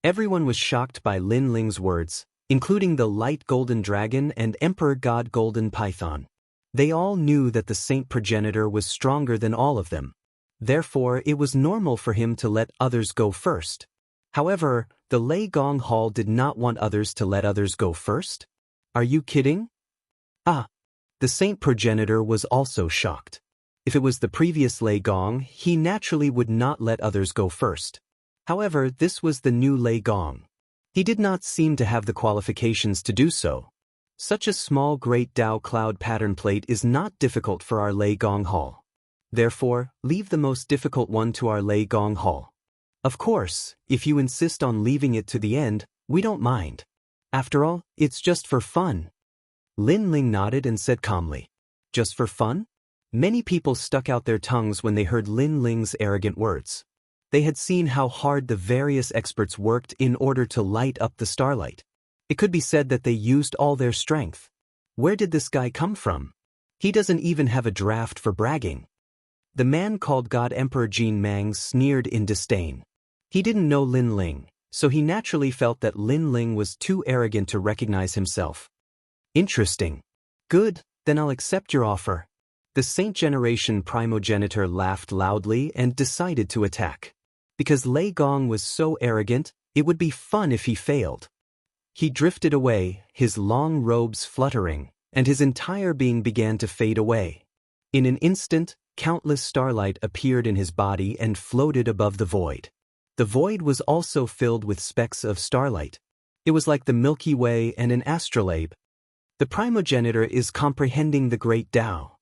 Everyone was shocked by Lin Ling's words, including the Light Golden Dragon and Emperor God Golden Python. They all knew that the Saint Progenitor was stronger than all of them. Therefore, it was normal for him to let others go first. However, the Lei Gong Hall did not want others to let others go first? Are you kidding? Ah! The saint progenitor was also shocked. If it was the previous Lei Gong, he naturally would not let others go first. However, this was the new Lei Gong. He did not seem to have the qualifications to do so. Such a small great Dao cloud pattern plate is not difficult for our Lei Gong Hall. Therefore, leave the most difficult one to our Lei Gong Hall. Of course, if you insist on leaving it to the end, we don't mind. After all, it's just for fun. Lin Ling nodded and said calmly, "Just for fun?" Many people stuck out their tongues when they heard Lin Ling's arrogant words. They had seen how hard the various experts worked in order to light up the starlight. It could be said that they used all their strength. Where did this guy come from? He doesn't even have a draft for bragging. The man called God Emperor Jin Mang sneered in disdain. He didn't know Lin Ling, so he naturally felt that Lin Ling was too arrogant to recognize himself. Interesting. Good, then I'll accept your offer. The Saint Generation primogenitor laughed loudly and decided to attack. Because Lei Gong was so arrogant, it would be fun if he failed. He drifted away, his long robes fluttering, and his entire being began to fade away. In an instant, countless starlight appeared in his body and floated above the void. The void was also filled with specks of starlight. It was like the Milky Way and an astrolabe. The primogenitor is comprehending the great Tao.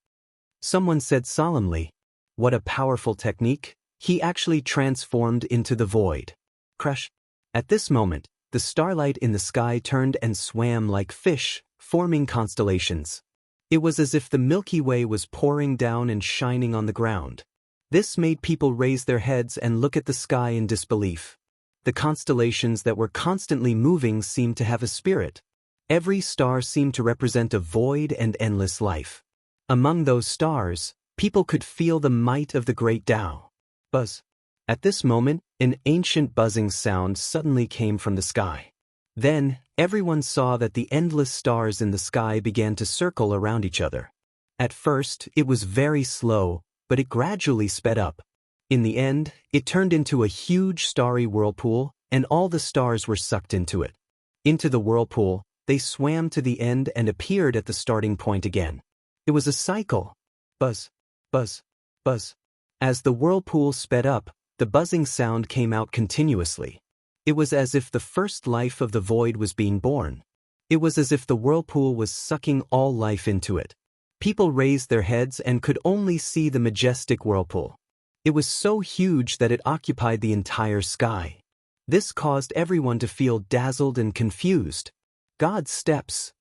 Someone said solemnly, "What a powerful technique. He actually transformed into the void." Crash. At this moment, the starlight in the sky turned and swam like fish, forming constellations. It was as if the Milky Way was pouring down and shining on the ground. This made people raise their heads and look at the sky in disbelief. The constellations that were constantly moving seemed to have a spirit. Every star seemed to represent a void and endless life. Among those stars, people could feel the might of the great Tao. Buzz. At this moment, an ancient buzzing sound suddenly came from the sky. Then, everyone saw that the endless stars in the sky began to circle around each other. At first, it was very slow, but it gradually sped up. In the end, it turned into a huge starry whirlpool, and all the stars were sucked into it. Into the whirlpool, they swam to the end and appeared at the starting point again. It was a cycle. Buzz, buzz, buzz. As the whirlpool sped up, the buzzing sound came out continuously. It was as if the first life of the void was being born. It was as if the whirlpool was sucking all life into it. People raised their heads and could only see the majestic whirlpool. It was so huge that it occupied the entire sky. This caused everyone to feel dazzled and confused. God's steps.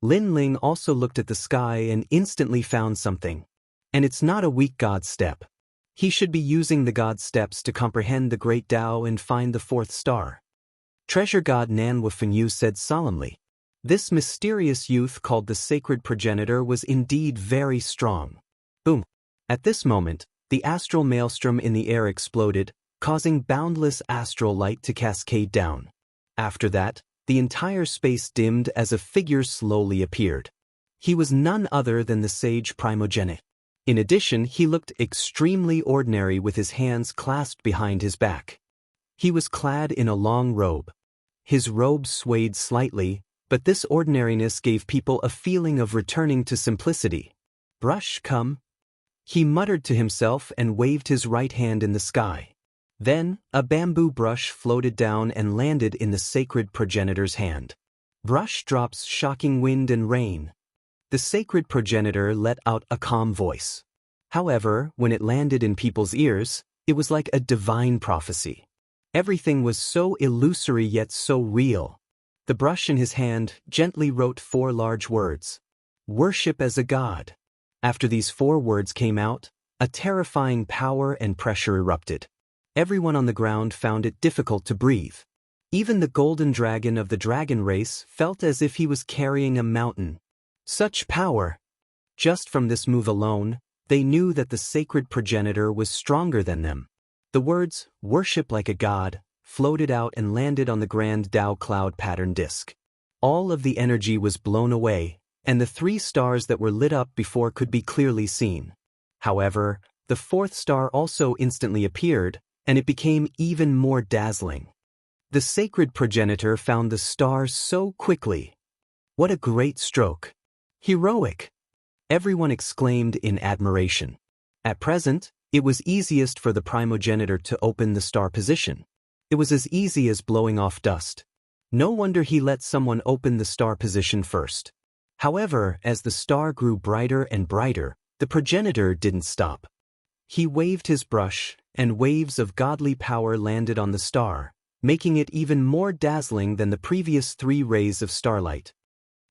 Lin Ling also looked at the sky and instantly found something. And it's not a weak God step. He should be using the God steps to comprehend the great Tao and find the fourth star. Treasure God Nan Wufenyu said solemnly. This mysterious youth called the sacred progenitor was indeed very strong. Boom. At this moment, the astral maelstrom in the air exploded, causing boundless astral light to cascade down. After that, the entire space dimmed as a figure slowly appeared. He was none other than the sage primogenitor. In addition, he looked extremely ordinary with his hands clasped behind his back. He was clad in a long robe. His robe swayed slightly, but this ordinariness gave people a feeling of returning to simplicity. "Brush, come." He muttered to himself and waved his right hand in the sky. Then, a bamboo brush floated down and landed in the sacred progenitor's hand. Brush drops shocking wind and rain. The sacred progenitor let out a calm voice. However, when it landed in people's ears, it was like a divine prophecy. Everything was so illusory yet so real. The brush in his hand gently wrote 4 large words. "Worship as a god." After these 4 words came out, a terrifying power and pressure erupted. Everyone on the ground found it difficult to breathe. Even the golden dragon of the dragon race felt as if he was carrying a mountain. Such power! Just from this move alone, they knew that the sacred progenitor was stronger than them. The words, "worship like a god," floated out and landed on the grand Tao cloud pattern disk. All of the energy was blown away, and the 3 stars that were lit up before could be clearly seen. However, the 4th star also instantly appeared, and it became even more dazzling. The sacred progenitor found the star so quickly. What a great stroke! Heroic! Everyone exclaimed in admiration. At present, it was easiest for the primogenitor to open the star position. It was as easy as blowing off dust. No wonder he let someone open the star position first. However, as the star grew brighter and brighter, the progenitor didn't stop. He waved his brush, and waves of godly power landed on the star, making it even more dazzling than the previous 3 rays of starlight.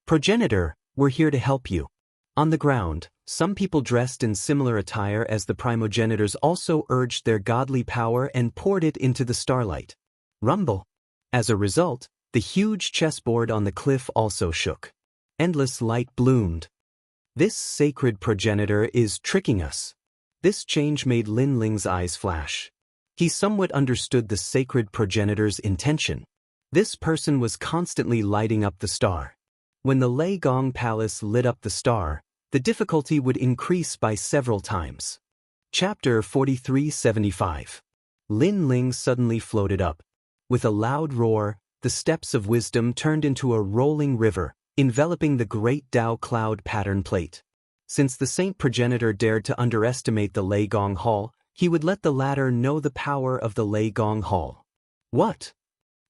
Progenitor, we're here to help you. On the ground, some people dressed in similar attire as the primogenitors also urged their godly power and poured it into the starlight. Rumble. As a result, the huge chessboard on the cliff also shook. Endless light bloomed. This sacred progenitor is tricking us. This change made Lin Ling's eyes flash. He somewhat understood the sacred progenitor's intention. This person was constantly lighting up the star. When the Lei Gong Palace lit up the star, the difficulty would increase by several times. Chapter 4375. Lin Ling suddenly floated up. With a loud roar, the steps of wisdom turned into a rolling river, enveloping the great Tao cloud pattern plate. Since the saint progenitor dared to underestimate the Lei Gong Hall, he would let the latter know the power of the Lei Gong Hall. What?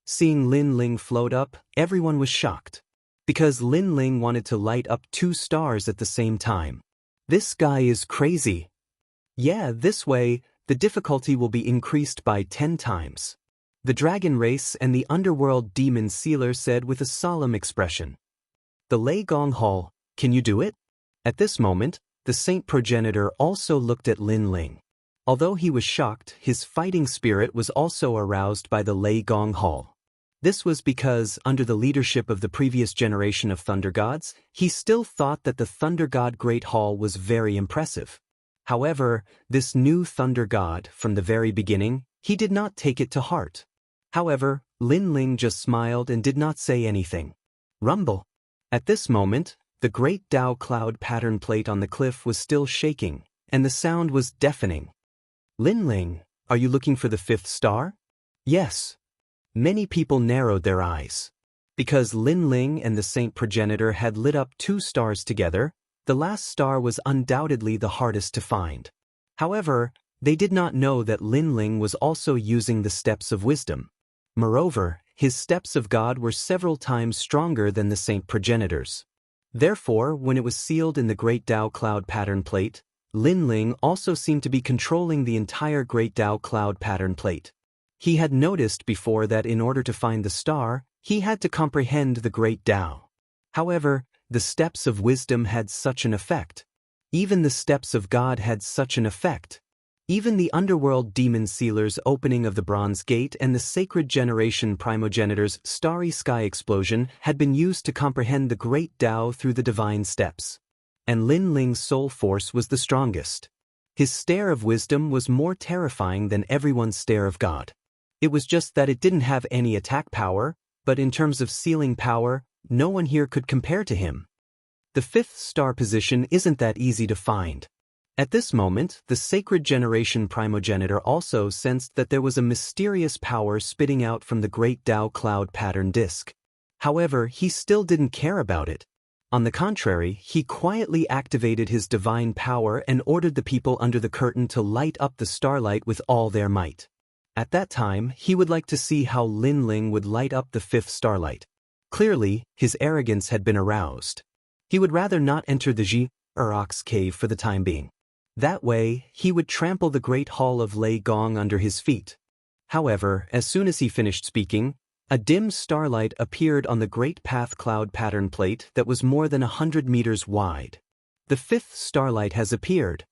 Seeing Lin Ling float up, everyone was shocked. Because Lin Ling wanted to light up 2 stars at the same time. This guy is crazy. Yeah, this way, the difficulty will be increased by 10 times. The dragon race and the underworld demon sealer said with a solemn expression. The Lei Gong Hall, can you do it? At this moment, the saint progenitor also looked at Lin Ling. Although he was shocked, his fighting spirit was also aroused by the Lei Gong Hall. This was because, under the leadership of the previous generation of thunder gods, he still thought that the thunder god Great Hall was very impressive. However, this new thunder god, from the very beginning, he did not take it to heart. However, Lin Ling just smiled and did not say anything. Rumble. At this moment, the great Tao cloud pattern plate on the cliff was still shaking, and the sound was deafening. Lin Ling, are you looking for the 5th star? Yes. Many people narrowed their eyes. Because Lin Ling and the saint progenitor had lit up 2 stars together, the last star was undoubtedly the hardest to find. However, they did not know that Lin Ling was also using the steps of wisdom. Moreover, his steps of God were several times stronger than the saint progenitors. Therefore, when it was sealed in the great Tao cloud pattern plate, Lin Ling also seemed to be controlling the entire great Tao cloud pattern plate. He had noticed before that in order to find the star, he had to comprehend the great Tao. However, the steps of wisdom had such an effect. Even the steps of God had such an effect. Even the underworld demon sealer's opening of the bronze gate and the sacred generation primogenitor's starry sky explosion had been used to comprehend the great Tao through the divine steps. And Lin Ling's soul force was the strongest. His stare of wisdom was more terrifying than everyone's stare of God. It was just that it didn't have any attack power, but in terms of sealing power, no one here could compare to him. The 5th star position isn't that easy to find. At this moment, the sacred generation primogenitor also sensed that there was a mysterious power spitting out from the great Tao cloud pattern disk. However, he still didn't care about it. On the contrary, he quietly activated his divine power and ordered the people under the curtain to light up the starlight with all their might. At that time, he would like to see how Lin Ling would light up the 5th starlight. Clearly, his arrogance had been aroused. He would rather not enter the Ji-Urok's cave for the time being. That way, he would trample the great hall of Lei Gong under his feet. However, as soon as he finished speaking, a dim starlight appeared on the great path cloud pattern plate that was more than 100 meters wide. The 5th starlight has appeared.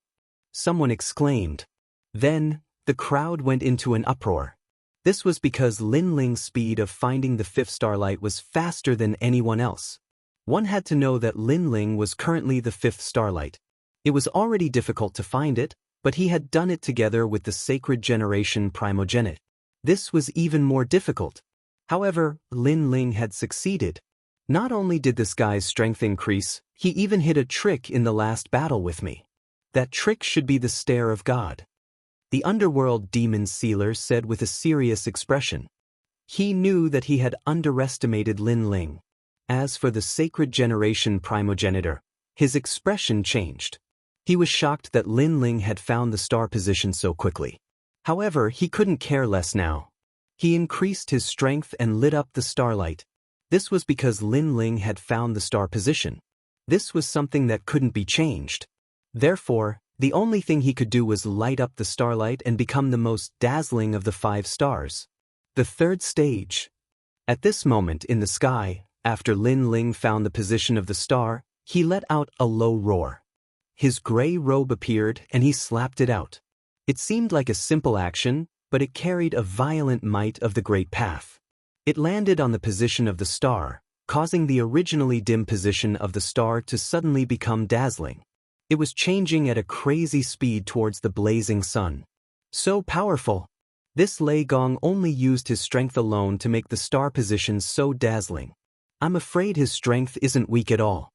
Someone exclaimed. Then, the crowd went into an uproar. This was because Lin Ling's speed of finding the 5th starlight was faster than anyone else. One had to know that Lin Ling was currently the 5th starlight. It was already difficult to find it, but he had done it together with the sacred generation primogenite. This was even more difficult. However, Lin Ling had succeeded. Not only did this guy's strength increase, he even hit a trick in the last battle with me. That trick should be the stare of God. The underworld demon sealer said with a serious expression. He knew that he had underestimated Lin Ling. As for the sacred generation primogenitor, His expression changed. He was shocked that Lin Ling had found the star position so quickly. However, he couldn't care less now. He increased his strength and lit up the starlight. This was because Lin Ling had found the star position. This was something that couldn't be changed. Therefore, the only thing he could do was light up the starlight and become the most dazzling of the 5 stars. The third stage. At this moment in the sky, after Lin Ling found the position of the star, he let out a low roar. His gray robe appeared and he slapped it out. It seemed like a simple action, but it carried a violent might of the great path. It landed on the position of the star, causing the originally dim position of the star to suddenly become dazzling. It was changing at a crazy speed towards the blazing sun. So powerful! This Lei Gong only used his strength alone to make the star position so dazzling. I'm afraid his strength isn't weak at all.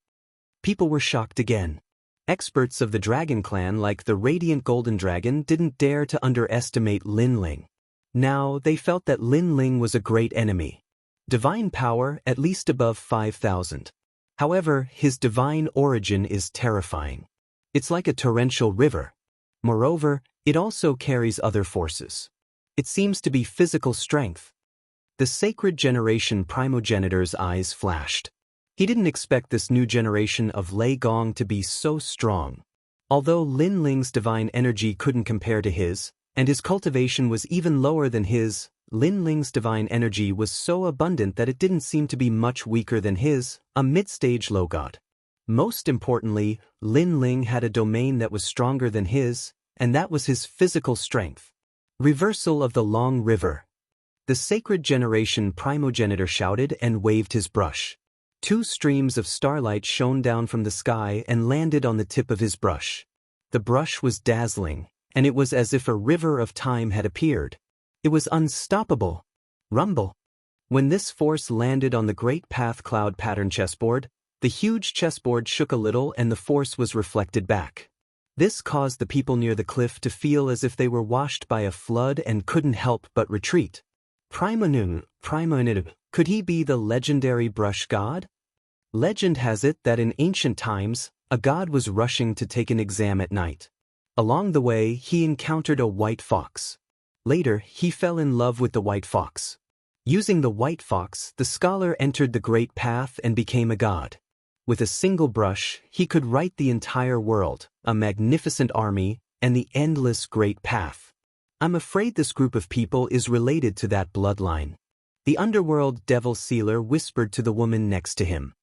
People were shocked again. Experts of the Dragon Clan like the Radiant Golden Dragon didn't dare to underestimate Lin Ling. Now they felt that Lin Ling was a great enemy. Divine power at least above 5,000. However, his divine origin is terrifying. It's like a torrential river. Moreover, it also carries other forces. It seems to be physical strength. The sacred generation primogenitor's eyes flashed. He didn't expect this new generation of Lei Gong to be so strong. Although Lin Ling's divine energy couldn't compare to his, and his cultivation was even lower than his, Lin Ling's divine energy was so abundant that it didn't seem to be much weaker than his, a mid-stage low god. Most importantly, Lin Ling had a domain that was stronger than his, and that was his physical strength. Reversal of the long river. The sacred generation primogenitor shouted and waved his brush. 2 streams of starlight shone down from the sky and landed on the tip of his brush. The brush was dazzling, and it was as if a river of time had appeared. It was unstoppable. Rumble. When this force landed on the great path cloud pattern chessboard, the huge chessboard shook a little and the force was reflected back. This caused the people near the cliff to feel as if they were washed by a flood and couldn't help but retreat. Primonid, could he be the legendary brush god? Legend has it that in ancient times, a god was rushing to take an exam at night. Along the way, he encountered a white fox. Later, he fell in love with the white fox. Using the white fox, the scholar entered the great path and became a god. With a single brush, he could write the entire world, a magnificent army, and the endless great path. I'm afraid this group of people is related to that bloodline. The underworld devil sealer whispered to the woman next to him.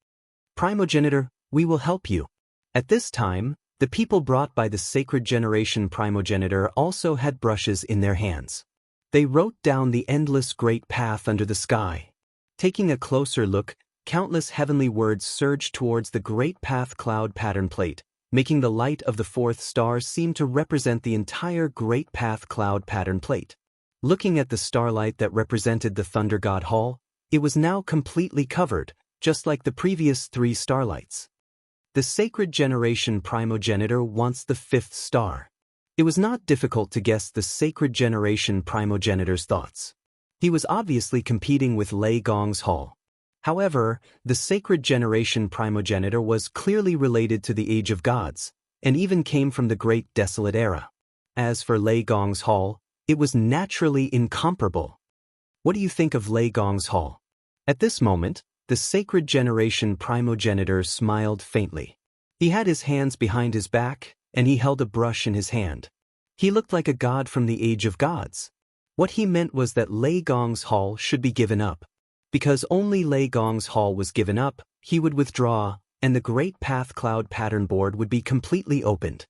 Primogenitor, we will help you. At this time, the people brought by the sacred generation primogenitor also had brushes in their hands. They wrote down the endless great path under the sky. Taking a closer look, countless heavenly words surged towards the great path cloud pattern plate, making the light of the 4th star seem to represent the entire great path cloud pattern plate. Looking at the starlight that represented the Thunder God Hall, it was now completely covered, just like the previous 3 starlights. The sacred generation primogenitor wants the 5th star. It was not difficult to guess the sacred generation primogenitor's thoughts. He was obviously competing with Lei Gong's hall. However, the sacred generation primogenitor was clearly related to the Age of Gods, and even came from the Great Desolate Era. As for Lei Gong's hall, it was naturally incomparable. What do you think of Lei Gong's hall? At this moment, the sacred generation primogenitor smiled faintly. He had his hands behind his back, and he held a brush in his hand. He looked like a god from the Age of Gods. What he meant was that Lei Gong's hall should be given up. Because only Lei Gong's hall was given up, he would withdraw, and the great path cloud pattern board would be completely opened.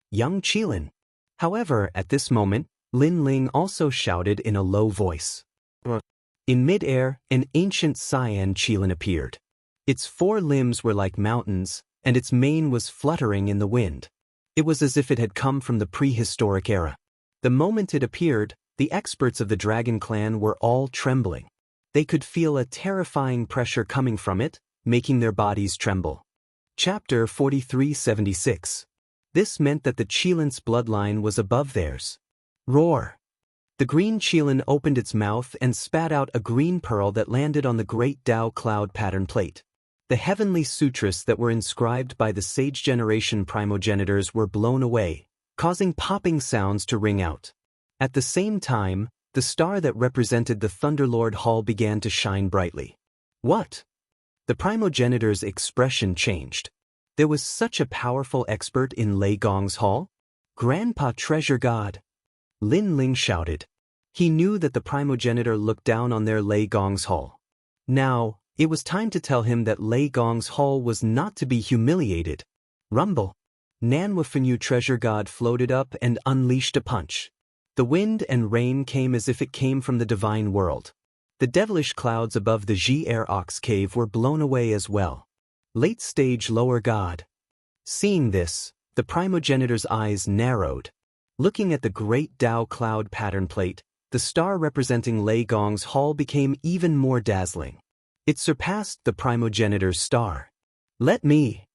Young Qilin. However, at this moment, Lin Ling also shouted in a low voice. In mid-air, an ancient cyan Qilin appeared. Its 4 limbs were like mountains, and its mane was fluttering in the wind. It was as if it had come from the prehistoric era. The moment it appeared, the experts of the Dragon Clan were all trembling. They could feel a terrifying pressure coming from it, making their bodies tremble. Chapter 4376. This meant that the Qilin's bloodline was above theirs. Roar! The green Qilin opened its mouth and spat out a green pearl that landed on the great Dao cloud pattern plate. The heavenly sutras that were inscribed by the sage generation primogenitors were blown away, causing popping sounds to ring out. At the same time, the star that represented the Thunderlord Hall began to shine brightly. What? The primogenitor's expression changed. There was such a powerful expert in Lei Gong's hall? Grandpa Treasure God! Lin Ling shouted. He knew that the primogenitor looked down on their Lei Gong's hall. Now, it was time to tell him that Lei Gong's hall was not to be humiliated. Rumble! Nanwafenyu Treasure God floated up and unleashed a punch. The wind and rain came as if it came from the divine world. The devilish clouds above the Ji-Er Ox cave were blown away as well. Late stage lower god. Seeing this, the primogenitor's eyes narrowed. Looking at the great Tao cloud pattern plate, the star representing Lei Gong's hall became even more dazzling. It surpassed the primogenitor's star. Let me!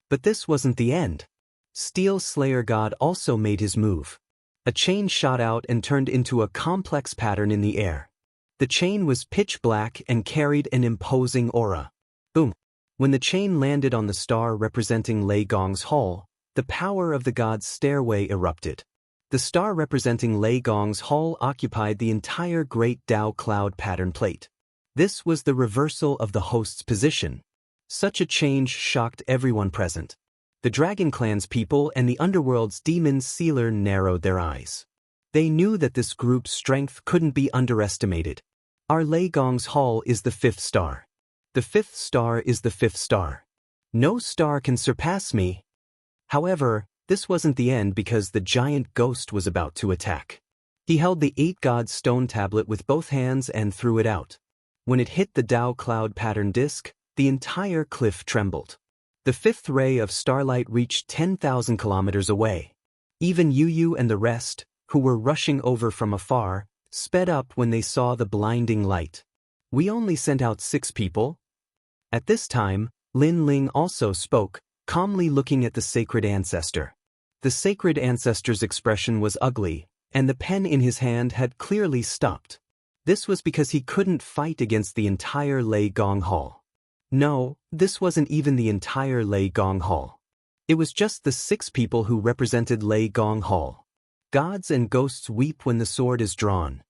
But this wasn't the end. Steel Slayer God also made his move. A chain shot out and turned into a complex pattern in the air. The chain was pitch black and carried an imposing aura. Boom! When the chain landed on the star representing Lei Gong's hall, the power of the god's stairway erupted. The star representing Lei Gong's hall occupied the entire great Tao cloud pattern plate. This was the reversal of the host's position. Such a change shocked everyone present. The Dragon Clan's people and the Underworld's demon sealer narrowed their eyes. They knew that this group's strength couldn't be underestimated. Our Lei Gong's hall is the fifth star. The fifth star is the fifth star. No star can surpass me. However, this wasn't the end because the giant ghost was about to attack. He held the 8-god stone tablet with both hands and threw it out. When it hit the Tao cloud pattern disk, the entire cliff trembled. The fifth ray of starlight reached 10,000 kilometers away. Even Yu and the rest, who were rushing over from afar, sped up when they saw the blinding light. We only sent out 6 people. At this time, Lin Ling also spoke, calmly looking at the sacred ancestor. The sacred ancestor's expression was ugly, and the pen in his hand had clearly stopped. This was because he couldn't fight against the entire Lei Gong Hall. No, this wasn't even the entire Lei Gong Hall. It was just the 6 people who represented Lei Gong Hall. Gods and ghosts weep when the sword is drawn.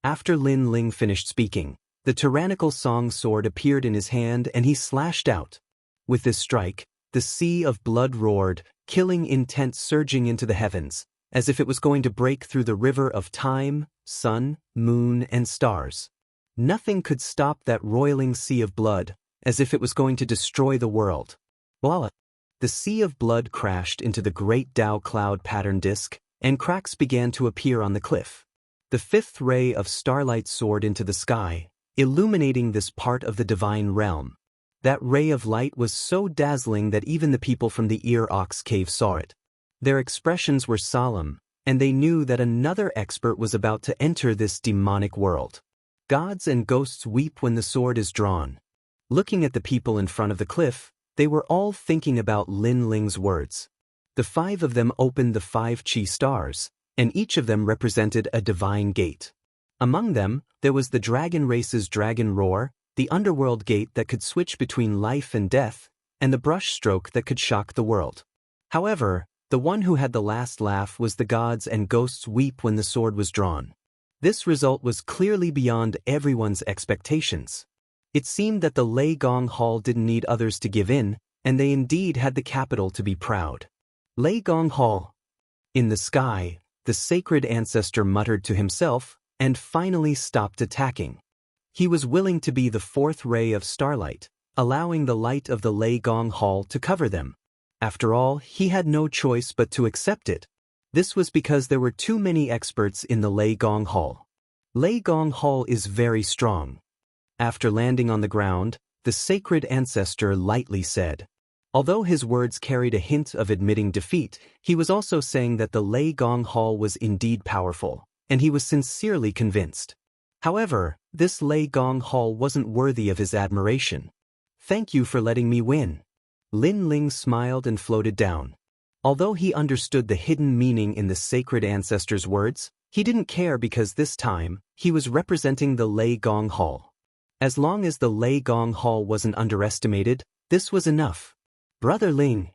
After Lin Ling finished speaking, the tyrannical song sword appeared in his hand and he slashed out. With this strike, the sea of blood roared, killing intent surging into the heavens, as if it was going to break through the river of time, sun, moon, and stars. Nothing could stop that roiling sea of blood, as if it was going to destroy the world. Voila! The sea of blood crashed into the great Tao cloud pattern disk, and cracks began to appear on the cliff. The fifth ray of starlight soared into the sky, illuminating this part of the divine realm. That ray of light was so dazzling that even the people from the Ear Ox cave saw it. Their expressions were solemn, and they knew that another expert was about to enter this demonic world. Gods and ghosts weep when the sword is drawn. Looking at the people in front of the cliff, they were all thinking about Lin Ling's words. The 5 of them opened the 5 chi stars, and each of them represented a divine gate. Among them, there was the dragon race's dragon roar, the underworld gate that could switch between life and death, and the brush stroke that could shock the world. However, the one who had the last laugh was the gods and ghosts weep when the sword was drawn. This result was clearly beyond everyone's expectations. It seemed that the Lei Gong Hall didn't need others to give in, and they indeed had the capital to be proud. Lei Gong Hall. In the sky, the sacred ancestor muttered to himself, and finally stopped attacking. He was willing to be the 4th ray of starlight, allowing the light of the Lei Gong Hall to cover them. After all, he had no choice but to accept it. This was because there were too many experts in the Lei Gong Hall. Lei Gong Hall is very strong. After landing on the ground, the sacred ancestor lightly said. Although his words carried a hint of admitting defeat, he was also saying that the Lei Gong Hall was indeed powerful, and he was sincerely convinced. However, this Lei Gong Hall wasn't worthy of his admiration. Thank you for letting me win. Lin Ling smiled and floated down. Although he understood the hidden meaning in the sacred ancestor's words, he didn't care because this time, he was representing the Lei Gong Hall. As long as the Lei Gong Hall wasn't underestimated, This was enough. Brother Ling.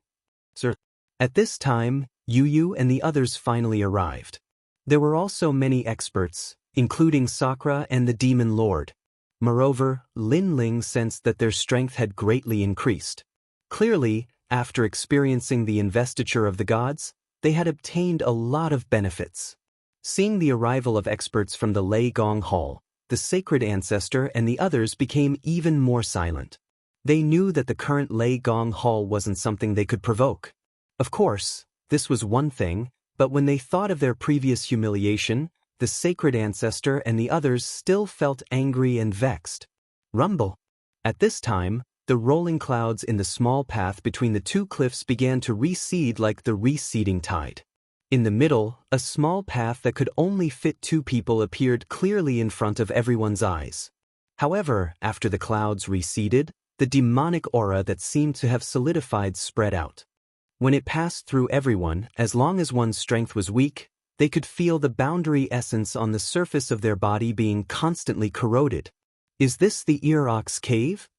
Sir. At this time, Yu and the others finally arrived. There were also many experts, including Sakura and the Demon Lord. Moreover, Lin Ling sensed that their strength had greatly increased. Clearly, after experiencing the investiture of the gods, they had obtained a lot of benefits. Seeing the arrival of experts from the Lei Gong Hall, the sacred ancestor and the others became even more silent. They knew that the current Lei Gong Hall wasn't something they could provoke. Of course, this was one thing, but when they thought of their previous humiliation, the sacred ancestor and the others still felt angry and vexed. Rumble. At this time, the rolling clouds in the small path between the two cliffs began to recede like the receding tide. In the middle, a small path that could only fit 2 people appeared clearly in front of everyone's eyes. However, after the clouds receded, the demonic aura that seemed to have solidified spread out. When it passed through everyone, as long as one's strength was weak, they could feel the boundary essence on the surface of their body being constantly corroded. Is this the Ear Ox Cave?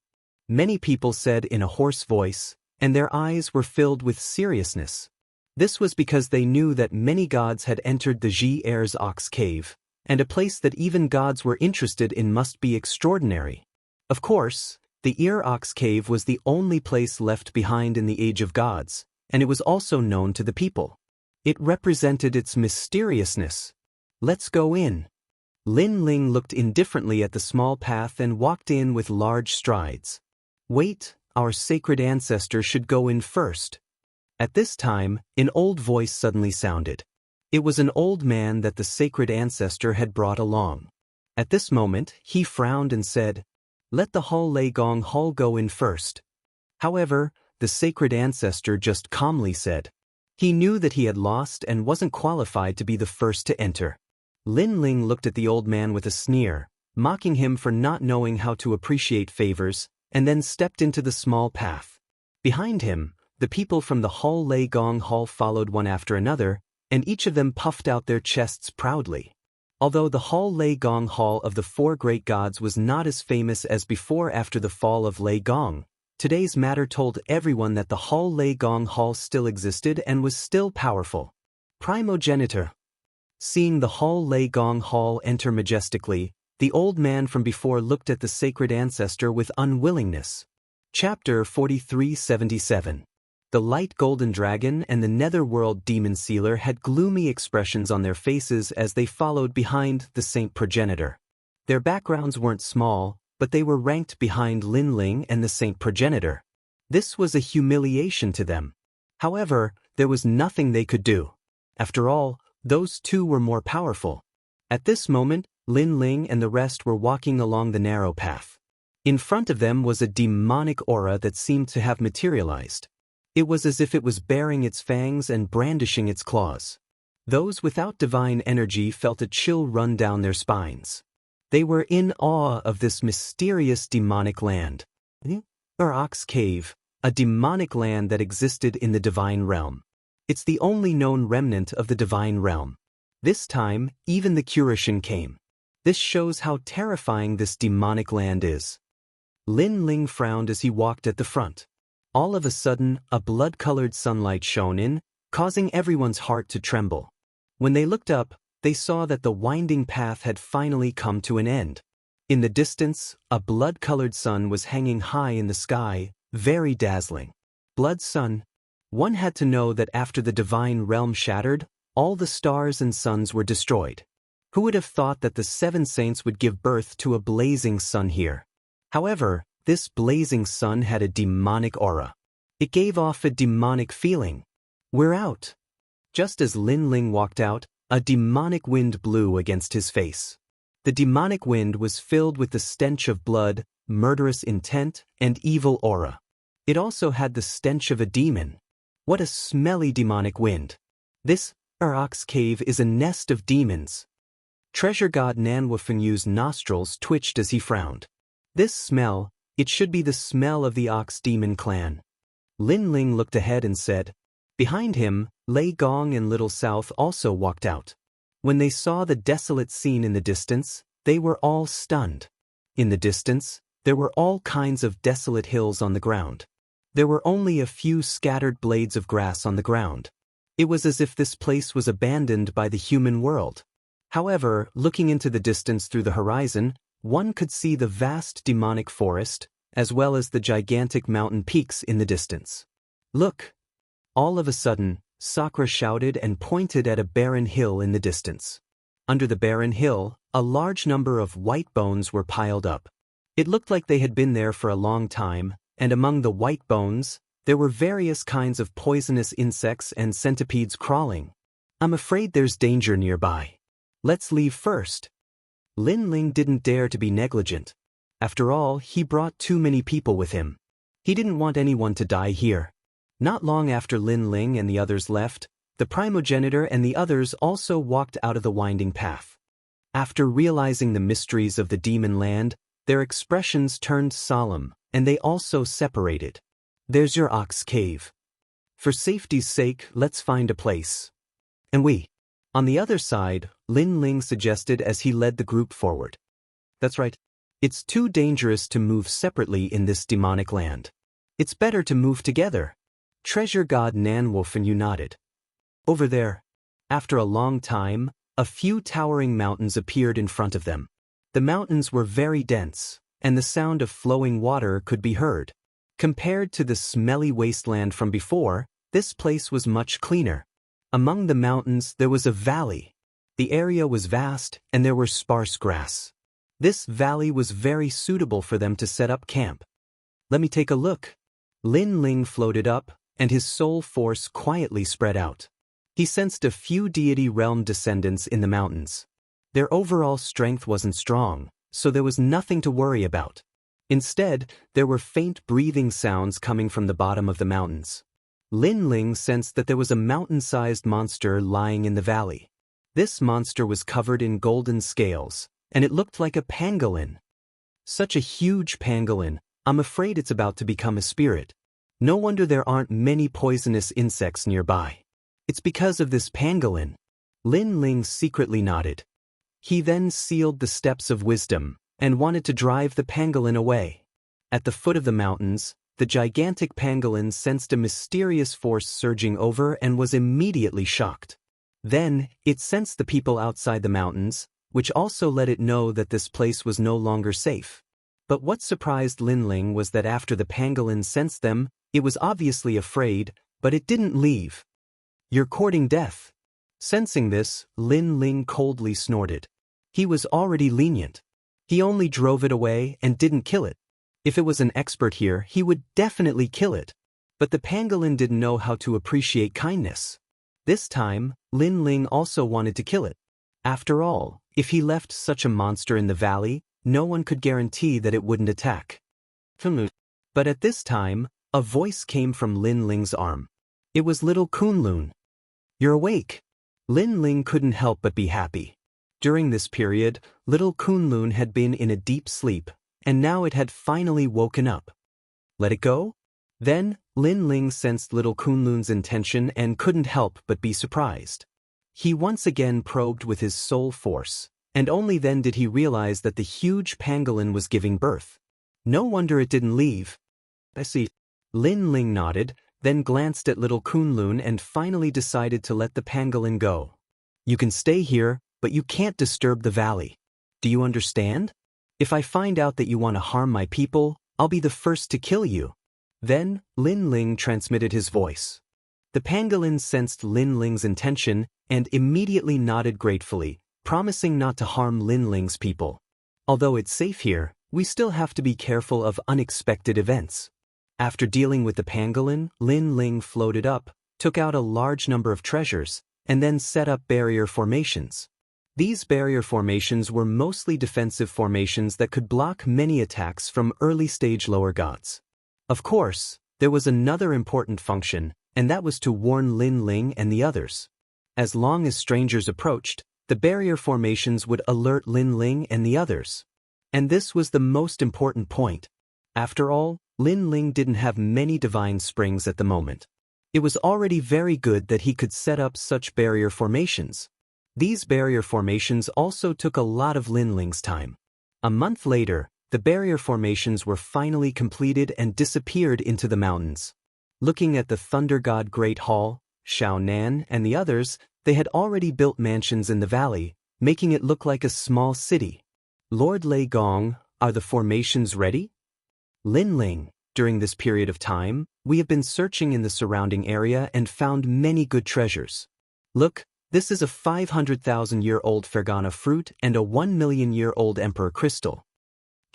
Many people said in a hoarse voice, and their eyes were filled with seriousness. This was because they knew that many gods had entered the Ji Air's Ox Cave, and a place that even gods were interested in must be extraordinary. Of course, the Ear Ox Cave was the only place left behind in the Age of Gods, and it was also known to the people. It represented its mysteriousness. Let's go in. Lin Ling looked indifferently at the small path and walked in with large strides. Wait, our sacred ancestor should go in first. At this time, an old voice suddenly sounded. It was an old man that the sacred ancestor had brought along. At this moment, he frowned and said, "Let the Hall Lei Gong Hall go in first." However, the sacred ancestor just calmly said. He knew that he had lost and wasn't qualified to be the first to enter. Lin Ling looked at the old man with a sneer, mocking him for not knowing how to appreciate favors, and then stepped into the small path. Behind him, the people from the Hall Lei Gong Hall followed one after another, and each of them puffed out their chests proudly. Although the Hall Lei Gong Hall of the 4 great gods was not as famous as before after the fall of Lei Gong, today's matter told everyone that the Hall Lei Gong Hall still existed and was still powerful. Primogenitor. Seeing the Hall Lei Gong Hall enter majestically, the old man from before looked at the sacred ancestor with unwillingness. Chapter 4377. The light golden dragon and the netherworld demon sealer had gloomy expressions on their faces as they followed behind the saint progenitor. Their backgrounds weren't small, but they were ranked behind Lin Ling and the saint progenitor. This was a humiliation to them. However, there was nothing they could do. After all, those 2 were more powerful. At this moment, Lin Ling and the rest were walking along the narrow path. In front of them was a demonic aura that seemed to have materialized. It was as if it was baring its fangs and brandishing its claws. Those without divine energy felt a chill run down their spines. They were in awe of this mysterious demonic land. Or Ox Cave, a demonic land that existed in the divine realm. It's the only known remnant of the divine realm. This time, even the Kurishin came. This shows how terrifying this demonic land is. Lin Ling frowned as he walked at the front. All of a sudden, a blood-colored sunlight shone in, causing everyone's heart to tremble. When they looked up, they saw that the winding path had finally come to an end. In the distance, a blood-colored sun was hanging high in the sky, very dazzling. Blood sun. One had to know that after the divine realm shattered, all the stars and suns were destroyed. Who would have thought that the 7 saints would give birth to a blazing sun here? However, this blazing sun had a demonic aura. It gave off a demonic feeling. We're out. Just as Lin Ling walked out, a demonic wind blew against his face. The demonic wind was filled with the stench of blood, murderous intent, and evil aura. It also had the stench of a demon. What a smelly demonic wind. This Ox Cave is a nest of demons. Treasure god Nanhua Fenyu's nostrils twitched as he frowned. This smell, it should be the smell of the Ox Demon clan. Lin Ling looked ahead and said. Behind him, Lei Gong and Little South also walked out. When they saw the desolate scene in the distance, they were all stunned. In the distance, there were all kinds of desolate hills on the ground. There were only a few scattered blades of grass on the ground. It was as if this place was abandoned by the human world. However, looking into the distance through the horizon, one could see the vast demonic forest, as well as the gigantic mountain peaks in the distance. Look! All of a sudden, Sakura shouted and pointed at a barren hill in the distance. Under the barren hill, a large number of white bones were piled up. It looked like they had been there for a long time, and among the white bones, there were various kinds of poisonous insects and centipedes crawling. I'm afraid there's danger nearby. Let's leave first. Lin Ling didn't dare to be negligent. After all, he brought too many people with him. He didn't want anyone to die here. Not long after Lin Ling and the others left, the primogenitor and the others also walked out of the winding path. After realizing the mysteries of the demon land, their expressions turned solemn, and they also separated. There's your ox cave. For safety's sake, let's find a place. And we. On the other side, Lin Ling suggested as he led the group forward. That's right. It's too dangerous to move separately in this demonic land. It's better to move together. Treasure God Nanwolf and you nodded. Over there. After a long time, a few towering mountains appeared in front of them. The mountains were very dense, and the sound of flowing water could be heard. Compared to the smelly wasteland from before, this place was much cleaner. Among the mountains there was a valley. The area was vast, and there were sparse grass. This valley was very suitable for them to set up camp. Let me take a look. Lin Ling floated up, and his soul force quietly spread out. He sensed a few deity realm descendants in the mountains. Their overall strength wasn't strong, so there was nothing to worry about. Instead, there were faint breathing sounds coming from the bottom of the mountains. Lin Ling sensed that there was a mountain-sized monster lying in the valley. This monster was covered in golden scales, and it looked like a pangolin. Such a huge pangolin, I'm afraid it's about to become a spirit. No wonder there aren't many poisonous insects nearby. It's because of this pangolin. Lin Ling secretly nodded. He then sealed the steps of wisdom, and wanted to drive the pangolin away. At the foot of the mountains, the gigantic pangolin sensed a mysterious force surging over and was immediately shocked. Then, it sensed the people outside the mountains, which also let it know that this place was no longer safe. But what surprised Lin Ling was that after the pangolin sensed them, it was obviously afraid, but it didn't leave. You're courting death. Sensing this, Lin Ling coldly snorted. He was already lenient. He only drove it away and didn't kill it. If it was an expert here, he would definitely kill it. But the pangolin didn't know how to appreciate kindness. This time, Lin Ling also wanted to kill it. After all, if he left such a monster in the valley, no one could guarantee that it wouldn't attack. But at this time, a voice came from Lin Ling's arm. It was little Kunlun. You're awake. Lin Ling couldn't help but be happy. During this period, little Kunlun had been in a deep sleep, and now it had finally woken up. Let it go? Then, Lin Ling sensed little Kunlun's intention and couldn't help but be surprised. He once again probed with his soul force, and only then did he realize that the huge pangolin was giving birth. No wonder it didn't leave. I see. Lin Ling nodded, then glanced at little Kunlun and finally decided to let the pangolin go. You can stay here, but you can't disturb the valley. Do you understand? If I find out that you want to harm my people, I'll be the first to kill you. Then, Lin Ling transmitted his voice. The pangolin sensed Lin Ling's intention and immediately nodded gratefully, promising not to harm Lin Ling's people. Although it's safe here, we still have to be careful of unexpected events. After dealing with the pangolin, Lin Ling floated up, took out a large number of treasures, and then set up barrier formations. These barrier formations were mostly defensive formations that could block many attacks from early-stage lower gods. Of course, there was another important function, and that was to warn Lin Ling and the others. As long as strangers approached, the barrier formations would alert Lin Ling and the others. And this was the most important point. After all, Lin Ling didn't have many divine springs at the moment. It was already very good that he could set up such barrier formations. These barrier formations also took a lot of Lin Ling's time. A month later, The barrier formations were finally completed and disappeared into the mountains. Looking at the Thunder God Great Hall, Xiaonan and the others, they had already built mansions in the valley, making it look like a small city. Lord Lei Gong, are the formations ready? Lin Ling, during this period of time, we have been searching in the surrounding area and found many good treasures. Look, this is a 500,000-year-old Fergana fruit and a 1,000,000-year-old Emperor crystal.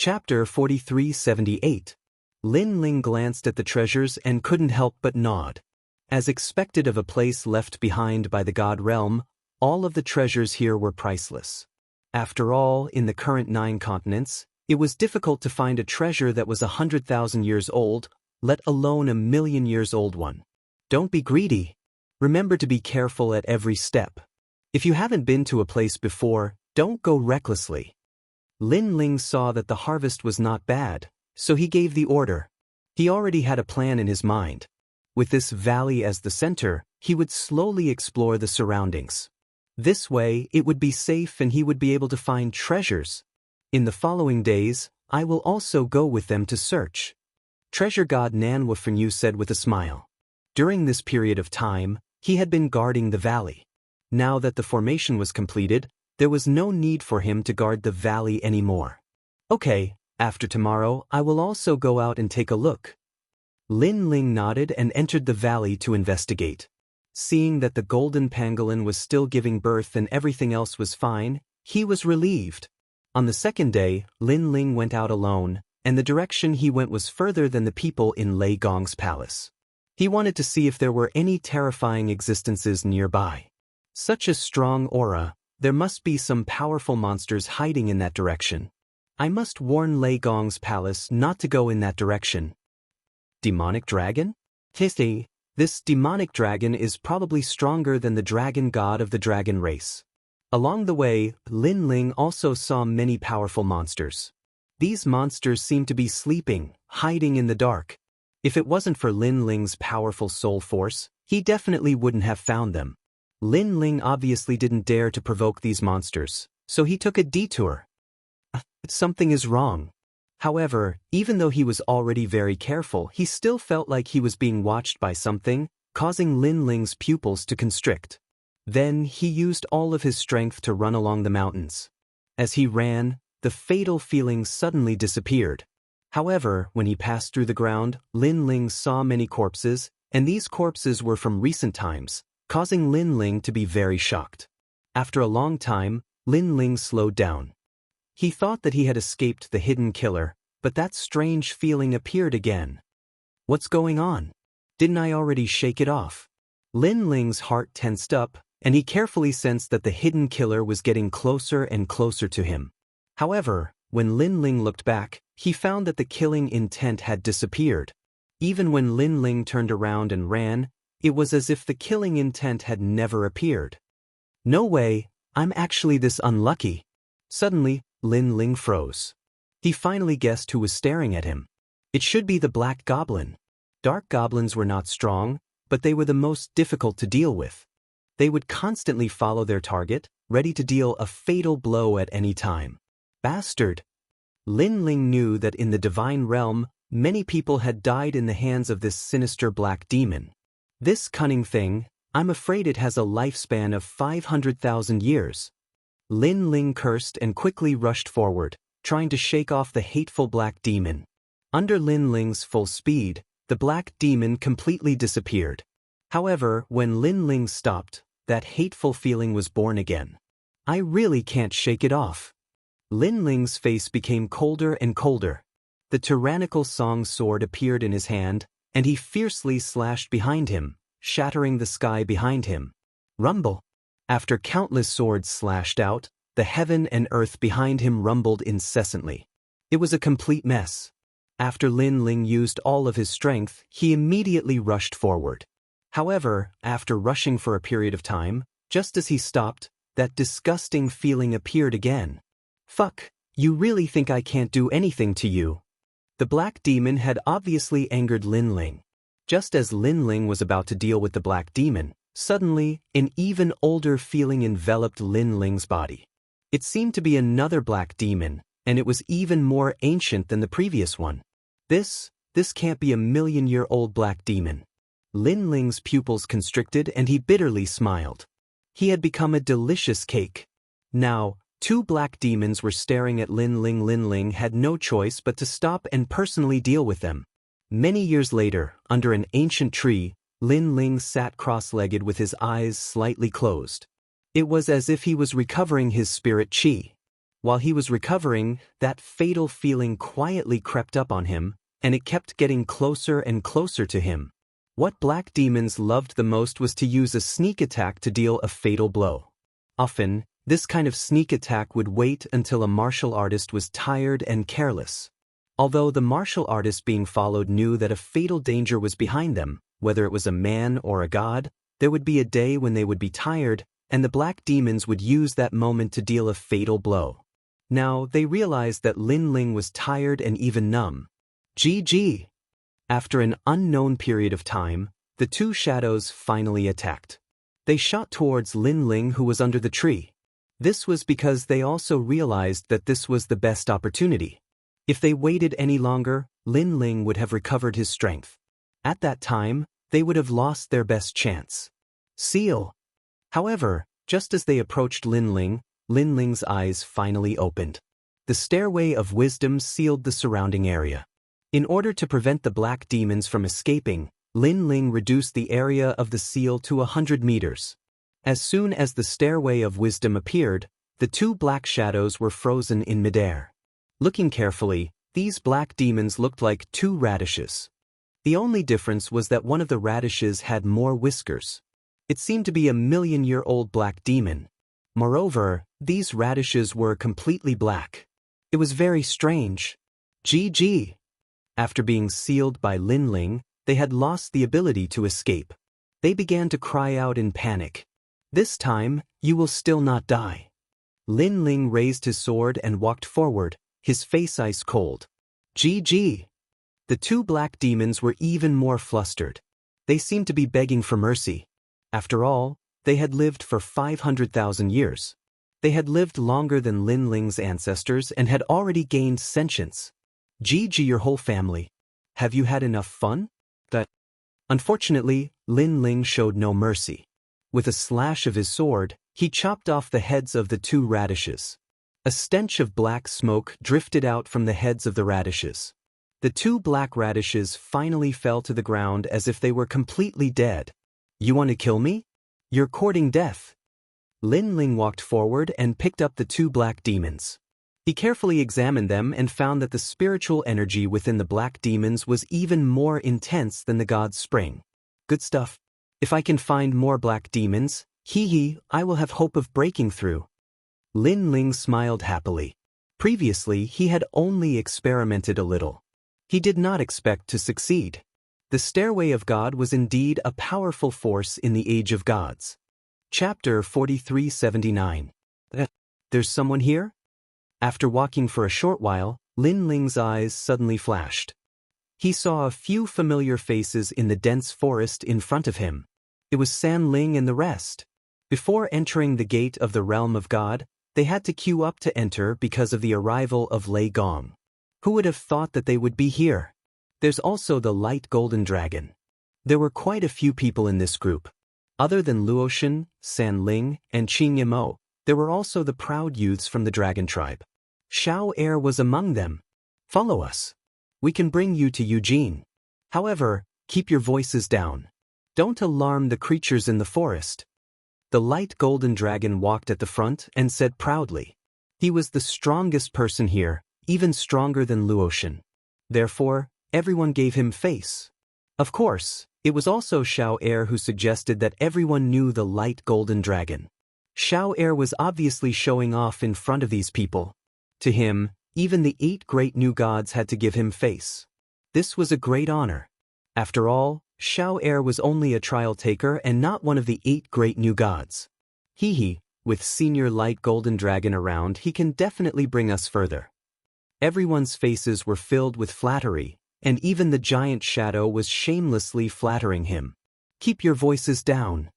Chapter 4378. Lin Ling glanced at the treasures and couldn't help but nod. As expected of a place left behind by the God realm, all of the treasures here were priceless. After all, in the current 9 continents, it was difficult to find a treasure that was 100,000 years old, let alone a 1,000,000 years old one. Don't be greedy. Remember to be careful at every step. If you haven't been to a place before, don't go recklessly. Lin Ling saw that the harvest was not bad, so he gave the order. He already had a plan in his mind. With this valley as the center, he would slowly explore the surroundings. This way, it would be safe and he would be able to find treasures. In the following days, I will also go with them to search. Treasure God Nan Wufenyu said with a smile. During this period of time, he had been guarding the valley. Now that the formation was completed, there was no need for him to guard the valley anymore. Okay, after tomorrow, I will also go out and take a look. Lin Ling nodded and entered the valley to investigate. Seeing that the golden pangolin was still giving birth and everything else was fine, he was relieved. On the second day, Lin Ling went out alone, and the direction he went was further than the people in Lei Gong's palace. He wanted to see if there were any terrifying existences nearby. Such a strong aura, there must be some powerful monsters hiding in that direction. I must warn Lei Gong's palace not to go in that direction. Demonic dragon? This demonic dragon is probably stronger than the dragon god of the dragon race. Along the way, Lin Ling also saw many powerful monsters. These monsters seemed to be sleeping, hiding in the dark. If it wasn't for Lin Ling's powerful soul force, he definitely wouldn't have found them. Lin Ling obviously didn't dare to provoke these monsters, so he took a detour. Something is wrong. However, even though he was already very careful, he still felt like he was being watched by something, causing Lin Ling's pupils to constrict. Then he used all of his strength to run along the mountains. As he ran, the fatal feeling suddenly disappeared. However, when he passed through the ground, Lin Ling saw many corpses, and these corpses were from recent times, causing Lin Ling to be very shocked. After a long time, Lin Ling slowed down. He thought that he had escaped the hidden killer, but that strange feeling appeared again. What's going on? Didn't I already shake it off? Lin Ling's heart tensed up, and he carefully sensed that the hidden killer was getting closer and closer to him. However, when Lin Ling looked back, he found that the killing intent had disappeared. Even when Lin Ling turned around and ran, it was as if the killing intent had never appeared. No way, I'm actually this unlucky. Suddenly, Lin Ling froze. He finally guessed who was staring at him. It should be the Black Goblin. Dark goblins were not strong, but they were the most difficult to deal with. They would constantly follow their target, ready to deal a fatal blow at any time. Bastard! Lin Ling knew that in the divine realm, many people had died in the hands of this sinister black demon. This cunning thing, I'm afraid it has a lifespan of 500,000 years. Lin Ling cursed and quickly rushed forward, trying to shake off the hateful black demon. Under Lin Ling's full speed, the black demon completely disappeared. However, when Lin Ling stopped, that hateful feeling was born again. I really can't shake it off. Lin Ling's face became colder and colder. The tyrannical song sword appeared in his hand, and he fiercely slashed behind him, shattering the sky behind him. Rumble! After countless swords slashed out, the heaven and earth behind him rumbled incessantly. It was a complete mess. After Lin Ling used all of his strength, he immediately rushed forward. However, after rushing for a period of time, just as he stopped, that disgusting feeling appeared again. Fuck, you really think I can't do anything to you? The black demon had obviously angered Lin Ling. Just as Lin Ling was about to deal with the black demon, suddenly, an even older feeling enveloped Lin Ling's body. It seemed to be another black demon, and it was even more ancient than the previous one. This can't be a million-year-old black demon. Lin Ling's pupils constricted and he bitterly smiled. He had become a delicious cake. Now, two black demons were staring at Lin Ling. Lin Ling had no choice but to stop and personally deal with them. Many years later, under an ancient tree, Lin Ling sat cross-legged with his eyes slightly closed. It was as if he was recovering his spirit chi. While he was recovering, that fatal feeling quietly crept up on him, and it kept getting closer and closer to him. What black demons loved the most was to use a sneak attack to deal a fatal blow. Often, this kind of sneak attack would wait until a martial artist was tired and careless. Although the martial artist being followed knew that a fatal danger was behind them, whether it was a man or a god, there would be a day when they would be tired, and the black demons would use that moment to deal a fatal blow. Now, they realized that Lin Ling was tired and even numb. GG. After an unknown period of time, the two shadows finally attacked. They shot towards Lin Ling, who was under the tree. This was because they also realized that this was the best opportunity. If they waited any longer, Lin Ling would have recovered his strength. At that time, they would have lost their best chance. Seal. However, just as they approached Lin Ling's eyes finally opened. The stairway of wisdom sealed the surrounding area. In order to prevent the black demons from escaping, Lin Ling reduced the area of the seal to 100 meters. As soon as the stairway of wisdom appeared, the two black shadows were frozen in midair. Looking carefully, these black demons looked like two radishes. The only difference was that one of the radishes had more whiskers. It seemed to be a million-year-old black demon. Moreover, these radishes were completely black. It was very strange. GG. After being sealed by Lin Ling, they had lost the ability to escape. They began to cry out in panic. This time, you will still not die. Lin Ling raised his sword and walked forward, his face ice cold. GG. The two black demons were even more flustered. They seemed to be begging for mercy. After all, they had lived for 500,000 years. They had lived longer than Lin Ling's ancestors and had already gained sentience. GG your whole family. Have you had enough fun? Unfortunately, Lin Ling showed no mercy. With a slash of his sword, he chopped off the heads of the two radishes. A stench of black smoke drifted out from the heads of the radishes. The two black radishes finally fell to the ground as if they were completely dead. You want to kill me? You're courting death. Lin Ling walked forward and picked up the two black demons. He carefully examined them and found that the spiritual energy within the black demons was even more intense than the god's spring. Good stuff. If I can find more black demons, I will have hope of breaking through. Lin Ling smiled happily. Previously, he had only experimented a little. He did not expect to succeed. The Stairway of God was indeed a powerful force in the Age of Gods. Chapter 4379. There's someone here? After walking for a short while, Lin Ling's eyes suddenly flashed. He saw a few familiar faces in the dense forest in front of him. It was San Ling and the rest. Before entering the gate of the realm of God, they had to queue up to enter because of the arrival of Lei Gong. Who would have thought that they would be here? There's also the light golden dragon. There were quite a few people in this group. Other than Luotian, San Ling, and Qing Yimo, there were also the proud youths from the dragon tribe. Xiao Er was among them. Follow us. We can bring you to Eugene. However, keep your voices down. Don't alarm the creatures in the forest. The light golden dragon walked at the front and said proudly. He was the strongest person here, even stronger than Luotian. Therefore, everyone gave him face. Of course, it was also Xiao Er who suggested that everyone knew the light golden dragon. Xiao Er was obviously showing off in front of these people. To him, even the 8 great new gods had to give him face. This was a great honor. After all, Xiao Er was only a trial taker and not one of the 8 great new gods. With senior light golden dragon around, he can definitely bring us further. Everyone's faces were filled with flattery, and even the giant shadow was shamelessly flattering him. Keep your voices down.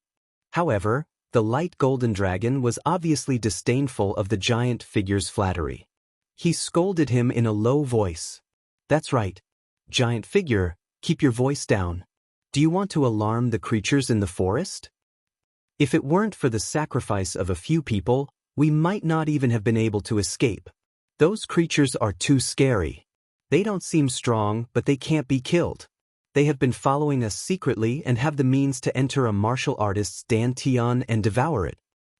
However, the light golden dragon was obviously disdainful of the giant figure's flattery. He scolded him in a low voice. That's right. Giant figure, keep your voice down. Do you want to alarm the creatures in the forest? If it weren't for the sacrifice of a few people, we might not even have been able to escape. Those creatures are too scary. They don't seem strong, but they can't be killed. They have been following us secretly and have the means to enter a martial artist's dantian and devour it.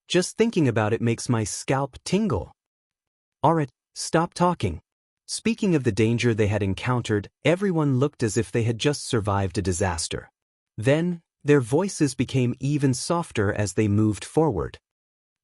Just thinking about it makes my scalp tingle. Alright, stop talking. Speaking of the danger they had encountered, everyone looked as if they had just survived a disaster. Then, their voices became even softer as they moved forward.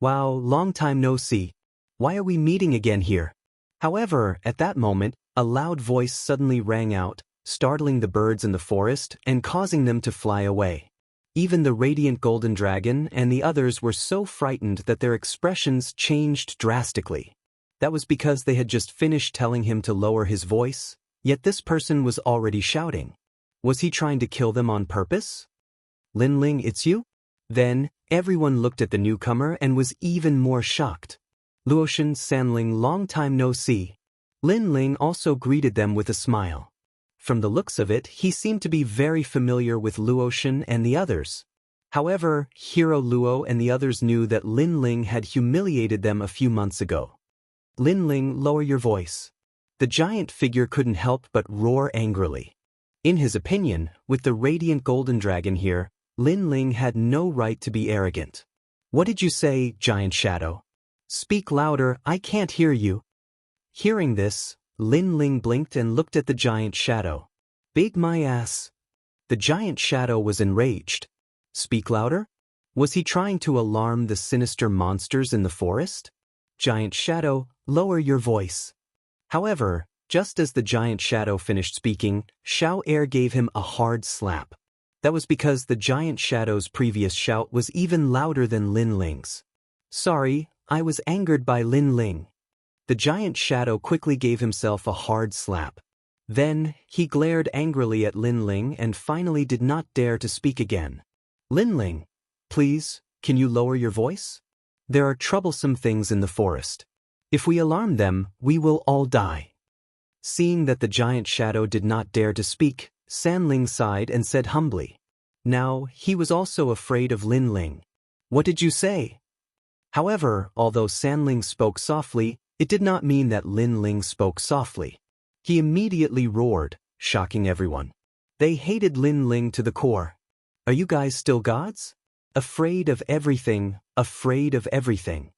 Wow, long time no see. Why are we meeting again here? However, at that moment, a loud voice suddenly rang out, startling the birds in the forest and causing them to fly away. Even the radiant golden dragon and the others were so frightened that their expressions changed drastically. That was because they had just finished telling him to lower his voice, yet this person was already shouting. Was he trying to kill them on purpose? Lin Ling, it's you? Then, everyone looked at the newcomer and was even more shocked. Luotian, Sanling, long time no see. Lin Ling also greeted them with a smile. From the looks of it, he seemed to be very familiar with Luotian and the others. However, Hero Luo and the others knew that Lin Ling had humiliated them a few months ago. Lin Ling, lower your voice. The giant figure couldn't help but roar angrily. In his opinion, with the radiant golden dragon here, Lin Ling had no right to be arrogant. What did you say, giant shadow? Speak louder, I can't hear you. Hearing this, Lin Ling blinked and looked at the giant shadow. Big my ass. The giant shadow was enraged. Speak louder? Was he trying to alarm the sinister monsters in the forest? Giant shadow, lower your voice. However, just as the giant shadow finished speaking, Xiao Air gave him a hard slap. That was because the giant shadow's previous shout was even louder than Lin Ling's. Sorry, I was angered by Lin Ling. The giant shadow quickly gave himself a hard slap. Then, he glared angrily at Lin Ling and finally did not dare to speak again. Lin Ling, please, can you lower your voice? There are troublesome things in the forest. If we alarm them, we will all die. Seeing that the giant shadow did not dare to speak, Sanling sighed and said humbly. Now, he was also afraid of Lin Ling. What did you say? However, although Sanling spoke softly, it did not mean that Lin Ling spoke softly. He immediately roared, shocking everyone. They hated Lin Ling to the core. Are you guys still gods? Afraid of everything, afraid of everything.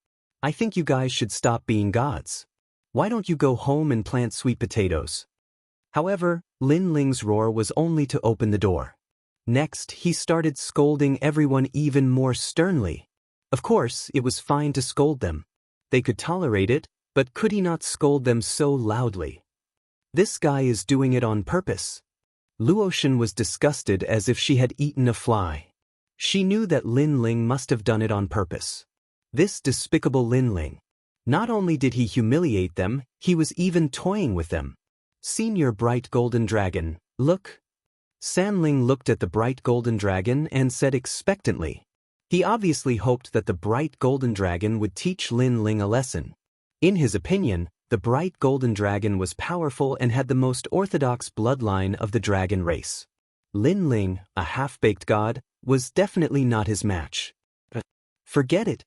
I think you guys should stop being gods. Why don't you go home and plant sweet potatoes? However, Lin Ling's roar was only to open the door. Next, he started scolding everyone even more sternly. Of course, it was fine to scold them. They could tolerate it, but could he not scold them so loudly? This guy is doing it on purpose. Luotian was disgusted as if she had eaten a fly. She knew that Lin Ling must have done it on purpose. This despicable Lin Ling. Not only did he humiliate them, he was even toying with them. Senior bright golden dragon, look. Sanling looked at the bright golden dragon and said expectantly. He obviously hoped that the bright golden dragon would teach Lin Ling a lesson. In his opinion, the bright golden dragon was powerful and had the most orthodox bloodline of the dragon race. Lin Ling, a half-baked god, was definitely not his match. Forget it.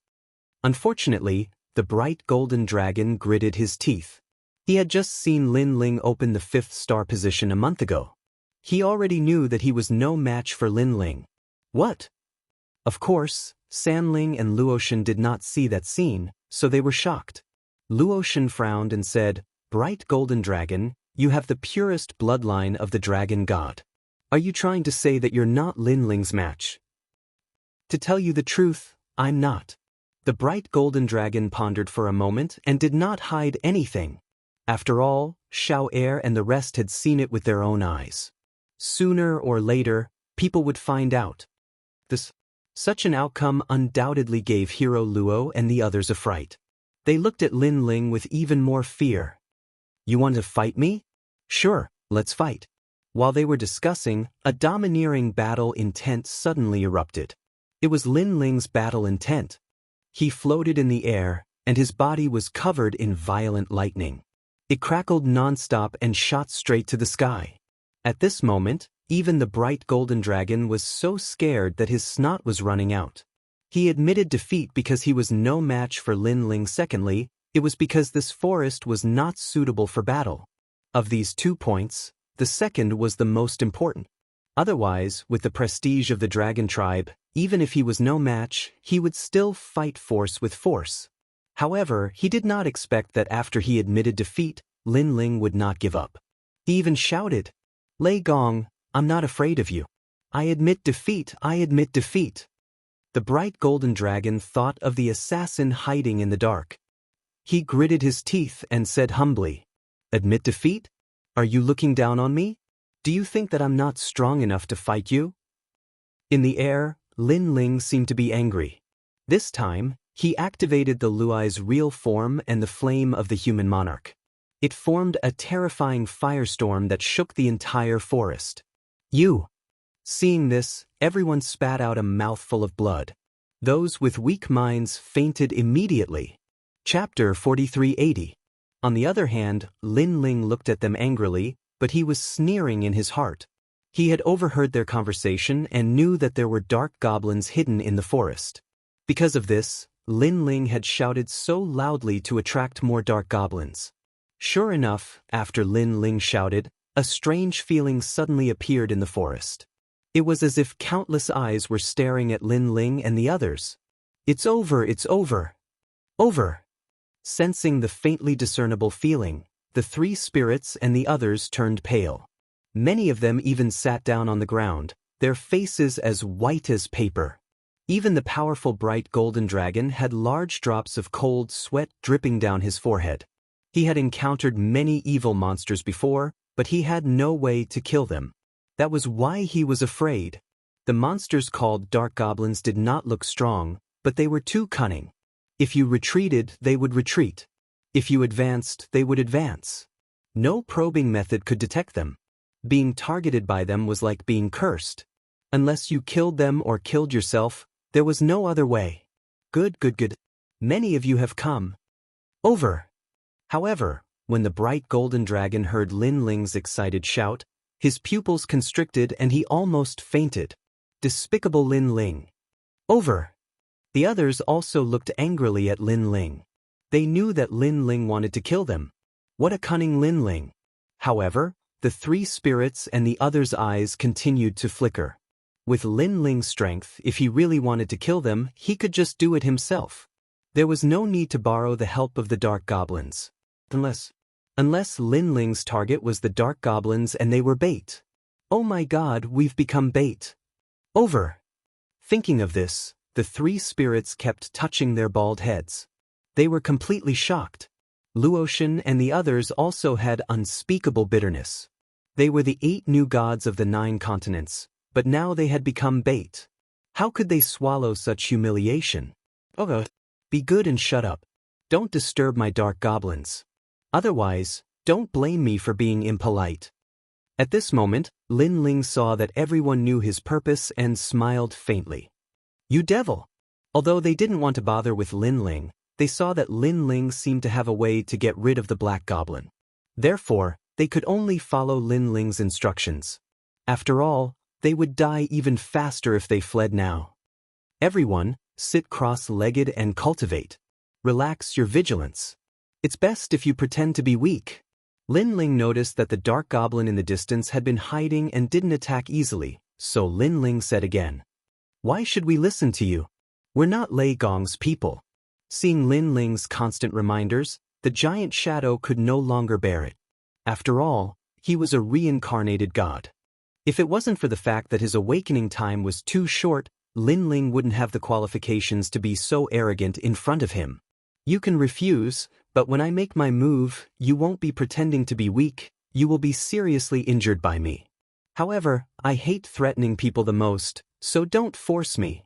Unfortunately, the bright golden dragon gritted his teeth. He had just seen Lin Ling open the 5th star position a month ago. He already knew that he was no match for Lin Ling. What? Of course, Sanling and Luotian did not see that scene, so they were shocked. Luotian frowned and said, Bright golden dragon, you have the purest bloodline of the dragon god. Are you trying to say that you're not Lin Ling's match? To tell you the truth, I'm not. The bright golden dragon pondered for a moment and did not hide anything. After all, Xiao Air and the rest had seen it with their own eyes. Sooner or later, people would find out. Such an outcome undoubtedly gave Hero Luo and the others a fright. They looked at Lin Ling with even more fear. You want to fight me? Sure, let's fight. While they were discussing, a domineering battle intent suddenly erupted. It was Lin Ling's battle intent. He floated in the air, and his body was covered in violent lightning. It crackled non-stop and shot straight to the sky. At this moment, even the bright golden dragon was so scared that his snot was running out. He admitted defeat because he was no match for Lin Ling. Secondly, it was because this forest was not suitable for battle. Of these 2 points, the second was the most important. Otherwise, with the prestige of the dragon tribe, even if he was no match, he would still fight force with force. However, he did not expect that after he admitted defeat, Lin Ling would not give up. He even shouted, "Lei Gong, I'm not afraid of you. I admit defeat, I admit defeat." The bright golden dragon thought of the assassin hiding in the dark. He gritted his teeth and said humbly, "Admit defeat? Are you looking down on me? Do you think that I'm not strong enough to fight you?" In the air, Lin Ling seemed to be angry. This time, he activated the Luai's real form and the flame of the human monarch. It formed a terrifying firestorm that shook the entire forest. "You!" Seeing this, everyone spat out a mouthful of blood. Those with weak minds fainted immediately. Chapter 4380. On the other hand, Lin Ling looked at them angrily, but he was sneering in his heart. He had overheard their conversation and knew that there were dark goblins hidden in the forest. Because of this, Lin Ling had shouted so loudly to attract more dark goblins. Sure enough, after Lin Ling shouted, a strange feeling suddenly appeared in the forest. It was as if countless eyes were staring at Lin Ling and the others. "It's over, it's over. Over." Sensing the faintly discernible feeling, the 3 spirits and the others turned pale. Many of them even sat down on the ground, their faces as white as paper. Even the powerful bright golden dragon had large drops of cold sweat dripping down his forehead. He had encountered many evil monsters before, but he had no way to kill them. That was why he was afraid. The monsters called dark goblins did not look strong, but they were too cunning. If you retreated, they would retreat. If you advanced, they would advance. No probing method could detect them. Being targeted by them was like being cursed. Unless you killed them or killed yourself, there was no other way. Good. Many of you have come. Over. However, when the bright golden dragon heard Lin Ling's excited shout, his pupils constricted and he almost fainted. Despicable Lin Ling. Over. The others also looked angrily at Lin Ling. They knew that Lin Ling wanted to kill them. What a cunning Lin Ling. However, the 3 spirits and the others' eyes continued to flicker. With Lin Ling's strength, if he really wanted to kill them, he could just do it himself. There was no need to borrow the help of the dark goblins. Unless Lin Ling's target was the dark goblins and they were bait. Oh my god, we've become bait. Over. Thinking of this, the 3 spirits kept touching their bald heads. They were completely shocked. Luotian and the others also had unspeakable bitterness. They were the 8 new gods of the 9 continents, but now they had become bait. How could they swallow such humiliation? Okay. Be good and shut up. Don't disturb my dark goblins. Otherwise, don't blame me for being impolite. At this moment, Lin Ling saw that everyone knew his purpose and smiled faintly. You devil! Although they didn't want to bother with Lin Ling, they saw that Lin Ling seemed to have a way to get rid of the black goblin. Therefore, they could only follow Lin Ling's instructions. After all, they would die even faster if they fled now. Everyone, sit cross-legged and cultivate. Relax your vigilance. It's best if you pretend to be weak. Lin Ling noticed that the dark goblin in the distance had been hiding and didn't attack easily, so Lin Ling said again, "Why should we listen to you? We're not Lei Gong's people." Seeing Lin Ling's constant reminders, the giant shadow could no longer bear it. After all, he was a reincarnated god. If it wasn't for the fact that his awakening time was too short, Lin Ling wouldn't have the qualifications to be so arrogant in front of him. You can refuse, but when I make my move, you won't be pretending to be weak, you will be seriously injured by me. However, I hate threatening people the most, so don't force me.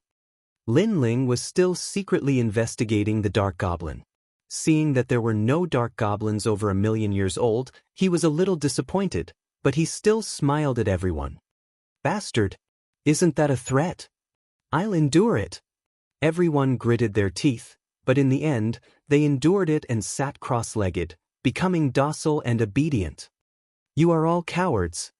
Lin Ling was still secretly investigating the dark goblin. Seeing that there were no dark goblins over 1,000,000 years old, he was a little disappointed, but he still smiled at everyone. Bastard! Isn't that a threat? I'll endure it. Everyone gritted their teeth, but in the end, they endured it and sat cross-legged, becoming docile and obedient. You are all cowards.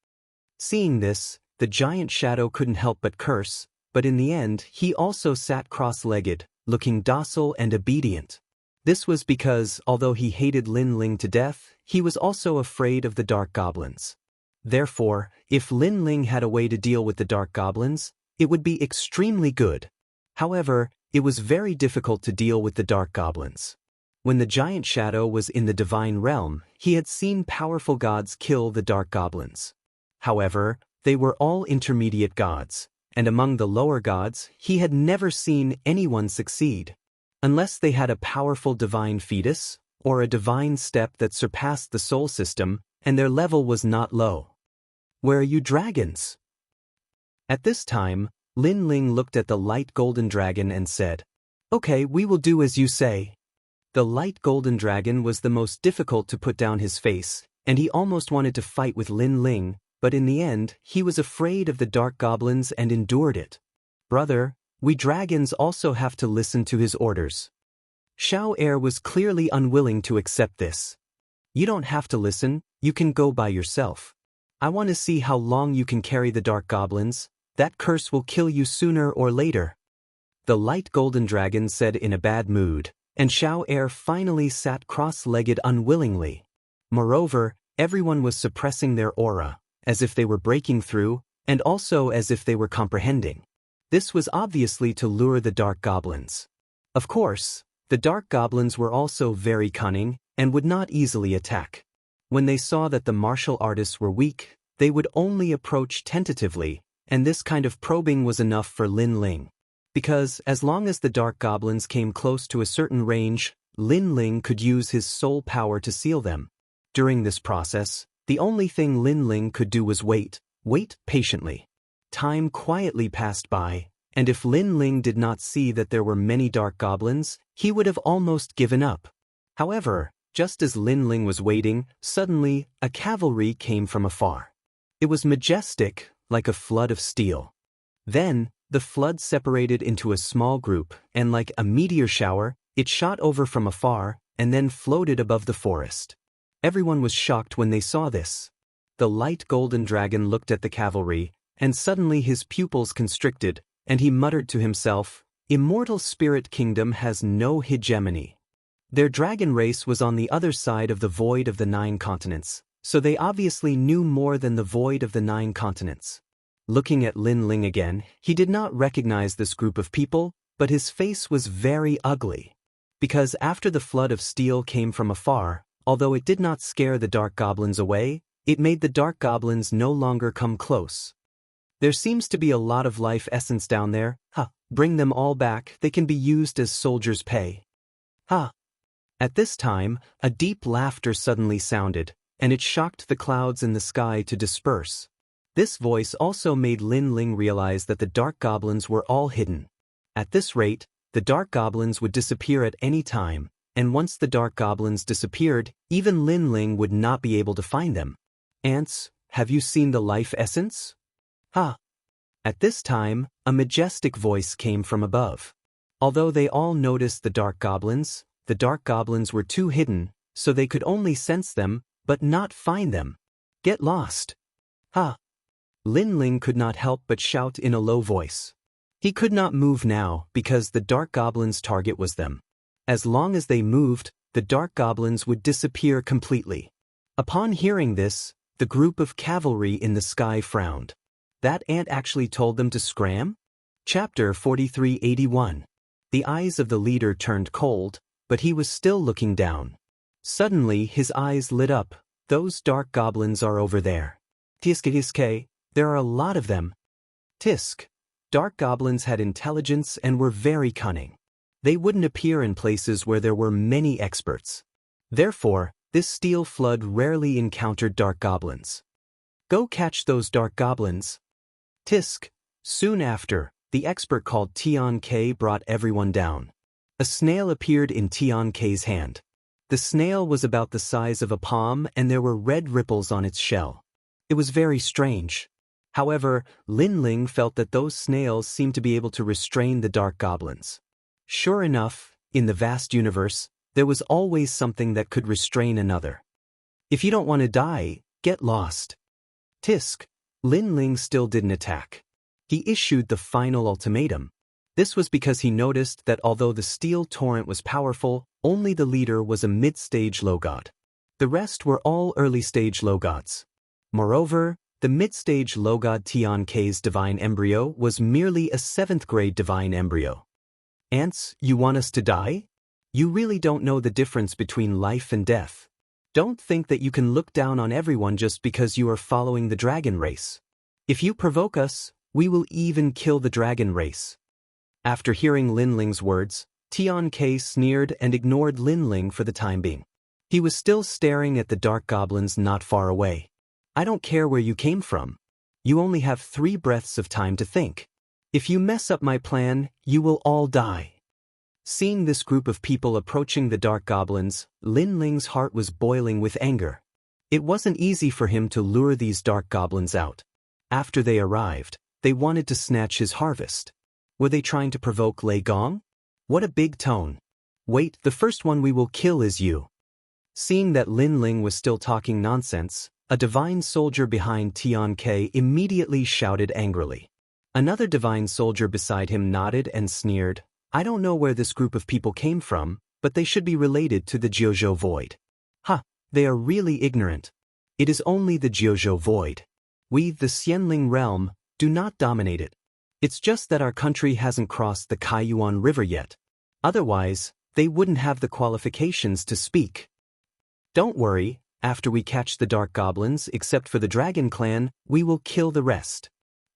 Seeing this, the giant shadow couldn't help but curse, but in the end he also sat cross-legged, looking docile and obedient. This was because, although he hated Lin Ling to death, he was also afraid of the dark goblins. Therefore, if Lin Ling had a way to deal with the dark goblins, it would be extremely good. However, it was very difficult to deal with the dark goblins. When the giant shadow was in the divine realm, he had seen powerful gods kill the dark goblins. However, they were all intermediate gods, and among the lower gods, he had never seen anyone succeed. Unless they had a powerful divine fetus, or a divine step that surpassed the soul system, and their level was not low. Where are you dragons? At this time, Lin Ling looked at the light golden dragon and said, "Okay, we will do as you say." The light golden dragon was the most difficult to put down his face, and he almost wanted to fight with Lin Ling, but in the end, he was afraid of the dark goblins and endured it. "Brother, we dragons also have to listen to his orders." Xiao Er was clearly unwilling to accept this. "You don't have to listen, you can go by yourself. I want to see how long you can carry the dark goblins. That curse will kill you sooner or later." The light golden dragon said in a bad mood, and Xiao Er finally sat cross-legged unwillingly. Moreover, everyone was suppressing their aura, as if they were breaking through, and also as if they were comprehending. This was obviously to lure the dark goblins. Of course, the dark goblins were also very cunning, and would not easily attack. When they saw that the martial artists were weak, they would only approach tentatively, and this kind of probing was enough for Lin Ling. Because, as long as the dark goblins came close to a certain range, Lin Ling could use his soul power to seal them. During this process, the only thing Lin Ling could do was wait patiently. Time quietly passed by, and if Lin Ling did not see that there were many dark goblins, he would have almost given up. However, just as Lin Ling was waiting, suddenly, a cavalry came from afar. It was majestic, like a flood of steel. Then, the flood separated into a small group, and like a meteor shower, it shot over from afar, and then floated above the forest. Everyone was shocked when they saw this. The light golden dragon looked at the cavalry, and suddenly his pupils constricted, and he muttered to himself, "Immortal Spirit Kingdom has no hegemony." Their dragon race was on the other side of the void of the 9 continents, so they obviously knew more than the void of the 9 continents. Looking at Lin Ling again, he did not recognize this group of people, but his face was very ugly. Because after the flood of steel came from afar, although it did not scare the dark goblins away, it made the dark goblins no longer come close. "There seems to be a lot of life essence down there. Bring them all back, they can be used as soldiers' pay." At this time, a deep laughter suddenly sounded, and it shocked the clouds in the sky to disperse. This voice also made Lin Ling realize that the dark goblins were all hidden. At this rate, the dark goblins would disappear at any time, and once the dark goblins disappeared, even Lin Ling would not be able to find them. "Ants, have you seen the life essence?" At this time, a majestic voice came from above. Although they all noticed the dark goblins were too hidden, so they could only sense them, but not find them. "Get lost." Lin Ling could not help but shout in a low voice. He could not move now because the dark goblins' target was them. As long as they moved, the dark goblins would disappear completely. Upon hearing this, the group of cavalry in the sky frowned. That ant actually told them to scram? Chapter 4381. The eyes of the leader turned cold, but he was still looking down. Suddenly his eyes lit up. "Those dark goblins are over there. Tisk, there are a lot of them." Tisk. Dark goblins had intelligence and were very cunning. They wouldn't appear in places where there were many experts. Therefore, this steel flood rarely encountered dark goblins. "Go catch those dark goblins." Tisk. Soon after, the expert called Tian K brought everyone down. A snail appeared in Tian K's hand. The snail was about the size of a palm and there were red ripples on its shell. It was very strange. However, Lin Ling felt that those snails seemed to be able to restrain the dark goblins. Sure enough, in the vast universe, there was always something that could restrain another. If you don't want to die, get lost. Tisk. Lin Ling still didn't attack. He issued the final ultimatum. This was because he noticed that although the steel torrent was powerful, only the leader was a mid-stage low god. The rest were all early-stage low gods. Moreover, the mid-stage low god Tian K's divine embryo was merely a 7th-grade divine embryo. Ants, you want us to die? You really don't know the difference between life and death. Don't think that you can look down on everyone just because you are following the dragon race. If you provoke us, we will even kill the dragon race. After hearing Lin Ling's words, Tian K sneered and ignored Lin Ling for the time being. He was still staring at the dark goblins not far away. I don't care where you came from. You only have 3 breaths of time to think. If you mess up my plan, you will all die. Seeing this group of people approaching the dark goblins, Lin Ling's heart was boiling with anger. It wasn't easy for him to lure these dark goblins out. After they arrived, they wanted to snatch his harvest. Were they trying to provoke Lei Gong? What a big tone. Wait, the first one we will kill is you. Seeing that Lin Ling was still talking nonsense, a divine soldier behind Tian K immediately shouted angrily. Another divine soldier beside him nodded and sneered. I don't know where this group of people came from, but they should be related to the Jiuzhou Void. Ha, they are really ignorant. It is only the Jiuzhou Void. We, the Xianling realm, do not dominate it. It's just that our country hasn't crossed the Kaiyuan River yet. Otherwise, they wouldn't have the qualifications to speak. Don't worry, after we catch the dark goblins except for the dragon clan, we will kill the rest.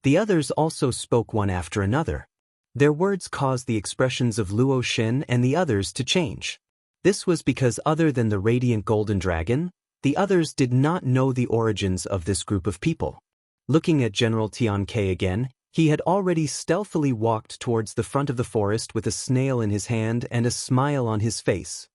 The others also spoke one after another. Their words caused the expressions of Luo Shen and the others to change. This was because other than the radiant golden dragon, the others did not know the origins of this group of people. Looking at General Tian K again, he had already stealthily walked towards the front of the forest with a snail in his hand and a smile on his face.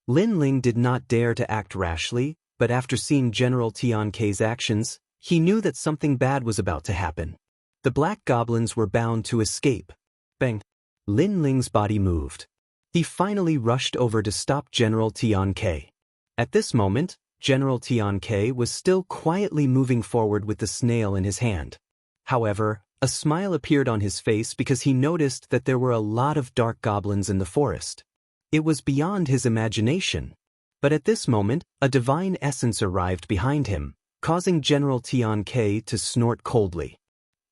Lin Ling did not dare to act rashly, but after seeing General Tian K's actions, he knew that something bad was about to happen. The black goblins were bound to escape. Bang! Lin Ling's body moved. He finally rushed over to stop General Tian K. At this moment, General Tian K was still quietly moving forward with the snail in his hand. However, a smile appeared on his face because he noticed that there were a lot of dark goblins in the forest. It was beyond his imagination. But at this moment, a divine essence arrived behind him, causing General Tian K to snort coldly.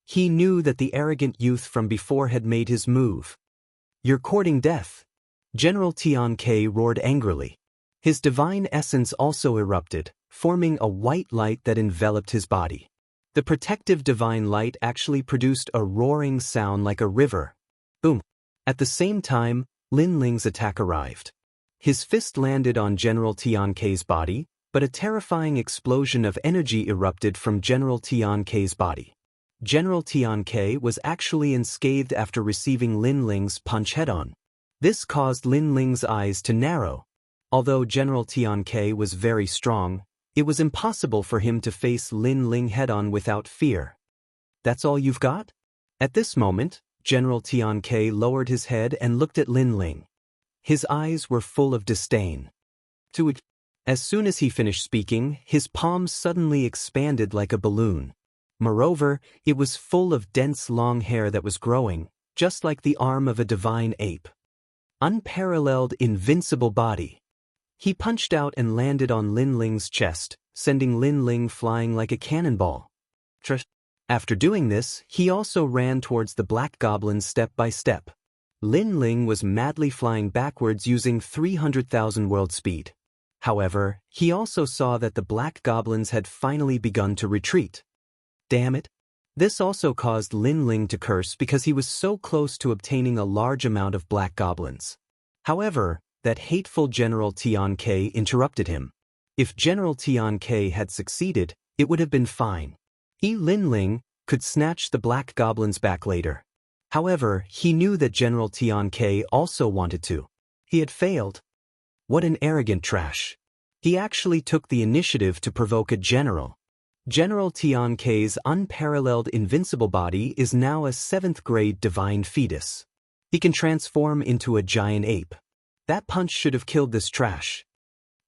He knew that the arrogant youth from before had made his move. You're courting death. General Tian K roared angrily. His divine essence also erupted, forming a white light that enveloped his body. The protective divine light actually produced a roaring sound like a river. Boom! At the same time, Lin Ling's attack arrived. His fist landed on General Tian K's body, but a terrifying explosion of energy erupted from General Tian K's body. General Tian K was actually unscathed after receiving Lin Ling's punch head-on. This caused Lin Ling's eyes to narrow. Although General Tian K was very strong, it was impossible for him to face Lin Ling head-on without fear. That's all you've got? At this moment, General Tian K lowered his head and looked at Lin Ling. His eyes were full of disdain. As soon as he finished speaking, his palm suddenly expanded like a balloon. Moreover, it was full of dense long hair that was growing, just like the arm of a divine ape. Unparalleled, invincible body. He punched out and landed on Lin Ling's chest, sending Lin Ling flying like a cannonball. After doing this, he also ran towards the black goblins step by step. Lin Ling was madly flying backwards using 300,000 world speed. However, he also saw that the black goblins had finally begun to retreat. Damn it! This also caused Lin Ling to curse because he was so close to obtaining a large amount of black goblins. However, that hateful General Tian K interrupted him. If General Tian K had succeeded, it would have been fine. Lin Ling could snatch the black goblins back later. However, he knew that General Tian K also wanted to. He had failed. What an arrogant trash. He actually took the initiative to provoke a general. General Tian K's unparalleled invincible body is now a 7th-grade divine fetus. He can transform into a giant ape. That punch should have killed this trash.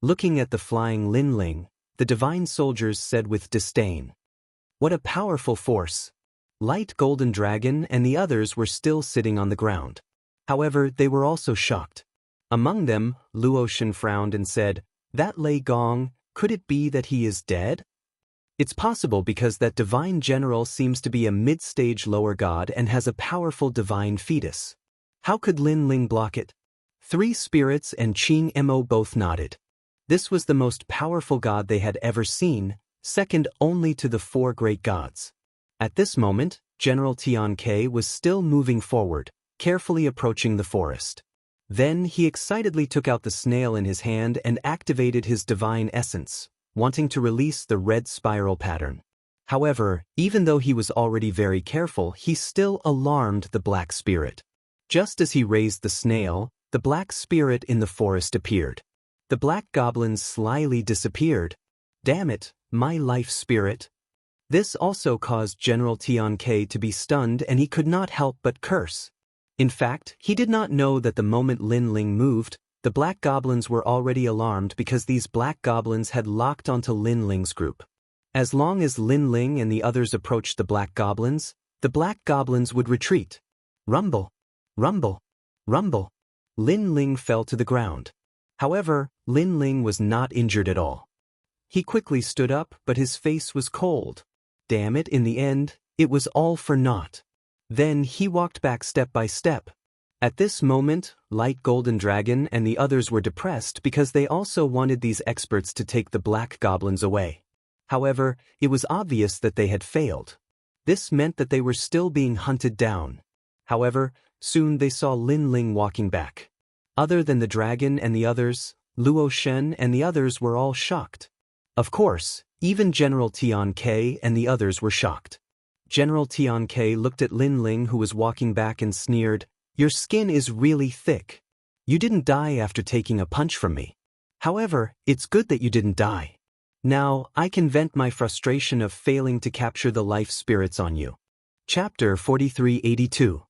Looking at the flying Lin Ling, the divine soldiers said with disdain. What a powerful force. Light Golden Dragon and the others were still sitting on the ground. However, they were also shocked. Among them, Luotian frowned and said, "That Lei Gong, could it be that he is dead?" It's possible because that divine general seems to be a mid-stage lower god and has a powerful divine fetus. How could Lin Ling block it? Three spirits and Qing Mo both nodded. This was the most powerful god they had ever seen, second only to the four great gods. At this moment, General Tian Ke was still moving forward, carefully approaching the forest. Then he excitedly took out the snail in his hand and activated his divine essence, wanting to release the red spiral pattern. However, even though he was already very careful, he still alarmed the black spirit. Just as he raised the snail, the black spirit in the forest appeared. The black goblins slyly disappeared. Damn it, my life spirit. This also caused General Tian Ke to be stunned and he could not help but curse. In fact, he did not know that the moment Lin Ling moved, the black goblins were already alarmed because these black goblins had locked onto Lin Ling's group. As long as Lin Ling and the others approached the black goblins would retreat. Rumble, rumble, rumble. Lin Ling fell to the ground. However, Lin Ling was not injured at all. He quickly stood up, but his face was cold. Damn it, in the end, it was all for naught. Then he walked back step by step. At this moment, Light Golden Dragon and the others were depressed because they also wanted these experts to take the black goblins away. However, it was obvious that they had failed. This meant that they were still being hunted down. However, soon they saw Lin Ling walking back. Other than the dragon and the others, Luo Shen and the others were all shocked. Of course, even General Tian Ke and the others were shocked. General Tian Ke looked at Lin Ling who was walking back and sneered, "Your skin is really thick. You didn't die after taking a punch from me. However, it's good that you didn't die. Now, I can vent my frustration of failing to capture the life spirits on you." Chapter 4382.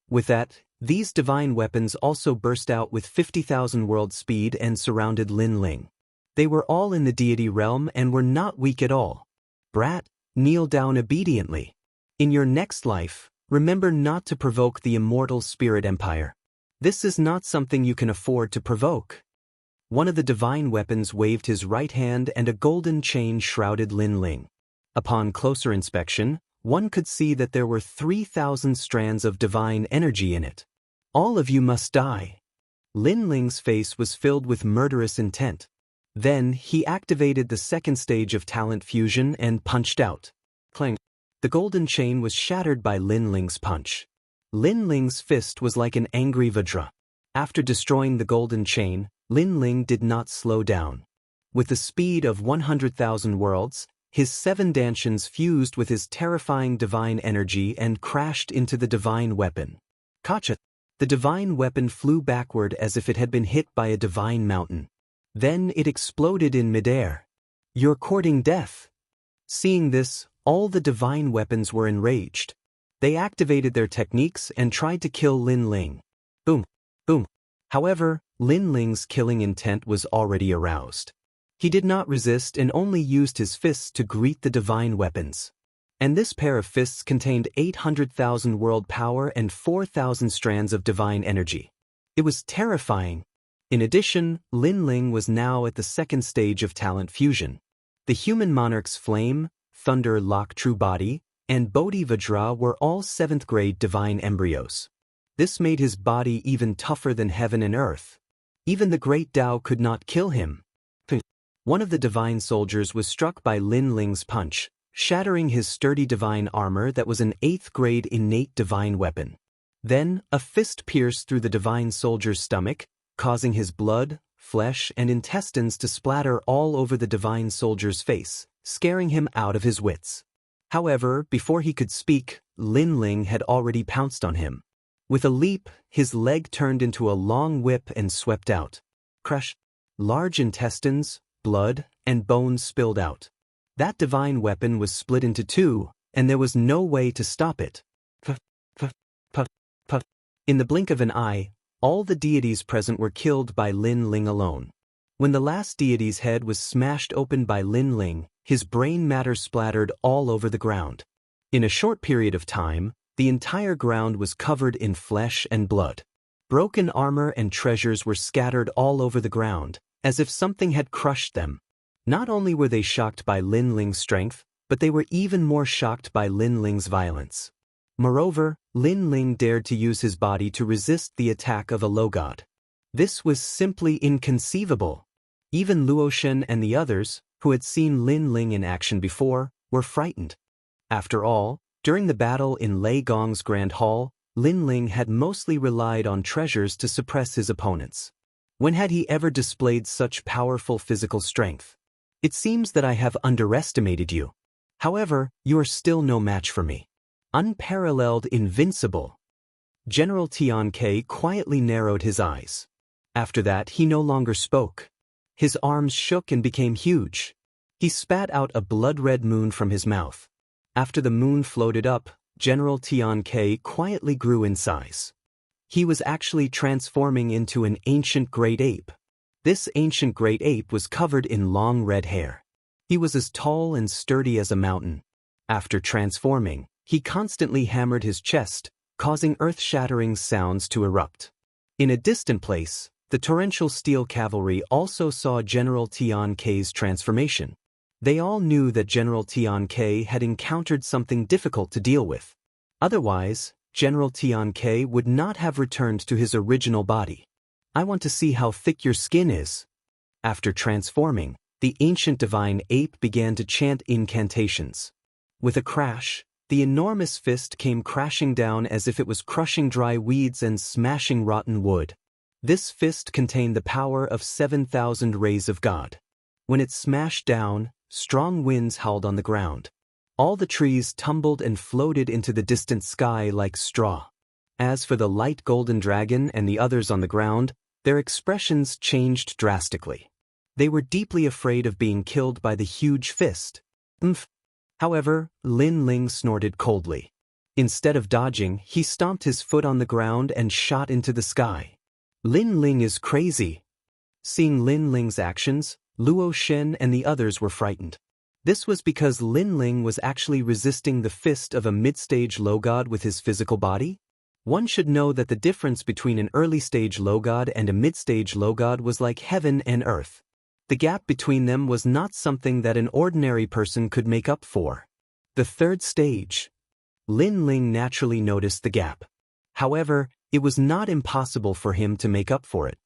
With that, these divine weapons also burst out with 50,000 world speed and surrounded Lin Ling. They were all in the deity realm and were not weak at all. Brat, kneel down obediently. In your next life, remember not to provoke the immortal spirit empire. This is not something you can afford to provoke. One of the divine weapons waved his right hand and a golden chain shrouded Lin Ling. Upon closer inspection, one could see that there were 3,000 strands of divine energy in it. All of you must die. Lin Ling's face was filled with murderous intent. Then he activated the second stage of talent fusion and punched out. Clang. The golden chain was shattered by Lin Ling's punch. Lin Ling's fist was like an angry Vajra. After destroying the golden chain, Lin Ling did not slow down. With the speed of 100,000 worlds, his 7 dantians fused with his terrifying divine energy and crashed into the divine weapon. Kacha! The divine weapon flew backward as if it had been hit by a divine mountain. Then it exploded in midair. You're courting death. Seeing this, all the divine weapons were enraged. They activated their techniques and tried to kill Lin Ling. Boom, boom. However, Lin Ling's killing intent was already aroused. He did not resist and only used his fists to greet the divine weapons. And this pair of fists contained 800,000 world power and 4,000 strands of divine energy. It was terrifying. In addition, Lin Ling was now at the second stage of talent fusion. The human monarch's flame, thunder lock true body, and Bodhi Vajra were all 7th grade divine embryos. This made his body even tougher than heaven and earth. Even the great Tao could not kill him. One of the divine soldiers was struck by Lin Ling's punch, shattering his sturdy divine armor that was an 8th grade innate divine weapon. Then, a fist pierced through the divine soldier's stomach, causing his blood, flesh, and intestines to splatter all over the divine soldier's face, scaring him out of his wits. However, before he could speak, Lin Ling had already pounced on him. With a leap, his leg turned into a long whip and swept out. Crush! Large intestines, blood, and bones spilled out. That divine weapon was split into 2, and there was no way to stop it. In the blink of an eye, All the deities present were killed by Lin Ling alone. When the last deity's head was smashed open by Lin Ling, his brain matter splattered all over the ground. In a short period of time, the entire ground was covered in flesh and blood. Broken armor and treasures were scattered all over the ground, as if something had crushed them. Not only were they shocked by Lin Ling's strength, but they were even more shocked by Lin Ling's violence. Moreover, Lin Ling dared to use his body to resist the attack of a low god. This was simply inconceivable. Even Luoshen and the others, who had seen Lin Ling in action before, were frightened. After all, during the battle in Lei Gong's Grand Hall, Lin Ling had mostly relied on treasures to suppress his opponents. When had he ever displayed such powerful physical strength? It seems that I have underestimated you. However, you are still no match for me. Unparalleled, invincible. General Tian-Ke quietly narrowed his eyes. After that, he no longer spoke. His arms shook and became huge. He spat out a blood-red moon from his mouth. After the moon floated up, General Tian-Ke quietly grew in size. He was actually transforming into an ancient great ape. This ancient great ape was covered in long red hair. He was as tall and sturdy as a mountain. After transforming, he constantly hammered his chest, causing earth-shattering sounds to erupt. In a distant place, the torrential steel cavalry also saw General Tian-Ke's transformation. They all knew that General Tian-Ke had encountered something difficult to deal with. Otherwise, General Tian-Ke would not have returned to his original body. I want to see how thick your skin is. After transforming, the ancient divine ape began to chant incantations. With a crash, the enormous fist came crashing down as if it was crushing dry weeds and smashing rotten wood. This fist contained the power of 7,000 rays of God. When it smashed down, strong winds howled on the ground. All the trees tumbled and floated into the distant sky like straw. As for the light golden dragon and the others on the ground, their expressions changed drastically. They were deeply afraid of being killed by the huge fist. However, Lin Ling snorted coldly. Instead of dodging, he stomped his foot on the ground and shot into the sky. Lin Ling is crazy. Seeing Lin Ling's actions, Luo Shen and the others were frightened. This was because Lin Ling was actually resisting the fist of a mid-stage low god with his physical body. One should know that the difference between an early-stage low god and a mid-stage low god was like heaven and earth. The gap between them was not something that an ordinary person could make up for. The third stage. Lin Ling naturally noticed the gap. However, it was not impossible for him to make up for it.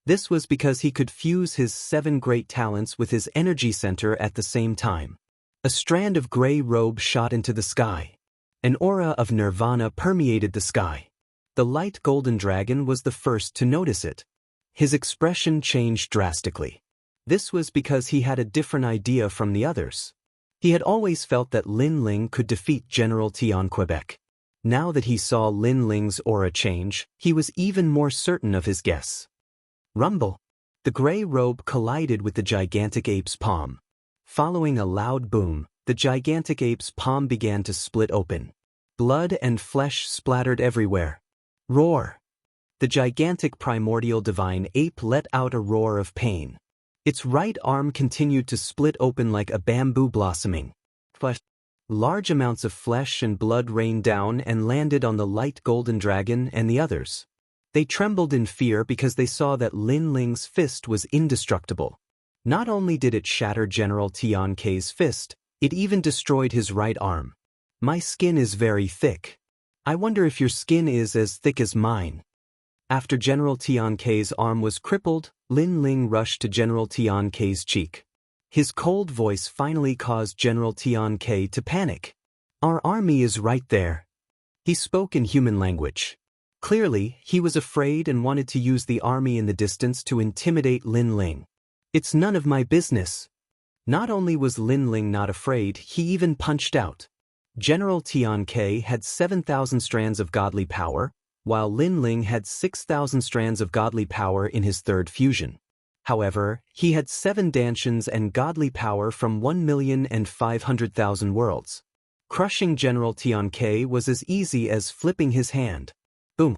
This was because he could fuse his 7 great talents with his energy center at the same time. A strand of gray robe shot into the sky. An aura of nirvana permeated the sky. The light golden dragon was the first to notice it. His expression changed drastically. This was because he had a different idea from the others. He had always felt that Lin Ling could defeat General Tian-Quebec. Now that he saw Lin Ling's aura change, he was even more certain of his guess. Rumble. The gray robe collided with the gigantic ape's palm. Following a loud boom, the gigantic ape's palm began to split open. Blood and flesh splattered everywhere. Roar. The gigantic primordial divine ape let out a roar of pain. Its right arm continued to split open like a bamboo blossoming. Large amounts of flesh and blood rained down and landed on the light golden dragon and the others. They trembled in fear because they saw that Lin Ling's fist was indestructible. Not only did it shatter General Tian-Ke's fist, it even destroyed his right arm. My skin is very thick. I wonder if your skin is as thick as mine. After General Tian-Ke's arm was crippled, Lin Ling rushed to General Tian-Ke's cheek. His cold voice finally caused General Tian-Ke to panic. Our army is right there. He spoke in human language. Clearly, he was afraid and wanted to use the army in the distance to intimidate Lin Ling. It's none of my business. Not only was Lin Ling not afraid, he even punched out. General Tian-Ke had 7,000 strands of godly power, while Lin Ling had 6,000 strands of godly power in his third fusion. However, he had 7 Danshians and godly power from 1,500,000 worlds. Crushing General Tian-Ke was as easy as flipping his hand. Boom.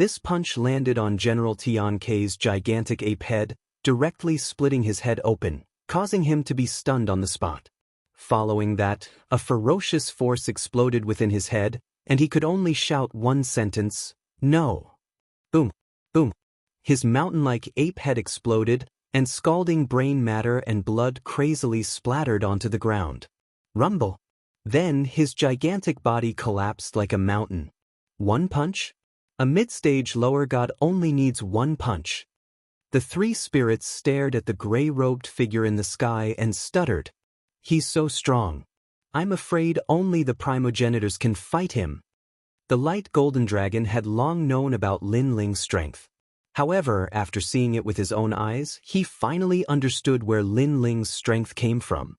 This punch landed on General Tian Kei's gigantic ape head, directly splitting his head open, causing him to be stunned on the spot. Following that, a ferocious force exploded within his head, and he could only shout one sentence, "No." Boom, boom. His mountain-like ape head exploded, and scalding brain matter and blood crazily splattered onto the ground. Rumble. Then his gigantic body collapsed like a mountain. One punch? A mid-stage lower god only needs one punch. The three spirits stared at the gray-robed figure in the sky and stuttered. "He's so strong. I'm afraid only the primogenitors can fight him." The light golden dragon had long known about Lin Ling's strength. However, after seeing it with his own eyes, he finally understood where Lin Ling's strength came from.